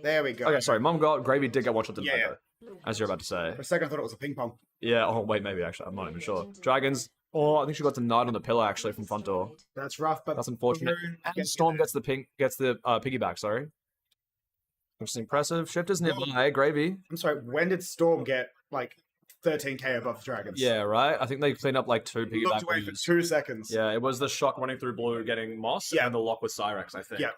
[SPEAKER 8] there we go.
[SPEAKER 3] Okay, sorry, Mum got. Gravy did get one shot to the
[SPEAKER 8] Yeah,
[SPEAKER 3] back, though, as you're about to say.
[SPEAKER 8] For a second, I thought it was a ping pong.
[SPEAKER 3] Yeah, oh, wait, maybe actually. I'm not even sure. Dragons. Oh, I think she got denied on the pillar actually from front door.
[SPEAKER 8] That's rough, but
[SPEAKER 3] That's unfortunate.
[SPEAKER 8] Maroon
[SPEAKER 3] And
[SPEAKER 8] gets
[SPEAKER 3] Storm
[SPEAKER 8] it.
[SPEAKER 3] gets the piggyback, sorry. Which is impressive. Shifters nearby, Gravy.
[SPEAKER 8] I'm sorry, when did Storm get like 13k above Dragons?
[SPEAKER 3] Yeah, right? I think they cleaned up like 2
[SPEAKER 8] Looked
[SPEAKER 3] piggyback
[SPEAKER 8] away for
[SPEAKER 3] wins.
[SPEAKER 8] 2 seconds.
[SPEAKER 3] Yeah, it was the Shock running through blue getting Moss,
[SPEAKER 8] Yeah.
[SPEAKER 3] and the lock was Cyrex, I think.
[SPEAKER 8] Yeah.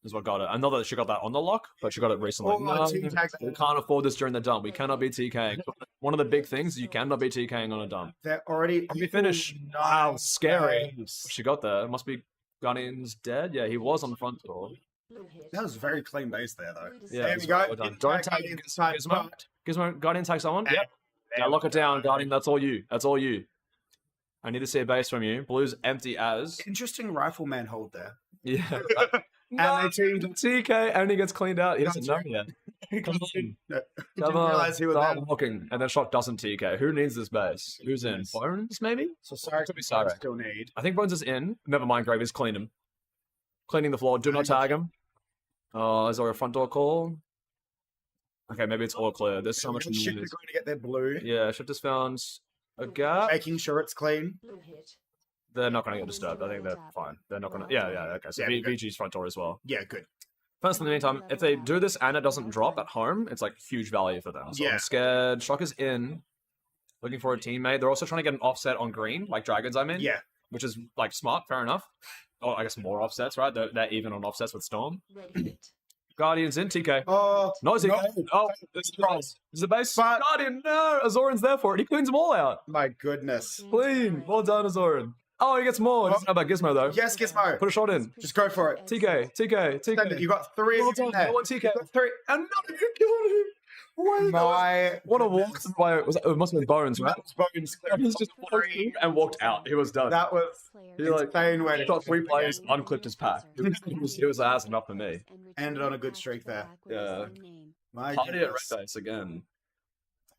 [SPEAKER 3] Is what got it. I know that she got that on the lock, but she got it recently.
[SPEAKER 8] Oh,
[SPEAKER 3] No,
[SPEAKER 8] T-tag.
[SPEAKER 3] we can't afford this during the dump. We cannot be TKing. One of the big things, you cannot be TKing on a dump.
[SPEAKER 8] They're already.
[SPEAKER 3] Let me finish.
[SPEAKER 8] Oh,
[SPEAKER 3] Wow,
[SPEAKER 8] nice.
[SPEAKER 3] scary.
[SPEAKER 8] Nice.
[SPEAKER 3] She got there. Must be Guardian's dead. Yeah, he was on the front door.
[SPEAKER 5] Blue hit.
[SPEAKER 8] That was very clean base there, though.
[SPEAKER 3] Yeah,
[SPEAKER 8] There
[SPEAKER 3] it's
[SPEAKER 8] we go.
[SPEAKER 3] well done. Don't tag Gizmo. Gizmo, Guardian takes someone. Yep. Yeah, lock it down, Guardian. That's all you. That's all you. I need to see a base from you. Blue's empty as.
[SPEAKER 8] Interesting rifleman hold there.
[SPEAKER 3] Yeah.
[SPEAKER 8] And they teamed.
[SPEAKER 3] TK only gets cleaned out. He doesn't know yet. Come on.
[SPEAKER 8] No,
[SPEAKER 3] Come
[SPEAKER 8] didn't
[SPEAKER 3] on.
[SPEAKER 8] realize he was
[SPEAKER 3] Start
[SPEAKER 8] there.
[SPEAKER 3] walking. And then Shock doesn't TK. Who needs this base? Who's in?
[SPEAKER 8] Yes.
[SPEAKER 3] Bones, maybe?
[SPEAKER 8] So sorry,
[SPEAKER 3] Could be Cyrex.
[SPEAKER 8] still need.
[SPEAKER 3] I think Bones is in. Never mind, Gravy's cleaned him. Cleaning the floor. Do not tag him. Oh, is there a front door call? Okay, maybe it's all clear. There's so much
[SPEAKER 8] Shit, they're
[SPEAKER 3] noise.
[SPEAKER 8] going to get their blue.
[SPEAKER 3] Yeah, Shift has found a gap.
[SPEAKER 8] Making sure it's clean.
[SPEAKER 5] Blue hit.
[SPEAKER 3] They're not going to get disturbed. I think they're fine. They're not going to. Yeah, okay. So
[SPEAKER 8] Yeah, good.
[SPEAKER 3] VG's front door as well.
[SPEAKER 8] Yeah, good.
[SPEAKER 3] First, in the meantime, if they do this and it doesn't drop at home, it's like huge value for them. So
[SPEAKER 8] Yeah.
[SPEAKER 3] I'm scared. Shock is in. Looking for a teammate. They're also trying to get an offset on green, like Dragons, I mean.
[SPEAKER 8] Yeah.
[SPEAKER 3] Which is like smart, fair enough. Or I guess more offsets, right? They're even on offsets with Storm.
[SPEAKER 5] Red hit.
[SPEAKER 3] Guardian's in, TK.
[SPEAKER 8] Oh,
[SPEAKER 3] No, TK.
[SPEAKER 8] no.
[SPEAKER 3] Oh, this is the base. This is the base.
[SPEAKER 8] But-
[SPEAKER 3] Guardian, no! Azoran's there for it. He cleans them all out.
[SPEAKER 8] my goodness.
[SPEAKER 3] Clean. Well done, Azoran. Oh, he gets more. Doesn't know about Gizmo, though.
[SPEAKER 8] Yes, Gizmo.
[SPEAKER 3] Put a shot in.
[SPEAKER 8] Just go for it.
[SPEAKER 3] TK.
[SPEAKER 8] You got 3
[SPEAKER 3] Well
[SPEAKER 8] of you in
[SPEAKER 3] done.
[SPEAKER 8] there.
[SPEAKER 3] Go on, TK.
[SPEAKER 8] You got 3.
[SPEAKER 3] And none of you killed him. Wait,
[SPEAKER 8] My
[SPEAKER 3] what a walk through by it must have been Bones, right?
[SPEAKER 8] Bones.
[SPEAKER 3] He's just walked through and walked out. He was done.
[SPEAKER 8] That was
[SPEAKER 3] He like
[SPEAKER 8] insane when
[SPEAKER 3] shot 3 players, unclipped his pack. It was ass enough for me.
[SPEAKER 8] Ended on a good streak there.
[SPEAKER 3] Yeah.
[SPEAKER 8] My
[SPEAKER 3] Party at red
[SPEAKER 8] goodness.
[SPEAKER 3] base again.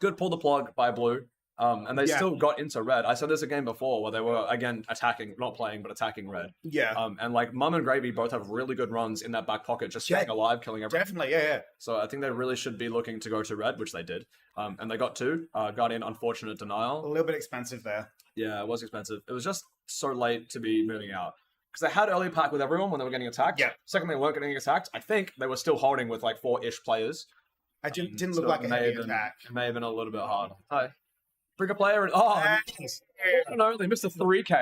[SPEAKER 3] Good pull the plug by blue. And they
[SPEAKER 8] Yeah.
[SPEAKER 3] still got into red. I said this a game before where they were again attacking, not playing, but attacking red.
[SPEAKER 8] Yeah,
[SPEAKER 3] And like Mum and Gravy both have really good runs in that back pocket, just staying alive, killing everyone.
[SPEAKER 8] definitely. Yeah.
[SPEAKER 3] So I think they really should be looking to go to red, which they did. And they got 2. Guardian, unfortunate
[SPEAKER 8] A
[SPEAKER 3] denial.
[SPEAKER 8] little bit expensive there.
[SPEAKER 3] Yeah, it was expensive. It was just so late to be moving out. Because they had early pack with everyone when they were getting attacked.
[SPEAKER 8] Yeah.
[SPEAKER 3] Second, they weren't getting attacked. I think they were still holding with like 4-ish players.
[SPEAKER 8] I didn't look like a heavy attack.
[SPEAKER 3] It may have been a little bit hard. Hi. Bring a player and I don't know, they missed a 3K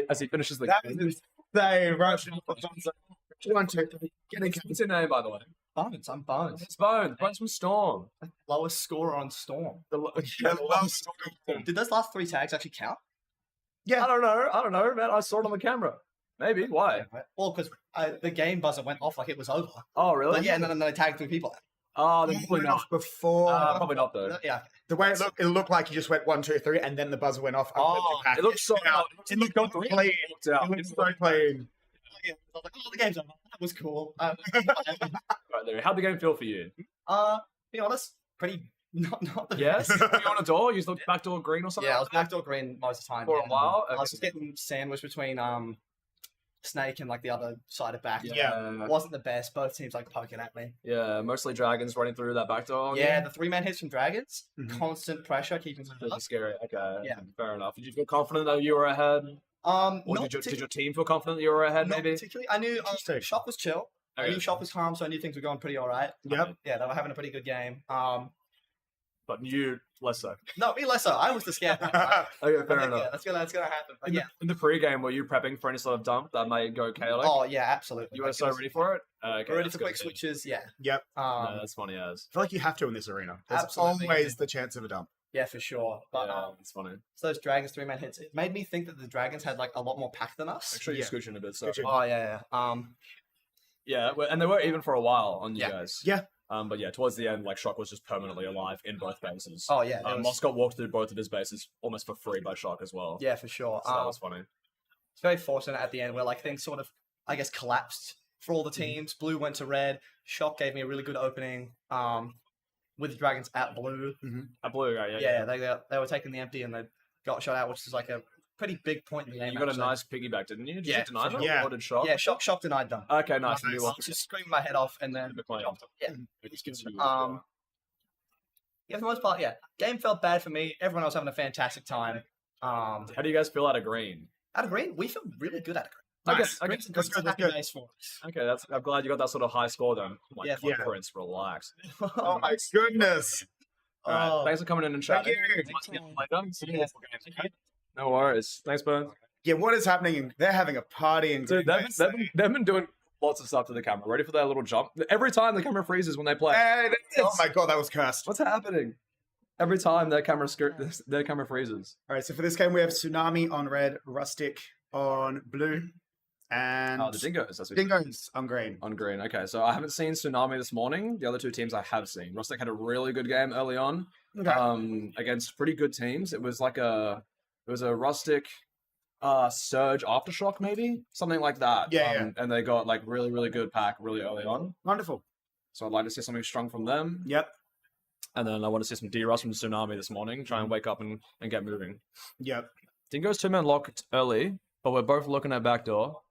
[SPEAKER 3] as he finishes the
[SPEAKER 8] That
[SPEAKER 3] game.
[SPEAKER 8] was insane. Right. 1, 2, 3. Get in.
[SPEAKER 3] What's your name, by the way?
[SPEAKER 4] Bones. I'm Bones.
[SPEAKER 3] It's Bones. Bones from Storm.
[SPEAKER 4] Lowest scorer on Storm.
[SPEAKER 8] Yeah,
[SPEAKER 4] Did those last 3 tags actually count?
[SPEAKER 3] I don't know, man. I saw it on the camera. Maybe. Why?
[SPEAKER 4] Well, because the game buzzer went off like it was over.
[SPEAKER 3] Oh, really?
[SPEAKER 4] But yeah, and then they tagged 3 people.
[SPEAKER 3] Oh, then probably not.
[SPEAKER 8] before.
[SPEAKER 3] Probably not, though.
[SPEAKER 4] Yeah.
[SPEAKER 8] The way it looked like you just went 1, 2, 3, and then the buzzer went off.
[SPEAKER 3] It looked so
[SPEAKER 8] It looked clean. It looked so clean.
[SPEAKER 4] I was like, oh, the game's over. That was cool.
[SPEAKER 3] Right there. How'd the game feel for you?
[SPEAKER 4] Be honest, pretty not the
[SPEAKER 3] Yes?
[SPEAKER 4] best.
[SPEAKER 3] Were you on a door? You looked back door green or something?
[SPEAKER 4] Yeah, I was backdoor green most of the time.
[SPEAKER 3] For a
[SPEAKER 4] yeah.
[SPEAKER 3] while?
[SPEAKER 4] I was just getting sandwiched between Snake and like the other side of back.
[SPEAKER 8] Yeah.
[SPEAKER 4] It wasn't the best. Both teams like poking at me.
[SPEAKER 3] Yeah, mostly dragons running through that back door.
[SPEAKER 4] Yeah, the 3-man hits from Dragons.
[SPEAKER 8] Mhm.
[SPEAKER 4] Constant pressure, keeping them
[SPEAKER 3] Really
[SPEAKER 4] up.
[SPEAKER 3] scary. Okay.
[SPEAKER 4] Yeah.
[SPEAKER 3] Fair enough. Did you feel confident that you were ahead? Or
[SPEAKER 4] Not
[SPEAKER 3] did your team feel confident that you were ahead,
[SPEAKER 4] not
[SPEAKER 3] maybe?
[SPEAKER 4] particularly. I knew
[SPEAKER 8] Interesting.
[SPEAKER 4] Shock was chill. I
[SPEAKER 3] Okay.
[SPEAKER 4] knew Shock was calm, so I knew things were going pretty all right.
[SPEAKER 8] Yep.
[SPEAKER 4] Yeah, they were having a pretty good game.
[SPEAKER 3] But you, less so.
[SPEAKER 4] No, me less so. I was the scared one.
[SPEAKER 3] Okay,
[SPEAKER 4] I'm
[SPEAKER 3] fair
[SPEAKER 4] like,
[SPEAKER 3] enough.
[SPEAKER 4] yeah, that's gonna happen. But yeah.
[SPEAKER 3] In the pre-game, were you prepping for any sort of dump that may go chaotic?
[SPEAKER 4] Oh yeah, absolutely.
[SPEAKER 3] You were
[SPEAKER 4] Like,
[SPEAKER 3] so
[SPEAKER 4] it was-
[SPEAKER 3] ready for it? Okay,
[SPEAKER 4] ready
[SPEAKER 3] that's
[SPEAKER 4] for
[SPEAKER 3] good
[SPEAKER 4] quick
[SPEAKER 3] to hear.
[SPEAKER 4] switches. Yeah.
[SPEAKER 8] Yep.
[SPEAKER 3] No, that's funny as.
[SPEAKER 8] I feel like you have to in this arena. There's
[SPEAKER 4] Absolutely.
[SPEAKER 8] always the chance of a dump.
[SPEAKER 4] Yeah, for sure. But
[SPEAKER 3] Yeah, it's funny.
[SPEAKER 4] so those Dragons 3-man hits, it made me think that the Dragons had like a lot more pack than us.
[SPEAKER 3] Make sure you
[SPEAKER 8] Yeah.
[SPEAKER 3] scooch in a bit. So.
[SPEAKER 8] Scooch in.
[SPEAKER 4] Oh yeah, yeah.
[SPEAKER 3] Yeah, and they were even for a while on you
[SPEAKER 4] Yeah.
[SPEAKER 3] guys.
[SPEAKER 8] Yeah.
[SPEAKER 3] But yeah, towards the end, like Shock was just permanently alive in both bases.
[SPEAKER 4] Oh yeah, there was-
[SPEAKER 3] Moss got walked through both of his bases almost for free by Shock as well.
[SPEAKER 4] yeah, for sure.
[SPEAKER 3] So that was funny.
[SPEAKER 4] It's very fortunate at the end where like things sort of, I guess, collapsed for all the teams. Blue went to red. Shock gave me a really good opening. With the Dragons at blue.
[SPEAKER 3] A blue guy,
[SPEAKER 4] Yeah, they were taking the empty and they got shot out, which is like a pretty big point in the game.
[SPEAKER 3] You got a
[SPEAKER 4] actually.
[SPEAKER 3] nice piggyback, didn't you? Did
[SPEAKER 4] Yeah,
[SPEAKER 3] you deny
[SPEAKER 4] for
[SPEAKER 3] them?
[SPEAKER 8] sure. Yeah.
[SPEAKER 3] Or did Shock?
[SPEAKER 4] Yeah, Shock denied them.
[SPEAKER 3] Okay, nice.
[SPEAKER 8] Nice.
[SPEAKER 3] You
[SPEAKER 4] I
[SPEAKER 3] won.
[SPEAKER 4] was just screaming my head off and then
[SPEAKER 3] Good plan.
[SPEAKER 4] chopped them. Yeah.
[SPEAKER 3] It just gives you-
[SPEAKER 4] Yeah, for the most part, yeah. Game felt bad for me. Everyone else having a fantastic time.
[SPEAKER 3] How do you guys feel out of green?
[SPEAKER 4] Out of green, we feel really good out of green.
[SPEAKER 8] Nice.
[SPEAKER 3] Okay,
[SPEAKER 4] Green's a
[SPEAKER 8] That's
[SPEAKER 4] good
[SPEAKER 8] good, that's
[SPEAKER 4] happy
[SPEAKER 8] good.
[SPEAKER 4] base for us.
[SPEAKER 3] Okay, I'm glad you got that sort of high score then. My
[SPEAKER 4] Yeah,
[SPEAKER 8] yeah.
[SPEAKER 3] Prince, relax.
[SPEAKER 8] Oh my goodness.
[SPEAKER 3] All right,
[SPEAKER 4] Oh.
[SPEAKER 3] thanks for coming in and
[SPEAKER 8] Thank
[SPEAKER 3] chatting.
[SPEAKER 8] you.
[SPEAKER 3] Might see you later. See you next game. No worries. Thanks, Burn.
[SPEAKER 8] Yeah, what is happening? They're having a party in
[SPEAKER 3] Dude,
[SPEAKER 8] Green Bay.
[SPEAKER 3] they've been doing lots of stuff to the camera. Ready for their little jump? Every time the camera freezes when they play.
[SPEAKER 8] Oh my god, that was cursed.
[SPEAKER 3] What's happening? Every time their camera freezes.
[SPEAKER 8] All right, so for this game, we have Tsunami on red, Rustic on blue, and
[SPEAKER 3] Oh, the Dingoes. That's what
[SPEAKER 8] Dingoes on green.
[SPEAKER 3] on green. Okay, so I haven't seen Tsunami this morning. The other two teams I have seen. Rustic had a really good game early on.
[SPEAKER 8] Okay.
[SPEAKER 3] Against pretty good teams. It was a Rustic Surge Aftershock, maybe? Something like that.
[SPEAKER 8] Yeah,
[SPEAKER 3] And they got like really, really good pack really early on.
[SPEAKER 8] Wonderful.
[SPEAKER 3] So I'd like to see something strong from them.
[SPEAKER 8] Yep.
[SPEAKER 3] And then I want to see some D-Rust from Tsunami this morning. Try and wake up and get moving.
[SPEAKER 8] Yep.
[SPEAKER 3] Dingo's 2-man locked early, but we're both looking at back door.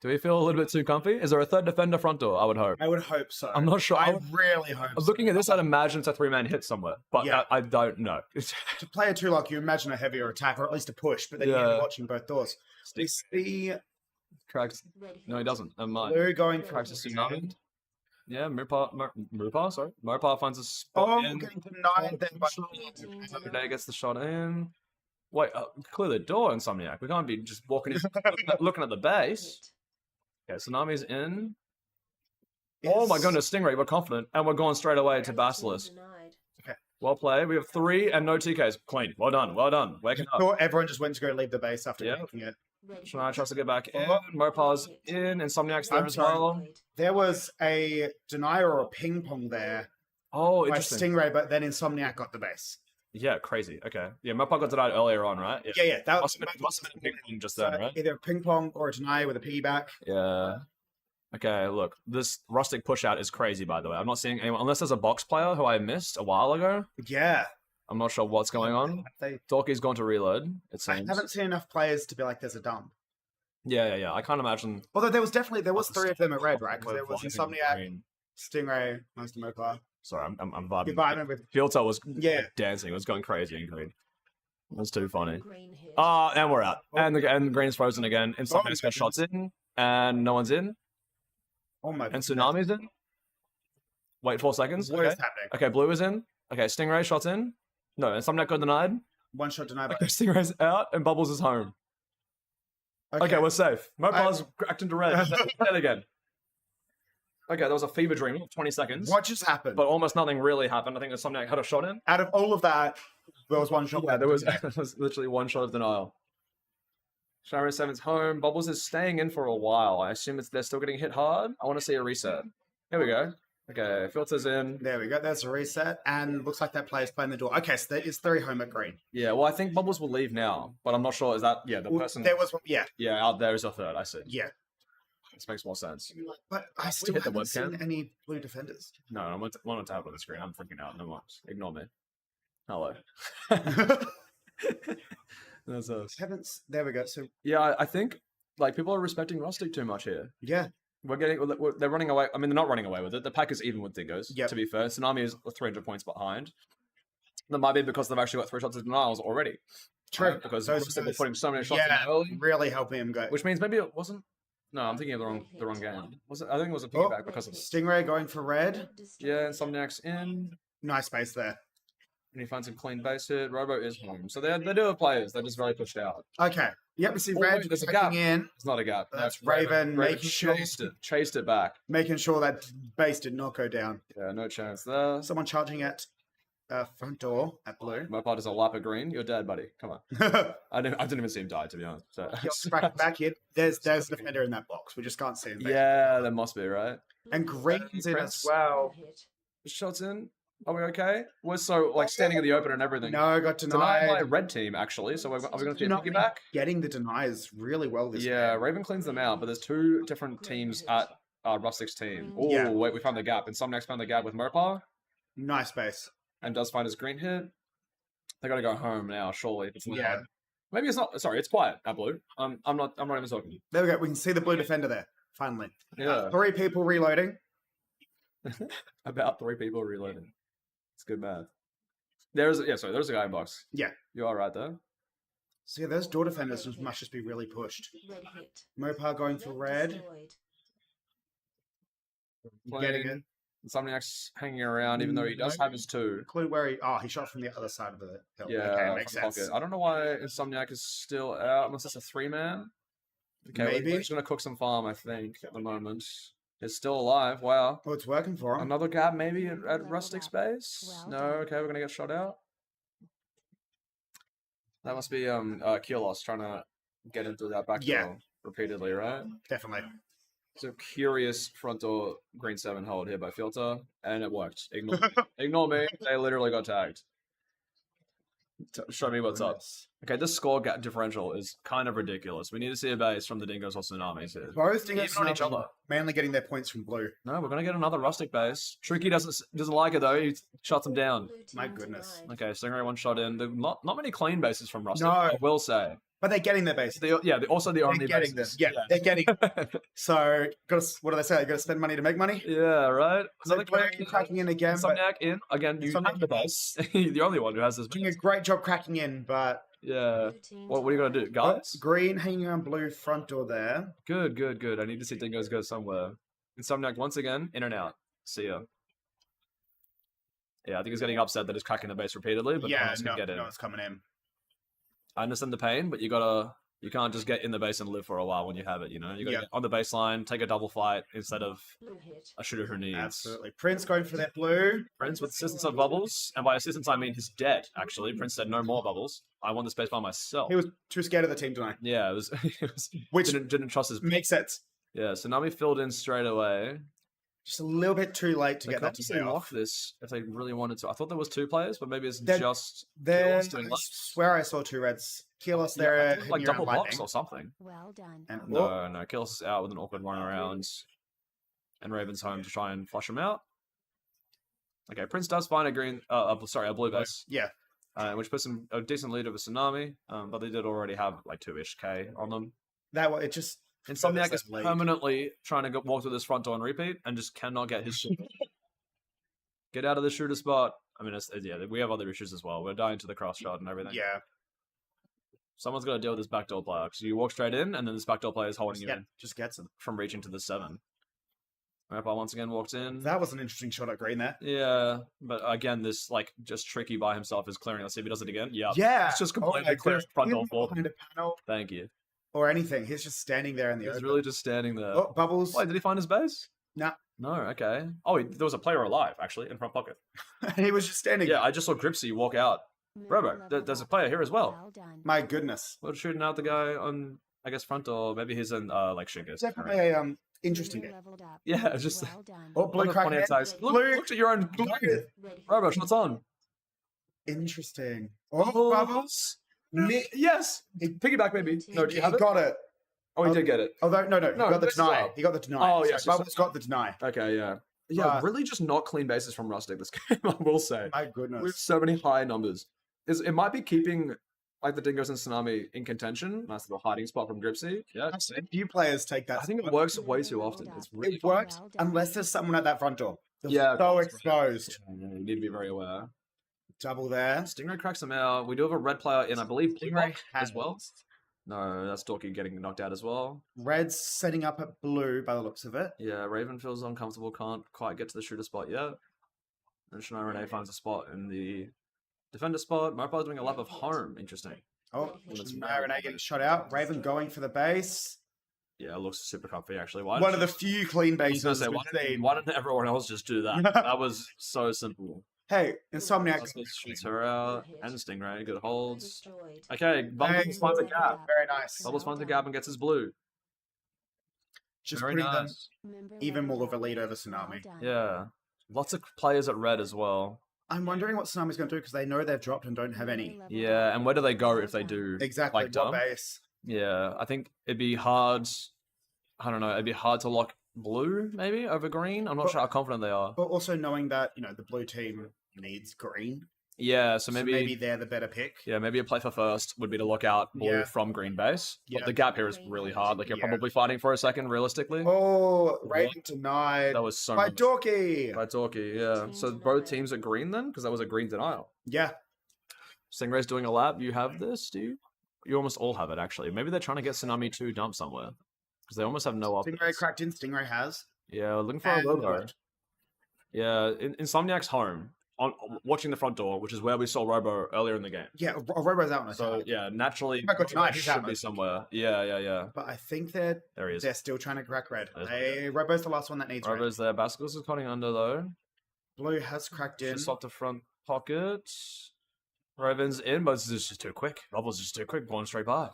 [SPEAKER 3] Do we feel a little bit too comfy? Is there a third defender front door? I would hope.
[SPEAKER 8] I would hope so.
[SPEAKER 3] I'm not sure.
[SPEAKER 8] I really hope
[SPEAKER 3] I'm
[SPEAKER 8] so.
[SPEAKER 3] looking at this, I'd imagine it's a 3-man hit somewhere, but
[SPEAKER 8] Yeah.
[SPEAKER 3] I don't know.
[SPEAKER 8] To play a 2-lock, you imagine a heavier attack, or at least a push, but then
[SPEAKER 3] Yeah.
[SPEAKER 8] you're watching both doors. We see
[SPEAKER 3] Cracks.
[SPEAKER 5] Red
[SPEAKER 3] No, he
[SPEAKER 5] hit.
[SPEAKER 3] doesn't. Never mind.
[SPEAKER 8] blue going for
[SPEAKER 3] Cracks a Tsunami. Yeah, Murpa, sorry. Murpa finds a spot
[SPEAKER 8] Oh,
[SPEAKER 3] in.
[SPEAKER 8] getting denied then by
[SPEAKER 5] Red team
[SPEAKER 3] Every
[SPEAKER 5] denied.
[SPEAKER 3] day gets the shot in. Wait, clear the door, Insomniac. We can't be just walking in, looking at the base.
[SPEAKER 5] Hit.
[SPEAKER 3] Okay, Tsunami's in. Oh my goodness, Stingray, we're confident. And we're going straight away to
[SPEAKER 5] Red team
[SPEAKER 3] Basilisk.
[SPEAKER 5] denied.
[SPEAKER 3] Well played. We have 3 and no TKs. Clean. Well done. Well done. Waking up.
[SPEAKER 8] Thought everyone just went to go leave the base after
[SPEAKER 3] Yeah.
[SPEAKER 8] making it.
[SPEAKER 5] Red
[SPEAKER 3] Shania
[SPEAKER 5] hit.
[SPEAKER 3] tries to get back in.
[SPEAKER 8] Oh.
[SPEAKER 3] Mopa's in. Insomniac's there
[SPEAKER 8] I'm
[SPEAKER 3] as
[SPEAKER 8] sorry.
[SPEAKER 3] well.
[SPEAKER 5] Played.
[SPEAKER 8] There was a denier or a ping pong there
[SPEAKER 3] Oh,
[SPEAKER 8] by
[SPEAKER 3] interesting.
[SPEAKER 8] Stingray, but then Insomniac got the base.
[SPEAKER 3] Yeah, crazy. Okay. Yeah, Mopa got denied earlier on, right?
[SPEAKER 8] Yeah, that
[SPEAKER 3] Must have been a ping pong just
[SPEAKER 8] so
[SPEAKER 3] then, right?
[SPEAKER 8] either a ping pong or a denier with a piggyback.
[SPEAKER 3] Yeah. Okay, look. This Rustic push out is crazy, by the way. I'm not seeing anyone, unless there's a box player who I missed a while ago.
[SPEAKER 8] Yeah,
[SPEAKER 3] I'm not sure what's going on.
[SPEAKER 8] they.
[SPEAKER 3] Dorky's gone to reload, it
[SPEAKER 8] I
[SPEAKER 3] seems.
[SPEAKER 8] haven't seen enough players to be like, there's a dump.
[SPEAKER 3] Yeah. I can't imagine.
[SPEAKER 8] Although there was 3 of them at red, right? Because there was
[SPEAKER 3] Vibing
[SPEAKER 8] Insomniac,
[SPEAKER 3] green.
[SPEAKER 8] Stingray, Monster Mopa.
[SPEAKER 3] Sorry, I'm vibing.
[SPEAKER 8] You're vibing with
[SPEAKER 3] Filter was
[SPEAKER 8] Yeah.
[SPEAKER 3] dancing. It was going crazy in green. That's too funny.
[SPEAKER 5] Green hit.
[SPEAKER 3] Oh, and we're out. And green's frozen again. And Insomniac's got
[SPEAKER 8] my
[SPEAKER 3] shots in. And no one's in.
[SPEAKER 8] oh my.
[SPEAKER 3] And Tsunami's in. Wait 4 seconds.
[SPEAKER 8] What
[SPEAKER 3] Okay.
[SPEAKER 8] is happening?
[SPEAKER 3] Okay, blue is in. Okay, Stingray shots in. No, and Insomniac got denied.
[SPEAKER 8] One shot denied.
[SPEAKER 3] Okay, Stingray's out and Bubbles is home. Okay, we're safe. Mopar's cracked into red. Dead again. Okay, there was a fever dream of 20 seconds.
[SPEAKER 8] What just happened?
[SPEAKER 3] But almost nothing really happened. I think Insomniac had a shot in.
[SPEAKER 8] Out of all of that, there was one shot.
[SPEAKER 3] Yeah, there was, there was literally one shot of denial. Shara 7's home. Bubbles is staying in for a while. I assume they're still getting hit hard. I want to see a reset. Here we go. Okay, filters in.
[SPEAKER 8] There we go. There's a reset, and looks like that player's playing the door. Okay, so there is 3 home at green.
[SPEAKER 3] Yeah, well, I think Bubbles will leave now, but I'm not sure. Is that, the
[SPEAKER 8] Well,
[SPEAKER 3] person?
[SPEAKER 8] there was one. Yeah,
[SPEAKER 3] Yeah, out there is a third. I see.
[SPEAKER 8] yeah.
[SPEAKER 3] This makes more sense.
[SPEAKER 8] But I still
[SPEAKER 3] hit the
[SPEAKER 8] haven't seen
[SPEAKER 3] webcam?
[SPEAKER 8] any blue defenders.
[SPEAKER 3] No, I want to tap on the screen. I'm freaking out. No more. Ignore me. Hello. That's us.
[SPEAKER 8] There we go. So
[SPEAKER 3] Yeah, I think like people are respecting Rustic too much here.
[SPEAKER 8] yeah,
[SPEAKER 3] They're running away. I mean, they're not running away with it. The pack is even with Dingoes.
[SPEAKER 8] Yep.
[SPEAKER 3] To be fair, Tsunami is 300 points behind. That might be because they've actually got 3 shots of denials already.
[SPEAKER 8] true.
[SPEAKER 3] Because
[SPEAKER 8] Those-
[SPEAKER 3] Rustic were
[SPEAKER 8] those-
[SPEAKER 3] putting so many shots
[SPEAKER 8] yeah,
[SPEAKER 3] in early,
[SPEAKER 8] really helping him go.
[SPEAKER 3] which means maybe it wasn't. No, I'm thinking of the wrong game. Was it? I think it was a piggyback because of it.
[SPEAKER 8] Stingray going for red.
[SPEAKER 5] Red destroyed.
[SPEAKER 3] Yeah, Insomniac's in.
[SPEAKER 8] Nice space there.
[SPEAKER 3] And he finds a clean base hit. Robo is home. So they do have players. They're just very pushed out.
[SPEAKER 8] Okay. Yep, we see
[SPEAKER 3] Oh,
[SPEAKER 8] red
[SPEAKER 3] wait, there's a
[SPEAKER 8] checking
[SPEAKER 3] gap.
[SPEAKER 8] in,
[SPEAKER 3] It's not a gap.
[SPEAKER 8] That's Raven making sure-
[SPEAKER 3] chased it back.
[SPEAKER 8] making sure that base did not go down.
[SPEAKER 3] Yeah, no chance there.
[SPEAKER 8] Someone charging at front door at blue.
[SPEAKER 3] Mopar does a lap of green. You're dead, buddy. Come on. I didn't even see him die, to be honest. So.
[SPEAKER 8] back here. There's a defender in that box. We just can't see him.
[SPEAKER 3] Yeah, there must be, right?
[SPEAKER 8] And green's in as
[SPEAKER 3] Prince.
[SPEAKER 8] well.
[SPEAKER 5] Hit.
[SPEAKER 3] Shots in. Are we okay? We're so like standing in the open and everything.
[SPEAKER 8] No, got
[SPEAKER 3] Denied by
[SPEAKER 8] denied.
[SPEAKER 3] red team actually. So are we going to see a
[SPEAKER 8] Not
[SPEAKER 3] piggyback?
[SPEAKER 8] getting the denies really well this
[SPEAKER 3] Yeah,
[SPEAKER 8] game.
[SPEAKER 3] Raven cleans them out, but there's 2 different teams at Rustic's team. Oh,
[SPEAKER 8] Yeah.
[SPEAKER 3] wait, we found the gap. Insomniac's found the gap with Mopar
[SPEAKER 8] Nice space.
[SPEAKER 3] and does find his green hit. They got to go home now, surely. If it's
[SPEAKER 8] Yeah.
[SPEAKER 3] loud. Maybe it's not. Sorry, it's quiet at blue. I'm not even talking.
[SPEAKER 8] There we go. We can see the blue defender there. Finally.
[SPEAKER 3] Yeah.
[SPEAKER 8] 3 people reloading.
[SPEAKER 3] About 3 people reloading. It's good math. There's a guy in box.
[SPEAKER 8] Yeah.
[SPEAKER 3] You are right there.
[SPEAKER 8] So yeah, those door defenders must just be really pushed.
[SPEAKER 5] Red hit.
[SPEAKER 8] Mopar going for red.
[SPEAKER 5] Destroyed.
[SPEAKER 8] Getting it.
[SPEAKER 3] Insomniac's hanging around, even though he does have his 2.
[SPEAKER 8] Clue where he shot from the other side of the hill.
[SPEAKER 3] Yeah,
[SPEAKER 8] Okay, makes
[SPEAKER 3] from
[SPEAKER 8] sense.
[SPEAKER 3] pocket. I don't know why Insomniac is still out, unless it's a 3-man. Okay,
[SPEAKER 8] Maybe.
[SPEAKER 3] we're just going to cook some farm, I think, at the moment. It's still alive. Wow.
[SPEAKER 8] Well, it's working for him.
[SPEAKER 3] Another gap maybe at
[SPEAKER 5] Level
[SPEAKER 3] Rustic's
[SPEAKER 5] up.
[SPEAKER 3] base?
[SPEAKER 5] Well
[SPEAKER 3] No,
[SPEAKER 5] done.
[SPEAKER 3] okay, we're going to get shot out. That must be Kiolos trying to get into that back
[SPEAKER 8] Yeah.
[SPEAKER 3] door repeatedly, right?
[SPEAKER 8] Definitely.
[SPEAKER 3] So curious front door green 7 hold here by Filter, and it worked. Ignore me. Ignore me. They literally got tagged. Show me what's up. Okay, this score gap differential is kind of ridiculous. We need to see a base from the Dingoes or Tsunamis here.
[SPEAKER 8] Both Dingoes
[SPEAKER 3] Even on each other.
[SPEAKER 8] mainly getting their points from blue.
[SPEAKER 3] No, we're gonna get another Rustic base. Tricky doesn't like it though. He shuts them down.
[SPEAKER 5] Blue team
[SPEAKER 8] My goodness.
[SPEAKER 5] denied.
[SPEAKER 3] Okay, Stingray 1 shot in. There's not many clean bases from Rustic.
[SPEAKER 8] No.
[SPEAKER 3] I will say.
[SPEAKER 8] But they're getting their base.
[SPEAKER 3] They're also the
[SPEAKER 8] They're
[SPEAKER 3] only
[SPEAKER 8] getting them.
[SPEAKER 3] bases.
[SPEAKER 8] Yeah, they're getting. So, what do they say? You got to spend money to make money.
[SPEAKER 3] Yeah, right.
[SPEAKER 8] So
[SPEAKER 3] Another
[SPEAKER 8] Blue cracking in again, but
[SPEAKER 3] Insomniac in again. You
[SPEAKER 8] Insomniac-
[SPEAKER 3] have the base. You're the only one who has this.
[SPEAKER 8] doing a
[SPEAKER 3] base.
[SPEAKER 8] great job cracking in. But
[SPEAKER 3] Yeah.
[SPEAKER 5] Blue team
[SPEAKER 3] What are you gonna do,
[SPEAKER 5] denied.
[SPEAKER 3] guys?
[SPEAKER 8] green hanging on blue front door there.
[SPEAKER 3] Good, good, good. I need to see Dingoes go somewhere. Insomniac once again, in and out. See ya. Yeah, I think he's getting upset that he's cracking the base repeatedly, but no one
[SPEAKER 8] Yeah,
[SPEAKER 3] else can get in.
[SPEAKER 8] no, it's coming in.
[SPEAKER 3] I understand the pain, but you can't just get in the base and live for a while when you have it, you know? You gotta
[SPEAKER 8] Yeah.
[SPEAKER 3] get on the baseline, take a double fight instead of
[SPEAKER 5] Blue hit.
[SPEAKER 3] a shooter who needs.
[SPEAKER 8] Absolutely. Prince going for that blue.
[SPEAKER 3] Prince with assistance of bubbles, and by assistance I mean he's dead, actually. Prince said no more bubbles. I won the space by myself.
[SPEAKER 8] He was too scared of the team tonight,
[SPEAKER 3] Yeah, it was,
[SPEAKER 8] which
[SPEAKER 3] didn't trust his
[SPEAKER 8] makes sense.
[SPEAKER 3] Yeah, Tsunami filled in straight away.
[SPEAKER 8] Just a little bit too late to
[SPEAKER 3] They
[SPEAKER 8] get
[SPEAKER 3] could
[SPEAKER 8] that to
[SPEAKER 3] obviously
[SPEAKER 8] pay
[SPEAKER 3] lock
[SPEAKER 8] off.
[SPEAKER 3] this if they really wanted to. I thought there was 2 players, but maybe it's
[SPEAKER 8] They're-
[SPEAKER 3] just
[SPEAKER 8] There,
[SPEAKER 3] Kiolos doing
[SPEAKER 8] I
[SPEAKER 3] left.
[SPEAKER 8] swear I saw 2 reds. Kiolos
[SPEAKER 3] Yeah,
[SPEAKER 8] there,
[SPEAKER 3] I think, like
[SPEAKER 8] hanging
[SPEAKER 3] double
[SPEAKER 8] around
[SPEAKER 3] box
[SPEAKER 8] lightning.
[SPEAKER 3] or something.
[SPEAKER 7] Well done.
[SPEAKER 8] And
[SPEAKER 3] No, Kiolos is out with an awkward run around, and Raven's home to try and flush him out. Okay, Prince does find a blue base,
[SPEAKER 8] yeah,
[SPEAKER 3] which puts him a decent lead over Tsunami, but they did already have like 2-ish K on them.
[SPEAKER 8] it just
[SPEAKER 3] Insomniac is
[SPEAKER 8] that lead.
[SPEAKER 3] permanently trying to walk through this front door and repeat, and just cannot get his shit. Get out of the shooter spot. I mean, yeah, we have other issues as well. We're dying to the cross shot and everything.
[SPEAKER 8] yeah,
[SPEAKER 3] Someone's got to deal with this backdoor player, because you walk straight in, and then this backdoor player is holding you in
[SPEAKER 8] just gets him.
[SPEAKER 3] from reaching to the 7. Murphy once again walked in.
[SPEAKER 8] That was an interesting shot at green there.
[SPEAKER 3] Yeah, but again, this like just tricky by himself is clearing. Let's see if he does it again. Yeah,
[SPEAKER 8] Yeah.
[SPEAKER 3] it's just
[SPEAKER 8] Oh
[SPEAKER 3] completely
[SPEAKER 8] my
[SPEAKER 3] clear
[SPEAKER 8] goodness.
[SPEAKER 3] front
[SPEAKER 8] He
[SPEAKER 3] door
[SPEAKER 8] wasn't
[SPEAKER 3] for
[SPEAKER 8] behind a panel
[SPEAKER 3] Thank you.
[SPEAKER 8] or anything. He's just standing there in the
[SPEAKER 3] He's
[SPEAKER 8] open.
[SPEAKER 3] really just standing there.
[SPEAKER 8] Oh, Bubbles.
[SPEAKER 3] Wait, did he find his base?
[SPEAKER 8] Nah.
[SPEAKER 3] No, okay. Oh, there was a player alive actually in front pocket.
[SPEAKER 8] He was just standing.
[SPEAKER 3] Yeah, I just saw Gripsy walk out. Robo, there's a player here as well.
[SPEAKER 7] Well done.
[SPEAKER 8] My goodness.
[SPEAKER 3] We're shooting out the guy on, I guess, front door. Maybe he's in like Shinkers.
[SPEAKER 8] Definitely a interesting
[SPEAKER 7] Blue
[SPEAKER 8] bit.
[SPEAKER 7] leveled up.
[SPEAKER 3] Yeah, it's just
[SPEAKER 7] Well done.
[SPEAKER 8] Oh,
[SPEAKER 3] one
[SPEAKER 8] blue
[SPEAKER 3] of the
[SPEAKER 8] crack
[SPEAKER 3] funny
[SPEAKER 8] man.
[SPEAKER 3] attacks. Look,
[SPEAKER 8] Blue.
[SPEAKER 3] look at your own.
[SPEAKER 8] Blue.
[SPEAKER 1] Red
[SPEAKER 3] Robo,
[SPEAKER 1] hit.
[SPEAKER 3] shots on.
[SPEAKER 8] Interesting. Oh, Bubbles.
[SPEAKER 3] Yes. Piggyback, maybe. No, do you have
[SPEAKER 8] He
[SPEAKER 3] it?
[SPEAKER 8] got it.
[SPEAKER 3] Oh, he did get it.
[SPEAKER 8] Although, no, he
[SPEAKER 3] No,
[SPEAKER 8] got the
[SPEAKER 3] this is
[SPEAKER 8] deny.
[SPEAKER 3] well.
[SPEAKER 8] He got the deny.
[SPEAKER 3] Oh,
[SPEAKER 8] So
[SPEAKER 3] yes, yes,
[SPEAKER 8] Bubbles got the deny.
[SPEAKER 3] Okay, yeah. Yeah,
[SPEAKER 8] But-
[SPEAKER 3] really just not clean bases from Rustic this game, I will say.
[SPEAKER 8] My goodness.
[SPEAKER 3] With so many high numbers. It might be keeping like the Dingoes and Tsunami in contention. Nice little hiding spot from Gripsy. Yeah.
[SPEAKER 8] I've seen a few players take that.
[SPEAKER 3] I think it
[SPEAKER 8] spot.
[SPEAKER 3] works way too often. It's really
[SPEAKER 8] It works
[SPEAKER 7] Well done.
[SPEAKER 8] unless there's someone at that front door. They're
[SPEAKER 3] Yeah,
[SPEAKER 8] so
[SPEAKER 3] that's right.
[SPEAKER 8] exposed.
[SPEAKER 3] Yeah, you need to be very aware.
[SPEAKER 8] Double there.
[SPEAKER 3] Stingray cracks him out. We do have a red player in, I believe, blue
[SPEAKER 8] Stingray
[SPEAKER 3] block as well. No, that's Dorky getting knocked out as well.
[SPEAKER 8] Red's setting up at blue by the looks of it.
[SPEAKER 3] Yeah, Raven feels uncomfortable, can't quite get to the shooter spot yet. And Shania Renee finds a spot in the defender spot. Mopar's doing a lap of home. Interesting.
[SPEAKER 8] Oh,
[SPEAKER 3] That's
[SPEAKER 8] Renee getting shot out. Raven going for the base.
[SPEAKER 3] Yeah, it looks super comfy actually. Why
[SPEAKER 8] One
[SPEAKER 3] did
[SPEAKER 8] of the few clean
[SPEAKER 3] I was gonna
[SPEAKER 8] bases
[SPEAKER 3] say,
[SPEAKER 8] we've
[SPEAKER 3] why
[SPEAKER 8] seen.
[SPEAKER 3] didn't everyone else just do that? That was so simple.
[SPEAKER 8] Hey, Insomniac.
[SPEAKER 3] Bubbles shoots her out, and Stingray, good holds.
[SPEAKER 1] Destroyed.
[SPEAKER 3] Okay, Bubbles finds a gap.
[SPEAKER 8] Very nice.
[SPEAKER 3] Bubbles finds a gap and gets his blue.
[SPEAKER 8] Just
[SPEAKER 3] Very
[SPEAKER 8] putting them
[SPEAKER 3] nice.
[SPEAKER 8] even more of a lead over Tsunami.
[SPEAKER 3] Yeah, lots of players at red as well.
[SPEAKER 8] I'm wondering what Tsunami's going to do because they know they've dropped and don't have any.
[SPEAKER 3] Yeah, and where do they go if they do?
[SPEAKER 8] Exactly.
[SPEAKER 3] Like
[SPEAKER 8] What
[SPEAKER 3] dump?
[SPEAKER 8] base?
[SPEAKER 3] Yeah, I think it'd be hard. I don't know. It'd be hard to lock blue maybe over green. I'm not
[SPEAKER 8] But-
[SPEAKER 3] sure how confident they are.
[SPEAKER 8] But also knowing that, the blue team needs green.
[SPEAKER 3] Yeah, so
[SPEAKER 8] So
[SPEAKER 3] maybe,
[SPEAKER 8] maybe they're the better pick.
[SPEAKER 3] yeah, maybe a play for first would be to lock out blue
[SPEAKER 8] Yeah.
[SPEAKER 3] from green base. But
[SPEAKER 8] Yeah.
[SPEAKER 3] the gap here is really hard. Like you're
[SPEAKER 8] Yeah.
[SPEAKER 3] probably fighting for a second realistically.
[SPEAKER 8] Oh, Raven denied
[SPEAKER 3] That was so
[SPEAKER 8] by
[SPEAKER 3] much.
[SPEAKER 8] Dorky.
[SPEAKER 3] By Dorky, yeah. So both teams are green then? Because that was a green denial.
[SPEAKER 8] Yeah.
[SPEAKER 3] Stingray's doing a lap. You have this, do you? You almost all have it, actually. Maybe they're trying to get Tsunami to dump somewhere. Because they almost have no options.
[SPEAKER 8] Stingray cracked in. Stingray has.
[SPEAKER 3] Yeah, looking for a
[SPEAKER 8] And
[SPEAKER 3] logo.
[SPEAKER 8] left.
[SPEAKER 3] Yeah, Insomniac's home. On watching the front door, which is where we saw Robo earlier in the game.
[SPEAKER 8] Yeah, Robo's out on a
[SPEAKER 3] So
[SPEAKER 8] target.
[SPEAKER 3] yeah, naturally,
[SPEAKER 8] Back on tonight,
[SPEAKER 3] Robo
[SPEAKER 8] he's
[SPEAKER 3] should
[SPEAKER 8] out.
[SPEAKER 3] be somewhere. Yeah.
[SPEAKER 8] But I think they're
[SPEAKER 3] There he is.
[SPEAKER 8] still trying to crack red.
[SPEAKER 3] There's
[SPEAKER 8] Robo's the last one that needs red.
[SPEAKER 3] Robo's there. Basicles is cutting under though.
[SPEAKER 8] Blue has cracked in.
[SPEAKER 3] Just off the front pocket. Raven's in, but this is just too quick. Robo's just too quick, going straight by.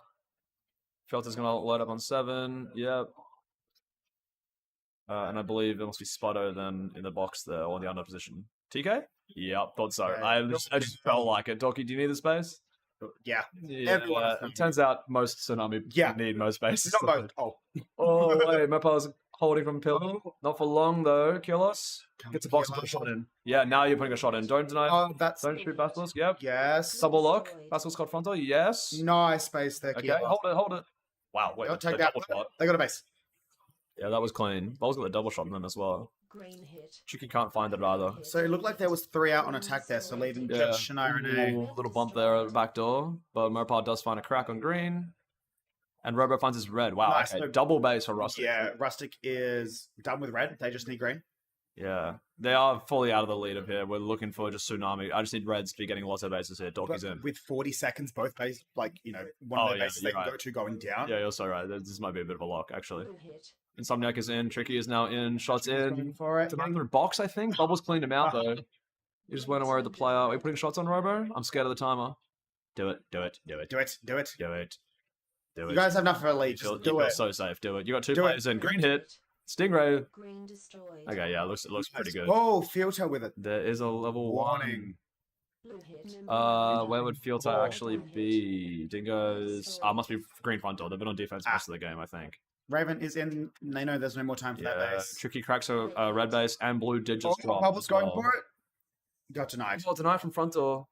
[SPEAKER 3] Felter's gonna load up on 7. Yep. And I believe it must be Spotto then in the box there or in the under position. TK? Yep, thought so.
[SPEAKER 8] Yeah,
[SPEAKER 3] I just felt like it. Doki, do you need the space?
[SPEAKER 8] Yeah.
[SPEAKER 3] Yeah,
[SPEAKER 8] Everyone has
[SPEAKER 3] it turns out most Tsunami
[SPEAKER 8] Yeah.
[SPEAKER 3] need most spaces.
[SPEAKER 8] Not both. Oh.
[SPEAKER 3] Oh, wait, Mopar's holding from Pill.
[SPEAKER 8] Oh.
[SPEAKER 3] Not for long though. Kilos
[SPEAKER 8] Come
[SPEAKER 3] gets a box and
[SPEAKER 8] Kilos.
[SPEAKER 3] put a shot in. Yeah, now you're putting a shot in. Don't deny.
[SPEAKER 8] Oh, that's
[SPEAKER 3] Don't shoot Basilisk. Yep.
[SPEAKER 8] yes.
[SPEAKER 3] Double lock. Basilisk got frontal. Yes.
[SPEAKER 8] Nice space there.
[SPEAKER 3] Okay,
[SPEAKER 8] Kilos.
[SPEAKER 3] hold it. Wow, wait,
[SPEAKER 8] They'll
[SPEAKER 3] the
[SPEAKER 8] take that.
[SPEAKER 3] double shot.
[SPEAKER 8] They got a base.
[SPEAKER 3] Yeah, that was clean. Ball's got the double shot in them as well.
[SPEAKER 1] Green hit.
[SPEAKER 3] Chucky can't find it either.
[SPEAKER 8] So it looked like there was 3 out on attack there, so leaving
[SPEAKER 3] Yeah.
[SPEAKER 8] just Shania Renee.
[SPEAKER 3] Ooh, little bump there at the back door, but Mopar does find a crack on green. And Robo finds his red. Wow,
[SPEAKER 8] Nice.
[SPEAKER 3] okay. Double base for Rustic.
[SPEAKER 8] Yeah, Rustic is done with red. They just need green.
[SPEAKER 3] Yeah. They are fully out of the lead of here. We're looking for just Tsunami. I just need Reds to be getting lots of bases here.
[SPEAKER 8] But
[SPEAKER 3] Dorky's in.
[SPEAKER 8] with 40 seconds, both bases, one
[SPEAKER 3] Oh,
[SPEAKER 8] of their
[SPEAKER 3] yeah,
[SPEAKER 8] bases they
[SPEAKER 3] you're
[SPEAKER 8] can
[SPEAKER 3] right.
[SPEAKER 8] go to going down.
[SPEAKER 3] Yeah, you're so right. This might be a bit of a lock, actually.
[SPEAKER 1] Blue hit.
[SPEAKER 3] Insomniac is in. Tricky is now in. Shots
[SPEAKER 8] Going
[SPEAKER 3] in.
[SPEAKER 8] for it.
[SPEAKER 3] To run through box, I think. Bubbles cleaned him out, though. You just weren't aware of the player. Are we putting shots on Robo? I'm scared of the timer. Do it.
[SPEAKER 8] Do it. Do it.
[SPEAKER 3] Do it. Do
[SPEAKER 8] You
[SPEAKER 3] it.
[SPEAKER 8] guys have enough for a
[SPEAKER 3] You
[SPEAKER 8] lead.
[SPEAKER 3] feel,
[SPEAKER 8] Just
[SPEAKER 3] you
[SPEAKER 8] do
[SPEAKER 3] feel
[SPEAKER 8] it.
[SPEAKER 3] so safe. Do it. You got 2
[SPEAKER 8] Do it.
[SPEAKER 3] players in. Green hit. Stingray.
[SPEAKER 1] Green destroyed.
[SPEAKER 3] Okay, yeah, it looks pretty good.
[SPEAKER 8] Oh, filter with it.
[SPEAKER 3] There is a level 1.
[SPEAKER 8] Warning.
[SPEAKER 1] Blue hit.
[SPEAKER 3] Where would Fielta
[SPEAKER 8] Oh.
[SPEAKER 3] actually be? Dingoes. Must be green front door. They've been on defense most of the game, I think.
[SPEAKER 8] Raven is in. They know there's no more time for that
[SPEAKER 3] Yeah,
[SPEAKER 8] base.
[SPEAKER 3] Tricky cracks a red base, and blue did just drop.
[SPEAKER 8] Bubbles
[SPEAKER 3] as
[SPEAKER 8] going
[SPEAKER 3] well.
[SPEAKER 8] for it. Got denied.
[SPEAKER 3] Well denied from front door.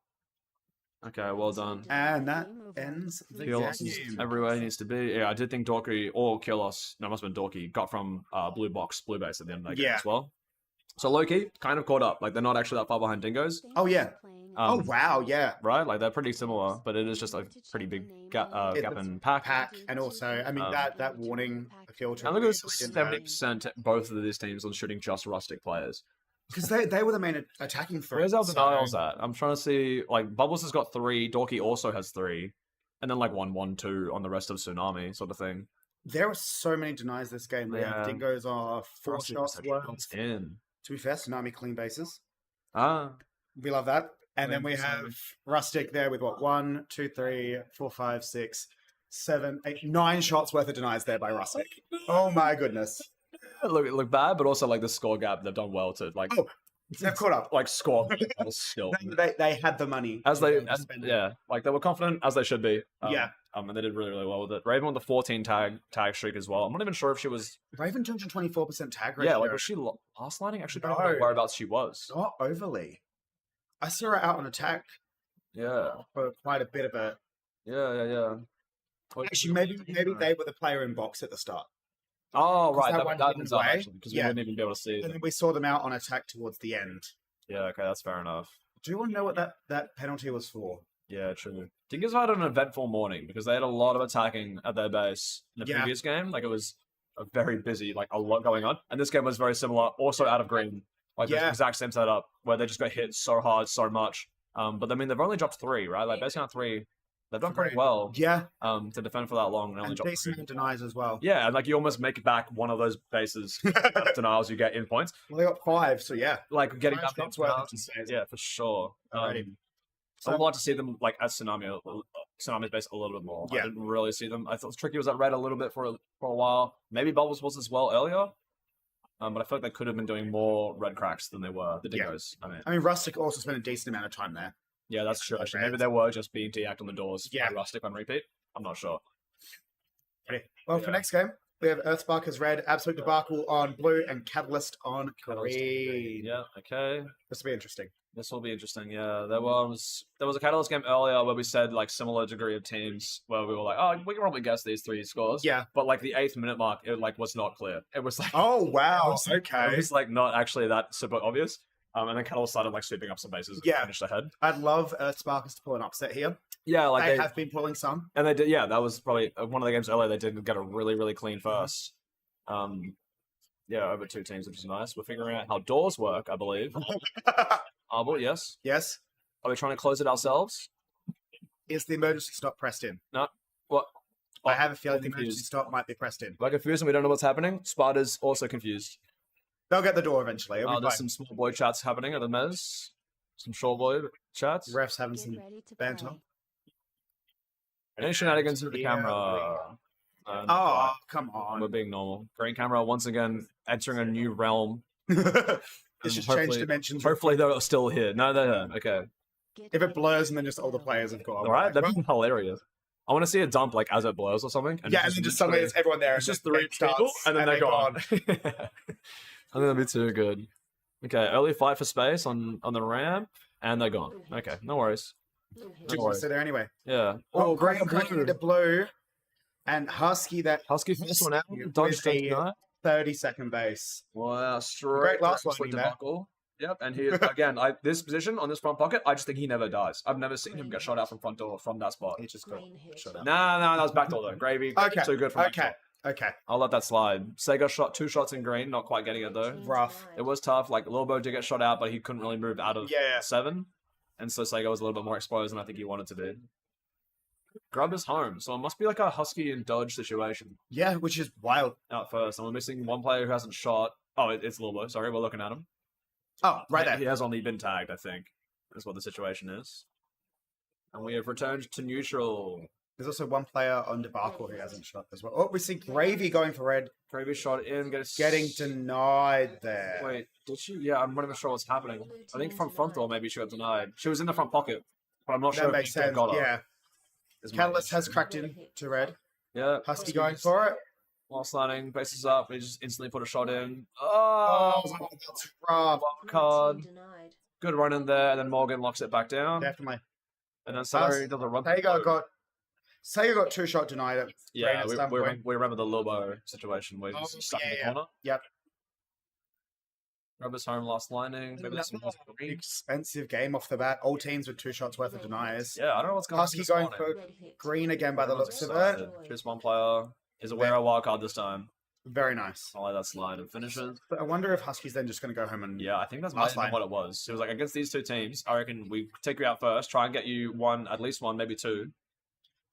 [SPEAKER 3] Okay, well done.
[SPEAKER 8] And that ends the
[SPEAKER 3] Kilos is
[SPEAKER 8] game.
[SPEAKER 3] everywhere he needs to be. Yeah, I did think Dorky or Kilos, no, it must have been Dorky, got from blue base at the end of that game
[SPEAKER 8] Yeah.
[SPEAKER 3] as well. So low-key, kind of caught up. Like, they're not actually that far behind Dingoes.
[SPEAKER 8] Oh, yeah. Oh wow, yeah.
[SPEAKER 3] Right? Like they're pretty similar, but it is just a pretty big gap in pack.
[SPEAKER 8] Pack, and also, I mean, that warning filter.
[SPEAKER 3] And look at this, 70% both of these teams on shooting just Rustic players.
[SPEAKER 8] Because they were the main attacking threat.
[SPEAKER 3] Where's our denials at? I'm trying to see, like, Bubbles has got 3, Dorky also has 3, and then like 1, 1, 2 on the rest of Tsunami sort of thing.
[SPEAKER 8] There are so many denies this game.
[SPEAKER 3] Yeah.
[SPEAKER 8] Dingoes are 4
[SPEAKER 3] Rustic
[SPEAKER 8] shots
[SPEAKER 3] was
[SPEAKER 8] worth.
[SPEAKER 3] actually in.
[SPEAKER 8] To be fair, Tsunami clean bases.
[SPEAKER 3] Ah.
[SPEAKER 8] We love that. And then we
[SPEAKER 3] 100%.
[SPEAKER 8] have Rustic there with what? 1, 2, 3, 4, 5, 6, 7, 8, 9 shots worth of denies there by Rustic. Oh my goodness.
[SPEAKER 3] Look bad, but also like the score gap, they've done well to like
[SPEAKER 8] They've caught up.
[SPEAKER 3] like score still.
[SPEAKER 8] They had the money.
[SPEAKER 3] As
[SPEAKER 8] to be
[SPEAKER 3] they,
[SPEAKER 8] able to spend it.
[SPEAKER 3] yeah, like they were confident as they should be.
[SPEAKER 8] Yeah.
[SPEAKER 3] And they did really, really well with it. Raven on the 14 tag streak as well. I'm not even sure if she was.
[SPEAKER 8] Raven 224% tag ratio.
[SPEAKER 3] Yeah, like was she last lining? Actually, don't know
[SPEAKER 8] No.
[SPEAKER 3] whereabouts she was.
[SPEAKER 8] Not overly. I saw her out on attack
[SPEAKER 3] Yeah,
[SPEAKER 8] for quite a bit of a.
[SPEAKER 3] yeah.
[SPEAKER 8] Actually, maybe they were the player in box at the start.
[SPEAKER 3] Oh, right.
[SPEAKER 8] that one
[SPEAKER 3] That
[SPEAKER 8] didn't
[SPEAKER 3] ends up
[SPEAKER 8] play.
[SPEAKER 3] actually because we
[SPEAKER 8] Yeah.
[SPEAKER 3] wouldn't even be able to see
[SPEAKER 8] And
[SPEAKER 3] them.
[SPEAKER 8] then we saw them out on attack towards the end.
[SPEAKER 3] Yeah, okay, that's fair enough.
[SPEAKER 8] Do you want to know what that penalty was for?
[SPEAKER 3] Yeah, true. Dingoes had an eventful morning because they had a lot of attacking at their base in the
[SPEAKER 8] Yeah.
[SPEAKER 3] previous game. Like it was a very busy, like a lot going on. And this game was very similar, also out of green. Like the
[SPEAKER 8] Yeah.
[SPEAKER 3] exact same setup where they just got hit so hard, so much. But I mean, they've only dropped 3, right? Like basically on 3, they've done pretty
[SPEAKER 8] Three.
[SPEAKER 3] well.
[SPEAKER 8] Yeah,
[SPEAKER 3] To defend for that long and only
[SPEAKER 8] and
[SPEAKER 3] drop
[SPEAKER 8] decent
[SPEAKER 3] 3.
[SPEAKER 8] denies as well.
[SPEAKER 3] Yeah, and like you almost make back one of those bases denials you get in points.
[SPEAKER 8] Well, they got 5, so yeah.
[SPEAKER 3] Like getting
[SPEAKER 8] 5
[SPEAKER 3] that
[SPEAKER 8] shots worth of
[SPEAKER 3] denials,
[SPEAKER 8] denies.
[SPEAKER 3] yeah, for sure.
[SPEAKER 8] Alrighty.
[SPEAKER 3] I would like to see them like as Tsunami's base a little bit more.
[SPEAKER 8] Yeah.
[SPEAKER 3] I didn't really see them. I thought Tricky was at red a little bit for a while. Maybe Bubbles was as well earlier. But I feel like they could have been doing more red cracks than they were. The
[SPEAKER 8] Yeah.
[SPEAKER 3] Dingoes.
[SPEAKER 8] I mean, Rustic also spent a decent amount of time there.
[SPEAKER 3] Yeah, that's true. Actually, maybe
[SPEAKER 8] Reds.
[SPEAKER 3] they were just being deact on the doors
[SPEAKER 8] Yeah.
[SPEAKER 3] by Rustic on repeat. I'm not sure.
[SPEAKER 8] Well, for
[SPEAKER 3] Yeah.
[SPEAKER 8] next game, we have Earthspark as red, Absolute Debacle on blue, and Catalyst on green.
[SPEAKER 3] Yeah. Okay.
[SPEAKER 8] This will be interesting.
[SPEAKER 3] This will be interesting. Yeah, there was a Catalyst game earlier where we said like similar degree of teams where we were like, oh, we can probably guess these 3 scores.
[SPEAKER 8] Yeah.
[SPEAKER 3] But like the 8th minute mark, it like was not clear. It was like
[SPEAKER 8] Oh, wow.
[SPEAKER 3] It
[SPEAKER 8] Okay.
[SPEAKER 3] was like not actually that super obvious. And then Catalyst started like sweeping up some bases and
[SPEAKER 8] Yeah.
[SPEAKER 3] finished ahead.
[SPEAKER 8] I'd love Earthsparkers to pull an upset here.
[SPEAKER 3] Yeah, like
[SPEAKER 8] They have been pulling some.
[SPEAKER 3] and they did. Yeah, that was probably one of the games earlier. They did get a really, really clean first. Yeah, over 2 teams, which is nice. We're figuring out how doors work, I believe. Arbor, yes.
[SPEAKER 8] Yes.
[SPEAKER 3] Are we trying to close it ourselves?
[SPEAKER 8] Is the emergency stop pressed in?
[SPEAKER 3] What?
[SPEAKER 8] I have a feeling the
[SPEAKER 3] I'm
[SPEAKER 8] emergency
[SPEAKER 3] confused.
[SPEAKER 8] stop might be pressed in.
[SPEAKER 3] We're confused and we don't know what's happening. Sparta's also confused.
[SPEAKER 8] They'll get the door eventually. It'll be
[SPEAKER 3] There's
[SPEAKER 8] fine.
[SPEAKER 3] some small boy chats happening at the mez. Some short boy chats.
[SPEAKER 8] Refs having
[SPEAKER 7] Get
[SPEAKER 8] some
[SPEAKER 7] ready to
[SPEAKER 8] banter.
[SPEAKER 7] play.
[SPEAKER 3] Any shenanigans with the
[SPEAKER 8] Yeah,
[SPEAKER 3] camera?
[SPEAKER 8] Oh, come
[SPEAKER 3] We're
[SPEAKER 8] on.
[SPEAKER 3] being normal. Green camera once again entering a new realm.
[SPEAKER 8] It's just change
[SPEAKER 3] hopefully-
[SPEAKER 8] dimensions.
[SPEAKER 3] Hopefully they're still here. No, they're here. Okay.
[SPEAKER 7] Get
[SPEAKER 8] If it
[SPEAKER 7] ready
[SPEAKER 8] blurs
[SPEAKER 7] to
[SPEAKER 8] and then just all the
[SPEAKER 7] play.
[SPEAKER 8] players have gone.
[SPEAKER 3] All right,
[SPEAKER 8] like,
[SPEAKER 3] that'd be hilarious. I want to see a dump like as it blurs or something.
[SPEAKER 8] yeah, and then just suddenly it's everyone there.
[SPEAKER 3] it's
[SPEAKER 8] and
[SPEAKER 3] just
[SPEAKER 8] the
[SPEAKER 3] 3
[SPEAKER 8] game
[SPEAKER 3] people
[SPEAKER 8] starts,
[SPEAKER 3] and then they're gone.
[SPEAKER 8] gone.
[SPEAKER 3] I think that'd be too good. Okay, early fight for space on the ramp, and they're gone. Okay, no worries.
[SPEAKER 1] Blue hit.
[SPEAKER 8] Do you want to sit there anyway?
[SPEAKER 3] Yeah.
[SPEAKER 8] Oh, green
[SPEAKER 3] green
[SPEAKER 8] cracking into blue. And Husky, that
[SPEAKER 3] Husky first one out.
[SPEAKER 8] With
[SPEAKER 3] Dodge
[SPEAKER 8] a
[SPEAKER 3] tonight.
[SPEAKER 8] 30-second base.
[SPEAKER 3] Wow, straight
[SPEAKER 8] last
[SPEAKER 3] absolute
[SPEAKER 8] one, man.
[SPEAKER 3] debacle. Yep, and he is again. This position on this front pocket, I just think he never dies. I've never seen him get shot out from front door from that spot.
[SPEAKER 8] He just got
[SPEAKER 1] Green hit.
[SPEAKER 8] shot out.
[SPEAKER 3] Nah, that was backdoor though. Gravy,
[SPEAKER 8] Okay,
[SPEAKER 3] too good for
[SPEAKER 8] okay, okay.
[SPEAKER 3] I'll let that slide. Sega shot 2 shots in green, not quite getting it though.
[SPEAKER 8] Rough.
[SPEAKER 3] It was tough. Like Lilbo did get shot out, but he couldn't really move out of
[SPEAKER 8] Yeah.
[SPEAKER 3] 7, and so Sega was a little bit more exposed than I think he wanted to be. Grub is home, so it must be like a Husky and Dodge situation
[SPEAKER 8] Yeah, which is wild.
[SPEAKER 3] out first. And we're missing one player who hasn't shot. Oh, it's Lilbo. Sorry, we're looking at him.
[SPEAKER 8] Oh, right
[SPEAKER 3] He
[SPEAKER 8] there.
[SPEAKER 3] has only been tagged, I think. Is what the situation is. And we have returned to neutral.
[SPEAKER 8] There's also one player on Debacle who hasn't shot as well. Oh, we see Gravy going for red,
[SPEAKER 3] Gravy shot in,
[SPEAKER 8] getting denied there.
[SPEAKER 3] Wait, did she? Yeah, I'm not even sure what's happening. I think from front door, maybe she got denied. She was in the front pocket, but I'm not sure
[SPEAKER 8] That
[SPEAKER 3] if
[SPEAKER 8] makes
[SPEAKER 3] Nico
[SPEAKER 8] sense.
[SPEAKER 3] got her.
[SPEAKER 8] Yeah.
[SPEAKER 3] Is my
[SPEAKER 8] Catalyst has
[SPEAKER 3] guess.
[SPEAKER 8] cracked in to red.
[SPEAKER 3] Yeah.
[SPEAKER 8] Husky going for it.
[SPEAKER 3] While sliding, bases up, he just instantly put a shot in.
[SPEAKER 8] Oh,
[SPEAKER 3] Oh,
[SPEAKER 8] that's rough.
[SPEAKER 3] wild card.
[SPEAKER 1] Team denied.
[SPEAKER 3] Good run in there, and then Morgan locks it back down.
[SPEAKER 8] Definitely.
[SPEAKER 3] And then Salary does a run.
[SPEAKER 8] Sega got 2-shot denied at
[SPEAKER 3] Yeah,
[SPEAKER 8] at
[SPEAKER 3] we
[SPEAKER 8] some point.
[SPEAKER 3] remember the Lobo situation where
[SPEAKER 8] Oh,
[SPEAKER 3] he's stuck in
[SPEAKER 8] yeah,
[SPEAKER 3] the
[SPEAKER 8] yeah.
[SPEAKER 3] corner.
[SPEAKER 8] Yep.
[SPEAKER 3] Rubbers home last lining. Maybe that's
[SPEAKER 8] Another
[SPEAKER 3] some green.
[SPEAKER 8] expensive game off the bat. All teams with 2 shots worth of deniers.
[SPEAKER 3] Yeah, I don't know what's going on.
[SPEAKER 8] Husky
[SPEAKER 3] this
[SPEAKER 8] going
[SPEAKER 3] morning.
[SPEAKER 8] for
[SPEAKER 1] Red hit.
[SPEAKER 8] green again by the
[SPEAKER 3] Everyone's
[SPEAKER 8] looks of it.
[SPEAKER 3] excited. Choose one player. Is aware of wild card this time.
[SPEAKER 8] Very nice.
[SPEAKER 3] I like that slide and finishes.
[SPEAKER 8] But I wonder if Husky's then just going to go home and
[SPEAKER 3] Yeah, I think that's
[SPEAKER 8] Last
[SPEAKER 3] might have been
[SPEAKER 8] line.
[SPEAKER 3] what it was. It was like against these two teams. I reckon we take you out first, try and get you one, at least one, maybe two,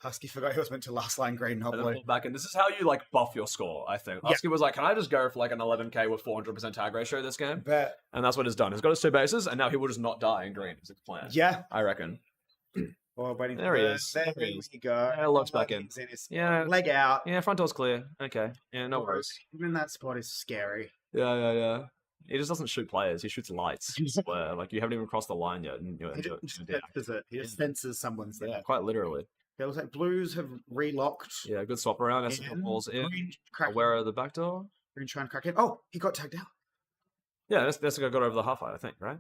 [SPEAKER 8] Husky forgot he was meant to last line green, not
[SPEAKER 3] and then
[SPEAKER 8] blue.
[SPEAKER 3] pull back. And this is how you like buff your score. I think
[SPEAKER 8] Yeah.
[SPEAKER 3] Husky was like, "Can I just go for like an 11k with 400% tag ratio this game?"
[SPEAKER 8] But
[SPEAKER 3] And that's what he's done. He's got his 2 bases, and now he will just not die in green. Is his plan?
[SPEAKER 8] yeah,
[SPEAKER 3] I reckon.
[SPEAKER 8] well, waiting
[SPEAKER 3] There
[SPEAKER 8] for
[SPEAKER 3] he
[SPEAKER 8] the-
[SPEAKER 3] is.
[SPEAKER 8] There
[SPEAKER 3] There he
[SPEAKER 8] we
[SPEAKER 3] is.
[SPEAKER 8] go.
[SPEAKER 3] Yeah, locks back in.
[SPEAKER 8] He's his
[SPEAKER 3] Yeah,
[SPEAKER 8] leg out.
[SPEAKER 3] yeah. Front door's clear. Okay. Yeah, no worries.
[SPEAKER 8] Him in that spot is scary.
[SPEAKER 3] Yeah. He just doesn't shoot players. He shoots lights. I swear. Like you haven't even crossed the line yet, and you're
[SPEAKER 8] He
[SPEAKER 3] into
[SPEAKER 8] just
[SPEAKER 3] it.
[SPEAKER 8] senses it. He just senses someone's there.
[SPEAKER 3] Yeah, quite literally.
[SPEAKER 8] It looks like Blues have relocked.
[SPEAKER 3] Yeah, good swap around. As
[SPEAKER 8] in.
[SPEAKER 3] balls in.
[SPEAKER 8] Green crack.
[SPEAKER 3] Aware of the back door.
[SPEAKER 8] Green trying to crack in. Oh, he got tagged out.
[SPEAKER 3] Yeah, that's got over the half height, I think, right?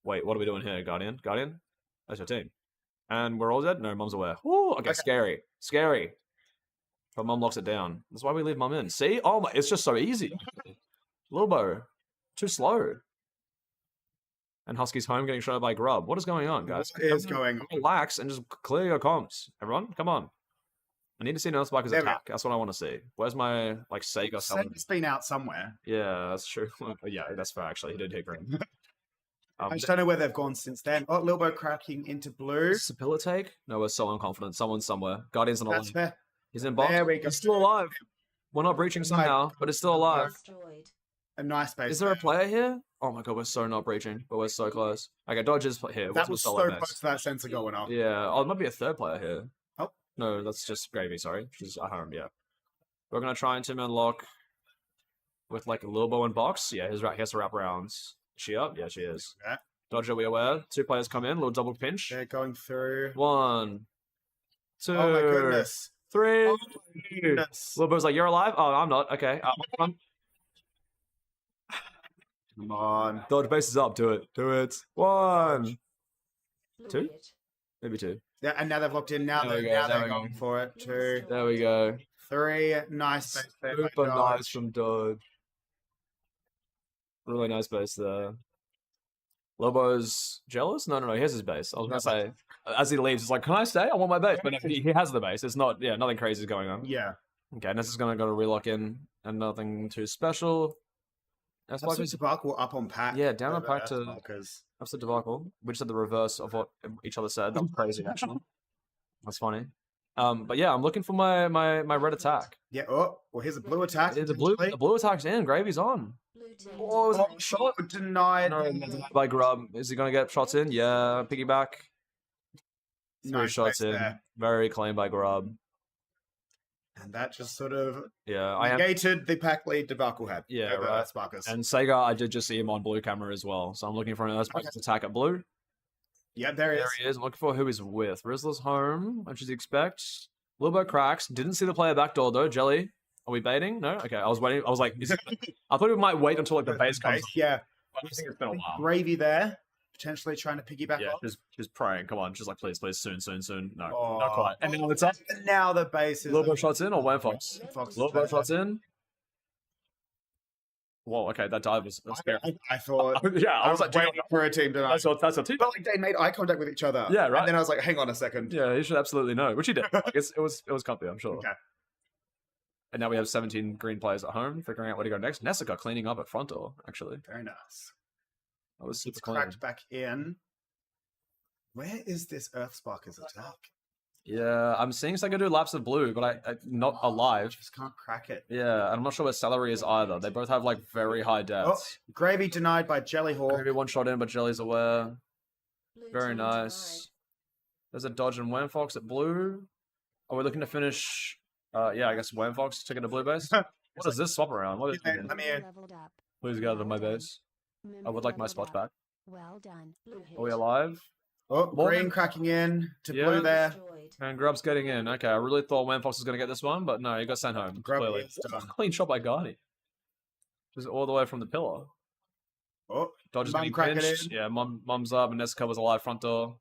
[SPEAKER 3] Wait, what are we doing here, Guardian? Guardian? That's your team. And we're all dead? No, Mum's aware. Woo, okay,
[SPEAKER 8] Okay.
[SPEAKER 3] scary. But Mum locks it down. That's why we leave Mum in. See? Oh my, it's just so easy. Lilbo, too slow. And Husky's home getting shot by Grub. What is going on, guys?
[SPEAKER 8] What is going on?
[SPEAKER 3] Relax and just clear your comms. Everyone, come on. I need to see Earthsparker's
[SPEAKER 8] There we
[SPEAKER 3] attack. That's what I want to see. Where's my, like, Sega selling?
[SPEAKER 8] Sega's been out somewhere.
[SPEAKER 3] Yeah, that's true. Yeah, that's fair, actually. He did hit green.
[SPEAKER 8] I just don't know where they've gone since then. Oh, Lilbo cracking into blue.
[SPEAKER 3] Is this a pillar take? No, we're so unconfident. Someone's somewhere. Guardian's not
[SPEAKER 8] That's
[SPEAKER 3] alive.
[SPEAKER 8] fair.
[SPEAKER 3] He's in box.
[SPEAKER 8] There we go.
[SPEAKER 3] He's still alive. We're not breaching
[SPEAKER 8] Oh my
[SPEAKER 3] somehow, but it's still alive.
[SPEAKER 1] Destroyed.
[SPEAKER 8] A nice base.
[SPEAKER 3] Is there a player here? Oh my god, we're so not breaching, but we're so close. Okay, Dodge is here.
[SPEAKER 8] That
[SPEAKER 3] What's
[SPEAKER 8] was
[SPEAKER 3] the
[SPEAKER 8] so
[SPEAKER 3] solo
[SPEAKER 8] close
[SPEAKER 3] base?
[SPEAKER 8] to that sensor going off.
[SPEAKER 3] Yeah, oh, it might be a third player here.
[SPEAKER 8] Oh.
[SPEAKER 3] No, that's just Gravy, sorry. She's at home, yeah. We're going to try and two-man lock with like a Lilbo in box. Yeah, he has to wrap rounds. Is she up? Yeah, she is.
[SPEAKER 8] Yeah.
[SPEAKER 3] Dodge, are we aware? 2 players come in, little double pinch.
[SPEAKER 8] They're going through.
[SPEAKER 3] 1, 2,
[SPEAKER 8] Oh my goodness.
[SPEAKER 3] 3.
[SPEAKER 8] Oh my goodness.
[SPEAKER 3] Lilbo's like, you're alive? Oh, I'm not. Okay.
[SPEAKER 8] Come on.
[SPEAKER 3] Dodge base is up. Do it. Do it. 1.
[SPEAKER 1] Blue
[SPEAKER 3] 2?
[SPEAKER 1] hit.
[SPEAKER 3] Maybe 2.
[SPEAKER 8] Yeah, and now they've locked in. Now
[SPEAKER 3] There we
[SPEAKER 8] they're,
[SPEAKER 3] go,
[SPEAKER 8] now
[SPEAKER 3] there
[SPEAKER 8] they're
[SPEAKER 3] we go.
[SPEAKER 8] going for it. 2,
[SPEAKER 3] There we go.
[SPEAKER 8] 3. Nice base there by
[SPEAKER 3] Super
[SPEAKER 8] Dodge.
[SPEAKER 3] nice from Dodge. Really nice base there. Lobo's jealous? No. He has his base. I was going to say, as he leaves, he's like, can I stay? I want my base. But no, he has the base. It's not, yeah, nothing crazy is going on.
[SPEAKER 8] Yeah.
[SPEAKER 3] Okay, Ness is going to go to relock in. And nothing too special. That's
[SPEAKER 8] That's Debacle up on pack.
[SPEAKER 3] Yeah, down on
[SPEAKER 8] over
[SPEAKER 3] pack to-
[SPEAKER 8] Earthsparkers.
[SPEAKER 3] That's the Debacle. We just said the reverse of what each other said. That was crazy, actually. That's funny. But yeah, I'm looking for my red attack.
[SPEAKER 8] Yeah. Oh, well, here's a blue attack.
[SPEAKER 3] The blue attack's in. Gravy's on.
[SPEAKER 1] Blue team
[SPEAKER 3] Oh, is that
[SPEAKER 8] Oh,
[SPEAKER 1] denied.
[SPEAKER 3] shot?
[SPEAKER 8] denied.
[SPEAKER 3] No, by Grub. Is he going to get shots in? Yeah, piggyback. 3
[SPEAKER 8] Nice
[SPEAKER 3] shots
[SPEAKER 8] base
[SPEAKER 3] in.
[SPEAKER 8] there.
[SPEAKER 3] Very clean by Grub.
[SPEAKER 8] And that just sort of
[SPEAKER 3] Yeah, I am.
[SPEAKER 8] negated the pack lead Debacle had.
[SPEAKER 3] Yeah,
[SPEAKER 8] over
[SPEAKER 3] right.
[SPEAKER 8] Earthsparkers.
[SPEAKER 3] And Sega, I did just see him on blue camera as well. So I'm looking for an Earthsparkers attack at blue.
[SPEAKER 8] Yeah, there he
[SPEAKER 3] There
[SPEAKER 8] is.
[SPEAKER 3] he is. I'm looking for who he's with. Rizzler's home, which is expect. Lilbo cracks. Didn't see the player backdoor though. Jelly, are we baiting? No? Okay, I was waiting. I was like, is it... I thought we might wait until like the base comes.
[SPEAKER 8] Yeah.
[SPEAKER 3] I think it's been a while.
[SPEAKER 8] Gravy there. Potentially trying to piggyback
[SPEAKER 3] Yeah,
[SPEAKER 8] off.
[SPEAKER 3] she's praying. Come on, she's like, please, soon. No,
[SPEAKER 8] Oh.
[SPEAKER 3] not quite. And now it's up.
[SPEAKER 8] And now the base is
[SPEAKER 3] Lilbo shots in or Wayne Fox?
[SPEAKER 8] Fox.
[SPEAKER 3] Lilbo shots in. Whoa, okay, that dive was scary.
[SPEAKER 8] I thought
[SPEAKER 3] Yeah, I
[SPEAKER 8] I
[SPEAKER 3] was
[SPEAKER 8] was
[SPEAKER 3] like,
[SPEAKER 8] waiting for a team tonight.
[SPEAKER 3] that's a tip.
[SPEAKER 8] But like they made eye contact with each other.
[SPEAKER 3] Yeah, right.
[SPEAKER 8] And then I was like, hang on a second.
[SPEAKER 3] Yeah, he should absolutely know, which he did. Like, it was comfy, I'm sure.
[SPEAKER 8] Okay.
[SPEAKER 3] And now we have 17 green players at home, figuring out where to go next. Nessica cleaning up at front door, actually.
[SPEAKER 8] Very nice.
[SPEAKER 3] That was super
[SPEAKER 8] It's
[SPEAKER 3] clean.
[SPEAKER 8] cracked back in. Where is this Earthsparkers attack?
[SPEAKER 3] Yeah, I'm seeing Sega do laps of blue, but I not alive.
[SPEAKER 8] Just can't crack it.
[SPEAKER 3] Yeah, and I'm not sure where Celery is either. They both have like very high
[SPEAKER 8] Oh,
[SPEAKER 3] depths.
[SPEAKER 8] Gravy denied by Jellyhawk.
[SPEAKER 3] Maybe one shot in, but Jelly's aware.
[SPEAKER 1] Blue
[SPEAKER 3] Very
[SPEAKER 1] team
[SPEAKER 3] nice. There's a Dodge and Wayne-Fox at blue. Are we looking to finish? Yeah, I guess Wayne-Fox taking a blue base. What is this swap around? What is
[SPEAKER 8] Yeah, let me in.
[SPEAKER 7] Leveled up.
[SPEAKER 3] Please get out of my base. I would like my spot back.
[SPEAKER 7] Well done.
[SPEAKER 1] denied. Blue hit.
[SPEAKER 3] Are we alive?
[SPEAKER 8] Oh,
[SPEAKER 3] Morgan.
[SPEAKER 8] green cracking in to
[SPEAKER 3] Yeah.
[SPEAKER 8] blue there.
[SPEAKER 1] Destroyed.
[SPEAKER 3] And Grub's getting in. Okay, I really thought Wayne-Fox was going to get this one, but no, he got sent home.
[SPEAKER 8] Grub
[SPEAKER 3] Clearly.
[SPEAKER 8] is done.
[SPEAKER 3] Clean shot by Guardi. Just all the way from the pillar.
[SPEAKER 8] Oh,
[SPEAKER 3] Dodge is
[SPEAKER 8] Mum
[SPEAKER 3] getting
[SPEAKER 8] cracking
[SPEAKER 3] pinched.
[SPEAKER 8] in.
[SPEAKER 3] Yeah, Mum's up, and Nessica was alive front door.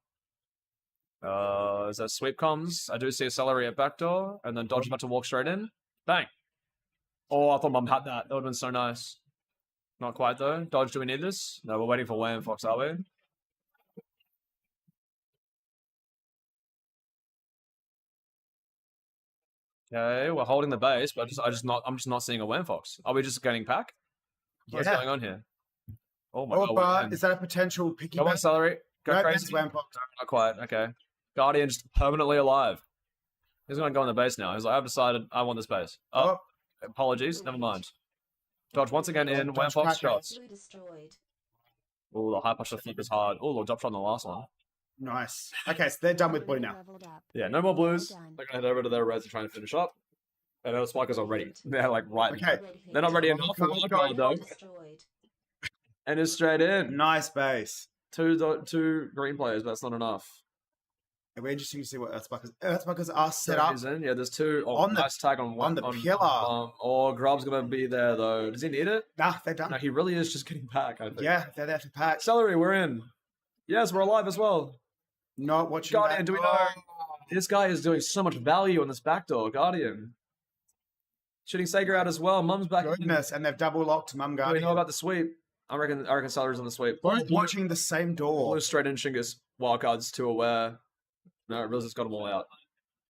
[SPEAKER 3] As that sweep comes, I do see a Celery at back door, and then Dodge is about to walk straight in. Bang! Oh, I thought Mum had that. That would have been so nice. Not quite though. Dodge, do we need this? No, we're waiting for Wham Fox, are we? Okay, we're holding the base, but I'm just not seeing a Wham Fox. Are we just getting pack? What's
[SPEAKER 8] Yeah.
[SPEAKER 3] going on here? Oh my
[SPEAKER 8] Oh,
[SPEAKER 3] god.
[SPEAKER 8] but
[SPEAKER 3] Wham.
[SPEAKER 8] is that a potential picky
[SPEAKER 3] Come on,
[SPEAKER 8] bet?
[SPEAKER 3] Celery. Go
[SPEAKER 8] No,
[SPEAKER 3] crazy.
[SPEAKER 8] that's Wham Fox.
[SPEAKER 3] No, not quite. Okay. Guardian just permanently alive. He's gonna go on the base now. He's like, I've decided I want this base. Oh, apologies. Never mind. Dodge once again in.
[SPEAKER 8] Dodge
[SPEAKER 3] Wham Fox
[SPEAKER 8] cracker.
[SPEAKER 3] shots.
[SPEAKER 5] Blue destroyed.
[SPEAKER 3] Oh, the high push the flip is hard. Oh, the drop shot on the last one.
[SPEAKER 8] Nice. Okay, so they're done with blue now.
[SPEAKER 7] Leveled up.
[SPEAKER 3] Yeah, no more blues.
[SPEAKER 7] Well done.
[SPEAKER 3] They're gonna head over to their reds and try and finish up. And those spikers are ready. They're like right.
[SPEAKER 8] Okay.
[SPEAKER 3] there.
[SPEAKER 5] Red hit.
[SPEAKER 3] They're not ready enough for
[SPEAKER 8] Come on,
[SPEAKER 3] one
[SPEAKER 8] go.
[SPEAKER 3] goal though.
[SPEAKER 5] Destroyed.
[SPEAKER 3] And it's straight in.
[SPEAKER 8] Nice base.
[SPEAKER 3] Two green players, but that's not enough.
[SPEAKER 8] It'll be interesting to see what Earthsparkers are set
[SPEAKER 3] So
[SPEAKER 8] up.
[SPEAKER 3] he's in. Yeah, there's two. Oh,
[SPEAKER 8] on the-
[SPEAKER 3] nice tag on one.
[SPEAKER 8] on the pillar.
[SPEAKER 3] Oh, Grub's gonna be there though. Does he need it?
[SPEAKER 8] Nah, they're done.
[SPEAKER 3] No, he really is just getting back. I think.
[SPEAKER 8] Yeah, they're there to pack.
[SPEAKER 3] Celery, we're in. Yes, we're alive as well.
[SPEAKER 8] Not watching
[SPEAKER 3] Guardian,
[SPEAKER 8] that.
[SPEAKER 3] do we know? This guy is doing so much value on this backdoor. Guardian. Shooting Sager out as well. Mum's back. in.
[SPEAKER 8] Goodness, and they've double locked Mum
[SPEAKER 3] Do we
[SPEAKER 8] Guardian.
[SPEAKER 3] know about the sweep? I reckon Celery's on the sweep.
[SPEAKER 8] Both
[SPEAKER 3] Blue-
[SPEAKER 8] watching the same door.
[SPEAKER 3] Blue straight in Shingus. Wildcards too aware. No, Rills has got them all out.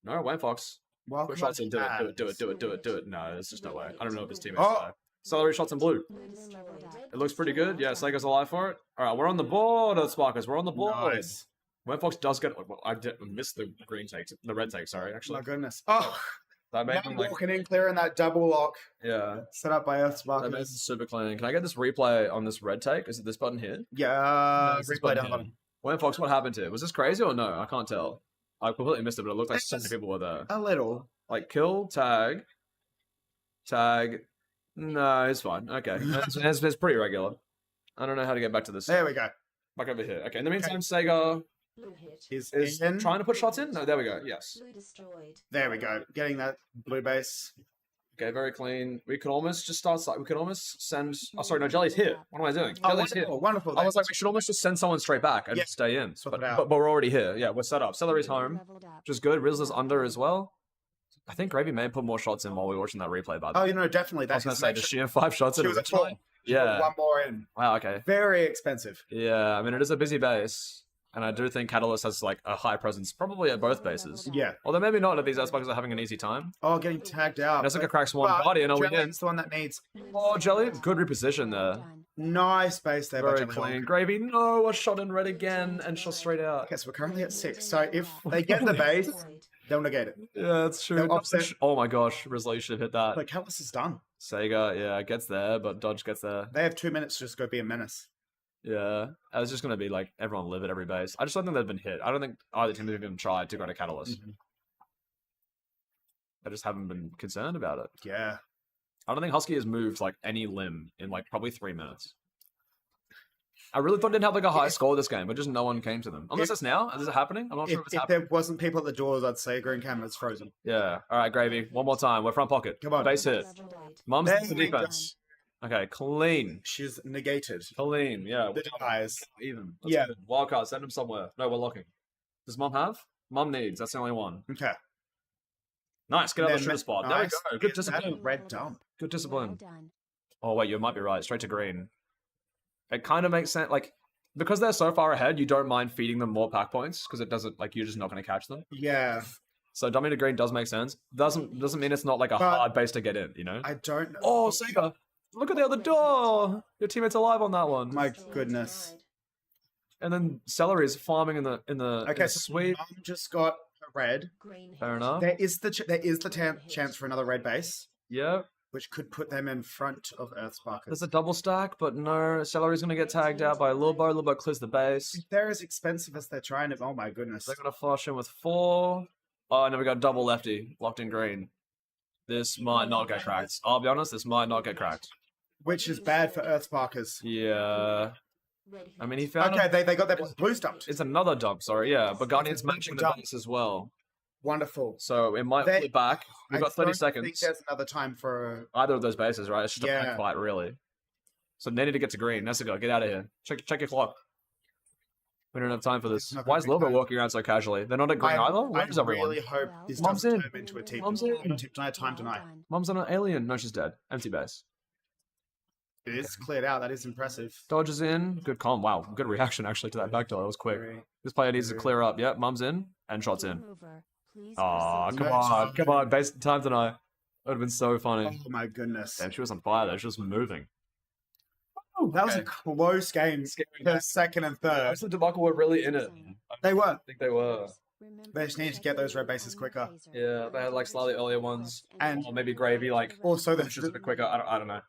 [SPEAKER 3] No, Wayne Fox.
[SPEAKER 8] Welcome
[SPEAKER 3] Put shots in. Do
[SPEAKER 8] back.
[SPEAKER 3] it. No, there's just no way. I don't know if his teammates
[SPEAKER 8] Oh.
[SPEAKER 3] are. Celery shots in blue.
[SPEAKER 5] Blue destroyed.
[SPEAKER 3] It looks pretty good. Yeah, Sager's alive for it. All right, we're on the board, Sparkers. We're on the board.
[SPEAKER 8] Nice.
[SPEAKER 3] Wayne Fox does get. Well, I missed the green take, the red take. Sorry, actually.
[SPEAKER 8] My goodness. Oh,
[SPEAKER 3] That made
[SPEAKER 8] now
[SPEAKER 3] him like,
[SPEAKER 8] walking in, clearing that double lock
[SPEAKER 3] yeah.
[SPEAKER 8] set up by
[SPEAKER 3] That made it
[SPEAKER 8] Earthsparkers.
[SPEAKER 3] super clean. Can I get this replay on this red take? Is it this button here?
[SPEAKER 8] Yeah,
[SPEAKER 3] it's this
[SPEAKER 8] replay down the
[SPEAKER 3] here.
[SPEAKER 8] bottom.
[SPEAKER 3] Wayne Fox, what happened here? Was this crazy or no? I can't tell. I completely missed it, but it looked like so many
[SPEAKER 8] It's-
[SPEAKER 3] people were there.
[SPEAKER 8] A little.
[SPEAKER 3] Like kill, tag. No, it's fine. Okay, it's pretty regular. I don't know how to get back to this.
[SPEAKER 8] There we go.
[SPEAKER 3] Back over here. Okay. In the meantime, Sega
[SPEAKER 5] Blue hit.
[SPEAKER 8] Is
[SPEAKER 3] is trying to put shots in. No, there we go. Yes.
[SPEAKER 5] Blue destroyed.
[SPEAKER 8] There we go. Getting that blue base.
[SPEAKER 3] Okay, very clean. We could almost just start. We could almost send. Oh, sorry, no, Jelly's here. What am I doing?
[SPEAKER 8] Oh,
[SPEAKER 3] Jelly's here.
[SPEAKER 8] wonderful, wonderful.
[SPEAKER 3] I was like, we should almost just send someone straight back and
[SPEAKER 8] Yeah,
[SPEAKER 3] just stay in.
[SPEAKER 8] swap
[SPEAKER 3] But,
[SPEAKER 8] it out.
[SPEAKER 3] but we're already here. Yeah, we're set up. Celery's home,
[SPEAKER 7] Leveled up.
[SPEAKER 3] which is good. Rizzler's under as well. I think Gravy may have put more shots in while we were watching that replay, by the
[SPEAKER 8] Oh,
[SPEAKER 3] way.
[SPEAKER 8] you know, definitely.
[SPEAKER 3] I was
[SPEAKER 8] That's
[SPEAKER 3] going to say, does she have 5 shots
[SPEAKER 8] She
[SPEAKER 3] in
[SPEAKER 8] was
[SPEAKER 3] a
[SPEAKER 8] at 4.
[SPEAKER 3] replay? Yeah.
[SPEAKER 8] One more in.
[SPEAKER 3] Wow, okay.
[SPEAKER 8] Very expensive.
[SPEAKER 3] Yeah, I mean, it is a busy base. And I do think Catalyst has, like, a high presence, probably at both bases.
[SPEAKER 8] Yeah.
[SPEAKER 3] Although maybe not if these Xboxes are having an easy time.
[SPEAKER 8] Oh, getting tagged out.
[SPEAKER 3] Jessica cracks one
[SPEAKER 8] But
[SPEAKER 3] Guardian, are we in?
[SPEAKER 8] Jelly's the one that needs.
[SPEAKER 3] Oh, Jelly, good reposition
[SPEAKER 7] Well
[SPEAKER 3] there.
[SPEAKER 7] done.
[SPEAKER 8] Nice base there by
[SPEAKER 3] Very
[SPEAKER 8] Jelly.
[SPEAKER 3] clean. Gravy, no, a shot in red again, and shot straight out.
[SPEAKER 8] Okay, so we're currently at 6. So if they get the base,
[SPEAKER 5] Destroyed.
[SPEAKER 8] they'll negate it.
[SPEAKER 3] Yeah, that's true.
[SPEAKER 8] They'll offset-
[SPEAKER 3] Oh my gosh, Rizzler should have hit that.
[SPEAKER 8] But Catalyst is done.
[SPEAKER 3] Sega, yeah, gets there, but Dodge gets there.
[SPEAKER 8] They have 2 minutes to just go be a menace.
[SPEAKER 3] Yeah, I was just gonna be like everyone live at every base. I just don't think they've been hit. I don't think either team has even tried to go to Catalyst.
[SPEAKER 8] Mhm.
[SPEAKER 3] I just haven't been concerned about it.
[SPEAKER 8] Yeah.
[SPEAKER 3] I don't think Husky has moved like any limb in like probably 3 minutes. I really thought they'd have like a high score this game, but just no one came to them. Unless
[SPEAKER 8] If-
[SPEAKER 3] it's now. Is it happening? I'm not sure if it's
[SPEAKER 8] If
[SPEAKER 3] happening.
[SPEAKER 8] there wasn't people at the doors, I'd say green camera's frozen.
[SPEAKER 3] Yeah. All right, Gravy. One more time. We're front pocket.
[SPEAKER 8] Come on.
[SPEAKER 3] Base hit.
[SPEAKER 5] Destroyed.
[SPEAKER 3] Mum's
[SPEAKER 8] There
[SPEAKER 3] the
[SPEAKER 8] we go.
[SPEAKER 3] defense. Okay, clean.
[SPEAKER 8] She's negated.
[SPEAKER 3] Clean. Yeah.
[SPEAKER 8] The denies.
[SPEAKER 3] Even. That's
[SPEAKER 8] Yeah.
[SPEAKER 3] good. Wildcard. Send him somewhere. No, we're locking. Does Mum have? Mum needs. That's the only one.
[SPEAKER 8] Okay.
[SPEAKER 3] Nice. Get out of the
[SPEAKER 8] Then
[SPEAKER 3] shooter spot.
[SPEAKER 8] nice.
[SPEAKER 3] There we go. Good
[SPEAKER 8] Get that
[SPEAKER 3] discipline.
[SPEAKER 8] red dump.
[SPEAKER 3] Good
[SPEAKER 7] Well
[SPEAKER 3] discipline.
[SPEAKER 7] done.
[SPEAKER 3] Oh wait, you might be right. Straight to green. It kind of makes sense. Like because they're so far ahead, you don't mind feeding them more pack points because it doesn't like you're just not going to catch them.
[SPEAKER 8] Yeah.
[SPEAKER 3] So dummy to green does make sense. Doesn't mean it's not like a
[SPEAKER 8] But-
[SPEAKER 3] hard base to get in. You know.
[SPEAKER 8] I don't know.
[SPEAKER 3] Oh, Sega! Look at the other door. Your teammate's alive on that one.
[SPEAKER 8] My
[SPEAKER 5] Destroyed.
[SPEAKER 8] goodness.
[SPEAKER 5] Denied.
[SPEAKER 3] And then Celery is farming in the
[SPEAKER 8] Okay, so
[SPEAKER 3] sweep.
[SPEAKER 8] Mum just got a red.
[SPEAKER 5] Green hit.
[SPEAKER 3] Fair enough.
[SPEAKER 8] There is the chance for another red base,
[SPEAKER 3] Yeah.
[SPEAKER 8] which could put them in front of Earthsparkers.
[SPEAKER 3] There's a double stack, but no. Celery's gonna get tagged out by Lilbo. Lilbo clears the base.
[SPEAKER 8] If they're as expensive as they're trying to, oh my goodness.
[SPEAKER 3] They're gonna flush in with 4. Oh, and then we got double lefty locked in green. This might not get cracked. I'll be honest, this might not get cracked.
[SPEAKER 8] Which is bad for Earthsparkers.
[SPEAKER 3] Yeah.
[SPEAKER 5] Red hit.
[SPEAKER 3] I mean, he found.
[SPEAKER 8] Okay, they got their blue stumped.
[SPEAKER 3] It's another dump. Sorry, yeah. But Guardian's matching the
[SPEAKER 8] dump.
[SPEAKER 3] base as well,
[SPEAKER 8] Wonderful.
[SPEAKER 3] so it might
[SPEAKER 8] They-
[SPEAKER 3] flip back. We've got 30
[SPEAKER 8] I don't think
[SPEAKER 3] seconds.
[SPEAKER 8] there's another time for.
[SPEAKER 3] Either of those bases, right? It's just a
[SPEAKER 8] Yeah.
[SPEAKER 3] pack fight, really. So they need to get to green. That's a go. Get out of here. Check your clock. We don't have time for this.
[SPEAKER 8] It's not
[SPEAKER 3] Why
[SPEAKER 8] gonna
[SPEAKER 3] is
[SPEAKER 8] be
[SPEAKER 3] Lilbo
[SPEAKER 8] time.
[SPEAKER 3] walking around so casually? They're not at green either?
[SPEAKER 8] I
[SPEAKER 3] Where's everyone?
[SPEAKER 8] really hope this
[SPEAKER 3] Mum's
[SPEAKER 8] doesn't
[SPEAKER 3] in.
[SPEAKER 8] turn into a team.
[SPEAKER 3] Mum's in.
[SPEAKER 8] Time
[SPEAKER 7] Well
[SPEAKER 8] deny.
[SPEAKER 7] done.
[SPEAKER 3] Mum's on an alien. No, she's dead. Empty base.
[SPEAKER 8] It is cleared out. That is impressive.
[SPEAKER 3] Dodges in. Good calm. Wow. Good reaction actually to that backdoor. That was quick. This player needs to clear up. Yep. Mum's in and shots in.
[SPEAKER 7] Game over. Please
[SPEAKER 3] Oh,
[SPEAKER 7] proceed.
[SPEAKER 3] come on. Come on. Base time tonight. That would have been so funny.
[SPEAKER 8] Oh my goodness.
[SPEAKER 3] Damn, she was on fire though. She was moving.
[SPEAKER 8] That was a close game. First, second, and third.
[SPEAKER 3] Actually, Debacle were really in it.
[SPEAKER 8] They were.
[SPEAKER 3] I think they were.
[SPEAKER 8] They just need to get those red bases quicker.
[SPEAKER 3] Yeah, they had like slightly earlier ones.
[SPEAKER 8] And
[SPEAKER 3] Or maybe Gravy like
[SPEAKER 8] also
[SPEAKER 3] pushes a bit quicker. I don't know.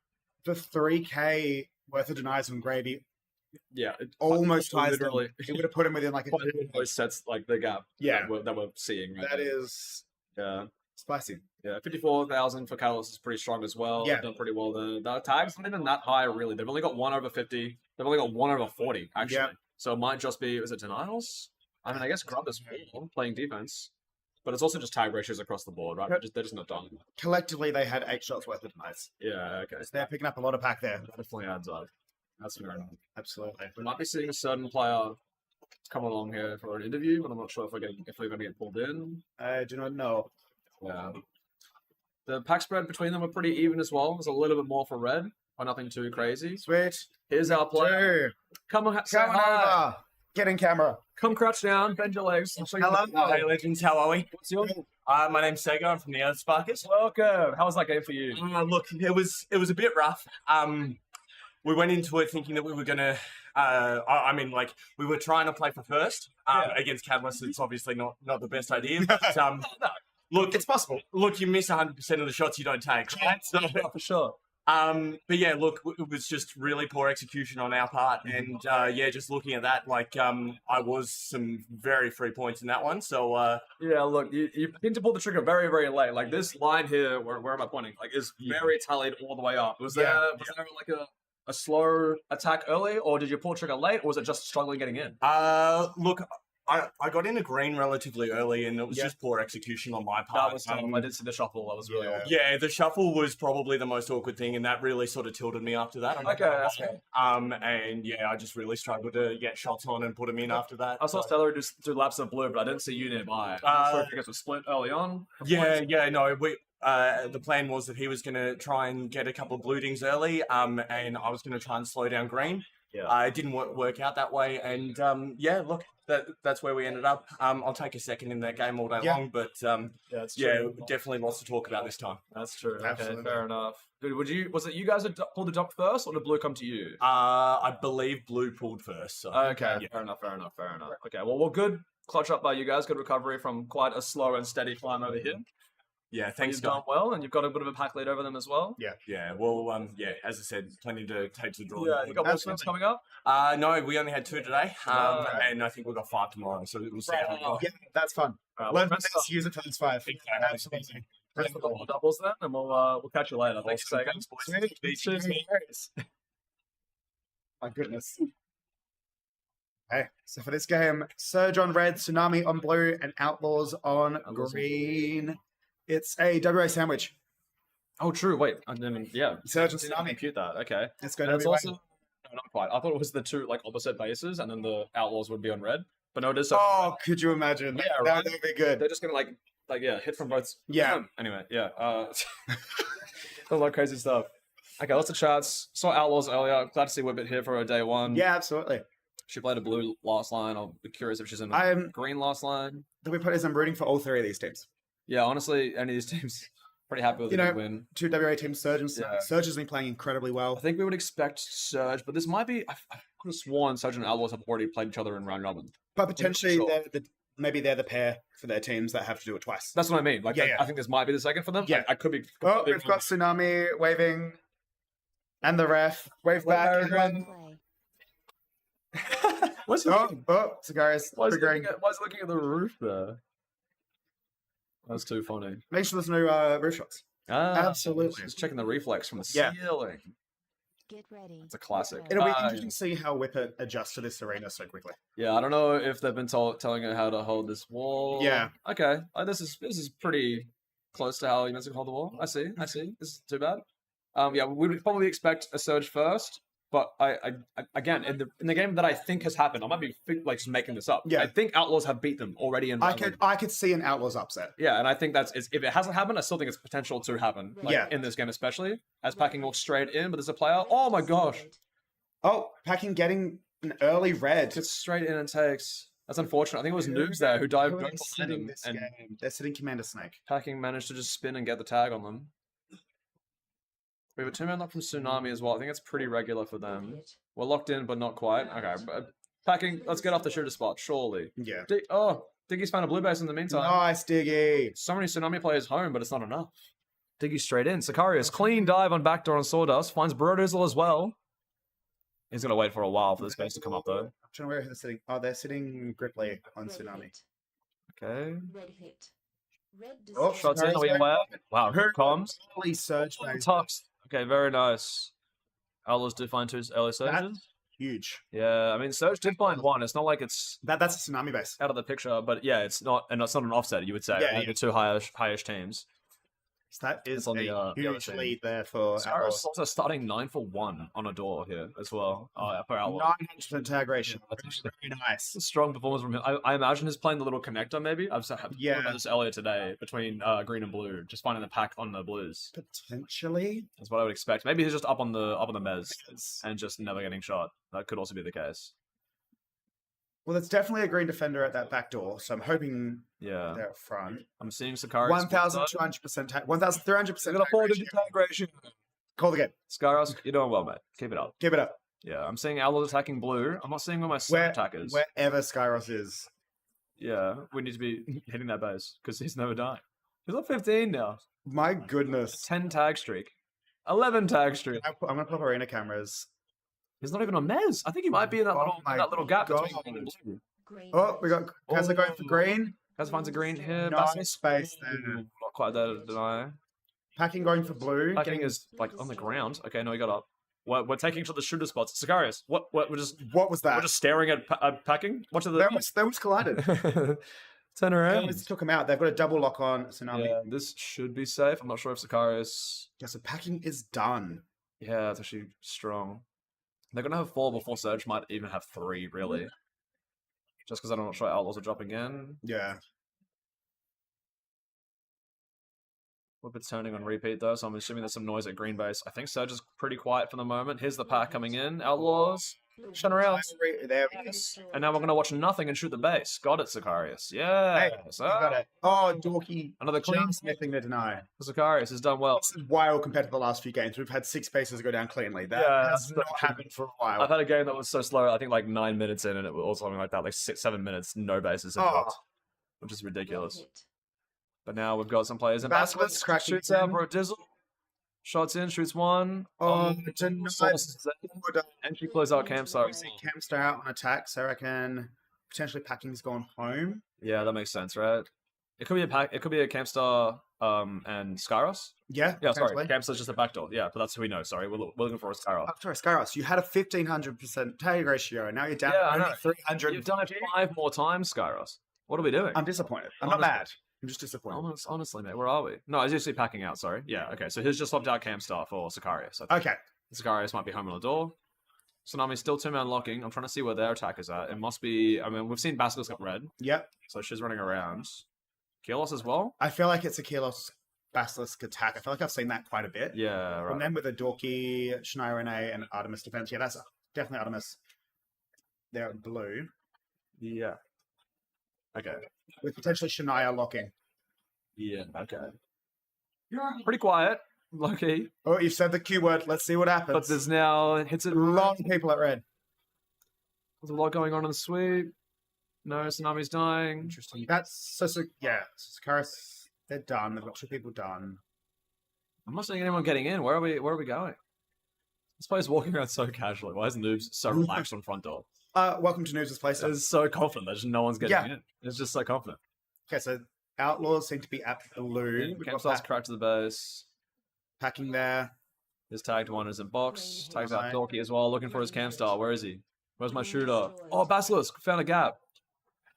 [SPEAKER 8] the 3K worth of denies from Gravy
[SPEAKER 3] Yeah,
[SPEAKER 8] almost ties them.
[SPEAKER 3] literally.
[SPEAKER 8] It would have put him within like a
[SPEAKER 3] Almost sets like the gap.
[SPEAKER 8] Yeah.
[SPEAKER 3] that we're seeing right
[SPEAKER 8] That
[SPEAKER 3] now.
[SPEAKER 8] is
[SPEAKER 3] Yeah.
[SPEAKER 8] spicy.
[SPEAKER 3] Yeah, 54,000 for Catalyst is pretty strong as well.
[SPEAKER 8] Yeah.
[SPEAKER 3] They've done pretty well there. The tags not even that high, really. They've only got 1 over 50. They've only got 1 over 40, actually.
[SPEAKER 8] Yep.
[SPEAKER 3] So it might just be, is it denials? I mean, I guess Grub is playing defense. But it's also just tag ratios across the board, right?
[SPEAKER 8] Yep.
[SPEAKER 3] They're just not done.
[SPEAKER 8] Collectively, they had 8 shots worth of denies.
[SPEAKER 3] Yeah, okay.
[SPEAKER 8] So they're picking up a lot of pack there.
[SPEAKER 3] That definitely adds up. That's fair enough.
[SPEAKER 8] Absolutely.
[SPEAKER 3] We might be seeing a certain player come along here for an interview, but I'm not sure if we're going to get pulled in.
[SPEAKER 8] I do not know.
[SPEAKER 3] Yeah. The pack spread between them are pretty even as well. There's a little bit more for red, but nothing too crazy.
[SPEAKER 8] Sweet.
[SPEAKER 3] Here's our player.
[SPEAKER 8] Dude,
[SPEAKER 3] Come on, say
[SPEAKER 8] coming
[SPEAKER 3] hi.
[SPEAKER 8] over. Get in camera.
[SPEAKER 3] Come crouch down, bend your legs. I'll show you
[SPEAKER 8] Hello.
[SPEAKER 3] the-
[SPEAKER 9] Hey legends, how are we?
[SPEAKER 3] What's your
[SPEAKER 9] My name's Sega. I'm from the Outer Sparkers.
[SPEAKER 3] welcome? How was that game for you?
[SPEAKER 9] Look, it was a bit rough. We went into it thinking that we were gonna. I mean, like we were trying to play for first against Catalyst. It's obviously not the best idea. But, look,
[SPEAKER 8] It's possible.
[SPEAKER 9] look, you miss 100% of the shots you don't take, right? So,
[SPEAKER 3] For sure.
[SPEAKER 9] but yeah, look, it was just really poor execution on our part, and yeah, just looking at that, like I was some very free points in that one. So
[SPEAKER 3] Yeah, look, you need to pull the trigger very, very late. Like this line here, where am I pointing? Like is very tallied all the way up. Was there like a slow attack early, or did you pull trigger late, or was it just struggling getting in?
[SPEAKER 9] look. I got into green relatively early, and it was just poor execution on my part.
[SPEAKER 3] That was tough. I did see the shuffle. That was really awkward.
[SPEAKER 9] Yeah, the shuffle was probably the most awkward thing, and that really sort of tilted me after that. I'm not
[SPEAKER 3] Okay,
[SPEAKER 9] gonna
[SPEAKER 3] that's
[SPEAKER 9] lie.
[SPEAKER 3] fair.
[SPEAKER 9] And yeah, I just really struggled to get shots on and put them in after that.
[SPEAKER 3] I saw
[SPEAKER 9] so-
[SPEAKER 3] Stellar do laps of blue, but I didn't see you nearby. I'm not sure if you guys were split early on.
[SPEAKER 9] Yeah, no, we. The plan was that he was going to try and get a couple of blue dings early, and I was going to try and slow down green.
[SPEAKER 3] Yeah.
[SPEAKER 9] It didn't work out that way, and yeah, look, that's where we ended up. I'll take a second in that game all day
[SPEAKER 8] Yeah.
[SPEAKER 9] long, but
[SPEAKER 3] That's
[SPEAKER 9] yeah, definitely lots to talk about this time.
[SPEAKER 3] That's true. Okay,
[SPEAKER 8] Absolutely.
[SPEAKER 3] fair enough. Dude, was it you guys that pulled the jump first, or did blue come to you?
[SPEAKER 9] I believe blue pulled first. So.
[SPEAKER 3] Okay,
[SPEAKER 9] Yeah.
[SPEAKER 3] fair enough. Okay, well, good clutch up by you guys. Good recovery from quite a slow and steady climb over here.
[SPEAKER 9] Yeah, thanks,
[SPEAKER 3] You've
[SPEAKER 9] guys.
[SPEAKER 3] done well, and you've got a bit of a pack lead over them as well.
[SPEAKER 9] Yeah, well, yeah, as I said, plenty to take to the drawing
[SPEAKER 3] Yeah,
[SPEAKER 9] board.
[SPEAKER 3] you got more
[SPEAKER 8] Absolutely.
[SPEAKER 3] swims coming up.
[SPEAKER 9] No, we only had 2 today,
[SPEAKER 3] Right.
[SPEAKER 9] and I think we've got 5 tomorrow, so we'll see how we go.
[SPEAKER 8] Yeah, that's fun.
[SPEAKER 3] Alright,
[SPEAKER 8] Learn
[SPEAKER 3] well,
[SPEAKER 8] from this, use it for those 5.
[SPEAKER 9] Exactly.
[SPEAKER 8] Absolutely.
[SPEAKER 3] Rest of the doubles then, and we'll catch you later.
[SPEAKER 9] Thanks,
[SPEAKER 3] Thanks,
[SPEAKER 9] boys.
[SPEAKER 8] Sweet.
[SPEAKER 3] Cheers, mate.
[SPEAKER 8] My goodness. Okay, so for this game, Surge on red, Tsunami on blue, and Outlaws on green. It's a WA sandwich.
[SPEAKER 3] Oh, true. Wait, I didn't. Yeah,
[SPEAKER 8] Surge and
[SPEAKER 3] didn't
[SPEAKER 8] Tsunami.
[SPEAKER 3] compute that. Okay.
[SPEAKER 8] Let's go
[SPEAKER 3] And it's
[SPEAKER 8] WA.
[SPEAKER 3] also no, not quite. I thought it was the two like opposite bases, and then the Outlaws would be on red. But no, it is. So
[SPEAKER 8] Oh, could you imagine?
[SPEAKER 3] Yeah,
[SPEAKER 8] that
[SPEAKER 3] right.
[SPEAKER 8] would be good.
[SPEAKER 3] they're just gonna like hit from both.
[SPEAKER 8] Yeah.
[SPEAKER 3] Anyway, yeah. A lot of crazy stuff. Okay, lots of chats. Saw Outlaws earlier. Glad to see Whippet here for her day one.
[SPEAKER 8] Yeah, absolutely.
[SPEAKER 3] She played a blue last line. I'll be curious if she's in a
[SPEAKER 8] I'm
[SPEAKER 3] green last line.
[SPEAKER 8] the way put is I'm rooting for all 3 of these teams.
[SPEAKER 3] Yeah, honestly, any of these teams pretty happy with
[SPEAKER 8] You
[SPEAKER 3] a
[SPEAKER 8] know,
[SPEAKER 3] good win.
[SPEAKER 8] 2 WA teams, Surge and Tsunami.
[SPEAKER 3] Yeah.
[SPEAKER 8] Surge has been playing incredibly well.
[SPEAKER 3] I think we would expect Surge, but this might be. I could have sworn Surge and Outlaws have already played each other in round robin.
[SPEAKER 8] But potentially,
[SPEAKER 3] sure.
[SPEAKER 8] maybe they're the pair for their teams that have to do it twice.
[SPEAKER 3] That's what I mean. Like,
[SPEAKER 8] Yeah, yeah.
[SPEAKER 3] I think this might be the second for them.
[SPEAKER 8] Yeah.
[SPEAKER 3] I could be.
[SPEAKER 8] Oh,
[SPEAKER 3] completely
[SPEAKER 8] we've got Tsunami waving, and the ref wave back.
[SPEAKER 7] Play.
[SPEAKER 3] What's he looking?
[SPEAKER 8] Cigars.
[SPEAKER 3] Why is he
[SPEAKER 8] triggering.
[SPEAKER 3] looking at the roof there? That's too funny.
[SPEAKER 8] Make sure there's no roof shots.
[SPEAKER 3] Ah,
[SPEAKER 8] Absolutely.
[SPEAKER 3] Just checking the reflex from the
[SPEAKER 8] Yeah.
[SPEAKER 3] ceiling.
[SPEAKER 7] Get ready.
[SPEAKER 3] It's a classic.
[SPEAKER 7] to
[SPEAKER 8] It'll be
[SPEAKER 3] Ah,
[SPEAKER 8] interesting to see how Whippet adjusts to this arena so quickly.
[SPEAKER 3] Yeah, I don't know if they've been telling her how to hold this wall.
[SPEAKER 8] Yeah.
[SPEAKER 3] Okay. This is pretty close to how you meant to hold the wall. I see. This is too bad. Yeah, we would probably expect a Surge first. But again, in the game that I think has happened, I might be like just making this up.
[SPEAKER 8] Yeah.
[SPEAKER 3] I think Outlaws have beat them already in.
[SPEAKER 8] I could see an Outlaws upset.
[SPEAKER 3] Yeah, and I think if it hasn't happened, I still think it's potential to happen. Like,
[SPEAKER 8] Yeah.
[SPEAKER 3] in this game especially, as Packing walks straight in, but there's a player. Oh my gosh,
[SPEAKER 8] Oh, Packing getting an early red.
[SPEAKER 3] gets straight in and takes. That's unfortunate. I think it was Noobs there who dived
[SPEAKER 8] Who are
[SPEAKER 3] right
[SPEAKER 8] they
[SPEAKER 3] behind
[SPEAKER 8] sitting
[SPEAKER 3] him,
[SPEAKER 8] this
[SPEAKER 3] and
[SPEAKER 8] game? They're sitting Commander Snake.
[SPEAKER 3] Packing managed to just spin and get the tag on them. We have a 2-man lock from Tsunami as well. I think it's pretty regular for them. We're locked in, but not quite. Okay, but Packing, let's get off the shooter spot, surely.
[SPEAKER 8] Yeah.
[SPEAKER 3] Diggy's found a blue base in the meantime.
[SPEAKER 8] Nice, Diggy.
[SPEAKER 3] So many Tsunami players home, but it's not enough. Diggy straight in. Sicarius, clean dive on backdoor on Sawdust. Finds Brodizzle as well. He's going to wait for a while for this base to come up, though.
[SPEAKER 8] I'm trying to where they're sitting. Oh, they're sitting Gripply on Tsunami.
[SPEAKER 3] Okay.
[SPEAKER 5] Red hit. Red
[SPEAKER 8] Oh,
[SPEAKER 3] Shots in. Are we aware? Wow,
[SPEAKER 8] Her
[SPEAKER 3] comms.
[SPEAKER 8] early surge base.
[SPEAKER 3] Tucks. Okay, very nice. Outlaws did find 2 early surges.
[SPEAKER 8] Huge.
[SPEAKER 3] Yeah, I mean, Surge did find 1. It's not like it's
[SPEAKER 8] That's a Tsunami base.
[SPEAKER 3] out of the picture, but yeah, it's not, and it's not an offset, you would say.
[SPEAKER 8] Yeah,
[SPEAKER 3] Like
[SPEAKER 8] yeah.
[SPEAKER 3] the 2 highish teams.
[SPEAKER 8] So that is
[SPEAKER 3] on the,
[SPEAKER 8] a
[SPEAKER 3] the other
[SPEAKER 8] huge
[SPEAKER 3] team.
[SPEAKER 8] lead there for
[SPEAKER 3] Skyros
[SPEAKER 8] Outlaws.
[SPEAKER 3] also starting 9 for 1 on a door here as well. For Outlaws.
[SPEAKER 8] 900% tag ratio.
[SPEAKER 3] That's actually
[SPEAKER 8] Very nice.
[SPEAKER 3] a strong performance from him. I imagine he's playing the little connector, maybe. I've thought about this earlier today between green and blue, just finding the pack on the blues.
[SPEAKER 8] Potentially.
[SPEAKER 3] That's what I would expect. Maybe he's just up on the mez and just never getting shot. That could also be the case.
[SPEAKER 8] Well, there's definitely a green defender at that back door, so I'm hoping
[SPEAKER 3] Yeah.
[SPEAKER 8] they're up front.
[SPEAKER 3] I'm seeing Sicarius.
[SPEAKER 8] 1,200% tag. 1,300%
[SPEAKER 3] Got a
[SPEAKER 8] tag
[SPEAKER 3] 4-digit
[SPEAKER 8] ratio.
[SPEAKER 3] tag ratio.
[SPEAKER 8] Call the game.
[SPEAKER 3] Skyros, you're doing well, mate. Keep it up.
[SPEAKER 8] Give it up.
[SPEAKER 3] Yeah, I'm seeing Outlaws attacking blue. I'm not seeing where my sun attackers.
[SPEAKER 8] Wherever Skyros is.
[SPEAKER 3] Yeah, we need to be hitting that base because he's never dying. He's on 15 now.
[SPEAKER 8] My goodness.
[SPEAKER 3] 10 tag streak. 11 tag streak.
[SPEAKER 8] I'm going to pop arena cameras.
[SPEAKER 3] He's not even on Mez. I think he might be in that,
[SPEAKER 8] my
[SPEAKER 3] little gap
[SPEAKER 8] God.
[SPEAKER 3] between green and blue.
[SPEAKER 5] Green.
[SPEAKER 8] Oh, we got Kazza going for green.
[SPEAKER 3] Guys finds a green here.
[SPEAKER 8] Nice
[SPEAKER 3] Bassett.
[SPEAKER 8] space there.
[SPEAKER 3] Not quite there to deny.
[SPEAKER 8] Packing going for blue.
[SPEAKER 3] Packing is like on the ground. Okay, no, he got up. We're taking to the shooter spots. Sicarius, what? We're just
[SPEAKER 8] that?
[SPEAKER 3] staring at Packing. Watch the.
[SPEAKER 8] They almost collided.
[SPEAKER 3] Turn
[SPEAKER 8] They
[SPEAKER 3] around.
[SPEAKER 8] almost took him out. They've got a double lock on Tsunami.
[SPEAKER 3] Yeah, this should be safe. I'm not sure if Sicarius.
[SPEAKER 8] Yeah, so Packing is done.
[SPEAKER 3] Yeah, it's actually strong. They're gonna have 4 before Surge might even have 3, really. Just because I'm not sure Outlaws are dropping in.
[SPEAKER 8] Yeah.
[SPEAKER 3] Whippet's turning on repeat though, so I'm assuming there's some noise at green base. I think Surge is pretty quiet for the moment. Here's the pack coming in. Outlaws. Shut around.
[SPEAKER 8] There we go.
[SPEAKER 3] And now we're gonna watch nothing and shoot the base. Got it, Sicarius. Yeah.
[SPEAKER 8] Hey, you got it. Oh, Dorky.
[SPEAKER 3] Another clean.
[SPEAKER 8] Just missing the deny.
[SPEAKER 3] Sicarius has done well.
[SPEAKER 8] This is wild compared to the last few games. We've had 6 bases go down cleanly. That
[SPEAKER 3] Yeah,
[SPEAKER 8] has
[SPEAKER 3] that's
[SPEAKER 8] not
[SPEAKER 3] true.
[SPEAKER 8] happened for a while.
[SPEAKER 3] I've had a game that was so slow, I think like 9 minutes in, and it was or something like that, like 6-7 minutes, no bases have
[SPEAKER 8] Oh.
[SPEAKER 3] dropped, which is ridiculous. But now we've got some players in.
[SPEAKER 8] Basilisk
[SPEAKER 3] Basilisk
[SPEAKER 8] cracking
[SPEAKER 3] shoots out
[SPEAKER 8] in.
[SPEAKER 3] Brodizzle. Shots in, shoots 1.
[SPEAKER 8] Oh, denied.
[SPEAKER 3] And she close out Campstar.
[SPEAKER 8] Campstar out on attack, so I reckon potentially Packing's gone home.
[SPEAKER 3] Yeah, that makes sense, right? It could be a pack. It could be a Campstar and Skyros.
[SPEAKER 8] Yeah,
[SPEAKER 3] Yeah, sorry.
[SPEAKER 8] potentially.
[SPEAKER 3] Campstar's just a backdoor. Yeah, but that's who we know. Sorry, we're looking for a Skyros.
[SPEAKER 8] Oh, sorry, Skyros, you had a 1,500% tag ratio, and now you're down
[SPEAKER 3] Yeah, I
[SPEAKER 8] to
[SPEAKER 3] know.
[SPEAKER 8] only 300.
[SPEAKER 3] You've done it 5 more times, Skyros. What are we doing?
[SPEAKER 8] I'm disappointed. I'm not
[SPEAKER 3] Honestly.
[SPEAKER 8] mad. I'm just disappointed.
[SPEAKER 3] Honestly, mate, where are we? No, I was usually packing out, sorry. Yeah, okay, so he's just swapped out Campstar for Sicarius. I think.
[SPEAKER 8] Okay.
[SPEAKER 3] Sicarius might be home on the door. Tsunami's still 2-man locking. I'm trying to see where their attack is at. It must be, I mean, we've seen Basilisk up red,
[SPEAKER 8] Yep.
[SPEAKER 3] so she's running around. Keelos as well?
[SPEAKER 8] I feel like it's a Keelos Basilisk attack. I feel like I've seen that quite a bit.
[SPEAKER 3] Yeah,
[SPEAKER 8] From
[SPEAKER 3] right.
[SPEAKER 8] them with the Dorky, Shania Renee, and Artemis defense. Yeah, that's definitely Artemis. They're blue.
[SPEAKER 3] Yeah. Okay.
[SPEAKER 8] With potentially Shania locking.
[SPEAKER 3] Yeah, okay. Pretty quiet, low-key,
[SPEAKER 8] Oh, you've said the Q word. Let's see what happens.
[SPEAKER 3] but there's now, hits it.
[SPEAKER 8] a lot of people at red.
[SPEAKER 3] There's a lot going on in the sweep. No, Tsunami's dying.
[SPEAKER 8] Interesting. That's so yeah. Sicarius, they're done. They've got 2 people done.
[SPEAKER 3] I'm not seeing anyone getting in. Where are we going? This player's walking around so casually. Why is Noobs so relaxed on front door?
[SPEAKER 8] Welcome to News' Place.
[SPEAKER 3] It's so confident that just no one's getting
[SPEAKER 8] Yeah.
[SPEAKER 3] in. It's just so confident.
[SPEAKER 8] Okay, so Outlaws seem to be at blue. We've got
[SPEAKER 3] Campstar's cracked to the base.
[SPEAKER 8] Packing there.
[SPEAKER 3] His tagged one is in box. Tags out
[SPEAKER 8] Right.
[SPEAKER 3] Dorky as well, looking for his Campstar. Where is he? Where's my shooter? Oh, Basilisk found a gap.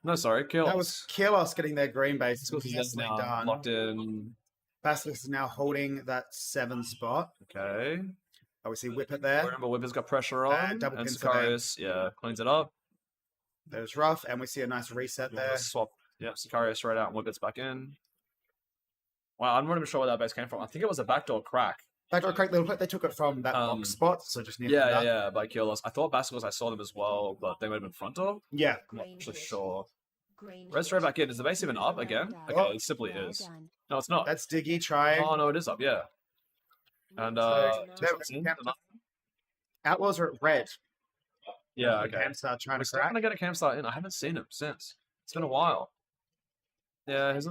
[SPEAKER 3] No, sorry, kill.
[SPEAKER 8] That was Keelos getting their green base.
[SPEAKER 3] Basilisk is
[SPEAKER 8] Nicely
[SPEAKER 3] now
[SPEAKER 8] done.
[SPEAKER 3] locked in.
[SPEAKER 8] Basilisk is now holding that 7 spot.
[SPEAKER 3] Okay.
[SPEAKER 8] Oh, we see Whippet there.
[SPEAKER 3] Remember, Whipper's got pressure on,
[SPEAKER 8] double
[SPEAKER 3] and
[SPEAKER 8] pin for them.
[SPEAKER 3] Sicarius, yeah, cleans it up.
[SPEAKER 8] There's Rough, and we see a nice reset
[SPEAKER 3] Yeah,
[SPEAKER 8] there.
[SPEAKER 3] swap. Yep, Sicarius right out and Whippet's back in. Wow, I'm not even sure where that base came from. I think it was a backdoor crack.
[SPEAKER 8] Backdoor crack, they took it from that box spot, so just near
[SPEAKER 3] Yeah,
[SPEAKER 8] that.
[SPEAKER 3] yeah, by Keyless. I thought Basicles, I saw them as well, but they would have been front door.
[SPEAKER 8] Yeah.
[SPEAKER 3] I'm not actually sure.
[SPEAKER 5] Green
[SPEAKER 3] Red straight back in. Is the base even up again? Okay,
[SPEAKER 8] Oh.
[SPEAKER 3] it simply
[SPEAKER 7] Well
[SPEAKER 3] is.
[SPEAKER 7] done.
[SPEAKER 3] No, it's not.
[SPEAKER 8] That's Diggy trying.
[SPEAKER 3] Oh, no, it is up, yeah. And,
[SPEAKER 8] So,
[SPEAKER 3] two
[SPEAKER 8] there
[SPEAKER 3] shots
[SPEAKER 8] we
[SPEAKER 3] in,
[SPEAKER 8] go.
[SPEAKER 3] enough.
[SPEAKER 8] Outlaws are at red.
[SPEAKER 3] Yeah, okay.
[SPEAKER 8] Camstar trying
[SPEAKER 3] We're
[SPEAKER 8] to
[SPEAKER 3] still
[SPEAKER 8] crack.
[SPEAKER 3] going to get a campsite in. I haven't seen him since. It's been a while. Yeah, he's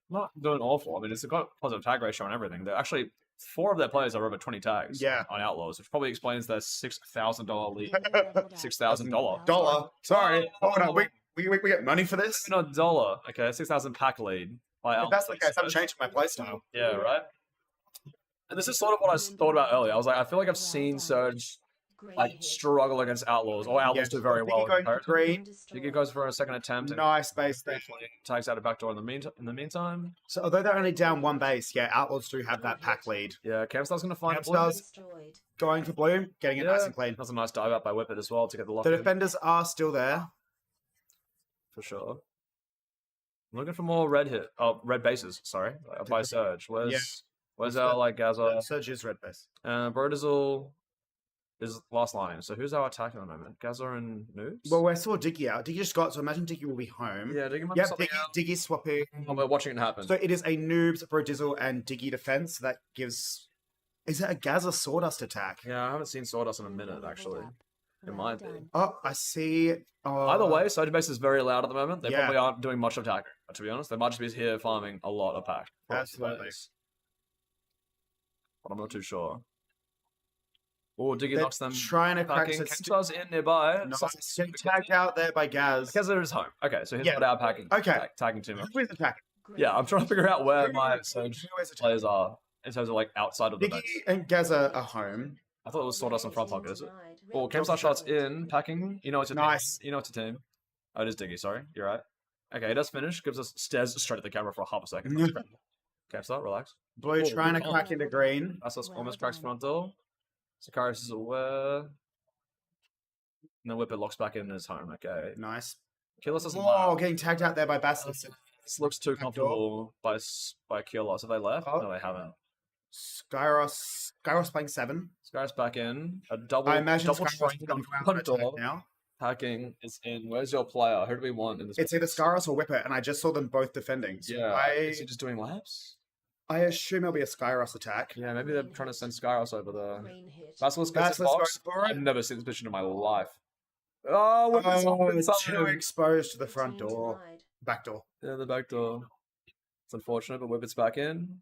[SPEAKER 3] not doing awful. I mean, it's got positive tag ratio and everything. They're actually, 4 of their players are over 20 tags
[SPEAKER 8] Yeah.
[SPEAKER 3] on Outlaws, which probably explains their $6,000 league.
[SPEAKER 7] Leveled up.
[SPEAKER 3] $6,000.
[SPEAKER 8] Dollar. Sorry. Hold on. We get money for this?
[SPEAKER 3] Not $1. Okay, 6,000 pack lead. By
[SPEAKER 8] If that's the
[SPEAKER 3] Outlaws.
[SPEAKER 8] case, I'm changing my playstyle.
[SPEAKER 3] Yeah, right? And this is sort of what I thought about earlier. I was like, I feel like I've seen Surge like struggle against Outlaws, or Outlaws do very well.
[SPEAKER 8] Diggy going to green.
[SPEAKER 3] Diggy goes for a second attempt and
[SPEAKER 8] Nice base there.
[SPEAKER 3] takes out a backdoor in the meantime.
[SPEAKER 8] So although they're only down 1 base, yeah, Outlaws do have that pack lead.
[SPEAKER 3] Yeah, Campstar's going to find blue.
[SPEAKER 8] Campstar's going for blue, getting it nice and clean.
[SPEAKER 3] That's a nice dive out by Whippet as well to get the lock
[SPEAKER 8] The
[SPEAKER 3] in,
[SPEAKER 8] defenders are still there.
[SPEAKER 3] for sure. I'm looking for more red bases, sorry, by Surge. Where's our like Gaza?
[SPEAKER 8] Surge is red base.
[SPEAKER 3] Brodizzle is last line. So who's our attack at the moment? Gaza and Noobs?
[SPEAKER 8] Well, we saw Diggy out. Diggy just got, so imagine Diggy will be home.
[SPEAKER 3] yeah, Diggy might be
[SPEAKER 8] Yep,
[SPEAKER 3] something out.
[SPEAKER 8] Diggy's swapping.
[SPEAKER 3] Oh, we're watching it happen.
[SPEAKER 8] So it is a Noobs, Brodizzle, and Diggy defense. That gives... Is it a Gaza Sawdust attack?
[SPEAKER 3] Yeah, I haven't seen Sawdust in a minute, actually. It might be.
[SPEAKER 8] Oh, I see.
[SPEAKER 3] Either way, Soda Base is very loud at the moment. They
[SPEAKER 8] Yeah.
[SPEAKER 3] probably aren't doing much attacking, to be honest. They might just be here farming a lot of pack.
[SPEAKER 8] Absolutely.
[SPEAKER 3] But I'm not too sure. Oh, Diggy
[SPEAKER 8] They're
[SPEAKER 3] knocks them.
[SPEAKER 8] trying to crack
[SPEAKER 3] Packing.
[SPEAKER 8] it.
[SPEAKER 3] Kenstar's in nearby.
[SPEAKER 8] Nice. Getting tagged out there by Gaz.
[SPEAKER 3] Gaza is home. Okay, so he's
[SPEAKER 8] Yeah.
[SPEAKER 3] not out packing.
[SPEAKER 8] Okay.
[SPEAKER 3] Tagging too much.
[SPEAKER 8] Who is attacking?
[SPEAKER 3] Yeah, I'm trying to figure out where my
[SPEAKER 8] Who
[SPEAKER 3] Surge
[SPEAKER 8] is attacking?
[SPEAKER 3] players are in terms of like outside of the
[SPEAKER 8] Diggy
[SPEAKER 3] base.
[SPEAKER 8] and Gaza are home.
[SPEAKER 3] I thought it was Sawdust on front pocket, is it? Oh, Campstar shots in, packing. You know it's a
[SPEAKER 8] Nice.
[SPEAKER 3] team. You know it's a team. Oh, it is Diggy, sorry. You're right. Okay, it does finish. Gives us stares straight at the camera for half a second. Campstar, relax.
[SPEAKER 8] Blue
[SPEAKER 3] Oh,
[SPEAKER 8] trying to
[SPEAKER 3] blue.
[SPEAKER 8] crack into green.
[SPEAKER 3] That's almost cracks front door. Sicarius is aware. And then Whippet locks back in his home. Okay.
[SPEAKER 8] Nice.
[SPEAKER 3] Keyless doesn't
[SPEAKER 8] Whoa,
[SPEAKER 3] left.
[SPEAKER 8] getting tagged out there by Basilisk.
[SPEAKER 3] This looks too
[SPEAKER 8] Back
[SPEAKER 3] comfortable by Keyless. Have they left?
[SPEAKER 8] Oh.
[SPEAKER 3] No, they haven't.
[SPEAKER 8] Skyros playing 7.
[SPEAKER 3] Sicarius back in. A double.
[SPEAKER 8] I imagine
[SPEAKER 3] double
[SPEAKER 8] Skyros
[SPEAKER 3] train
[SPEAKER 8] is going to
[SPEAKER 3] front door.
[SPEAKER 8] now.
[SPEAKER 3] Hacking is in. Where's your player? Who do we want in this?
[SPEAKER 8] It's either Skyros or Whippet, and I just saw them both defending. So
[SPEAKER 3] Yeah.
[SPEAKER 8] I
[SPEAKER 3] Is he just doing laps?
[SPEAKER 8] assume it'll be a Skyros attack.
[SPEAKER 3] Yeah, maybe they're trying to send Skyros over there.
[SPEAKER 5] Green hit.
[SPEAKER 3] Basilisk gets his
[SPEAKER 8] Basilisk
[SPEAKER 3] box.
[SPEAKER 8] goes for it.
[SPEAKER 3] I've never seen this position in my life. Oh, Whippet's
[SPEAKER 8] Oh,
[SPEAKER 3] open
[SPEAKER 8] it's too
[SPEAKER 3] time.
[SPEAKER 8] exposed to the front
[SPEAKER 5] Team
[SPEAKER 8] door.
[SPEAKER 5] denied.
[SPEAKER 8] Back door.
[SPEAKER 3] Yeah, the back door. It's unfortunate, but Whippet's back in.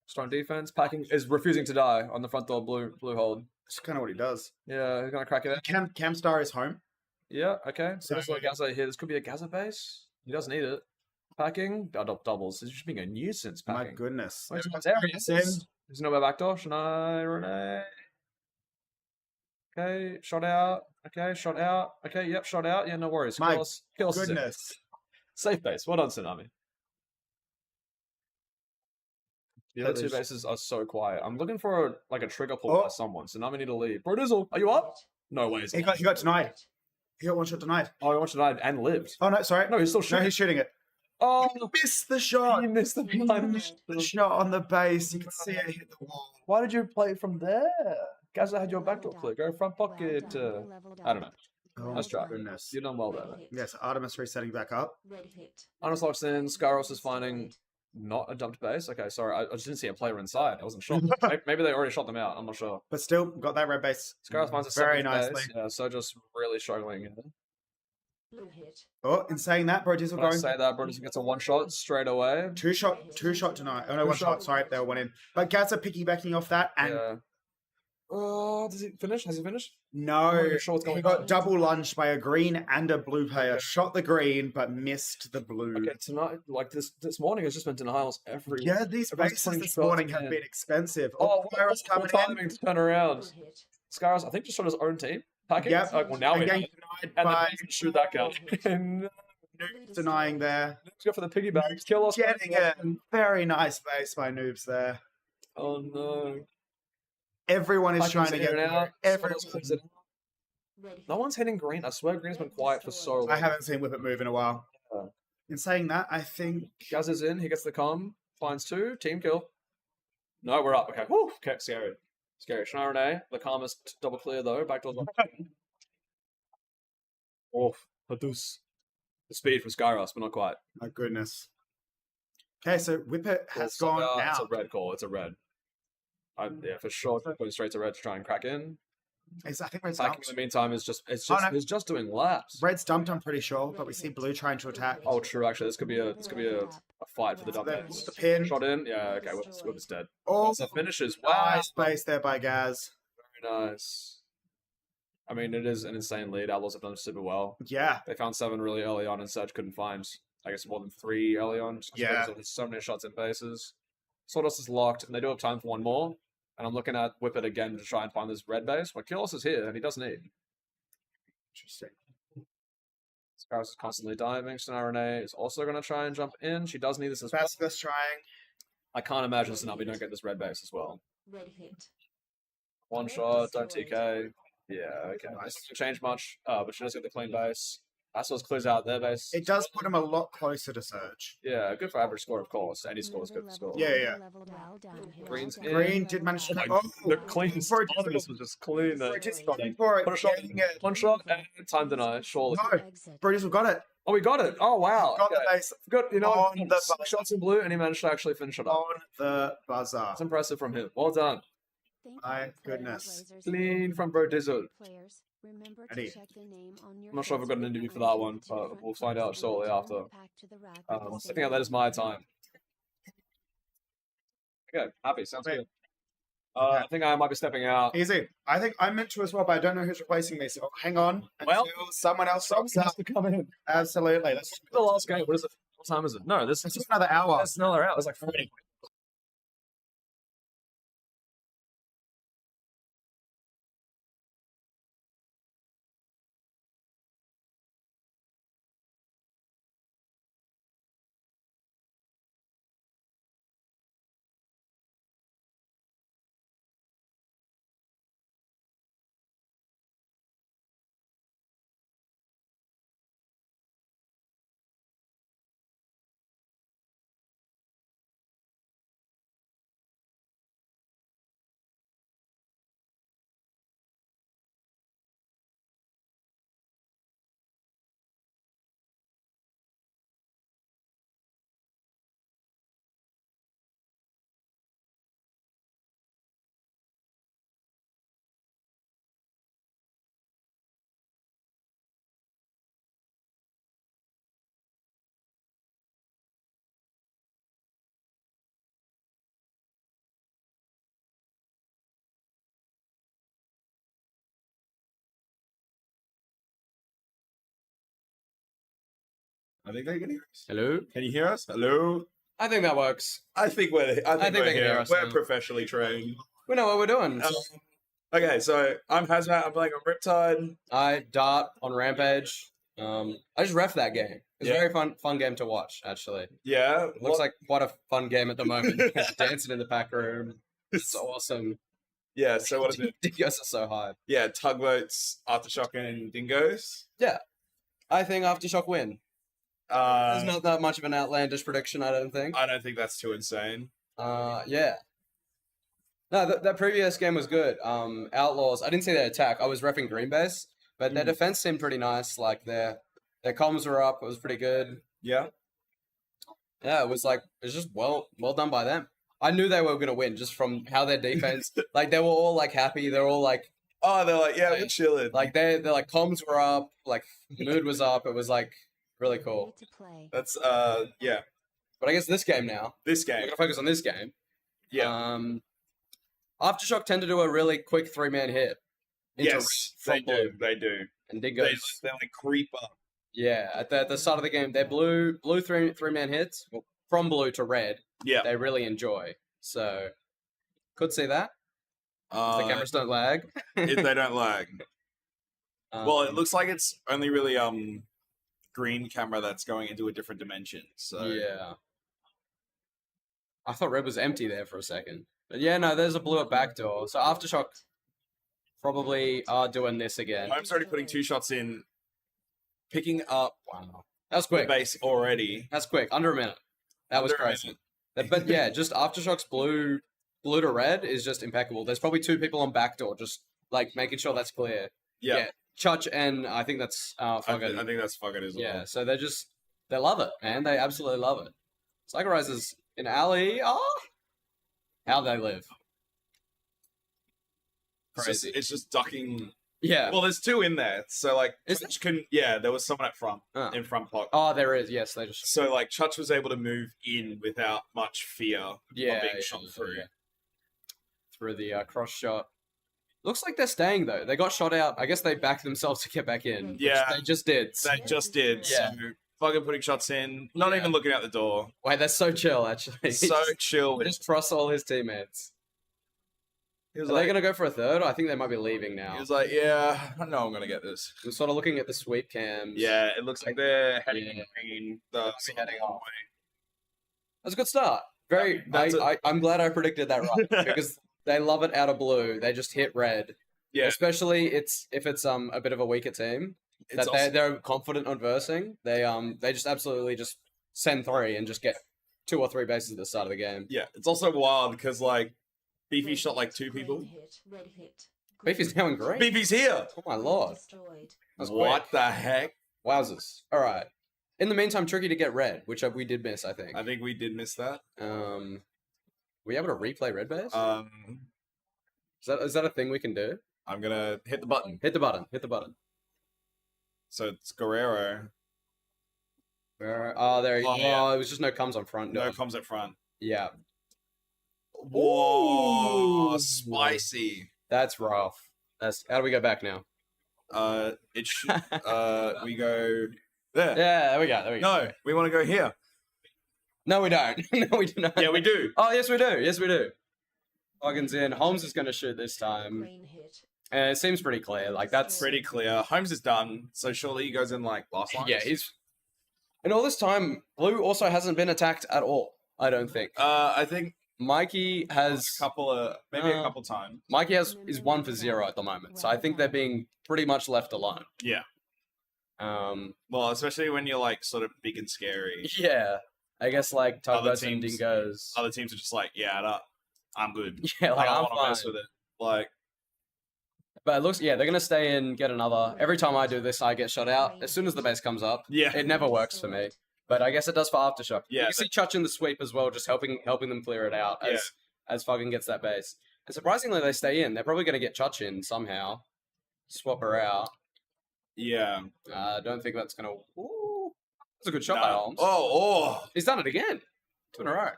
[SPEAKER 3] Strong defense. Packing is refusing to die on the front door. Blue hold.
[SPEAKER 8] That's kind of what he does.
[SPEAKER 3] Yeah, he's gonna crack it out.
[SPEAKER 8] Camstar is home.
[SPEAKER 3] Yeah, okay. So
[SPEAKER 8] So-
[SPEAKER 3] there's like Gaza here. This could be a Gaza base. He doesn't need it. Packing. Doubles. He's just being a nuisance.
[SPEAKER 8] My
[SPEAKER 3] Packing.
[SPEAKER 8] goodness.
[SPEAKER 3] Wait,
[SPEAKER 8] Everyone's
[SPEAKER 3] there he
[SPEAKER 8] packing
[SPEAKER 3] is. There's no back door. Shania, Renee. Okay, shot out. Okay, shot out. Okay, yep, shot out. Yeah, no worries.
[SPEAKER 8] My
[SPEAKER 3] Kill us is in.
[SPEAKER 8] Goodness.
[SPEAKER 3] Safe base. Well done, Tsunami. The other two
[SPEAKER 8] There's-
[SPEAKER 3] bases are so quiet. I'm looking for a trigger pull
[SPEAKER 8] Oh.
[SPEAKER 3] by someone. Tsunami need to leave. Brodizzle, are you up? No way.
[SPEAKER 8] He got denied. He got one shot denied.
[SPEAKER 3] Oh, he watched it and lived.
[SPEAKER 8] Oh, no, sorry.
[SPEAKER 3] No, he's still
[SPEAKER 8] No,
[SPEAKER 3] shooting.
[SPEAKER 8] he's shooting it.
[SPEAKER 3] Oh,
[SPEAKER 8] Missed the shot.
[SPEAKER 3] he missed the punch.
[SPEAKER 8] The shot on the base. You can see it hit the wall.
[SPEAKER 3] Why did you play from there? Gaza had your backdoor
[SPEAKER 7] Well
[SPEAKER 3] click. Go front pocket.
[SPEAKER 7] Well leveled
[SPEAKER 3] I don't know.
[SPEAKER 7] up.
[SPEAKER 8] Oh,
[SPEAKER 3] Nice try.
[SPEAKER 8] goodness.
[SPEAKER 3] You've done well there.
[SPEAKER 5] Red hit.
[SPEAKER 8] Yes, Artemis resetting back up.
[SPEAKER 5] Red hit.
[SPEAKER 3] Honest locks in. Skyros is finding not a dumped base. Okay, sorry. I just didn't see a player inside. I wasn't sure. Maybe they already shot them out. I'm not sure.
[SPEAKER 8] But still, got that red base.
[SPEAKER 3] Skyros finds a
[SPEAKER 8] Very
[SPEAKER 3] seventh
[SPEAKER 8] nicely.
[SPEAKER 3] base. Yeah, so just really struggling.
[SPEAKER 5] Blue hit.
[SPEAKER 8] Oh, in saying that, Brodizzle
[SPEAKER 3] When I
[SPEAKER 8] going
[SPEAKER 3] say that, Brodizzle gets a one shot straight away.
[SPEAKER 8] two shot tonight. Oh no,
[SPEAKER 3] Two
[SPEAKER 8] one shot.
[SPEAKER 3] shot.
[SPEAKER 8] Sorry, they were one in. But Gaza piggybacking off that, and
[SPEAKER 3] Yeah. Oh, does he finish? Has he finished?
[SPEAKER 8] no,
[SPEAKER 3] I'm not sure what's
[SPEAKER 8] he
[SPEAKER 3] going
[SPEAKER 8] got
[SPEAKER 3] on.
[SPEAKER 8] double lunged by a green and a blue player. Shot the green, but missed the blue.
[SPEAKER 3] Okay, tonight, like this morning has just been denials everywhere.
[SPEAKER 8] Yeah, these
[SPEAKER 3] Everyone's
[SPEAKER 8] bases
[SPEAKER 3] putting
[SPEAKER 8] this
[SPEAKER 3] shots
[SPEAKER 8] morning have
[SPEAKER 3] in.
[SPEAKER 8] been expensive.
[SPEAKER 3] Oh,
[SPEAKER 8] Skyros
[SPEAKER 3] what
[SPEAKER 8] coming
[SPEAKER 3] timing
[SPEAKER 8] in.
[SPEAKER 3] to turn around.
[SPEAKER 5] Blue hit.
[SPEAKER 3] Skyros, I think, just shot his own team. Packing?
[SPEAKER 8] Yep.
[SPEAKER 3] Well, now we
[SPEAKER 8] Again
[SPEAKER 3] have it.
[SPEAKER 8] denied
[SPEAKER 3] And
[SPEAKER 8] by
[SPEAKER 3] then he can shoot that guy. And
[SPEAKER 8] Noobs denying there.
[SPEAKER 3] let's go for the piggyback. Kill us.
[SPEAKER 8] Getting a very nice base by Noobs there.
[SPEAKER 3] Oh no.
[SPEAKER 8] Everyone is
[SPEAKER 3] Vikings
[SPEAKER 8] trying to
[SPEAKER 3] in
[SPEAKER 8] get
[SPEAKER 3] and
[SPEAKER 8] through.
[SPEAKER 3] out.
[SPEAKER 8] Everyone.
[SPEAKER 3] Swallows clears it.
[SPEAKER 5] Ready.
[SPEAKER 3] No one's hitting green. I swear green's been quiet for so long.
[SPEAKER 8] I haven't seen Whippet move in a while.
[SPEAKER 3] Oh.
[SPEAKER 8] In saying that, I think
[SPEAKER 3] Gaz is in. He gets the comm. Finds 2. Team kill. No, we're up. Okay. Whew. Okay, scary. Scary. Shania Renee. The comm is double clear though. Backdoor's on. Oh, Hadus. The speed from Skyros, but not quite.
[SPEAKER 8] my goodness. Okay, so Whippet has gone
[SPEAKER 3] It's a
[SPEAKER 8] out.
[SPEAKER 3] red call. It's a red. Yeah, for sure. Going straight to red to try and crack in.
[SPEAKER 8] I think Red's
[SPEAKER 3] Attacking
[SPEAKER 8] dumped.
[SPEAKER 3] in the meantime is just
[SPEAKER 8] Oh, no.
[SPEAKER 3] he's just doing laps.
[SPEAKER 8] Red's dumped, I'm pretty sure, but we see Blue trying to attack.
[SPEAKER 3] Oh, true. Actually, this could be a fight for the dump.
[SPEAKER 8] There's the pin.
[SPEAKER 3] Shot in. Yeah. Okay. Whippet's dead.
[SPEAKER 8] Oh,
[SPEAKER 3] So finishes. Wow.
[SPEAKER 8] nice place there by Gaz.
[SPEAKER 3] Very nice. I mean, it is an insane lead. Outlaws have done super well.
[SPEAKER 8] Yeah,
[SPEAKER 3] They found 7 really early on, and Surge couldn't find, I guess, more than 3 early on. Just 'cause
[SPEAKER 8] Yeah.
[SPEAKER 3] there's so many shots in bases. Sawdust is locked, and they do have time for one more. And I'm looking at Whippet again to try and find this red base. But Kilos is here, and he does need.
[SPEAKER 8] interesting.
[SPEAKER 3] Scarus is constantly diving. Shania Renee is also going to try and jump in. She does need this as well.
[SPEAKER 8] Basilisk trying.
[SPEAKER 3] I can't imagine Tsunami don't get this red base as well.
[SPEAKER 5] Ready hit.
[SPEAKER 3] One shot, don't TK. Yeah, okay. It's not going to change much, but she does get the clean base. Astos clears out their base.
[SPEAKER 8] It does put him a lot closer to Surge.
[SPEAKER 3] Yeah, good for average score, of course. Any score is good for score.
[SPEAKER 8] Yeah.
[SPEAKER 3] Green's in.
[SPEAKER 8] Green did manage to.
[SPEAKER 3] The clean
[SPEAKER 8] for
[SPEAKER 3] start was just clean.
[SPEAKER 8] Brutus for it.
[SPEAKER 3] Put a shot
[SPEAKER 8] getting it.
[SPEAKER 3] One shot and time deny, surely.
[SPEAKER 8] No, Brutus got it.
[SPEAKER 3] Oh, we got it. Oh, wow.
[SPEAKER 8] Got
[SPEAKER 3] Okay.
[SPEAKER 8] the base
[SPEAKER 3] Good. You know,
[SPEAKER 8] on the
[SPEAKER 3] 6 shots in blue, and he managed to actually finish it up.
[SPEAKER 8] on the buzzer.
[SPEAKER 3] That's impressive from him. Well done.
[SPEAKER 8] My goodness.
[SPEAKER 3] Clean from Bro Dizzle.
[SPEAKER 8] Ready.
[SPEAKER 3] I'm not sure if I've got an interview for that one, but we'll find out shortly after. Stepping out, that is my time. Okay, happy. Sounds good. I think I might be stepping out.
[SPEAKER 8] Easy. I think I'm meant to as well, but I don't know who's replacing me. So hang on
[SPEAKER 3] Well,
[SPEAKER 8] until someone else drops
[SPEAKER 3] Someone has
[SPEAKER 8] out.
[SPEAKER 3] to come in.
[SPEAKER 8] Absolutely. Let's
[SPEAKER 3] The last game. What is it? What time is it? No, this
[SPEAKER 8] let's
[SPEAKER 3] is
[SPEAKER 8] do another hour.
[SPEAKER 3] that's another hour. It's like 40.
[SPEAKER 10] I think they can hear us.
[SPEAKER 3] Hello?
[SPEAKER 10] Can you hear us? Hello?
[SPEAKER 3] I think that works.
[SPEAKER 10] I think we're
[SPEAKER 3] they can hear us
[SPEAKER 10] We're
[SPEAKER 3] now.
[SPEAKER 10] professionally trained.
[SPEAKER 3] We know what we're doing.
[SPEAKER 10] Okay, so I'm Hazmat. I'm playing on Riptide.
[SPEAKER 11] I Dart on Rampage. I just ref that game. It's a
[SPEAKER 10] Yeah.
[SPEAKER 11] very fun game to watch, actually.
[SPEAKER 10] Yeah.
[SPEAKER 11] It looks like quite a fun game at the moment. Dancing in the pack room. It's awesome.
[SPEAKER 10] Yeah, so what is it?
[SPEAKER 11] Dingoes are so high.
[SPEAKER 10] Yeah, Tugboats, Aftershock, and Dingoes.
[SPEAKER 11] I think Aftershock win. There's
[SPEAKER 10] Uh,
[SPEAKER 11] not that much of an outlandish prediction, I don't think.
[SPEAKER 10] I don't think that's too insane.
[SPEAKER 11] Yeah. No, that previous game was good. Outlaws, I didn't see their attack. I was reffing Green Base, but their defense seemed pretty nice. Like their comms were up. It was pretty good.
[SPEAKER 10] Yeah.
[SPEAKER 11] Yeah, it was just well done by them. I knew they were gonna win just from how their defense. Like they were all like happy. They're all like
[SPEAKER 10] Oh, they're like, yeah, we're chilling.
[SPEAKER 11] like they're like comms were up. Like mood was up. It was like really cool.
[SPEAKER 10] That's yeah.
[SPEAKER 11] But I guess this game now.
[SPEAKER 10] This
[SPEAKER 11] We're
[SPEAKER 10] game.
[SPEAKER 11] gonna focus on this game.
[SPEAKER 10] Yeah.
[SPEAKER 11] Aftershock tend to do a really quick 3-man hit. into
[SPEAKER 10] Yes,
[SPEAKER 11] red
[SPEAKER 10] they
[SPEAKER 11] from
[SPEAKER 10] do.
[SPEAKER 11] blue.
[SPEAKER 10] They do.
[SPEAKER 11] And
[SPEAKER 10] They
[SPEAKER 11] Dingoes.
[SPEAKER 10] like creep up.
[SPEAKER 11] Yeah, at the start of the game, they're blue three-man hits well, from blue to red.
[SPEAKER 10] Yeah.
[SPEAKER 11] They really enjoy. So could see that. If the cameras don't lag.
[SPEAKER 10] If they don't lag. Well, it
[SPEAKER 11] Um,
[SPEAKER 10] looks like it's only really green camera that's going into a different dimension. So
[SPEAKER 11] yeah. I thought red was empty there for a second. But yeah, no, there's a blue at backdoor. So Aftershock probably are doing this again.
[SPEAKER 10] Holmes already putting 2 shots in, picking up
[SPEAKER 11] Wow. That was
[SPEAKER 10] the
[SPEAKER 11] quick.
[SPEAKER 10] base already.
[SPEAKER 11] That's quick. Under a minute. That was
[SPEAKER 10] Under a
[SPEAKER 11] crazy.
[SPEAKER 10] minute.
[SPEAKER 11] But yeah, just Aftershock's blue to red is just impeccable. There's probably 2 people on backdoor, just like making sure that's clear.
[SPEAKER 10] Yeah,
[SPEAKER 11] Chuch and I think that's
[SPEAKER 10] I
[SPEAKER 11] fucking
[SPEAKER 10] think that's fucking as well.
[SPEAKER 11] yeah. So they love it, man. They absolutely love it. Cycle Risers in alley. Oh, how they live. Crazy.
[SPEAKER 10] It's just ducking.
[SPEAKER 11] Yeah.
[SPEAKER 10] Well, there's 2 in there, so like
[SPEAKER 11] Is
[SPEAKER 10] Chutch couldn't. Yeah, there was someone up front in front pocket.
[SPEAKER 11] Oh, there is. Yes, they just.
[SPEAKER 10] So like Chutch was able to move in without much fear of being shot through.
[SPEAKER 11] Yeah. Through the cross shot. Looks like they're staying though. They got shot out. I guess they backed themselves to get back in.
[SPEAKER 10] Yeah.
[SPEAKER 11] Which they just did.
[SPEAKER 10] They just did.
[SPEAKER 11] Yeah.
[SPEAKER 10] So fucking putting shots in, not even looking out the door.
[SPEAKER 11] Wait, that's so chill actually.
[SPEAKER 10] So chill.
[SPEAKER 11] He just trusts all his teammates.
[SPEAKER 10] He was
[SPEAKER 11] Are
[SPEAKER 10] like,
[SPEAKER 11] they gonna go for a third? I think they might be leaving now.
[SPEAKER 10] he was like, yeah, I know I'm gonna get this.
[SPEAKER 11] I'm sort of looking at the sweep cams.
[SPEAKER 10] Yeah, it looks like they're heading
[SPEAKER 11] Yeah.
[SPEAKER 10] green. The
[SPEAKER 11] heading off. That's a good start. Very.
[SPEAKER 10] That's
[SPEAKER 11] I'm glad I predicted that right because they love it out of blue. They just hit red.
[SPEAKER 10] Yeah.
[SPEAKER 11] Especially if it's a bit of a weaker team
[SPEAKER 10] It's
[SPEAKER 11] that
[SPEAKER 10] also-
[SPEAKER 11] they're confident on versing. They just absolutely just send 3 and just get 2 or 3 bases at the start of the game.
[SPEAKER 10] Yeah, it's also wild because like Beefy shot like 2 people.
[SPEAKER 5] Green hit. Red hit.
[SPEAKER 11] Beefy's now in green.
[SPEAKER 10] Beefy's here.
[SPEAKER 11] Oh my lord.
[SPEAKER 5] Destroyed.
[SPEAKER 11] That's
[SPEAKER 10] What
[SPEAKER 11] quick.
[SPEAKER 10] the heck?
[SPEAKER 11] Wowzers. All right. In the meantime, tricky to get red, which we did miss, I think.
[SPEAKER 10] I think we did miss that.
[SPEAKER 11] Were you able to replay red base? Is that a thing we can do?
[SPEAKER 10] I'm gonna hit the button.
[SPEAKER 11] Hit the button. Hit the button.
[SPEAKER 10] So it's Guerrero.
[SPEAKER 11] Oh, there.
[SPEAKER 10] Oh, yeah.
[SPEAKER 11] It was just no comes on front.
[SPEAKER 10] No comms at front.
[SPEAKER 11] Yeah,
[SPEAKER 10] Whoa,
[SPEAKER 11] Ooh.
[SPEAKER 10] spicy.
[SPEAKER 11] that's rough. That's how do we go back now?
[SPEAKER 10] It should. We go there.
[SPEAKER 11] Yeah, there we go. There we go.
[SPEAKER 10] No, we want to go here.
[SPEAKER 11] No, we don't. No, we do not.
[SPEAKER 10] Yeah, we do.
[SPEAKER 11] Oh, yes, we do. Yes, we do. Huggins in. Holmes is going to shoot this time.
[SPEAKER 5] Green hit.
[SPEAKER 11] And it seems pretty clear. Like, that's...
[SPEAKER 10] Pretty clear. Holmes is done, so surely he goes in like last line.
[SPEAKER 11] Yeah, he's... And all this time, Blue also hasn't been attacked at all, I don't think.
[SPEAKER 10] I think
[SPEAKER 11] Mikey has...
[SPEAKER 10] a couple times.
[SPEAKER 11] Mikey is 1 for 0 at the moment, so I think they're being pretty much left alone.
[SPEAKER 10] Yeah.
[SPEAKER 11] Um,
[SPEAKER 10] Well, especially when you're like sort of big and scary.
[SPEAKER 11] yeah. I guess, like, Tugboats and
[SPEAKER 10] teams-
[SPEAKER 11] Dingoes.
[SPEAKER 10] Other teams are just like, yeah, I'm good.
[SPEAKER 11] Yeah, like,
[SPEAKER 10] I
[SPEAKER 11] I'm
[SPEAKER 10] don't want to mess
[SPEAKER 11] fine.
[SPEAKER 10] with it. Like,
[SPEAKER 11] But it looks, yeah, they're going to stay in, get another. Every time I do this, I get shot out. As soon as the base comes up,
[SPEAKER 10] yeah,
[SPEAKER 11] it never works for me. But I guess it does for Aftershock.
[SPEAKER 10] Yeah,
[SPEAKER 11] You can see Chuch in the sweep as well, just helping them clear it out
[SPEAKER 10] Yeah.
[SPEAKER 11] as fucking gets that base. And surprisingly, they stay in. They're probably going to get Chuch in somehow. Swap her out.
[SPEAKER 10] yeah.
[SPEAKER 11] I don't think that's going to... Ooh. That's a good shot
[SPEAKER 10] No.
[SPEAKER 11] by Holmes.
[SPEAKER 10] Oh.
[SPEAKER 11] He's done it again. 2 in a row.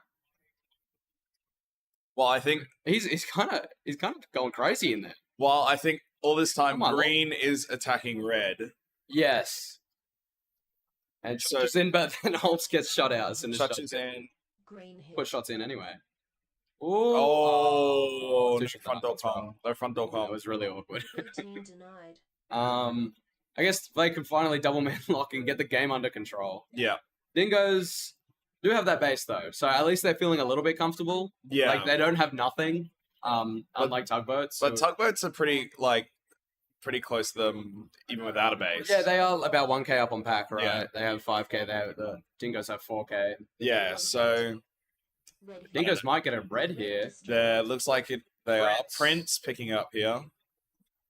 [SPEAKER 10] Well, I think.
[SPEAKER 11] He's kind of going crazy in there.
[SPEAKER 10] Well, I think all this time
[SPEAKER 11] Come on,
[SPEAKER 10] green is attacking red.
[SPEAKER 11] Yes. And
[SPEAKER 10] So-
[SPEAKER 11] Chuch is in, but then Holmes gets shot out as soon as
[SPEAKER 10] Chuch
[SPEAKER 11] Chuch
[SPEAKER 10] is in.
[SPEAKER 5] Green hit.
[SPEAKER 11] put shots in anyway. Ooh.
[SPEAKER 10] Oh,
[SPEAKER 11] Too
[SPEAKER 10] no
[SPEAKER 11] short.
[SPEAKER 10] front door
[SPEAKER 11] That's rough.
[SPEAKER 10] palm. No front door
[SPEAKER 11] That
[SPEAKER 10] palm.
[SPEAKER 11] was really awkward.
[SPEAKER 5] Team denied.
[SPEAKER 11] I guess they can finally double man lock and get the game under control.
[SPEAKER 10] Yeah.
[SPEAKER 11] Dingoes do have that base though, so at least they're feeling a little bit comfortable.
[SPEAKER 10] Yeah.
[SPEAKER 11] Like they don't have nothing. Unlike Tugboats.
[SPEAKER 10] But
[SPEAKER 11] who-
[SPEAKER 10] tugboats are pretty close to them, even without a base.
[SPEAKER 11] yeah, they are about 1k up on pack, right?
[SPEAKER 10] Yeah.
[SPEAKER 11] They have 5k. The Dingoes have 4k.
[SPEAKER 10] Yeah, so
[SPEAKER 5] Red hit.
[SPEAKER 11] Dingoes might get a red here.
[SPEAKER 10] there looks like it. They are
[SPEAKER 11] Prince.
[SPEAKER 10] Prince picking up here.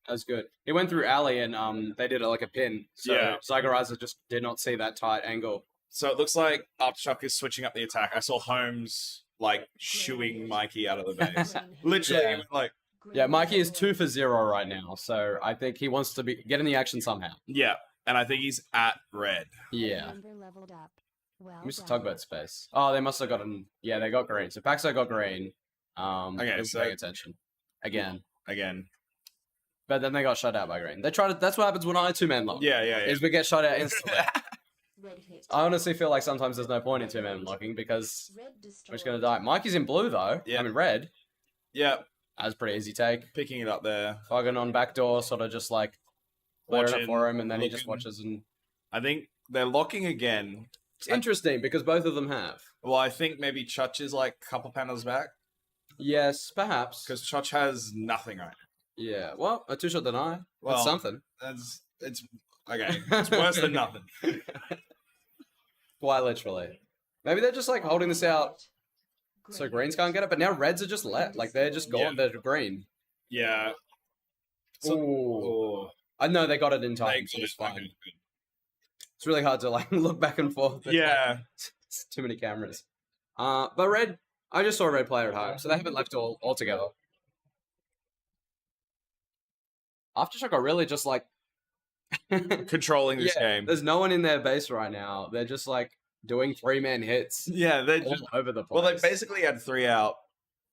[SPEAKER 11] That's good. He went through alley and they did like a pin. So
[SPEAKER 10] Yeah.
[SPEAKER 11] Zygorizer just did not see that tight angle.
[SPEAKER 10] So it looks like Aftershock is switching up the attack. I saw Holmes like shooing Mikey out of the base.
[SPEAKER 5] Green hit.
[SPEAKER 10] Literally,
[SPEAKER 11] Yeah.
[SPEAKER 10] he went, like
[SPEAKER 5] Green
[SPEAKER 11] Yeah, Mikey is
[SPEAKER 5] hit.
[SPEAKER 11] 2 for 0 right now, so I think he wants to get in the action somehow.
[SPEAKER 10] yeah, and I think he's at red.
[SPEAKER 11] Yeah.
[SPEAKER 7] Member leveled up. Well
[SPEAKER 11] Mr.
[SPEAKER 7] done.
[SPEAKER 11] Tugboat space. Oh, they must have gotten. Yeah, they got green. So Paxo got green.
[SPEAKER 10] Okay,
[SPEAKER 11] they were
[SPEAKER 10] so-
[SPEAKER 11] paying attention again,
[SPEAKER 10] Again.
[SPEAKER 11] but then they got shut out by green. They tried to. That's what happens when I 2-man lock.
[SPEAKER 10] Yeah.
[SPEAKER 11] Is we get shot out instantly.
[SPEAKER 5] Red hit.
[SPEAKER 11] I honestly feel like sometimes there's no point in 2-man locking because
[SPEAKER 5] Red
[SPEAKER 11] we're just gonna
[SPEAKER 5] destroyed.
[SPEAKER 11] die. Mikey's in blue though.
[SPEAKER 10] Yeah.
[SPEAKER 11] I mean red.
[SPEAKER 10] Yeah,
[SPEAKER 11] That's a pretty easy take.
[SPEAKER 10] picking it up there.
[SPEAKER 11] Fucking on backdoor, sort of just like clearing it
[SPEAKER 10] Watching,
[SPEAKER 11] for him, and then he just
[SPEAKER 10] looking.
[SPEAKER 11] watches and.
[SPEAKER 10] I think they're locking again.
[SPEAKER 11] It's interesting because both of them have.
[SPEAKER 10] Well, I think maybe Chutch is like a couple panels back.
[SPEAKER 11] Yes, perhaps.
[SPEAKER 10] Because Choch has nothing right now.
[SPEAKER 11] Yeah. Well, a 2-shot deny.
[SPEAKER 10] Well,
[SPEAKER 11] That's something.
[SPEAKER 10] It's okay. It's worse than nothing.
[SPEAKER 11] Quite literally. Maybe they're just like holding this out so greens can't get it, but now reds are just let. Like they're just gone.
[SPEAKER 10] Yeah.
[SPEAKER 11] They're green.
[SPEAKER 10] Yeah. So,
[SPEAKER 11] Ooh. I know they got it in time, so it's fine. It's really hard to like look back and forth.
[SPEAKER 10] Yeah.
[SPEAKER 11] It's too many cameras. But red, I just saw a red player at home, so they haven't left altogether. Aftershock are really just like
[SPEAKER 10] Controlling this game.
[SPEAKER 11] There's no one in their base right now. They're just like doing 3-man hits.
[SPEAKER 10] Yeah, they're
[SPEAKER 11] all over the place.
[SPEAKER 10] Well, they basically had 3 out.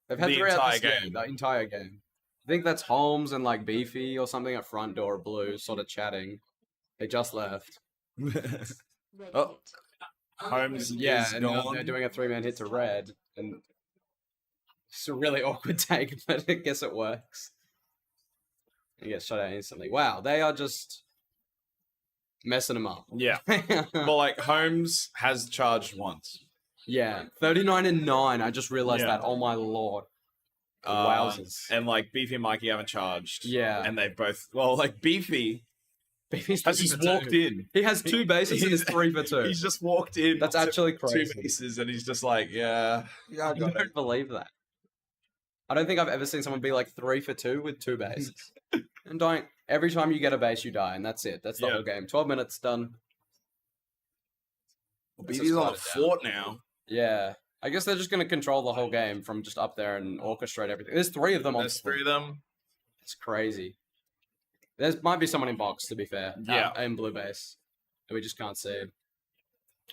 [SPEAKER 11] They've had
[SPEAKER 10] the
[SPEAKER 11] 3 out
[SPEAKER 10] entire
[SPEAKER 11] this
[SPEAKER 10] game.
[SPEAKER 11] the entire game. I think that's Holmes and like Beefy or something at front door blue, sort of chatting. They just left.
[SPEAKER 10] Oh, Holmes
[SPEAKER 11] Yeah,
[SPEAKER 10] is
[SPEAKER 11] and now
[SPEAKER 10] gone.
[SPEAKER 11] they're doing a 3-man hit to red, and it's a really awkward take, but I guess it works. He gets shot out instantly. Wow, they are just messing them up.
[SPEAKER 10] Yeah. Well, like Holmes has charged once.
[SPEAKER 11] Yeah, 39 and 9. I just realized
[SPEAKER 10] Yeah.
[SPEAKER 11] that. Oh my lord. Wowzers.
[SPEAKER 10] And like Beefy and Mikey haven't charged.
[SPEAKER 11] Yeah.
[SPEAKER 10] And they've both. Well, like Beefy
[SPEAKER 11] Beefy's
[SPEAKER 10] has
[SPEAKER 11] 3
[SPEAKER 10] just
[SPEAKER 11] for 2.
[SPEAKER 10] walked in.
[SPEAKER 11] He has 2 bases and is 3 for 2.
[SPEAKER 10] He's just walked in.
[SPEAKER 11] That's
[SPEAKER 10] to
[SPEAKER 11] actually
[SPEAKER 10] 2
[SPEAKER 11] crazy.
[SPEAKER 10] bases, and he's just like, yeah, I
[SPEAKER 11] I
[SPEAKER 10] got it.
[SPEAKER 11] don't believe that. I don't think I've ever seen someone be like 3 for 2 with 2 bases. And don't. Every time you get a base, you die, and that's it. That's the
[SPEAKER 10] Yeah.
[SPEAKER 11] whole game. 12 minutes done. Let's
[SPEAKER 10] Beefy's
[SPEAKER 11] just
[SPEAKER 10] on
[SPEAKER 11] quiet
[SPEAKER 10] the
[SPEAKER 11] it down.
[SPEAKER 10] fort now.
[SPEAKER 11] Yeah. I guess they're just going to control the whole game from just up there and orchestrate everything. There's 3 of them on
[SPEAKER 10] There's
[SPEAKER 11] the
[SPEAKER 10] 3 of them.
[SPEAKER 11] It's crazy. There might be someone in box, to be fair.
[SPEAKER 10] Yeah.
[SPEAKER 11] In blue base. That we just can't see.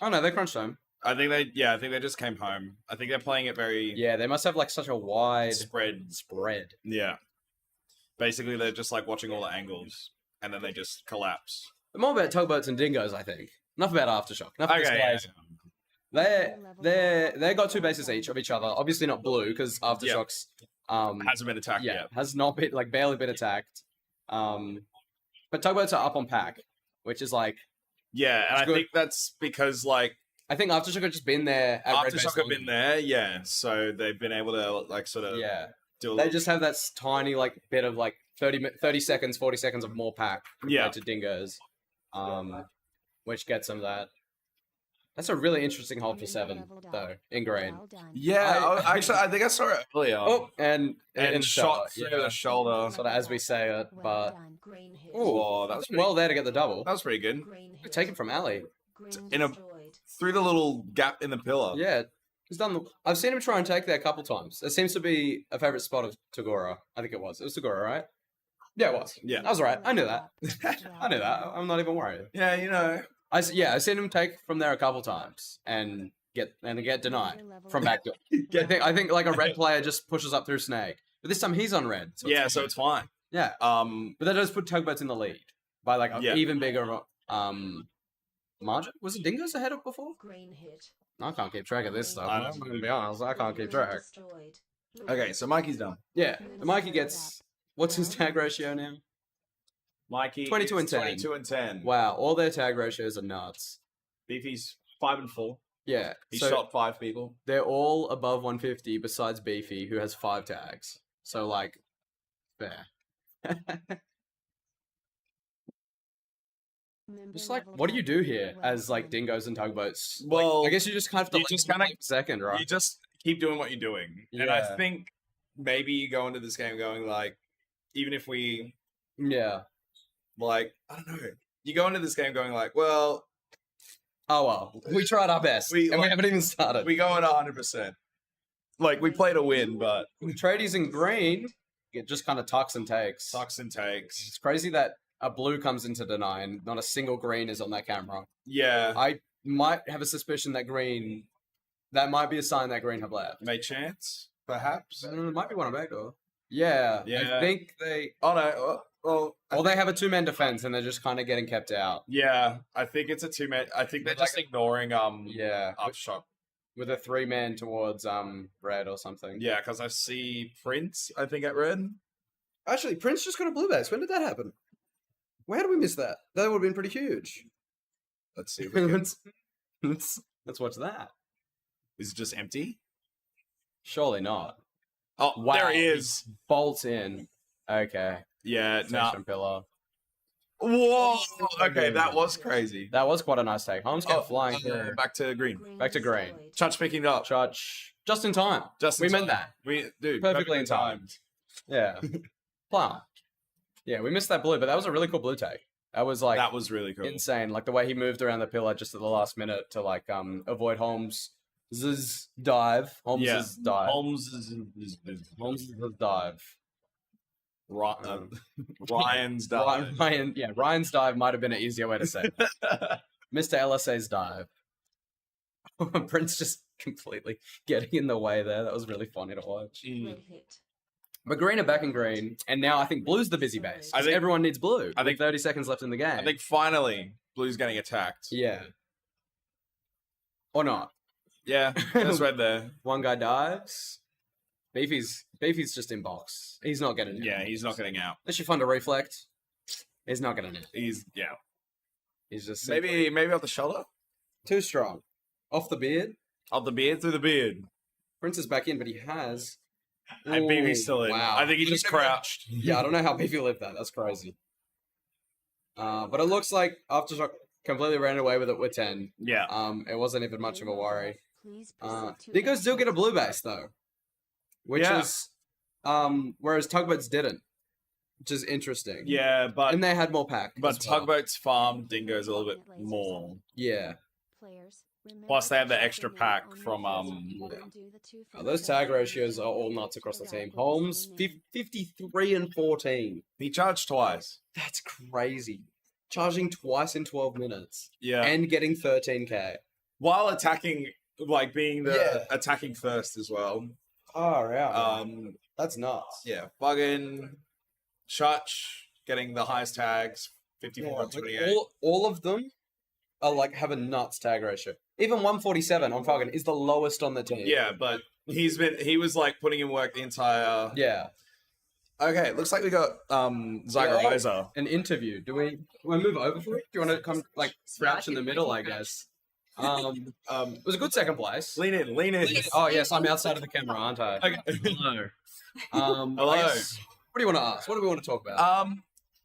[SPEAKER 11] Oh, no, they crunched home.
[SPEAKER 10] I think they just came home. I think they're playing it very
[SPEAKER 11] Yeah, they must have like such a wide
[SPEAKER 10] spread.
[SPEAKER 11] spread.
[SPEAKER 10] Yeah. Basically, they're just like watching all the angles, and then they just collapse.
[SPEAKER 11] More about Tugboats and Dingoes, I think. Enough about Aftershock. Enough of this
[SPEAKER 10] Okay, yeah.
[SPEAKER 11] players. They got 2 bases each of each other. Obviously not blue because Aftershock's
[SPEAKER 10] Hasn't been attacked
[SPEAKER 11] yeah
[SPEAKER 10] yet.
[SPEAKER 11] has not been like barely been attacked. But Tugboats are up on pack, which is like
[SPEAKER 10] Yeah, and
[SPEAKER 11] It's
[SPEAKER 10] I
[SPEAKER 11] good.
[SPEAKER 10] think that's because like
[SPEAKER 11] I think Aftershock have just been there. At red base
[SPEAKER 10] Aftershock have
[SPEAKER 11] longer.
[SPEAKER 10] been there, yeah. So they've been able to like sort of
[SPEAKER 11] Yeah,
[SPEAKER 10] do a
[SPEAKER 11] they
[SPEAKER 10] little.
[SPEAKER 11] just have that tiny like bit of like 30 seconds, 40 seconds of more pack compared
[SPEAKER 10] Yeah.
[SPEAKER 11] to Dingoes, which gets them that. That's a really interesting hold for 7 though in green.
[SPEAKER 10] Yeah, actually, I think I saw it earlier.
[SPEAKER 11] Oh, and
[SPEAKER 10] shot through the shoulder.
[SPEAKER 11] sort of as we say it, but
[SPEAKER 5] Green hit.
[SPEAKER 10] Oh, that was pretty,
[SPEAKER 11] well there to get the double.
[SPEAKER 10] that was pretty good.
[SPEAKER 5] Green hit.
[SPEAKER 11] Take it from Ali.
[SPEAKER 5] Green
[SPEAKER 10] in a-
[SPEAKER 5] destroyed.
[SPEAKER 10] Through the little gap in the pillar.
[SPEAKER 11] Yeah, he's done. I've seen him try and take there a couple times. It seems to be a favorite spot of Tagora. I think it was. It was Tagora, right? Yeah, it was.
[SPEAKER 10] Yeah.
[SPEAKER 11] I was right. I knew that. I knew that. I'm not even worried.
[SPEAKER 10] Yeah, you know.
[SPEAKER 11] I've seen him take from there a couple times and get denied from backdoor. I think like a red player just pushes up through snake, but this time he's on red. So
[SPEAKER 10] Yeah, so it's fine.
[SPEAKER 11] yeah. But that does put Tugboats in the lead by like an
[SPEAKER 10] Yeah.
[SPEAKER 11] even bigger margin. Was it Dingoes ahead of before?
[SPEAKER 5] Green hit.
[SPEAKER 11] I can't keep track of this stuff.
[SPEAKER 10] I know.
[SPEAKER 11] I'm gonna be honest. I can't keep
[SPEAKER 5] Green
[SPEAKER 11] track.
[SPEAKER 5] destroyed.
[SPEAKER 10] Okay, so Mikey's done.
[SPEAKER 11] Yeah, Mikey gets what's his tag ratio now?
[SPEAKER 10] Mikey
[SPEAKER 11] 22 and 10.
[SPEAKER 10] 22 and 10.
[SPEAKER 11] Wow, all their tag ratios are nuts.
[SPEAKER 10] Beefy's 5 and 4.
[SPEAKER 11] Yeah,
[SPEAKER 10] He
[SPEAKER 11] so
[SPEAKER 10] shot 5 people.
[SPEAKER 11] they're all above 150 besides Beefy, who has 5 tags. So like, fair. Just like, what do you do here as like Dingoes and Tugboats? Like,
[SPEAKER 10] Well,
[SPEAKER 11] I guess you just kind of have to
[SPEAKER 10] you
[SPEAKER 11] like,
[SPEAKER 10] just kinda-
[SPEAKER 11] second, right?
[SPEAKER 10] You just keep doing what you're doing. And I
[SPEAKER 11] Yeah.
[SPEAKER 10] think maybe you go into this game going like, even if we
[SPEAKER 11] Yeah.
[SPEAKER 10] like, I don't know. You go into this game going like, well,
[SPEAKER 11] Oh well, we tried our best,
[SPEAKER 10] We-
[SPEAKER 11] and we haven't even started.
[SPEAKER 10] we go in 100%. Like, we play to win, but
[SPEAKER 11] Tradies in green, it just kind of tucks and takes.
[SPEAKER 10] sucks and takes.
[SPEAKER 11] It's crazy that a blue comes into deny and not a single green is on that camera.
[SPEAKER 10] Yeah.
[SPEAKER 11] I might have a suspicion that green, that might be a sign that green have left.
[SPEAKER 10] May chance, perhaps.
[SPEAKER 11] It might be one of backdoor. Yeah,
[SPEAKER 10] Yeah.
[SPEAKER 11] I think they.
[SPEAKER 10] Oh, no. Well,
[SPEAKER 11] Well, they have a 2-man defense and they're just kind of getting kept out.
[SPEAKER 10] yeah, I think it's a 2-man. I think they're
[SPEAKER 11] But like
[SPEAKER 10] just ignoring
[SPEAKER 11] Yeah,
[SPEAKER 10] Aftershock.
[SPEAKER 11] with a 3-man towards red or something.
[SPEAKER 10] Yeah, because I see Prince, I think, at red.
[SPEAKER 11] Actually, Prince just got a blue base. When did that happen? Where did we miss that? That would have been pretty huge.
[SPEAKER 10] Let's see. If we can...
[SPEAKER 11] let's watch that.
[SPEAKER 10] Is it just empty?
[SPEAKER 11] Surely not.
[SPEAKER 10] Oh,
[SPEAKER 11] Wow.
[SPEAKER 10] there he is.
[SPEAKER 11] Bolts in. Okay.
[SPEAKER 10] Yeah, nah.
[SPEAKER 11] Section pillar.
[SPEAKER 10] Whoa. Okay, that was crazy.
[SPEAKER 11] That was quite a nice take. Holmes came
[SPEAKER 10] Oh,
[SPEAKER 11] flying through.
[SPEAKER 10] back to green.
[SPEAKER 11] Back to green.
[SPEAKER 5] destroyed.
[SPEAKER 10] Church picking it up.
[SPEAKER 11] Church. Just in time.
[SPEAKER 10] Just
[SPEAKER 11] We
[SPEAKER 10] in
[SPEAKER 11] meant
[SPEAKER 10] time.
[SPEAKER 11] that.
[SPEAKER 10] We do
[SPEAKER 11] Perfectly in time. Yeah. Plum. Yeah, we missed that blue, but that was a really cool blue take. That was like
[SPEAKER 10] That was really cool.
[SPEAKER 11] insane. Like the way he moved around the pillar just at the last minute to like avoid Holmes' dive. Holmes' dive.
[SPEAKER 10] Holmes'
[SPEAKER 11] Holmes' dive.
[SPEAKER 10] Ryan's dive.
[SPEAKER 11] Ryan's dive might have been an easier way to say it. Mr. LSA's dive. Prince just completely getting in the way there. That was really funny to watch.
[SPEAKER 5] Red hit.
[SPEAKER 11] But green are back in green, and now I think blue's the busy base.
[SPEAKER 10] I think-
[SPEAKER 11] Everyone needs blue.
[SPEAKER 10] I think-
[SPEAKER 11] 30 seconds left in the game.
[SPEAKER 10] I think finally Blue's getting attacked.
[SPEAKER 11] Yeah. Or not.
[SPEAKER 10] Yeah, that's right there.
[SPEAKER 11] One guy dives. Beefy's just in box. He's not getting it.
[SPEAKER 10] Yeah, he's not getting out.
[SPEAKER 11] Unless you find a reflect. He's not getting it.
[SPEAKER 10] He's
[SPEAKER 11] He's just simply
[SPEAKER 10] maybe off the shoulder,
[SPEAKER 11] too strong. Off the beard.
[SPEAKER 10] off the beard through the beard.
[SPEAKER 11] Prince is back in, but he has.
[SPEAKER 10] And Beefy's still in.
[SPEAKER 11] Wow.
[SPEAKER 10] I think he just crouched.
[SPEAKER 11] Yeah, I don't know how Beefy lived that. That's crazy. But it looks like Aftershock completely ran away with it with 10.
[SPEAKER 10] Yeah.
[SPEAKER 11] It wasn't even much of a worry.
[SPEAKER 5] Please proceed to
[SPEAKER 11] Dingoes still get a blue base though, which
[SPEAKER 10] Yeah.
[SPEAKER 11] is whereas Tugboats didn't, which is interesting.
[SPEAKER 10] Yeah, but
[SPEAKER 11] And they had more pack.
[SPEAKER 10] but
[SPEAKER 11] as well.
[SPEAKER 10] Tugboats farm Dingoes a little bit more.
[SPEAKER 11] Yeah.
[SPEAKER 5] players.
[SPEAKER 10] Plus, they have the extra pack from,
[SPEAKER 11] Those tag ratios are all nuts across the team. Holmes 53 and 14.
[SPEAKER 10] He charged twice.
[SPEAKER 11] That's crazy. Charging twice in 12 minutes
[SPEAKER 10] Yeah.
[SPEAKER 11] and getting 13k.
[SPEAKER 10] While attacking, like being the
[SPEAKER 11] Yeah.
[SPEAKER 10] attacking first as well.
[SPEAKER 11] Oh yeah. That's nuts.
[SPEAKER 10] Yeah. Buggin, Church getting the highest tags, 54 and 28.
[SPEAKER 11] All of them are like have a nuts tag ratio. Even 147 on Falcon is the lowest on the team.
[SPEAKER 10] Yeah, but he was like putting in work the entire.
[SPEAKER 11] Yeah.
[SPEAKER 10] Okay, looks like we got Zygorizer.
[SPEAKER 11] An interview. Do we move over for it? Do you want to come like crouch in the middle? I guess. It was a good second place.
[SPEAKER 10] Lean in, lean in.
[SPEAKER 11] Oh yes, I'm outside of the camera, aren't I?
[SPEAKER 10] Okay.
[SPEAKER 11] Hello.
[SPEAKER 10] Hello.
[SPEAKER 11] I guess- what do you want to ask? What do we want to talk about?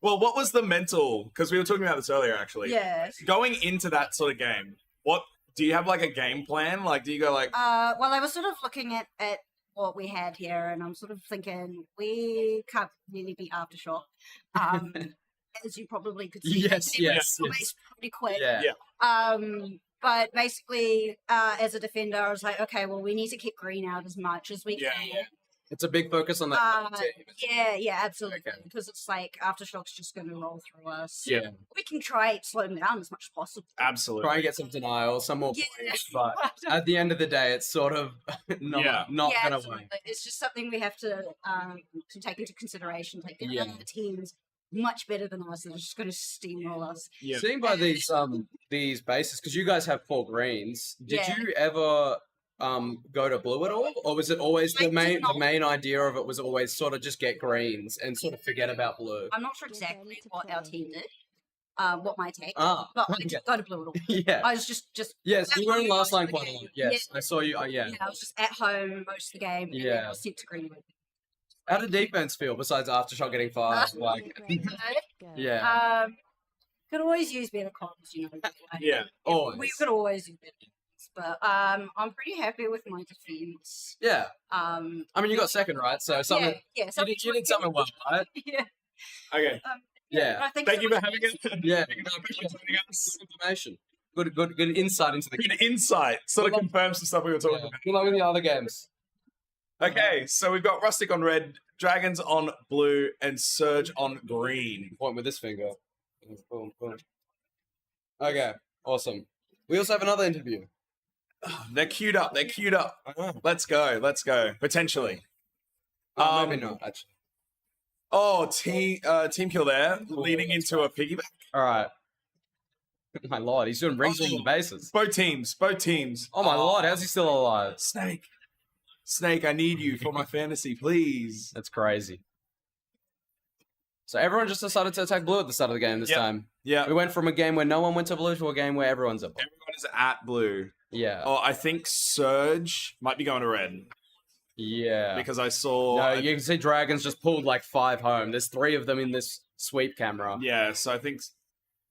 [SPEAKER 10] Well, what was the mental? Because we were talking about this earlier, actually.
[SPEAKER 12] Yeah.
[SPEAKER 10] Going into that sort of game, what do you have like a game plan? Like, do you go like?
[SPEAKER 12] Well, I was sort of looking at what we had here, and I'm sort of thinking we can't really beat Aftershock, as you probably could see.
[SPEAKER 11] Yes,
[SPEAKER 12] It was
[SPEAKER 11] yes,
[SPEAKER 12] always
[SPEAKER 11] yes.
[SPEAKER 12] pretty quick.
[SPEAKER 11] Yeah.
[SPEAKER 12] But basically, as a defender, I was like, okay, well, we need to keep green out as much as we can.
[SPEAKER 11] It's a big focus on that team.
[SPEAKER 12] Yeah, absolutely.
[SPEAKER 11] Okay.
[SPEAKER 12] Because it's like Aftershock's just going to roll through us.
[SPEAKER 11] Yeah.
[SPEAKER 12] We can try to slow them down as much as possible.
[SPEAKER 10] Absolutely.
[SPEAKER 11] Try and get some denial, some more
[SPEAKER 12] Yeah.
[SPEAKER 11] points, but at the end of the day, it's sort of not
[SPEAKER 12] Yeah,
[SPEAKER 11] gonna
[SPEAKER 12] absolutely.
[SPEAKER 11] win.
[SPEAKER 12] It's just something we have to take into consideration. Like, there
[SPEAKER 11] Yeah.
[SPEAKER 12] are other teams much better than us that are just going to steamroll us.
[SPEAKER 11] Seeing by these bases, because you guys have 4 greens, did
[SPEAKER 12] Yeah.
[SPEAKER 11] you ever go to blue at all, or was it always the main idea of it was always sort of just get greens and sort of forget about blue?
[SPEAKER 12] I'm not sure exactly what our team did, what my take,
[SPEAKER 11] Ah,
[SPEAKER 12] but I
[SPEAKER 11] okay.
[SPEAKER 12] didn't go to blue at all.
[SPEAKER 11] Yeah.
[SPEAKER 12] I was just
[SPEAKER 11] Yes,
[SPEAKER 12] at
[SPEAKER 11] you were in
[SPEAKER 12] home
[SPEAKER 11] last
[SPEAKER 12] most
[SPEAKER 11] line
[SPEAKER 12] of the
[SPEAKER 11] quite a
[SPEAKER 12] game.
[SPEAKER 11] lot. Yes,
[SPEAKER 12] Yeah.
[SPEAKER 11] I saw you. Yeah.
[SPEAKER 12] I was just at home most of the game. And then
[SPEAKER 11] Yeah.
[SPEAKER 12] I was sent to green.
[SPEAKER 11] How did defense feel besides Aftershock getting fast? Like, yeah.
[SPEAKER 12] Could always use better comms, you know.
[SPEAKER 11] Yeah, always.
[SPEAKER 12] We could always use better comms, but I'm pretty happy with my defense.
[SPEAKER 11] Yeah. I mean, you got
[SPEAKER 12] really-
[SPEAKER 11] second, right? So something.
[SPEAKER 12] Yeah.
[SPEAKER 11] You did something well, right?
[SPEAKER 12] Yeah.
[SPEAKER 10] Okay.
[SPEAKER 11] Yeah.
[SPEAKER 12] I think
[SPEAKER 10] Thank you
[SPEAKER 12] so.
[SPEAKER 10] for having us.
[SPEAKER 11] Yeah. No, appreciate it. Information. Good insight into the game.
[SPEAKER 10] Good insight. Sort of confirms some stuff we were talking about.
[SPEAKER 11] Good luck with the other games.
[SPEAKER 10] Okay, so we've got Rustic on red, Dragons on blue, and Surge on green.
[SPEAKER 11] Point with this finger. Boom, boom. Okay, awesome. We also have another interview.
[SPEAKER 10] They're queued up. They're queued up. Let's go. Let's go. Potentially.
[SPEAKER 11] Maybe not, actually.
[SPEAKER 10] Oh, team kill there, leading into a piggyback.
[SPEAKER 11] All right. My lord, he's doing rings on the bases.
[SPEAKER 10] Both teams. Both teams.
[SPEAKER 11] Oh my lord, how's he still alive?
[SPEAKER 10] Snake, I need you for my fantasy, please.
[SPEAKER 11] That's crazy. So everyone just decided to attack blue at the start of the game this time.
[SPEAKER 10] Yeah.
[SPEAKER 11] We went from a game where no one went to blue to a game where everyone's at blue.
[SPEAKER 10] Everyone is at blue.
[SPEAKER 11] Yeah.
[SPEAKER 10] Oh, I think Surge might be going to red.
[SPEAKER 11] Yeah.
[SPEAKER 10] because I saw.
[SPEAKER 11] No, you can see Dragons just pulled like 5 home. There's 3 of them in this sweep camera.
[SPEAKER 10] Yeah, so I think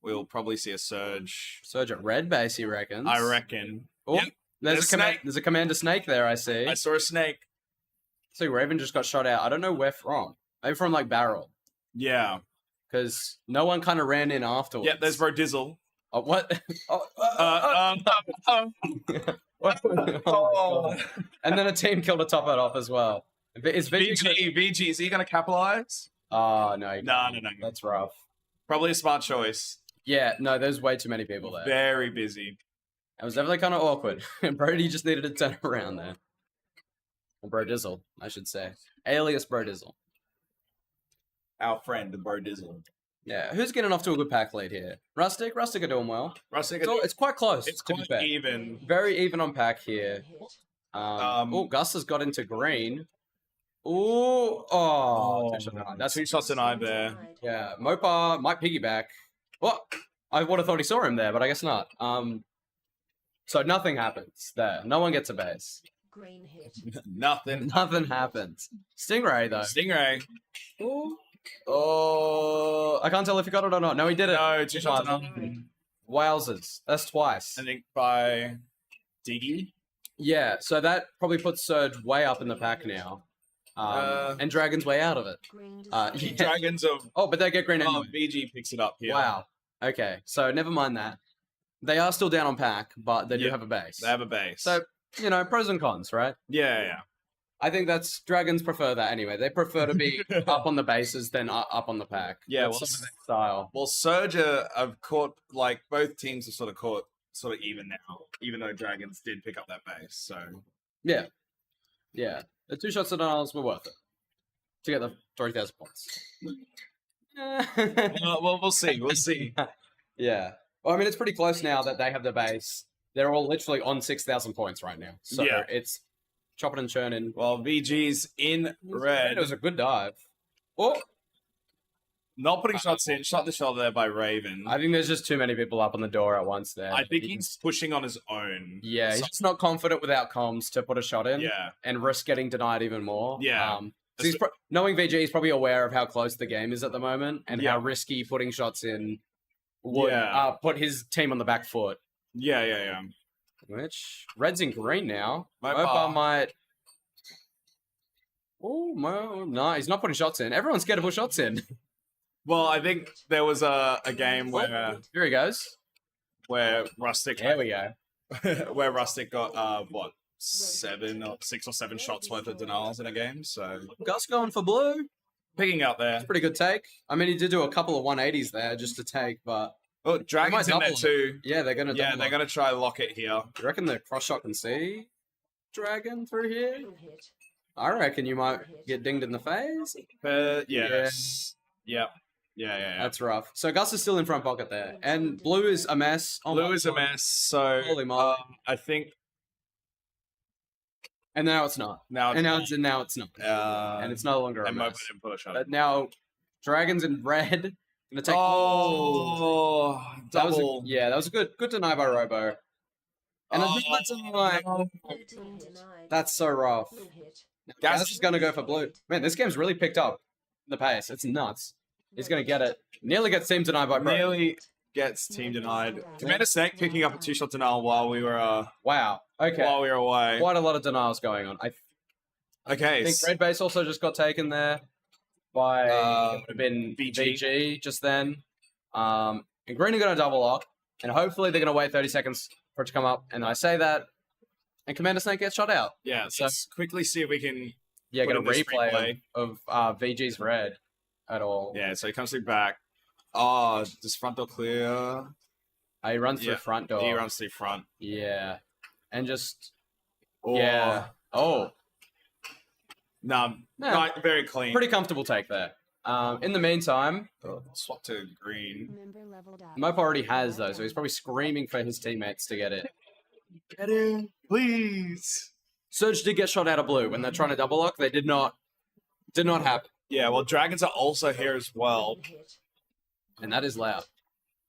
[SPEAKER 10] we'll probably see a surge.
[SPEAKER 11] Surge at red base, he reckons.
[SPEAKER 10] I reckon.
[SPEAKER 11] Oh,
[SPEAKER 10] Yep.
[SPEAKER 11] there's a Commander Snake there, I see.
[SPEAKER 10] I saw a snake.
[SPEAKER 11] See, Raven just got shot out. I don't know where from. Maybe from like Barrel.
[SPEAKER 10] Yeah.
[SPEAKER 11] Because no one kind of ran in afterwards.
[SPEAKER 10] Yeah, there's Bro Dizzle.
[SPEAKER 11] Oh, what? Oh,
[SPEAKER 10] Oh.
[SPEAKER 11] And then a team killed a top it off as well. Is
[SPEAKER 10] VG, is he going to capitalize?
[SPEAKER 11] Oh, no.
[SPEAKER 10] No.
[SPEAKER 11] That's rough.
[SPEAKER 10] Probably a smart choice.
[SPEAKER 11] Yeah, no, there's way too many people there.
[SPEAKER 10] Very busy.
[SPEAKER 11] It was definitely kind of awkward. Brody just needed to turn around there. Or Bro Dizzle, I should say. Alias Bro Dizzle.
[SPEAKER 10] Our friend, the Bro Dizzle.
[SPEAKER 11] Yeah, who's getting off to a good pack lead here? Rustic? Rustic are doing well. It's quite close.
[SPEAKER 10] It's
[SPEAKER 11] to be
[SPEAKER 10] quite
[SPEAKER 11] fair.
[SPEAKER 10] even.
[SPEAKER 11] Very even on pack here. Gus has got into green. That's
[SPEAKER 10] 2 shots denied there.
[SPEAKER 11] Yeah, Mopar might piggyback. What? I would have thought he saw him there, but I guess not. So nothing happens there. No one gets a base.
[SPEAKER 1] Green hit.
[SPEAKER 10] Nothing.
[SPEAKER 11] Nothing happens. Stingray though.
[SPEAKER 10] Stingray.
[SPEAKER 11] Oh, I can't tell if he got it or not. No, he did it.
[SPEAKER 10] No, 2 shots denied.
[SPEAKER 11] Wowzers. That's twice.
[SPEAKER 10] I think by Diggy.
[SPEAKER 11] Yeah, so that probably puts Surge way up in the pack now. And Dragon's way out of it. Yeah.
[SPEAKER 10] Dragons of.
[SPEAKER 11] Oh, but they get green anyway.
[SPEAKER 10] VG picks it up here.
[SPEAKER 11] Wow. Okay, so never mind that. They are still down on pack, but they do have a base.
[SPEAKER 10] They have a base.
[SPEAKER 11] So, pros and cons, right?
[SPEAKER 10] Yeah.
[SPEAKER 11] I think Dragons prefer that anyway. They prefer to be up on the bases than up on the pack.
[SPEAKER 10] Yeah,
[SPEAKER 11] That's some of their style.
[SPEAKER 10] Well, Surge have caught, like, both teams have sort of caught even now, even though Dragons did pick up that base, so.
[SPEAKER 11] Yeah. The 2 shots at Arnold's were worth it to get the 3,000 points.
[SPEAKER 10] Well, we'll see.
[SPEAKER 11] Yeah. Well, I mean, it's pretty close now that they have the base. They're all literally on 6,000 points right now. So it's chopping and churning.
[SPEAKER 10] Well, VG's in red.
[SPEAKER 11] It was a good dive. Oh!
[SPEAKER 10] Not putting shots in. Shot the shot there by Raven.
[SPEAKER 11] I think there's just too many people up on the door at once there.
[SPEAKER 10] I think he's pushing on his own.
[SPEAKER 11] Yeah, he's just not confident without comms to put a shot in.
[SPEAKER 10] Yeah.
[SPEAKER 11] And risk getting denied even more.
[SPEAKER 10] Yeah.
[SPEAKER 11] Knowing VG, he's probably aware of how close the game is at the moment and how risky putting shots in would put his team on the back foot.
[SPEAKER 10] Yeah.
[SPEAKER 11] Which, red's in green now.
[SPEAKER 10] Mopar
[SPEAKER 11] might... Oh, no, he's not putting shots in. Everyone's scared to put shots in.
[SPEAKER 10] Well, I think there was a game where...
[SPEAKER 11] Here he goes.
[SPEAKER 10] Where Rustic...
[SPEAKER 11] There we go.
[SPEAKER 10] Where Rustic got, 6 or 7 shots worth of denials in a game, so...
[SPEAKER 11] Gus going for blue.
[SPEAKER 10] Picking out there.
[SPEAKER 11] Pretty good take. I mean, he did do a couple of 180s there just to take, but...
[SPEAKER 10] Oh, Dragon's in there too.
[SPEAKER 11] Yeah, they're going to
[SPEAKER 10] they're going to try lock it here.
[SPEAKER 11] You reckon the cross shot can see Dragon through here? I reckon you might get dinged in the face.
[SPEAKER 10] Yes. Yeah.
[SPEAKER 11] That's rough. So Gus is still in front pocket there. And blue is a mess.
[SPEAKER 10] Blue is a mess, so...
[SPEAKER 11] Holy moly.
[SPEAKER 10] I think...
[SPEAKER 11] And now it's not. Now it's not. And it's no longer a mess. But now Dragon's in red. Gonna take
[SPEAKER 10] double.
[SPEAKER 11] That was a good deny by Robo. And I think that's like that's so rough. Gas is gonna go for blue. Man, this game's really picked up the pace. It's nuts. He's gonna get it. Nearly gets team denied by Bro.
[SPEAKER 10] Nearly gets team denied. Commander Snake picking up a 2-shot denial while we were
[SPEAKER 11] wow. Okay.
[SPEAKER 10] While we were away.
[SPEAKER 11] Quite a lot of denials going on. I think red base also just got taken there by it would have been VG just then. And green are going to double lock, and hopefully they're going to wait 30 seconds for it to come up. And I say that, and Commander Snake gets shot out.
[SPEAKER 10] Yeah, so let's quickly see if we can
[SPEAKER 11] get a replay of VG's red at all.
[SPEAKER 10] Yeah, so he comes through back. Oh, does front door clear?
[SPEAKER 11] He runs through front door.
[SPEAKER 10] He runs through front.
[SPEAKER 11] Yeah. And just...
[SPEAKER 10] Oh.
[SPEAKER 11] Yeah. Oh.
[SPEAKER 10] No, very clean.
[SPEAKER 11] Pretty comfortable take there. In the meantime...
[SPEAKER 10] Swap to green.
[SPEAKER 11] Mope already has, though, so he's probably screaming for his teammates to get it.
[SPEAKER 10] Get in, please.
[SPEAKER 11] Surge did get shot out of blue when they're trying to double lock. They did not happen.
[SPEAKER 10] Yeah, well, Dragons are also here as well.
[SPEAKER 11] And that is loud.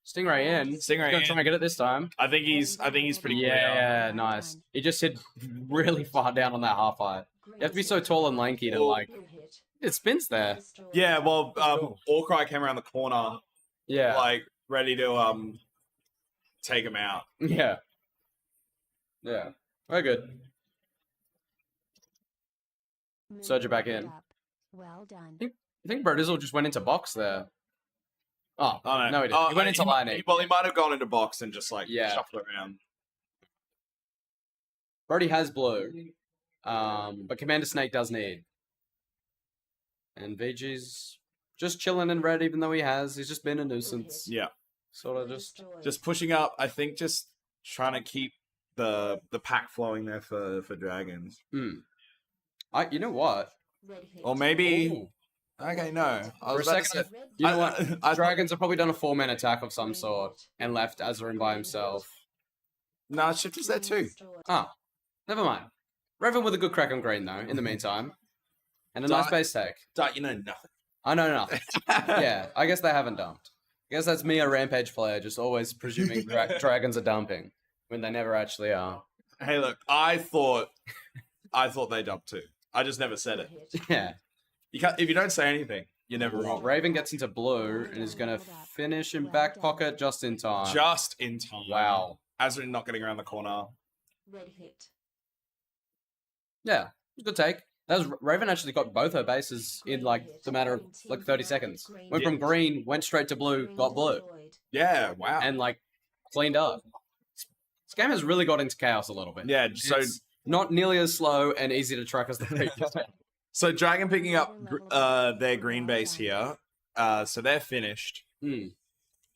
[SPEAKER 11] Stingray in.
[SPEAKER 10] Stingray
[SPEAKER 11] gonna try and get it this time.
[SPEAKER 10] I think he's pretty clear.
[SPEAKER 11] Yeah, nice. He just hit really far down on that half eye. You have to be so tall and lanky to like. It spins there.
[SPEAKER 10] Yeah, well, Orcry came around the corner,
[SPEAKER 11] Yeah.
[SPEAKER 10] like ready to take him out.
[SPEAKER 11] Yeah. Yeah. Very good. Surge it back in.
[SPEAKER 7] Well done.
[SPEAKER 11] I think Brodizzle just went into box there. Oh,
[SPEAKER 10] Oh,
[SPEAKER 11] no, he didn't. He went into lining.
[SPEAKER 10] Well, he might have gone into box and just like
[SPEAKER 11] Yeah.
[SPEAKER 10] shuffled around.
[SPEAKER 11] Brody has blue. But Commander Snake does need. And VG's just chilling in red, even though he's just been a nuisance.
[SPEAKER 10] Yeah.
[SPEAKER 11] Sort of
[SPEAKER 10] Just pushing up. I think just trying to keep the pack flowing there for dragons.
[SPEAKER 11] You know what?
[SPEAKER 10] Or maybe.
[SPEAKER 11] Ooh.
[SPEAKER 10] Okay, no. I
[SPEAKER 11] For a
[SPEAKER 10] was about to
[SPEAKER 11] second,
[SPEAKER 10] say-
[SPEAKER 11] you know what?
[SPEAKER 10] I-
[SPEAKER 11] Dragons have probably done a 4-man attack of some sort and left Azarin by himself.
[SPEAKER 10] No, Shifter's there too.
[SPEAKER 11] Oh, never mind. Revan with a good crack on green though. In the meantime, and a nice base take.
[SPEAKER 10] Dart, you know nothing.
[SPEAKER 11] I know nothing. Yeah, I guess they haven't dumped. I guess that's me, a Rampage player, just always presuming dragons are dumping when they never actually are.
[SPEAKER 10] Hey, look, I thought they dumped too. I just never said it.
[SPEAKER 11] Yeah.
[SPEAKER 10] You can't if you don't say anything, you're never wrong.
[SPEAKER 11] Raven gets into blue and is going to finish in back pocket just in time.
[SPEAKER 10] Just in time.
[SPEAKER 11] Wow.
[SPEAKER 10] Azrin not getting around the corner.
[SPEAKER 11] Yeah, good take. That was Raven actually got both her bases in like the matter of like 30 seconds. Went from green, went straight to blue, got blue.
[SPEAKER 10] Yeah, wow.
[SPEAKER 11] And like cleaned up. This game has really got into chaos a little bit.
[SPEAKER 10] Yeah, so
[SPEAKER 11] It's not nearly as slow and easy to track as the previous game.
[SPEAKER 10] So Dragon picking up their green base here. So they're finished.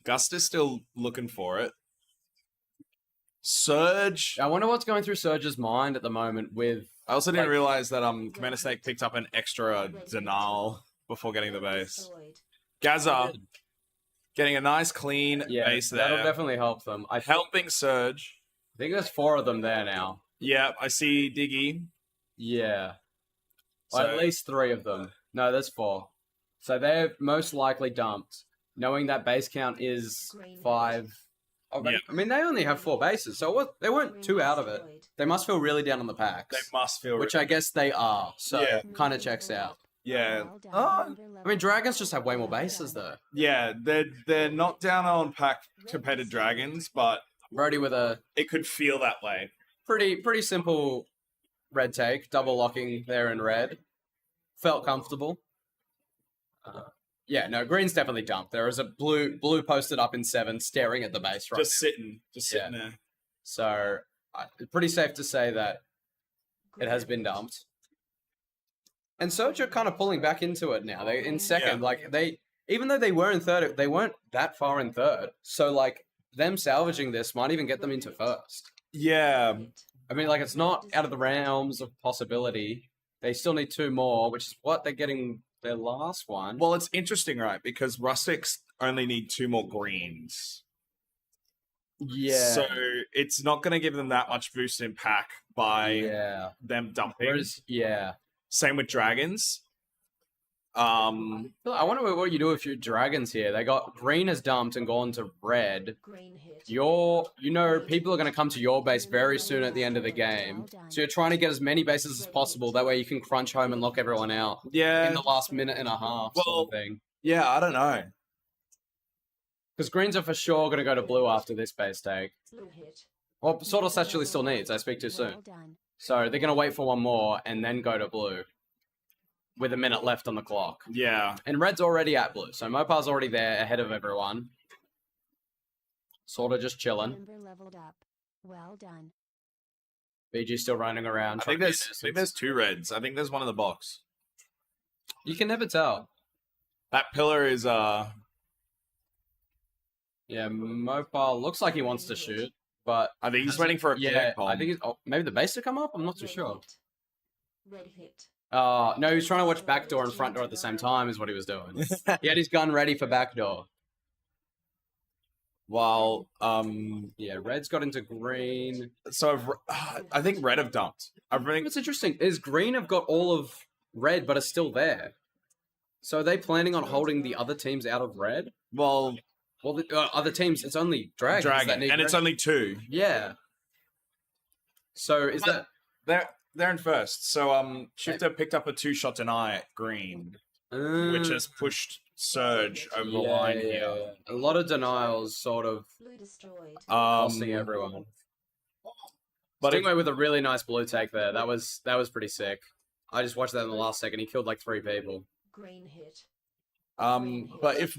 [SPEAKER 10] Gust is still looking for it. Surge.
[SPEAKER 11] I wonder what's going through Surge's mind at the moment with...
[SPEAKER 10] I also didn't realize that Commander Snake picked up an extra Denial before getting the base. Gaza getting a nice clean base there.
[SPEAKER 11] That'll definitely help them.
[SPEAKER 10] Helping Surge.
[SPEAKER 11] I think there's 4 of them there now.
[SPEAKER 10] Yeah, I see Diggy.
[SPEAKER 11] Yeah.
[SPEAKER 10] So,
[SPEAKER 11] At least 3 of them. No, there's 4. So they're most likely dumped, knowing that base count is 5. Oh,
[SPEAKER 10] Yeah.
[SPEAKER 11] I mean, they only have 4 bases, so they weren't too out of it. They must feel really down on the packs.
[SPEAKER 10] They must feel
[SPEAKER 11] Which I guess they are, so
[SPEAKER 10] Yeah.
[SPEAKER 11] kind of checks out.
[SPEAKER 10] Yeah.
[SPEAKER 11] I mean, Dragons just have way more bases, though.
[SPEAKER 10] Yeah, they're not down on pack compared to Dragons, but
[SPEAKER 11] Brody with a...
[SPEAKER 10] It could feel that way.
[SPEAKER 11] Pretty simple red take, double locking there in red. Felt comfortable. Yeah, no, green's definitely dumped. There is a blue posted up in 7, staring at the base right
[SPEAKER 10] Just sitting there.
[SPEAKER 11] So, pretty safe to say that it has been dumped. And Surge are kind of pulling back into it now. They in second, even though they were in third, they weren't that far in third. So, like, them salvaging this might even get them into first.
[SPEAKER 10] Yeah.
[SPEAKER 11] I mean, like, it's not out of the realms of possibility. They still need 2 more, which is what they're getting their last one.
[SPEAKER 10] Well, it's interesting, right? Because Rustics only need 2 more greens.
[SPEAKER 11] Yeah.
[SPEAKER 10] So it's not going to give them that much boost in pack by them dumping.
[SPEAKER 11] Whereas,
[SPEAKER 10] Same with Dragons.
[SPEAKER 11] I wonder what you do if your Dragons here. They got green has dumped and gone to red. People are going to come to your base very soon at the end of the game. So you're trying to get as many bases as possible. That way you can crunch home and lock everyone out.
[SPEAKER 10] Yeah.
[SPEAKER 11] In the last minute and a half sort of thing.
[SPEAKER 10] Yeah, I don't know.
[SPEAKER 11] Because greens are for sure going to go to blue after this base take. Well, sort of actually still needs. I speak too soon. So they're going to wait for 1 more and then go to blue. With a minute left on the clock.
[SPEAKER 10] Yeah.
[SPEAKER 11] And red's already at blue. So Mopar's already there ahead of everyone. Sort of just chilling.
[SPEAKER 7] Well done.
[SPEAKER 11] BG's still running around.
[SPEAKER 10] I think there's 2 reds. I think there's one in the box.
[SPEAKER 11] You can never tell.
[SPEAKER 10] That pillar is
[SPEAKER 11] Yeah, Mopar looks like he wants to shoot, but
[SPEAKER 10] I think he's waiting for a clear call.
[SPEAKER 11] I think maybe the base to come up. I'm not too sure.
[SPEAKER 1] Red hit.
[SPEAKER 11] No, he was trying to watch backdoor and front door at the same time. Is what he was doing. He had his gun ready for backdoor.
[SPEAKER 10] While
[SPEAKER 11] red's got into green.
[SPEAKER 10] So I think red have dumped.
[SPEAKER 11] What's interesting is green have got all of red, but are still there. So are they planning on holding the other teams out of red?
[SPEAKER 10] Well,
[SPEAKER 11] the other teams, it's only dragons that need
[SPEAKER 10] and it's
[SPEAKER 11] red.
[SPEAKER 10] only 2.
[SPEAKER 11] Yeah. So is that...
[SPEAKER 10] They're in first. So Shifter picked up a 2-shot deny at green, which has pushed Surge over the line here.
[SPEAKER 11] A lot of denials, sort of
[SPEAKER 1] Blue destroyed.
[SPEAKER 11] costing everyone.
[SPEAKER 10] But
[SPEAKER 11] Stingray with a really nice blue take there. That was pretty sick. I just watched that in the last second. He killed like 3 people.
[SPEAKER 1] Green hit.
[SPEAKER 10] But if,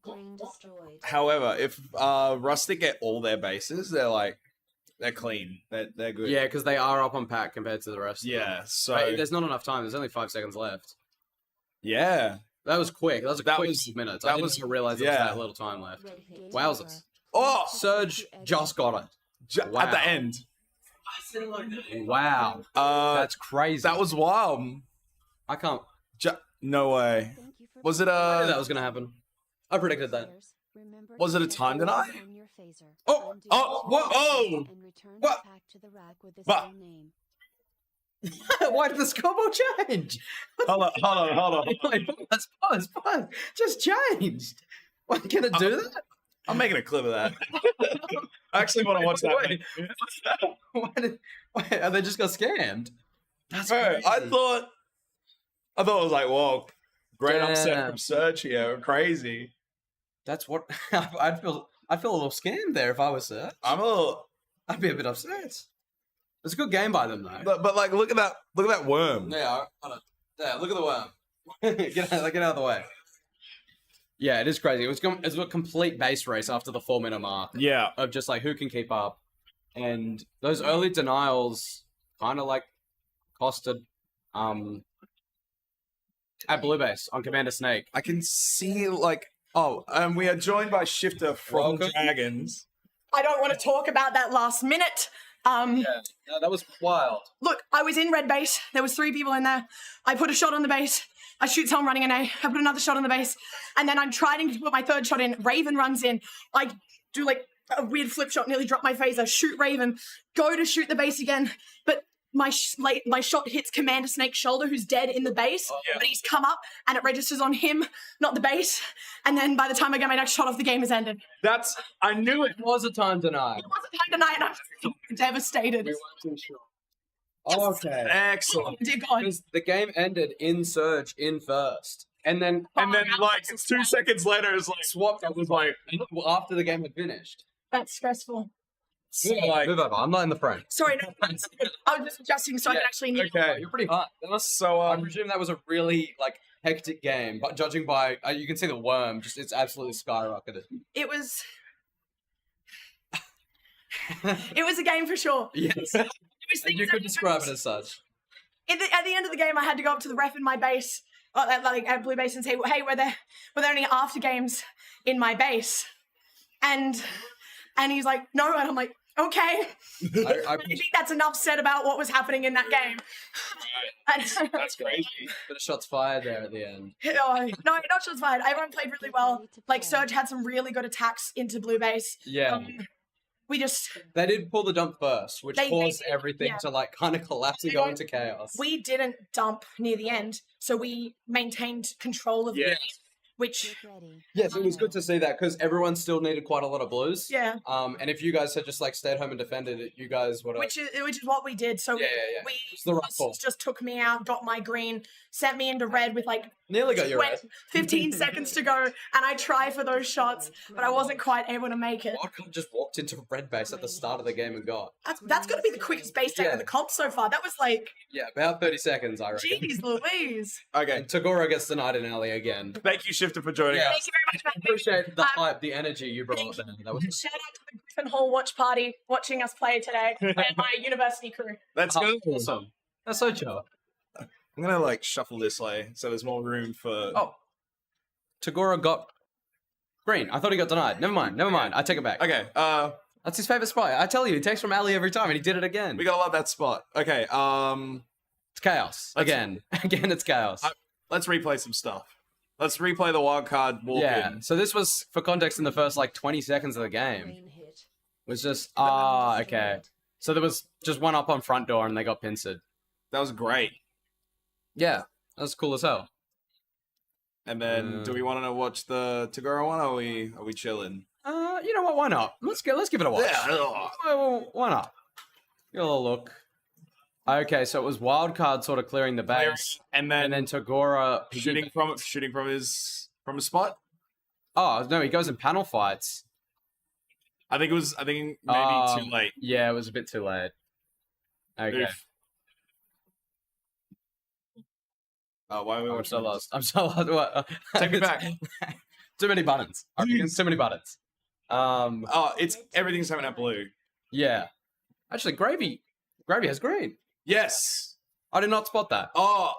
[SPEAKER 1] Green destroyed.
[SPEAKER 10] however, if Rustic get all their bases, they're clean. They're good.
[SPEAKER 11] Yeah, because they are up on pack compared to the rest. Of them.
[SPEAKER 10] Yeah. So
[SPEAKER 11] But there's not enough time. There's only 5 seconds left.
[SPEAKER 10] yeah.
[SPEAKER 11] That was quick. That was a
[SPEAKER 10] That
[SPEAKER 11] quick
[SPEAKER 10] was-
[SPEAKER 11] minutes.
[SPEAKER 10] that
[SPEAKER 11] I didn't
[SPEAKER 10] was-
[SPEAKER 11] even realize there was
[SPEAKER 10] yeah.
[SPEAKER 11] that little time left.
[SPEAKER 1] Red hit.
[SPEAKER 11] Wowzers.
[SPEAKER 10] Oh,
[SPEAKER 11] Surge just got it. Wow.
[SPEAKER 10] at the end.
[SPEAKER 11] Wow. That's crazy.
[SPEAKER 10] That was wild.
[SPEAKER 11] I can't.
[SPEAKER 10] No way. Was it
[SPEAKER 11] I knew that was going to happen. I predicted that.
[SPEAKER 10] Was it a time deny?
[SPEAKER 11] Oh, what? Oh! What? What? Why did the scoreboard change?
[SPEAKER 10] Hold on.
[SPEAKER 11] Wait, pause. Just changed. Why can it do that?
[SPEAKER 10] I'm making a clip of that. I actually want to watch that.
[SPEAKER 11] Wait, they just got scammed. That's
[SPEAKER 10] Bro,
[SPEAKER 11] crazy.
[SPEAKER 10] I thought it was like, whoa, great upset
[SPEAKER 11] Damn.
[SPEAKER 10] from Surge here. Crazy.
[SPEAKER 11] That's what I'd feel a little scammed there if I was Surge. I'd be a bit upset. It's a good game by them though.
[SPEAKER 10] But like, look at that worm.
[SPEAKER 11] Yeah, yeah. Look at the worm. get out of the way. Yeah, it is crazy. It was a complete base race after the 4-minute mark.
[SPEAKER 10] Yeah.
[SPEAKER 11] Of just like who can keep up, and those early denials kind of like costed at Blue Base on Commander Snake.
[SPEAKER 10] I can see like, we are joined by Shifter from
[SPEAKER 11] Welcome.
[SPEAKER 10] Dragons.
[SPEAKER 6] I don't want to talk about that last minute.
[SPEAKER 11] No, that was wild.
[SPEAKER 6] Look, I was in red base. There was 3 people in there. I put a shot on the base. I shoot someone running an A. I put another shot on the base. And then I'm trying to put my 3rd shot in. Raven runs in. I do like a weird flip shot, nearly drop my phaser, shoot Raven, go to shoot the base again. But my shot hits Commander Snake's shoulder, who's dead in the base. But he's come up and it registers on him, not the base. And then by the time I get my next shot off, the game has ended.
[SPEAKER 10] I knew it
[SPEAKER 11] was a time deny.
[SPEAKER 6] It wasn't time tonight, and I'm so devastated.
[SPEAKER 11] Oh, okay.
[SPEAKER 10] Excellent.
[SPEAKER 6] Dear God.
[SPEAKER 11] Because the game ended in Surge in first. And then
[SPEAKER 10] like 2 seconds later, it's like
[SPEAKER 11] swapped. It was like after the game had finished.
[SPEAKER 6] That's stressful.
[SPEAKER 11] So, move over. I'm not in the frame.
[SPEAKER 6] Sorry, no, I was just adjusting so I could actually need
[SPEAKER 10] Okay.
[SPEAKER 11] You're pretty hot.
[SPEAKER 10] So
[SPEAKER 11] I presume that was a really like hectic game, but judging by you can see the worm, it's absolutely skyrocketed.
[SPEAKER 6] It was. It was a game for sure.
[SPEAKER 11] Yes,
[SPEAKER 6] It was things
[SPEAKER 11] you
[SPEAKER 6] that
[SPEAKER 11] could describe it as such.
[SPEAKER 6] At the end of the game, I had to go up to the ref in my base, at Blue Base, and say, "Hey, were there any after games in my base?" And he's like, "No," and I'm like, "Okay." I think that's enough said about what was happening in that game.
[SPEAKER 10] That's crazy.
[SPEAKER 11] Bit of shots fired there at the end.
[SPEAKER 6] No, not shots fired. Everyone played really well. Like Surge had some really good attacks into Blue Base.
[SPEAKER 11] Yeah.
[SPEAKER 6] They
[SPEAKER 11] did pull the dump first, which caused everything to like kind of collapse and go into chaos.
[SPEAKER 6] We didn't dump near the end, so we maintained control of the game, which
[SPEAKER 11] Yes, it was good to see that because everyone still needed quite a lot of blues.
[SPEAKER 6] Yeah.
[SPEAKER 11] And if you guys had just like stayed home and defended it, you guys would have.
[SPEAKER 6] which is what we did. So
[SPEAKER 11] It's the right call.
[SPEAKER 6] just took me out, got my green, sent me into red with like
[SPEAKER 11] Nearly got your
[SPEAKER 6] 15 seconds to go, and I tried for those shots, but I wasn't quite able to make it.
[SPEAKER 11] Wildcard just walked into red base at the start of the game and got.
[SPEAKER 6] That's got to be the quickest base take of the comp so far. That was like,
[SPEAKER 11] Yeah, about 30 seconds, I reckon.
[SPEAKER 6] jeez Louise.
[SPEAKER 10] Okay.
[SPEAKER 11] And Tagora gets denied in alley again.
[SPEAKER 10] Thank you, Shifter, for joining us.
[SPEAKER 6] Thank you very much, man.
[SPEAKER 11] I appreciate the hype, the energy you brought there. That was
[SPEAKER 6] Shout out to the Griffin Hall watch party watching us play today, and my university crew.
[SPEAKER 10] Let's go.
[SPEAKER 11] awesome. That's so chill.
[SPEAKER 10] I'm gonna like shuffle this way so there's more room for.
[SPEAKER 11] Oh, Tagora got green. I thought he got denied. Never mind. I take it back.
[SPEAKER 10] Okay.
[SPEAKER 11] That's his favorite spot. I tell you, he takes from alley every time, and he did it again.
[SPEAKER 10] We gotta love that spot. Okay.
[SPEAKER 11] It's chaos again. Again, it's chaos.
[SPEAKER 10] Let's replay some stuff. Let's replay the wild card walk in.
[SPEAKER 11] So this was, for context, in the first like 20 seconds of the game. Was just okay. So there was just one up on front door, and they got pincered.
[SPEAKER 10] That was great.
[SPEAKER 11] Yeah, that was cool as hell.
[SPEAKER 10] And then, do we want to watch the Tagora one? Or are we chilling?
[SPEAKER 11] You know what? Why not? Let's give it a watch.
[SPEAKER 10] Yeah.
[SPEAKER 11] Well, why not? Give it a little look. Okay, so it was Wildcard sort of clearing the base,
[SPEAKER 10] and
[SPEAKER 11] and then Tagora
[SPEAKER 10] shooting from his spot.
[SPEAKER 11] Oh no, he goes in panel fights.
[SPEAKER 10] I think maybe too late.
[SPEAKER 11] Yeah, it was a bit too late. Okay.
[SPEAKER 10] Oof. Why are we
[SPEAKER 11] I'm
[SPEAKER 10] watching
[SPEAKER 11] so
[SPEAKER 10] this?
[SPEAKER 11] lost. I'm so lost. What?
[SPEAKER 10] Take me back.
[SPEAKER 11] Too many buttons. I reckon it's too many buttons.
[SPEAKER 10] It's everything's coming out blue.
[SPEAKER 11] Yeah. Actually, Gravy has green.
[SPEAKER 10] Yes.
[SPEAKER 11] I did not spot that.
[SPEAKER 10] Oh,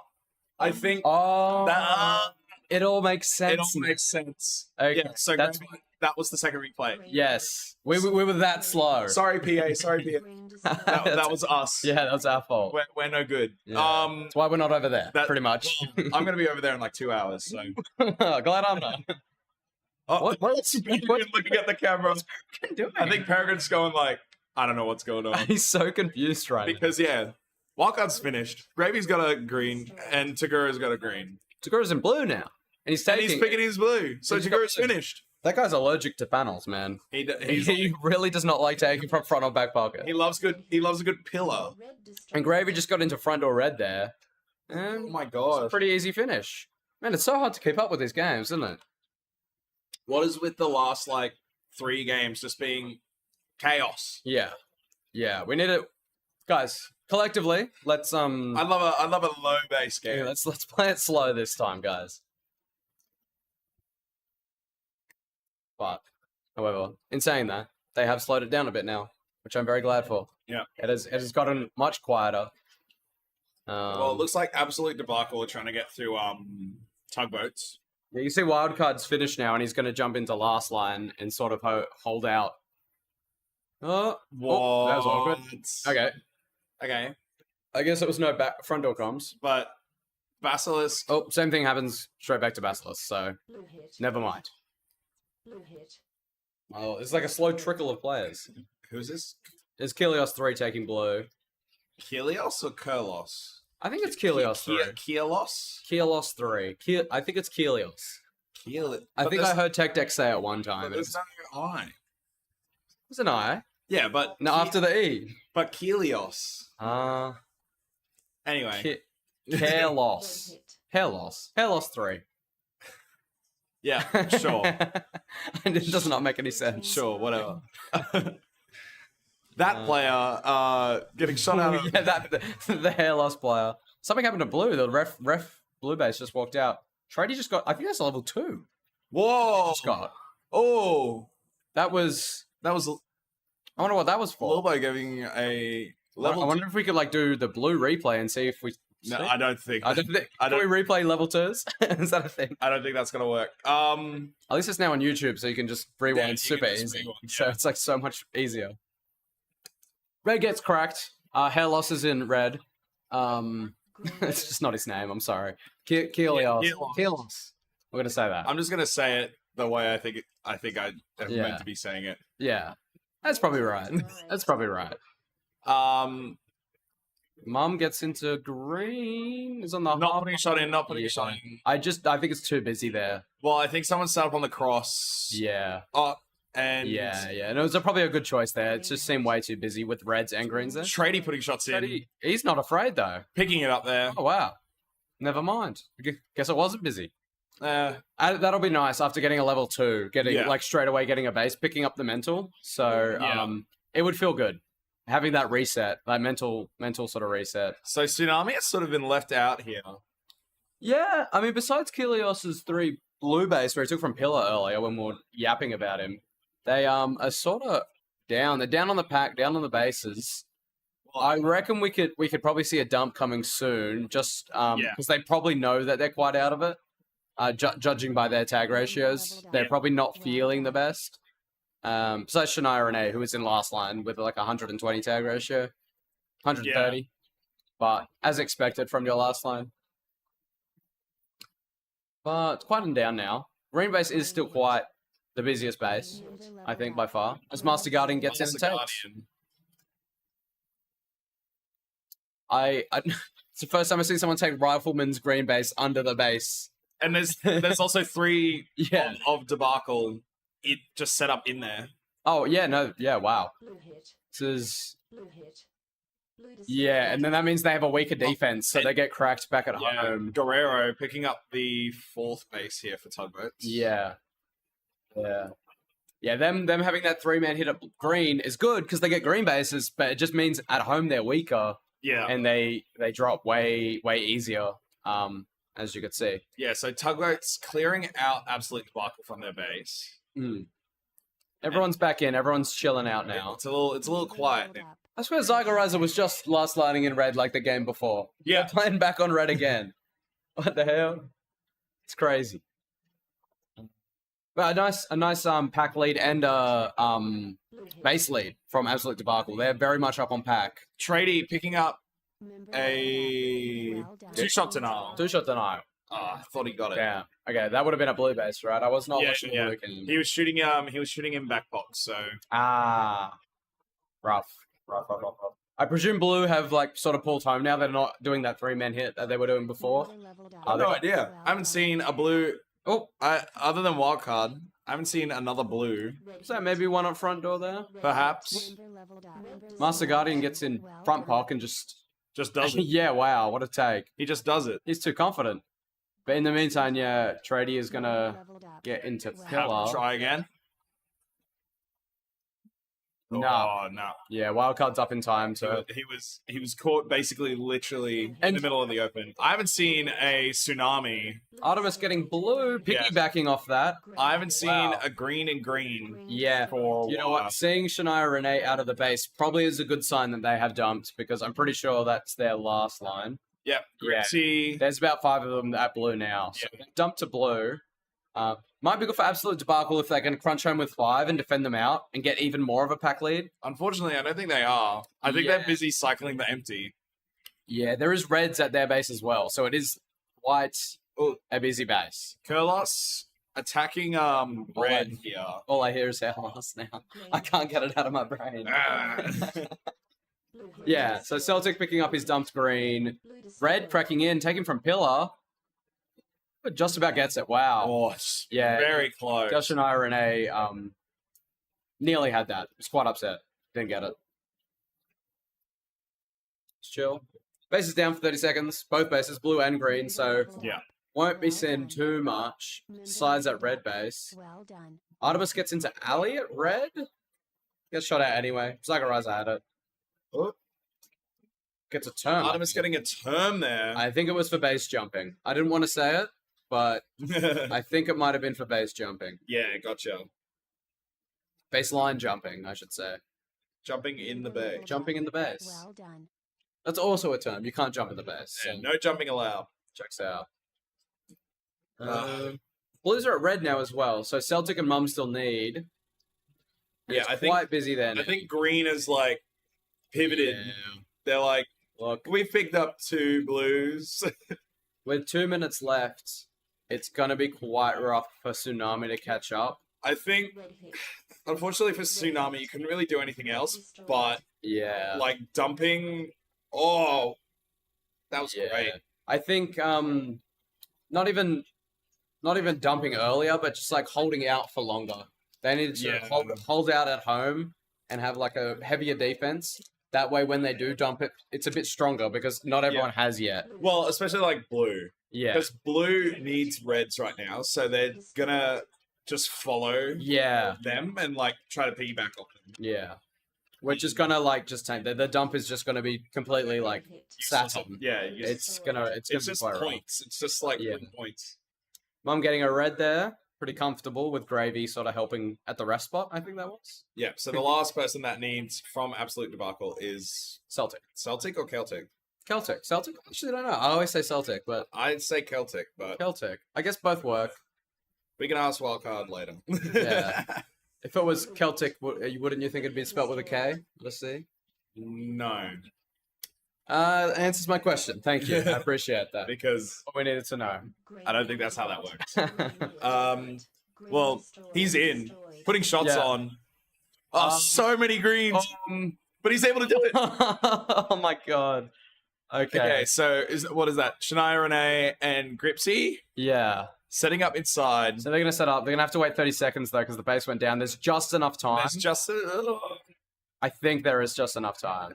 [SPEAKER 10] I think.
[SPEAKER 11] It all makes sense.
[SPEAKER 10] It all makes sense.
[SPEAKER 11] Okay,
[SPEAKER 10] Yeah. So
[SPEAKER 11] that's
[SPEAKER 10] that was the second replay.
[SPEAKER 11] yes. We were that slow.
[SPEAKER 10] Sorry, PA. Sorry, PA. That was us.
[SPEAKER 11] Yeah, that was our fault.
[SPEAKER 10] We're no good.
[SPEAKER 11] Yeah. That's why we're not over there. Pretty much.
[SPEAKER 10] I'm gonna be over there in like 2 hours. So
[SPEAKER 11] glad I'm not. What's
[SPEAKER 10] looking at the camera? I think Peregrine's going like, I don't know what's going on.
[SPEAKER 11] He's so confused right
[SPEAKER 10] because Wildcard's finished. Gravy's got a green, and Tagura's got a green.
[SPEAKER 11] Tagura's in blue now, and he's
[SPEAKER 10] picking his blue. So Tagura's finished.
[SPEAKER 11] That guy's allergic to panels, man. He really does not like taking from front or back pocket.
[SPEAKER 10] He loves a good pillar.
[SPEAKER 11] And Gravy just got into front or red there. And
[SPEAKER 10] oh my god,
[SPEAKER 11] it's a pretty easy finish. Man, it's so hard to keep up with these games, isn't it?
[SPEAKER 10] What is with the last 3 games just being chaos?
[SPEAKER 11] Yeah, we need it, guys. Collectively, let's
[SPEAKER 10] I love a low base game.
[SPEAKER 11] Yeah, let's play it slow this time, guys. But, however, in saying that, they have slowed it down a bit now, which I'm very glad for.
[SPEAKER 10] Yeah,
[SPEAKER 11] it has gotten much quieter.
[SPEAKER 10] Well, it looks like absolute debacle are trying to get through Tugboats.
[SPEAKER 11] Yeah, you see Wildcard's finished now, and he's going to jump into last line and sort of hold out. Oh, that was awkward. Okay. I guess it was no front door comms.
[SPEAKER 10] But Basilisk.
[SPEAKER 11] Oh, same thing happens straight back to Basilisk, so never mind.
[SPEAKER 1] Blue hit.
[SPEAKER 11] Well, it's like a slow trickle of players.
[SPEAKER 10] Who's this?
[SPEAKER 11] Is Kelios 3 taking blue?
[SPEAKER 10] Kelios or Kurlos?
[SPEAKER 11] I think it's Kelios 3.
[SPEAKER 10] Kelios?
[SPEAKER 11] Kelios 3. I think it's Kelios. I think I heard Tech Deck say it one time.
[SPEAKER 10] There's no I.
[SPEAKER 11] There's an I.
[SPEAKER 10] Yeah, but...
[SPEAKER 11] No, after the E.
[SPEAKER 10] But Kelios. Anyway.
[SPEAKER 11] Hair loss. Hair loss. Hair loss 3.
[SPEAKER 10] Yeah, sure.
[SPEAKER 11] And it does not make any sense.
[SPEAKER 10] Sure, whatever. That player getting shot out of...
[SPEAKER 11] the hair loss player. Something happened to Blue. The ref Blue base just walked out. Trady just got... I think that's a level 2.
[SPEAKER 10] Whoa!
[SPEAKER 11] Just got.
[SPEAKER 10] Oh!
[SPEAKER 11] That was... I wonder what that was for.
[SPEAKER 10] Lobo giving a level...
[SPEAKER 11] I wonder if we could do the Blue replay and see if we...
[SPEAKER 10] No, I don't think.
[SPEAKER 11] Can we replay level 2s? Is that a thing?
[SPEAKER 10] I don't think that's gonna work.
[SPEAKER 11] At least it's now on YouTube, so you can just rewind super easy. So it's so much easier. Red gets cracked. Hair loss is in red. It's just not his name. I'm sorry. Kelios. Kelios. We're gonna say that.
[SPEAKER 10] I'm just gonna say it the way I think I am meant to be saying it.
[SPEAKER 11] Yeah, that's probably right. That's probably right. Mum gets into green. Is on the
[SPEAKER 10] not putting a shot in. Not putting a shot in.
[SPEAKER 11] I think it's too busy there.
[SPEAKER 10] Well, I think someone set up on the cross.
[SPEAKER 11] Yeah.
[SPEAKER 10] And
[SPEAKER 11] yeah. And it was probably a good choice there. It just seemed way too busy with reds and greens there.
[SPEAKER 10] Trady putting shots in.
[SPEAKER 11] He's not afraid though.
[SPEAKER 10] Picking it up there.
[SPEAKER 11] Oh wow. Never mind. Guess it wasn't busy. That'll be nice after getting a level 2, straight away getting a base, picking up the mental. So it would feel good. Having that reset, that mental sort of reset.
[SPEAKER 10] So Tsunami has sort of been left out here.
[SPEAKER 11] Yeah, I mean, besides Kelios's 3 blue base where he took from Pillar earlier when we were yapping about him, they are sort of down. They're down on the pack, down on the bases. I reckon we could probably see a dump coming soon, just because they probably know that they're quite out of it. Judging by their tag ratios, they're probably not feeling the best. Besides Shania Renee, who was in last line with 120 tag ratio, 130, but as expected from your last line. But it's quieting down now. Green base is still quite the busiest base, I think, by far. As Master Guardian gets in and takes. It's the first time I've seen someone take Rifleman's green base under the base.
[SPEAKER 10] And there's also 3 of Debacle. It just set up in there.
[SPEAKER 11] Oh yeah, no, yeah, wow.
[SPEAKER 1] Blue hit.
[SPEAKER 11] This is
[SPEAKER 1] Blue hit.
[SPEAKER 11] Yeah, and then that means they have a weaker defense, so they get cracked back at home.
[SPEAKER 10] Guerrero picking up the 4th base here for Tugboats.
[SPEAKER 11] Yeah. Them having that 3-man hit at green is good because they get green bases, but it just means at home they're weaker.
[SPEAKER 10] Yeah.
[SPEAKER 11] And they drop way easier, as you could see.
[SPEAKER 10] Yeah, so Tugboats clearing out Absolute Debacle from their base.
[SPEAKER 11] Everyone's back in. Everyone's chilling out now.
[SPEAKER 10] It's a little quiet now.
[SPEAKER 11] I swear Zygorizer was just last lighting in red like the game before.
[SPEAKER 10] Yeah.
[SPEAKER 11] They're playing back on red again. What the hell? It's crazy. But a nice pack lead and base lead from Absolute Debacle. They're very much up on pack.
[SPEAKER 10] Trady picking up a 2-shot denial.
[SPEAKER 11] 2-shot denial.
[SPEAKER 10] Oh, I thought he got it.
[SPEAKER 11] Yeah. Okay, that would have been a blue base, right? I was not watching
[SPEAKER 10] yeah.
[SPEAKER 11] blue game.
[SPEAKER 10] He was shooting in back box, so
[SPEAKER 11] rough. I presume blue have like sort of pulled home now. They're not doing that 3-man hit that they were doing before.
[SPEAKER 10] I have no idea. I haven't seen a blue. Oh, other than wildcard, I haven't seen another blue.
[SPEAKER 11] Is that maybe one up front door there?
[SPEAKER 10] Perhaps.
[SPEAKER 11] Master Guardian gets in front pock and just
[SPEAKER 10] does it.
[SPEAKER 11] Yeah, wow, what a take.
[SPEAKER 10] He just does it.
[SPEAKER 11] He's too confident. But in the meantime, yeah, Trady is gonna get into pillar.
[SPEAKER 10] Try again.
[SPEAKER 11] No.
[SPEAKER 10] Oh, no.
[SPEAKER 11] Yeah, wildcard's up in time, so
[SPEAKER 10] he was caught basically literally in the middle of the open. I haven't seen a Tsunami.
[SPEAKER 11] Artemis getting blue, piggybacking off that.
[SPEAKER 10] I haven't seen a green and green.
[SPEAKER 11] Yeah.
[SPEAKER 10] For
[SPEAKER 11] you know what? Seeing Shania Renee out of the base probably is a good sign that they have dumped because I'm pretty sure that's their last line.
[SPEAKER 10] Yep.
[SPEAKER 11] Yeah. There's about 5 of them at blue now. So dumped to blue. Might be good for Absolute Debacle if they can crunch home with 5 and defend them out and get even more of a pack lead.
[SPEAKER 10] Unfortunately, I don't think they are. I think they're busy cycling the empty.
[SPEAKER 11] Yeah, there is reds at their base as well, so it is quite a busy base.
[SPEAKER 10] Kurlos attacking red here.
[SPEAKER 11] All I hear is Outlaws now. I can't get it out of my brain. Yeah, so Celtic picking up his dumped green. Red cracking in, taking from pillar. But just about gets it. Wow.
[SPEAKER 10] Oh,
[SPEAKER 11] yeah.
[SPEAKER 10] Very close.
[SPEAKER 11] Josh and I, Renee, nearly had that. Was quite upset. Didn't get it. Just chill. Base is down for 30 seconds. Both bases, blue and green, so won't be seeing too much. Sides at red base.
[SPEAKER 7] Well done.
[SPEAKER 11] Artemis gets into alley at red. Gets shot out anyway. Zagoriza had it.
[SPEAKER 10] Oh.
[SPEAKER 11] Gets a term.
[SPEAKER 10] Artemis getting a term there.
[SPEAKER 11] I think it was for base jumping. I didn't want to say it, but I think it might have been for base jumping.
[SPEAKER 10] Yeah, gotcha.
[SPEAKER 11] Baseline jumping, I should say.
[SPEAKER 10] Jumping in the base.
[SPEAKER 11] Jumping in the base.
[SPEAKER 7] Well done.
[SPEAKER 11] That's also a term. You can't jump in the base.
[SPEAKER 10] Yeah,
[SPEAKER 11] So
[SPEAKER 10] no jumping allowed.
[SPEAKER 11] checks out. Blues are at red now as well, so Celtic and Mum still need.
[SPEAKER 10] Yeah,
[SPEAKER 11] It's
[SPEAKER 10] I think
[SPEAKER 11] quite busy then.
[SPEAKER 10] I think green is like pivoted.
[SPEAKER 11] Yeah.
[SPEAKER 10] They're like,
[SPEAKER 11] Look,
[SPEAKER 10] we've picked up 2 blues.
[SPEAKER 11] with 2 minutes left, it's gonna be quite rough for Tsunami to catch up.
[SPEAKER 10] I think, unfortunately for Tsunami, you couldn't really do anything else, but
[SPEAKER 11] Yeah.
[SPEAKER 10] like dumping. Oh, that was great.
[SPEAKER 11] I think not even dumping earlier, but just like holding out for longer. They need to hold out at home and have like a heavier defense. That way, when they do dump it, it's a bit stronger because not everyone has yet.
[SPEAKER 10] Well, especially like blue.
[SPEAKER 11] Yeah.
[SPEAKER 10] Because blue needs reds right now, so they're gonna just follow them and like try to piggyback off them.
[SPEAKER 11] Yeah. We're just gonna like just take the dump is just gonna be completely like sat on.
[SPEAKER 10] Yeah,
[SPEAKER 11] it's gonna be
[SPEAKER 10] just
[SPEAKER 11] quite rough.
[SPEAKER 10] points. It's just like points.
[SPEAKER 11] Mum getting a red there, pretty comfortable with Gravy sort of helping at the rest spot. I think that was
[SPEAKER 10] Yeah. So the last person that needs from Absolute Debacle is
[SPEAKER 11] Celtic.
[SPEAKER 10] Celtic or Celtic?
[SPEAKER 11] Celtic. Actually, I don't know. I always say Celtic, but
[SPEAKER 10] I'd say Celtic, but
[SPEAKER 11] Celtic. I guess both work.
[SPEAKER 10] We can ask Wildcard later.
[SPEAKER 11] Yeah. If it was Celtic, wouldn't you think it'd be spelled with a K? Let's see.
[SPEAKER 10] No.
[SPEAKER 11] Answers my question. Thank you. I appreciate that.
[SPEAKER 10] Because
[SPEAKER 11] we needed to know.
[SPEAKER 10] I don't think that's how that works. Well, he's in, putting shots on. Oh, so many greens. But he's able to do it.
[SPEAKER 11] Oh my god. Okay.
[SPEAKER 10] So what is that? Shania Renee and Gripsy?
[SPEAKER 11] Yeah.
[SPEAKER 10] Setting up inside.
[SPEAKER 11] So they're going to set up. They're going to have to wait 30 seconds, though, because the base went down. There's just enough time.
[SPEAKER 10] There's just a little...
[SPEAKER 11] I think there is just enough time.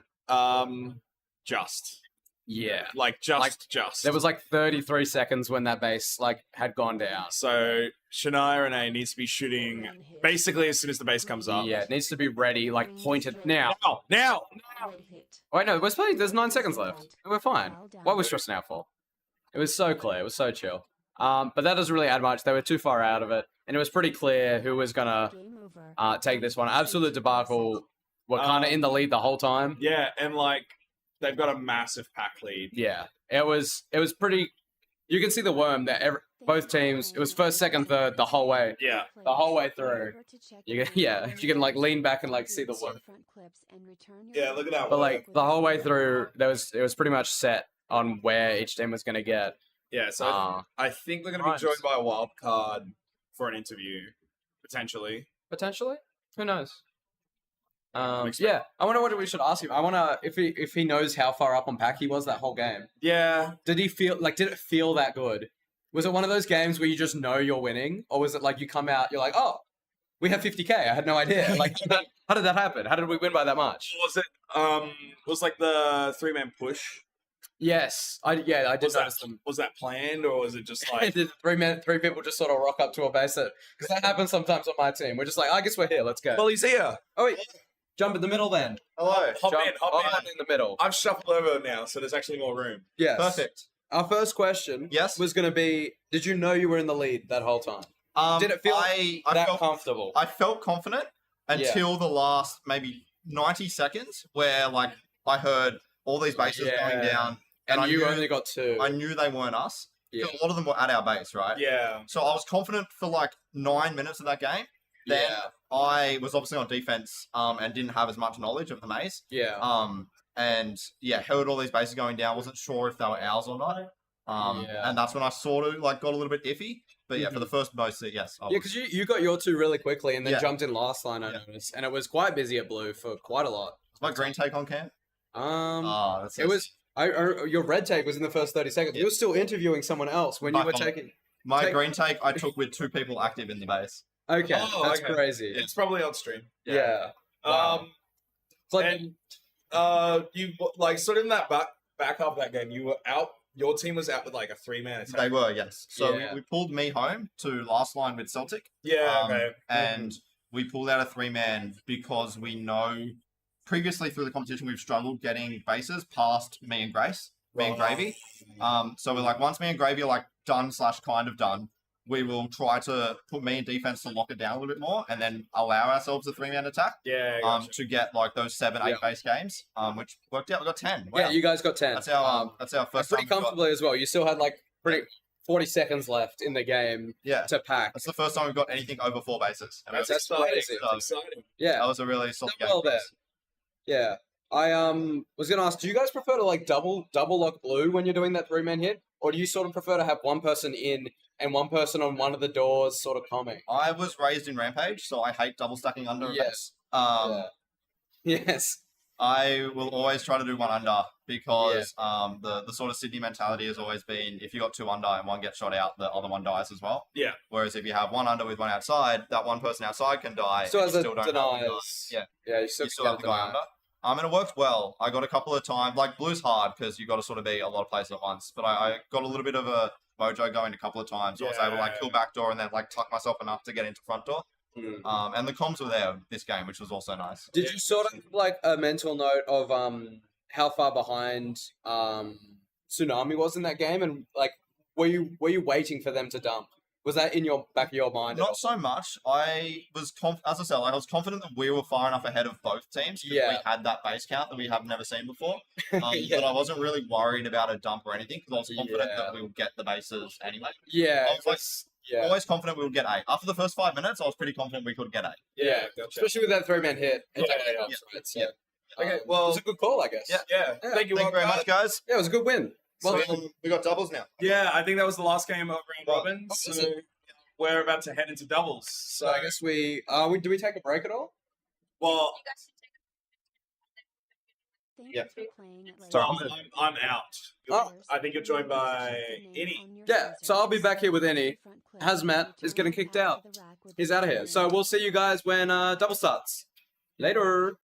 [SPEAKER 10] just.
[SPEAKER 11] Yeah.
[SPEAKER 10] Like, just.
[SPEAKER 11] There was like 33 seconds when that base like had gone down.
[SPEAKER 10] So Shania and A needs to be shooting basically as soon as the base comes up.
[SPEAKER 11] Yeah, it needs to be ready, like pointed now.
[SPEAKER 10] Now!
[SPEAKER 1] Red hit.
[SPEAKER 11] Wait, no, there's 9 seconds left. We're fine. What was stressing out for? It was so clear. It was so chill. But that doesn't really add much. They were too far out of it. And it was pretty clear who was going to take this one. Absolute Debacle were kind of in the lead the whole time.
[SPEAKER 10] Yeah, and like, they've got a massive pack lead.
[SPEAKER 11] Yeah, it was pretty. You can see the worm that both teams. It was first, second, third the whole way.
[SPEAKER 10] Yeah,
[SPEAKER 11] the whole way through. You can like lean back and like see the worm.
[SPEAKER 10] Yeah, look at that.
[SPEAKER 11] But like the whole way through, it was pretty much set on where each team was going to get.
[SPEAKER 10] Yeah, so I think we're going to be joined by a wild card for an interview, potentially.
[SPEAKER 11] Potentially, who knows? Yeah, I wonder what we should ask him. I wonder if he knows how far up on pack he was that whole game.
[SPEAKER 10] Yeah.
[SPEAKER 11] Did it feel that good? Was it one of those games where you just know you're winning, or was it like you come out, you're like, oh, we have 50k. I had no idea. Like, how did that happen? How did we win by that much?
[SPEAKER 10] Was it was like the 3-man push?
[SPEAKER 11] Yes, I did notice them.
[SPEAKER 10] Was that planned, or was it just like
[SPEAKER 11] did three people just sort of rock up to a base? Because that happens sometimes on my team. We're just like, I guess we're here. Let's go.
[SPEAKER 10] Well, he's here.
[SPEAKER 11] Oh wait, jump in the middle then.
[SPEAKER 8] Hello.
[SPEAKER 10] Hop in
[SPEAKER 11] in the middle.
[SPEAKER 10] I've shuffled over now, so there's actually more room.
[SPEAKER 11] Yes.
[SPEAKER 8] Perfect.
[SPEAKER 11] Our first question was going to be, did you know you were in the lead that whole time? Did it feel
[SPEAKER 8] I felt
[SPEAKER 11] comfortable?
[SPEAKER 8] I felt confident until the last maybe 90 seconds where like I heard all these bases going down.
[SPEAKER 11] And
[SPEAKER 8] I
[SPEAKER 11] you
[SPEAKER 8] knew,
[SPEAKER 11] only got 2.
[SPEAKER 8] I knew they weren't us.
[SPEAKER 11] Yeah.
[SPEAKER 8] A lot of them were at our base, right?
[SPEAKER 10] Yeah.
[SPEAKER 8] So I was confident for like 9 minutes of that game. Then I was obviously on defense and didn't have as much knowledge of the maze.
[SPEAKER 11] Yeah.
[SPEAKER 8] And heard all these bases going down. Wasn't sure if they were ours or not. And that's when I sort of like got a little bit iffy. But yeah, for the first most, yes.
[SPEAKER 11] Yeah, because you got your 2 really quickly and then jumped in last line, I noticed. And it was quite busy at blue for quite a lot.
[SPEAKER 8] Was my green take on cam?
[SPEAKER 11] Your red take was in the first 30 seconds. You were still interviewing someone else when you were taking...
[SPEAKER 8] My green take I took with 2 people active in the base.
[SPEAKER 11] Okay, that's crazy.
[SPEAKER 10] It's probably on stream.
[SPEAKER 11] Yeah. Wow.
[SPEAKER 10] It's like, you like sort of in that back half of that game, you were out. Your team was out with like a 3-man attack.
[SPEAKER 8] They were, yes. So we pulled me home to last line with Celtic.
[SPEAKER 10] Yeah, okay.
[SPEAKER 8] And we pulled out a 3-man because we know previously through the competition we've struggled getting bases past me and Grace, me and Gravy. So we're like, once me and Gravy are like done/kind of done, we will try to put me in defense to lock it down a little bit more and then allow ourselves a 3-man attack.
[SPEAKER 10] Yeah.
[SPEAKER 8] To get like those 7-8 base games, which worked out. We got 10. Wow.
[SPEAKER 11] Yeah, you guys got 10.
[SPEAKER 8] That's our first.
[SPEAKER 11] Pretty comfortably as well. You still had like 40 seconds left in the game to pack.
[SPEAKER 8] That's the first time we've got anything over 4 bases.
[SPEAKER 10] That's exciting. That's exciting.
[SPEAKER 11] Yeah.
[SPEAKER 8] That was a really solid game.
[SPEAKER 11] Well there. Yeah. I was gonna ask, do you guys prefer to like double lock blue when you're doing that 3-man hit? Or do you sort of prefer to have one person in and one person on one of the doors sort of coming?
[SPEAKER 8] I was raised in Rampage, so I hate double stacking under a base.
[SPEAKER 11] Yes.
[SPEAKER 8] I will always try to do one under because the sort of Sydney mentality has always been if you got 2 under and one gets shot out, the other one dies as well.
[SPEAKER 10] Yeah.
[SPEAKER 8] Whereas if you have 1 under with 1 outside, that one person outside can die.
[SPEAKER 11] So as
[SPEAKER 8] you
[SPEAKER 11] a
[SPEAKER 8] still don't
[SPEAKER 11] denies.
[SPEAKER 8] Yeah, you still have the guy under. And it worked well. I got a couple of times, like blue's hard because you got to sort of be a lot of places at once. But I got a little bit of a mojo going a couple of times. So I was able to like kill back door and then like tuck myself enough to get into front door. And the comms were there this game, which was also nice.
[SPEAKER 11] Did you sort of like a mental note of how far behind Tsunami was in that game, and like were you waiting for them to dump? Was that in your back of your mind?
[SPEAKER 8] Not so much. I was as I said, I was confident that we were far enough ahead of both teams. We had that base count that we have never seen before. But I wasn't really worried about a dump or anything because I was confident that we would get the bases anyway.
[SPEAKER 11] Yeah.
[SPEAKER 8] I was like, always confident we would get 8. After the first 5 minutes, I was pretty confident we could get 8.
[SPEAKER 11] Yeah, especially with that 3-man hit. Okay, well, it was a good call, I guess.
[SPEAKER 8] Yeah. Thank you very much, guys.
[SPEAKER 11] Yeah, it was a good win.
[SPEAKER 8] Well, so we got doubles now.
[SPEAKER 10] Yeah, I think that was the last game of round robin. So we're about to head into doubles.
[SPEAKER 11] So I guess we do we take a break at all?
[SPEAKER 10] Well,
[SPEAKER 11] So
[SPEAKER 10] I'm out. I think you're joined by Innie.
[SPEAKER 11] Yeah, so I'll be back here with Innie. Hazmat is getting kicked out. He's out of here. So we'll see you guys when double starts. Later.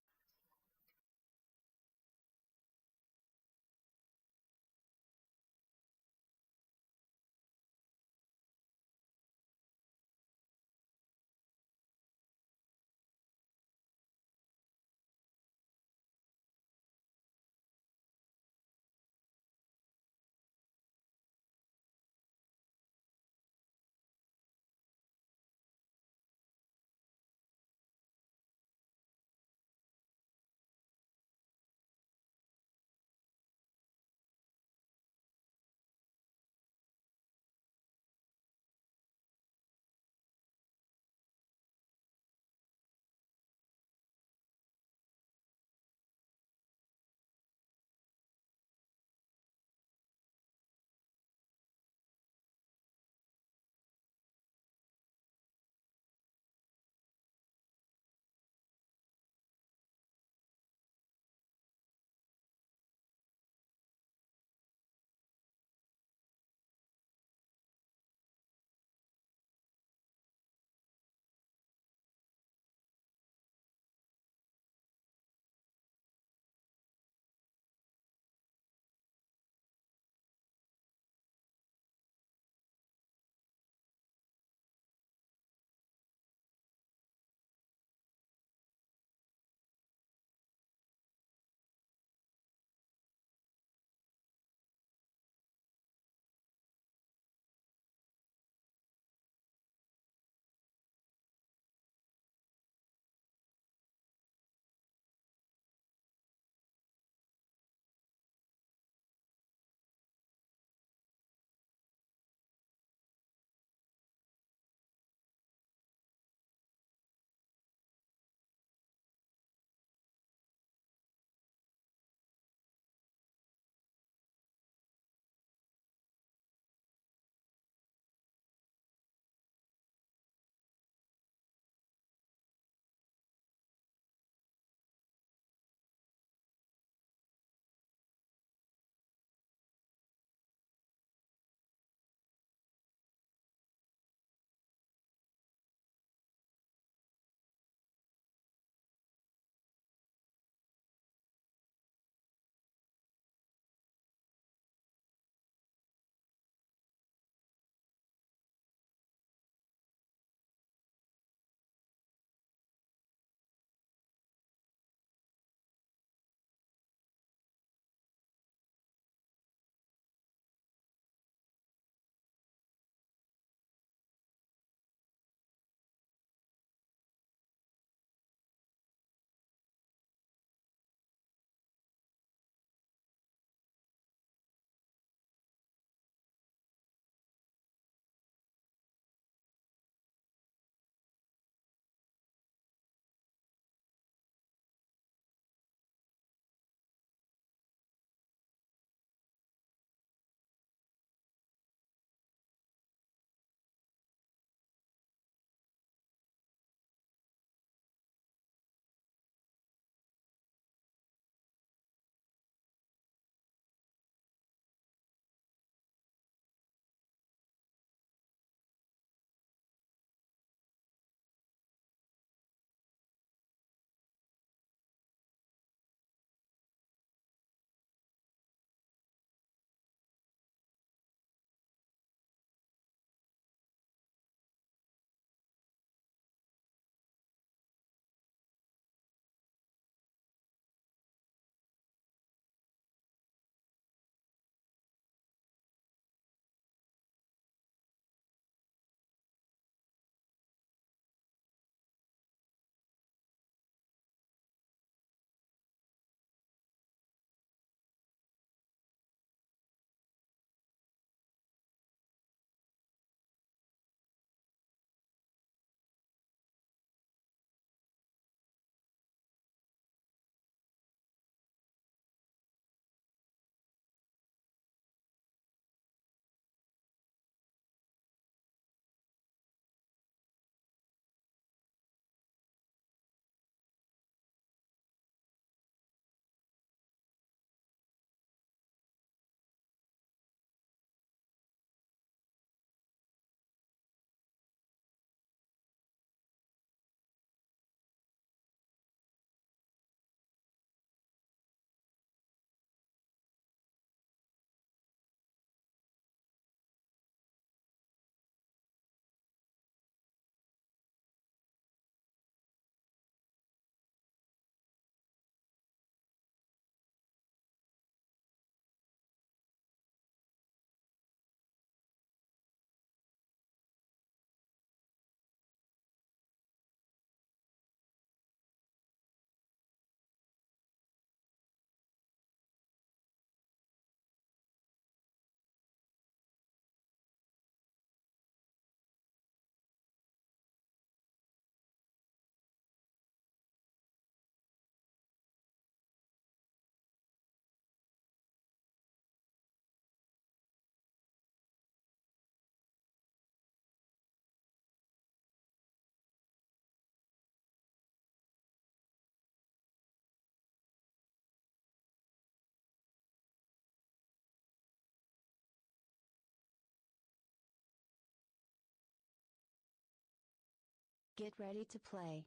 [SPEAKER 7] Get ready to play.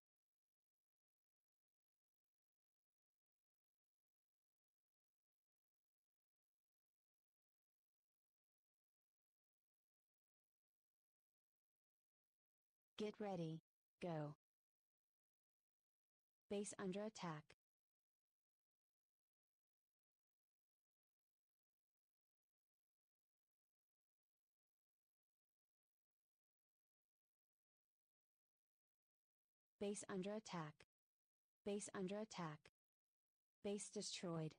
[SPEAKER 7] Get ready, go. Base under attack. Base under attack. Base under attack. Base destroyed.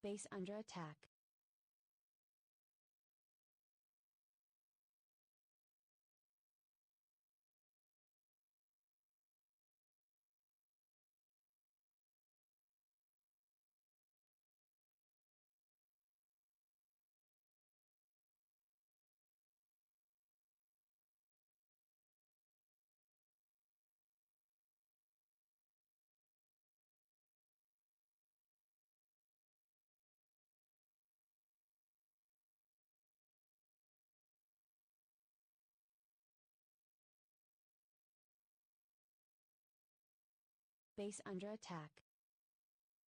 [SPEAKER 7] Base under attack. Base under attack.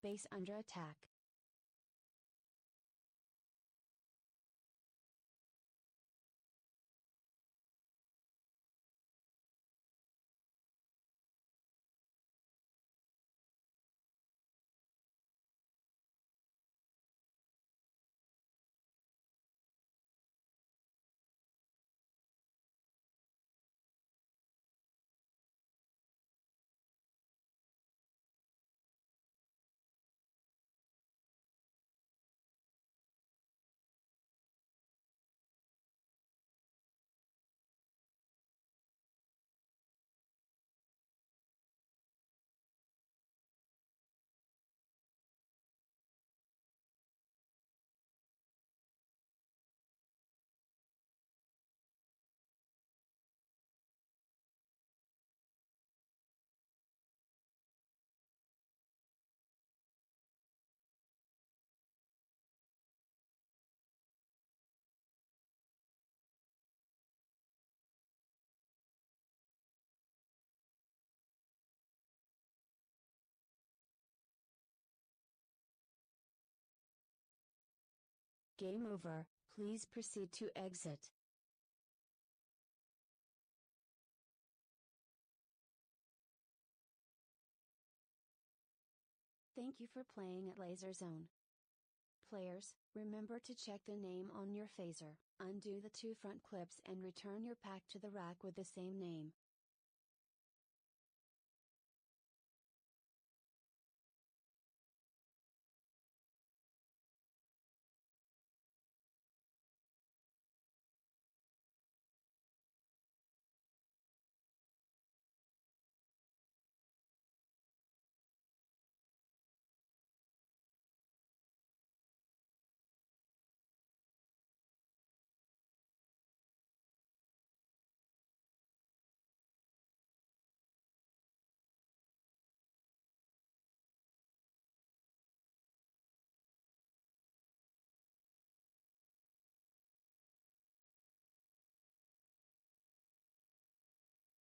[SPEAKER 7] Base under attack. Game over, please proceed to exit. Thank you for playing at Laser Zone. Players, remember to check the name on your phaser, undo the 2 front clips and return your pack to the rack with the same name.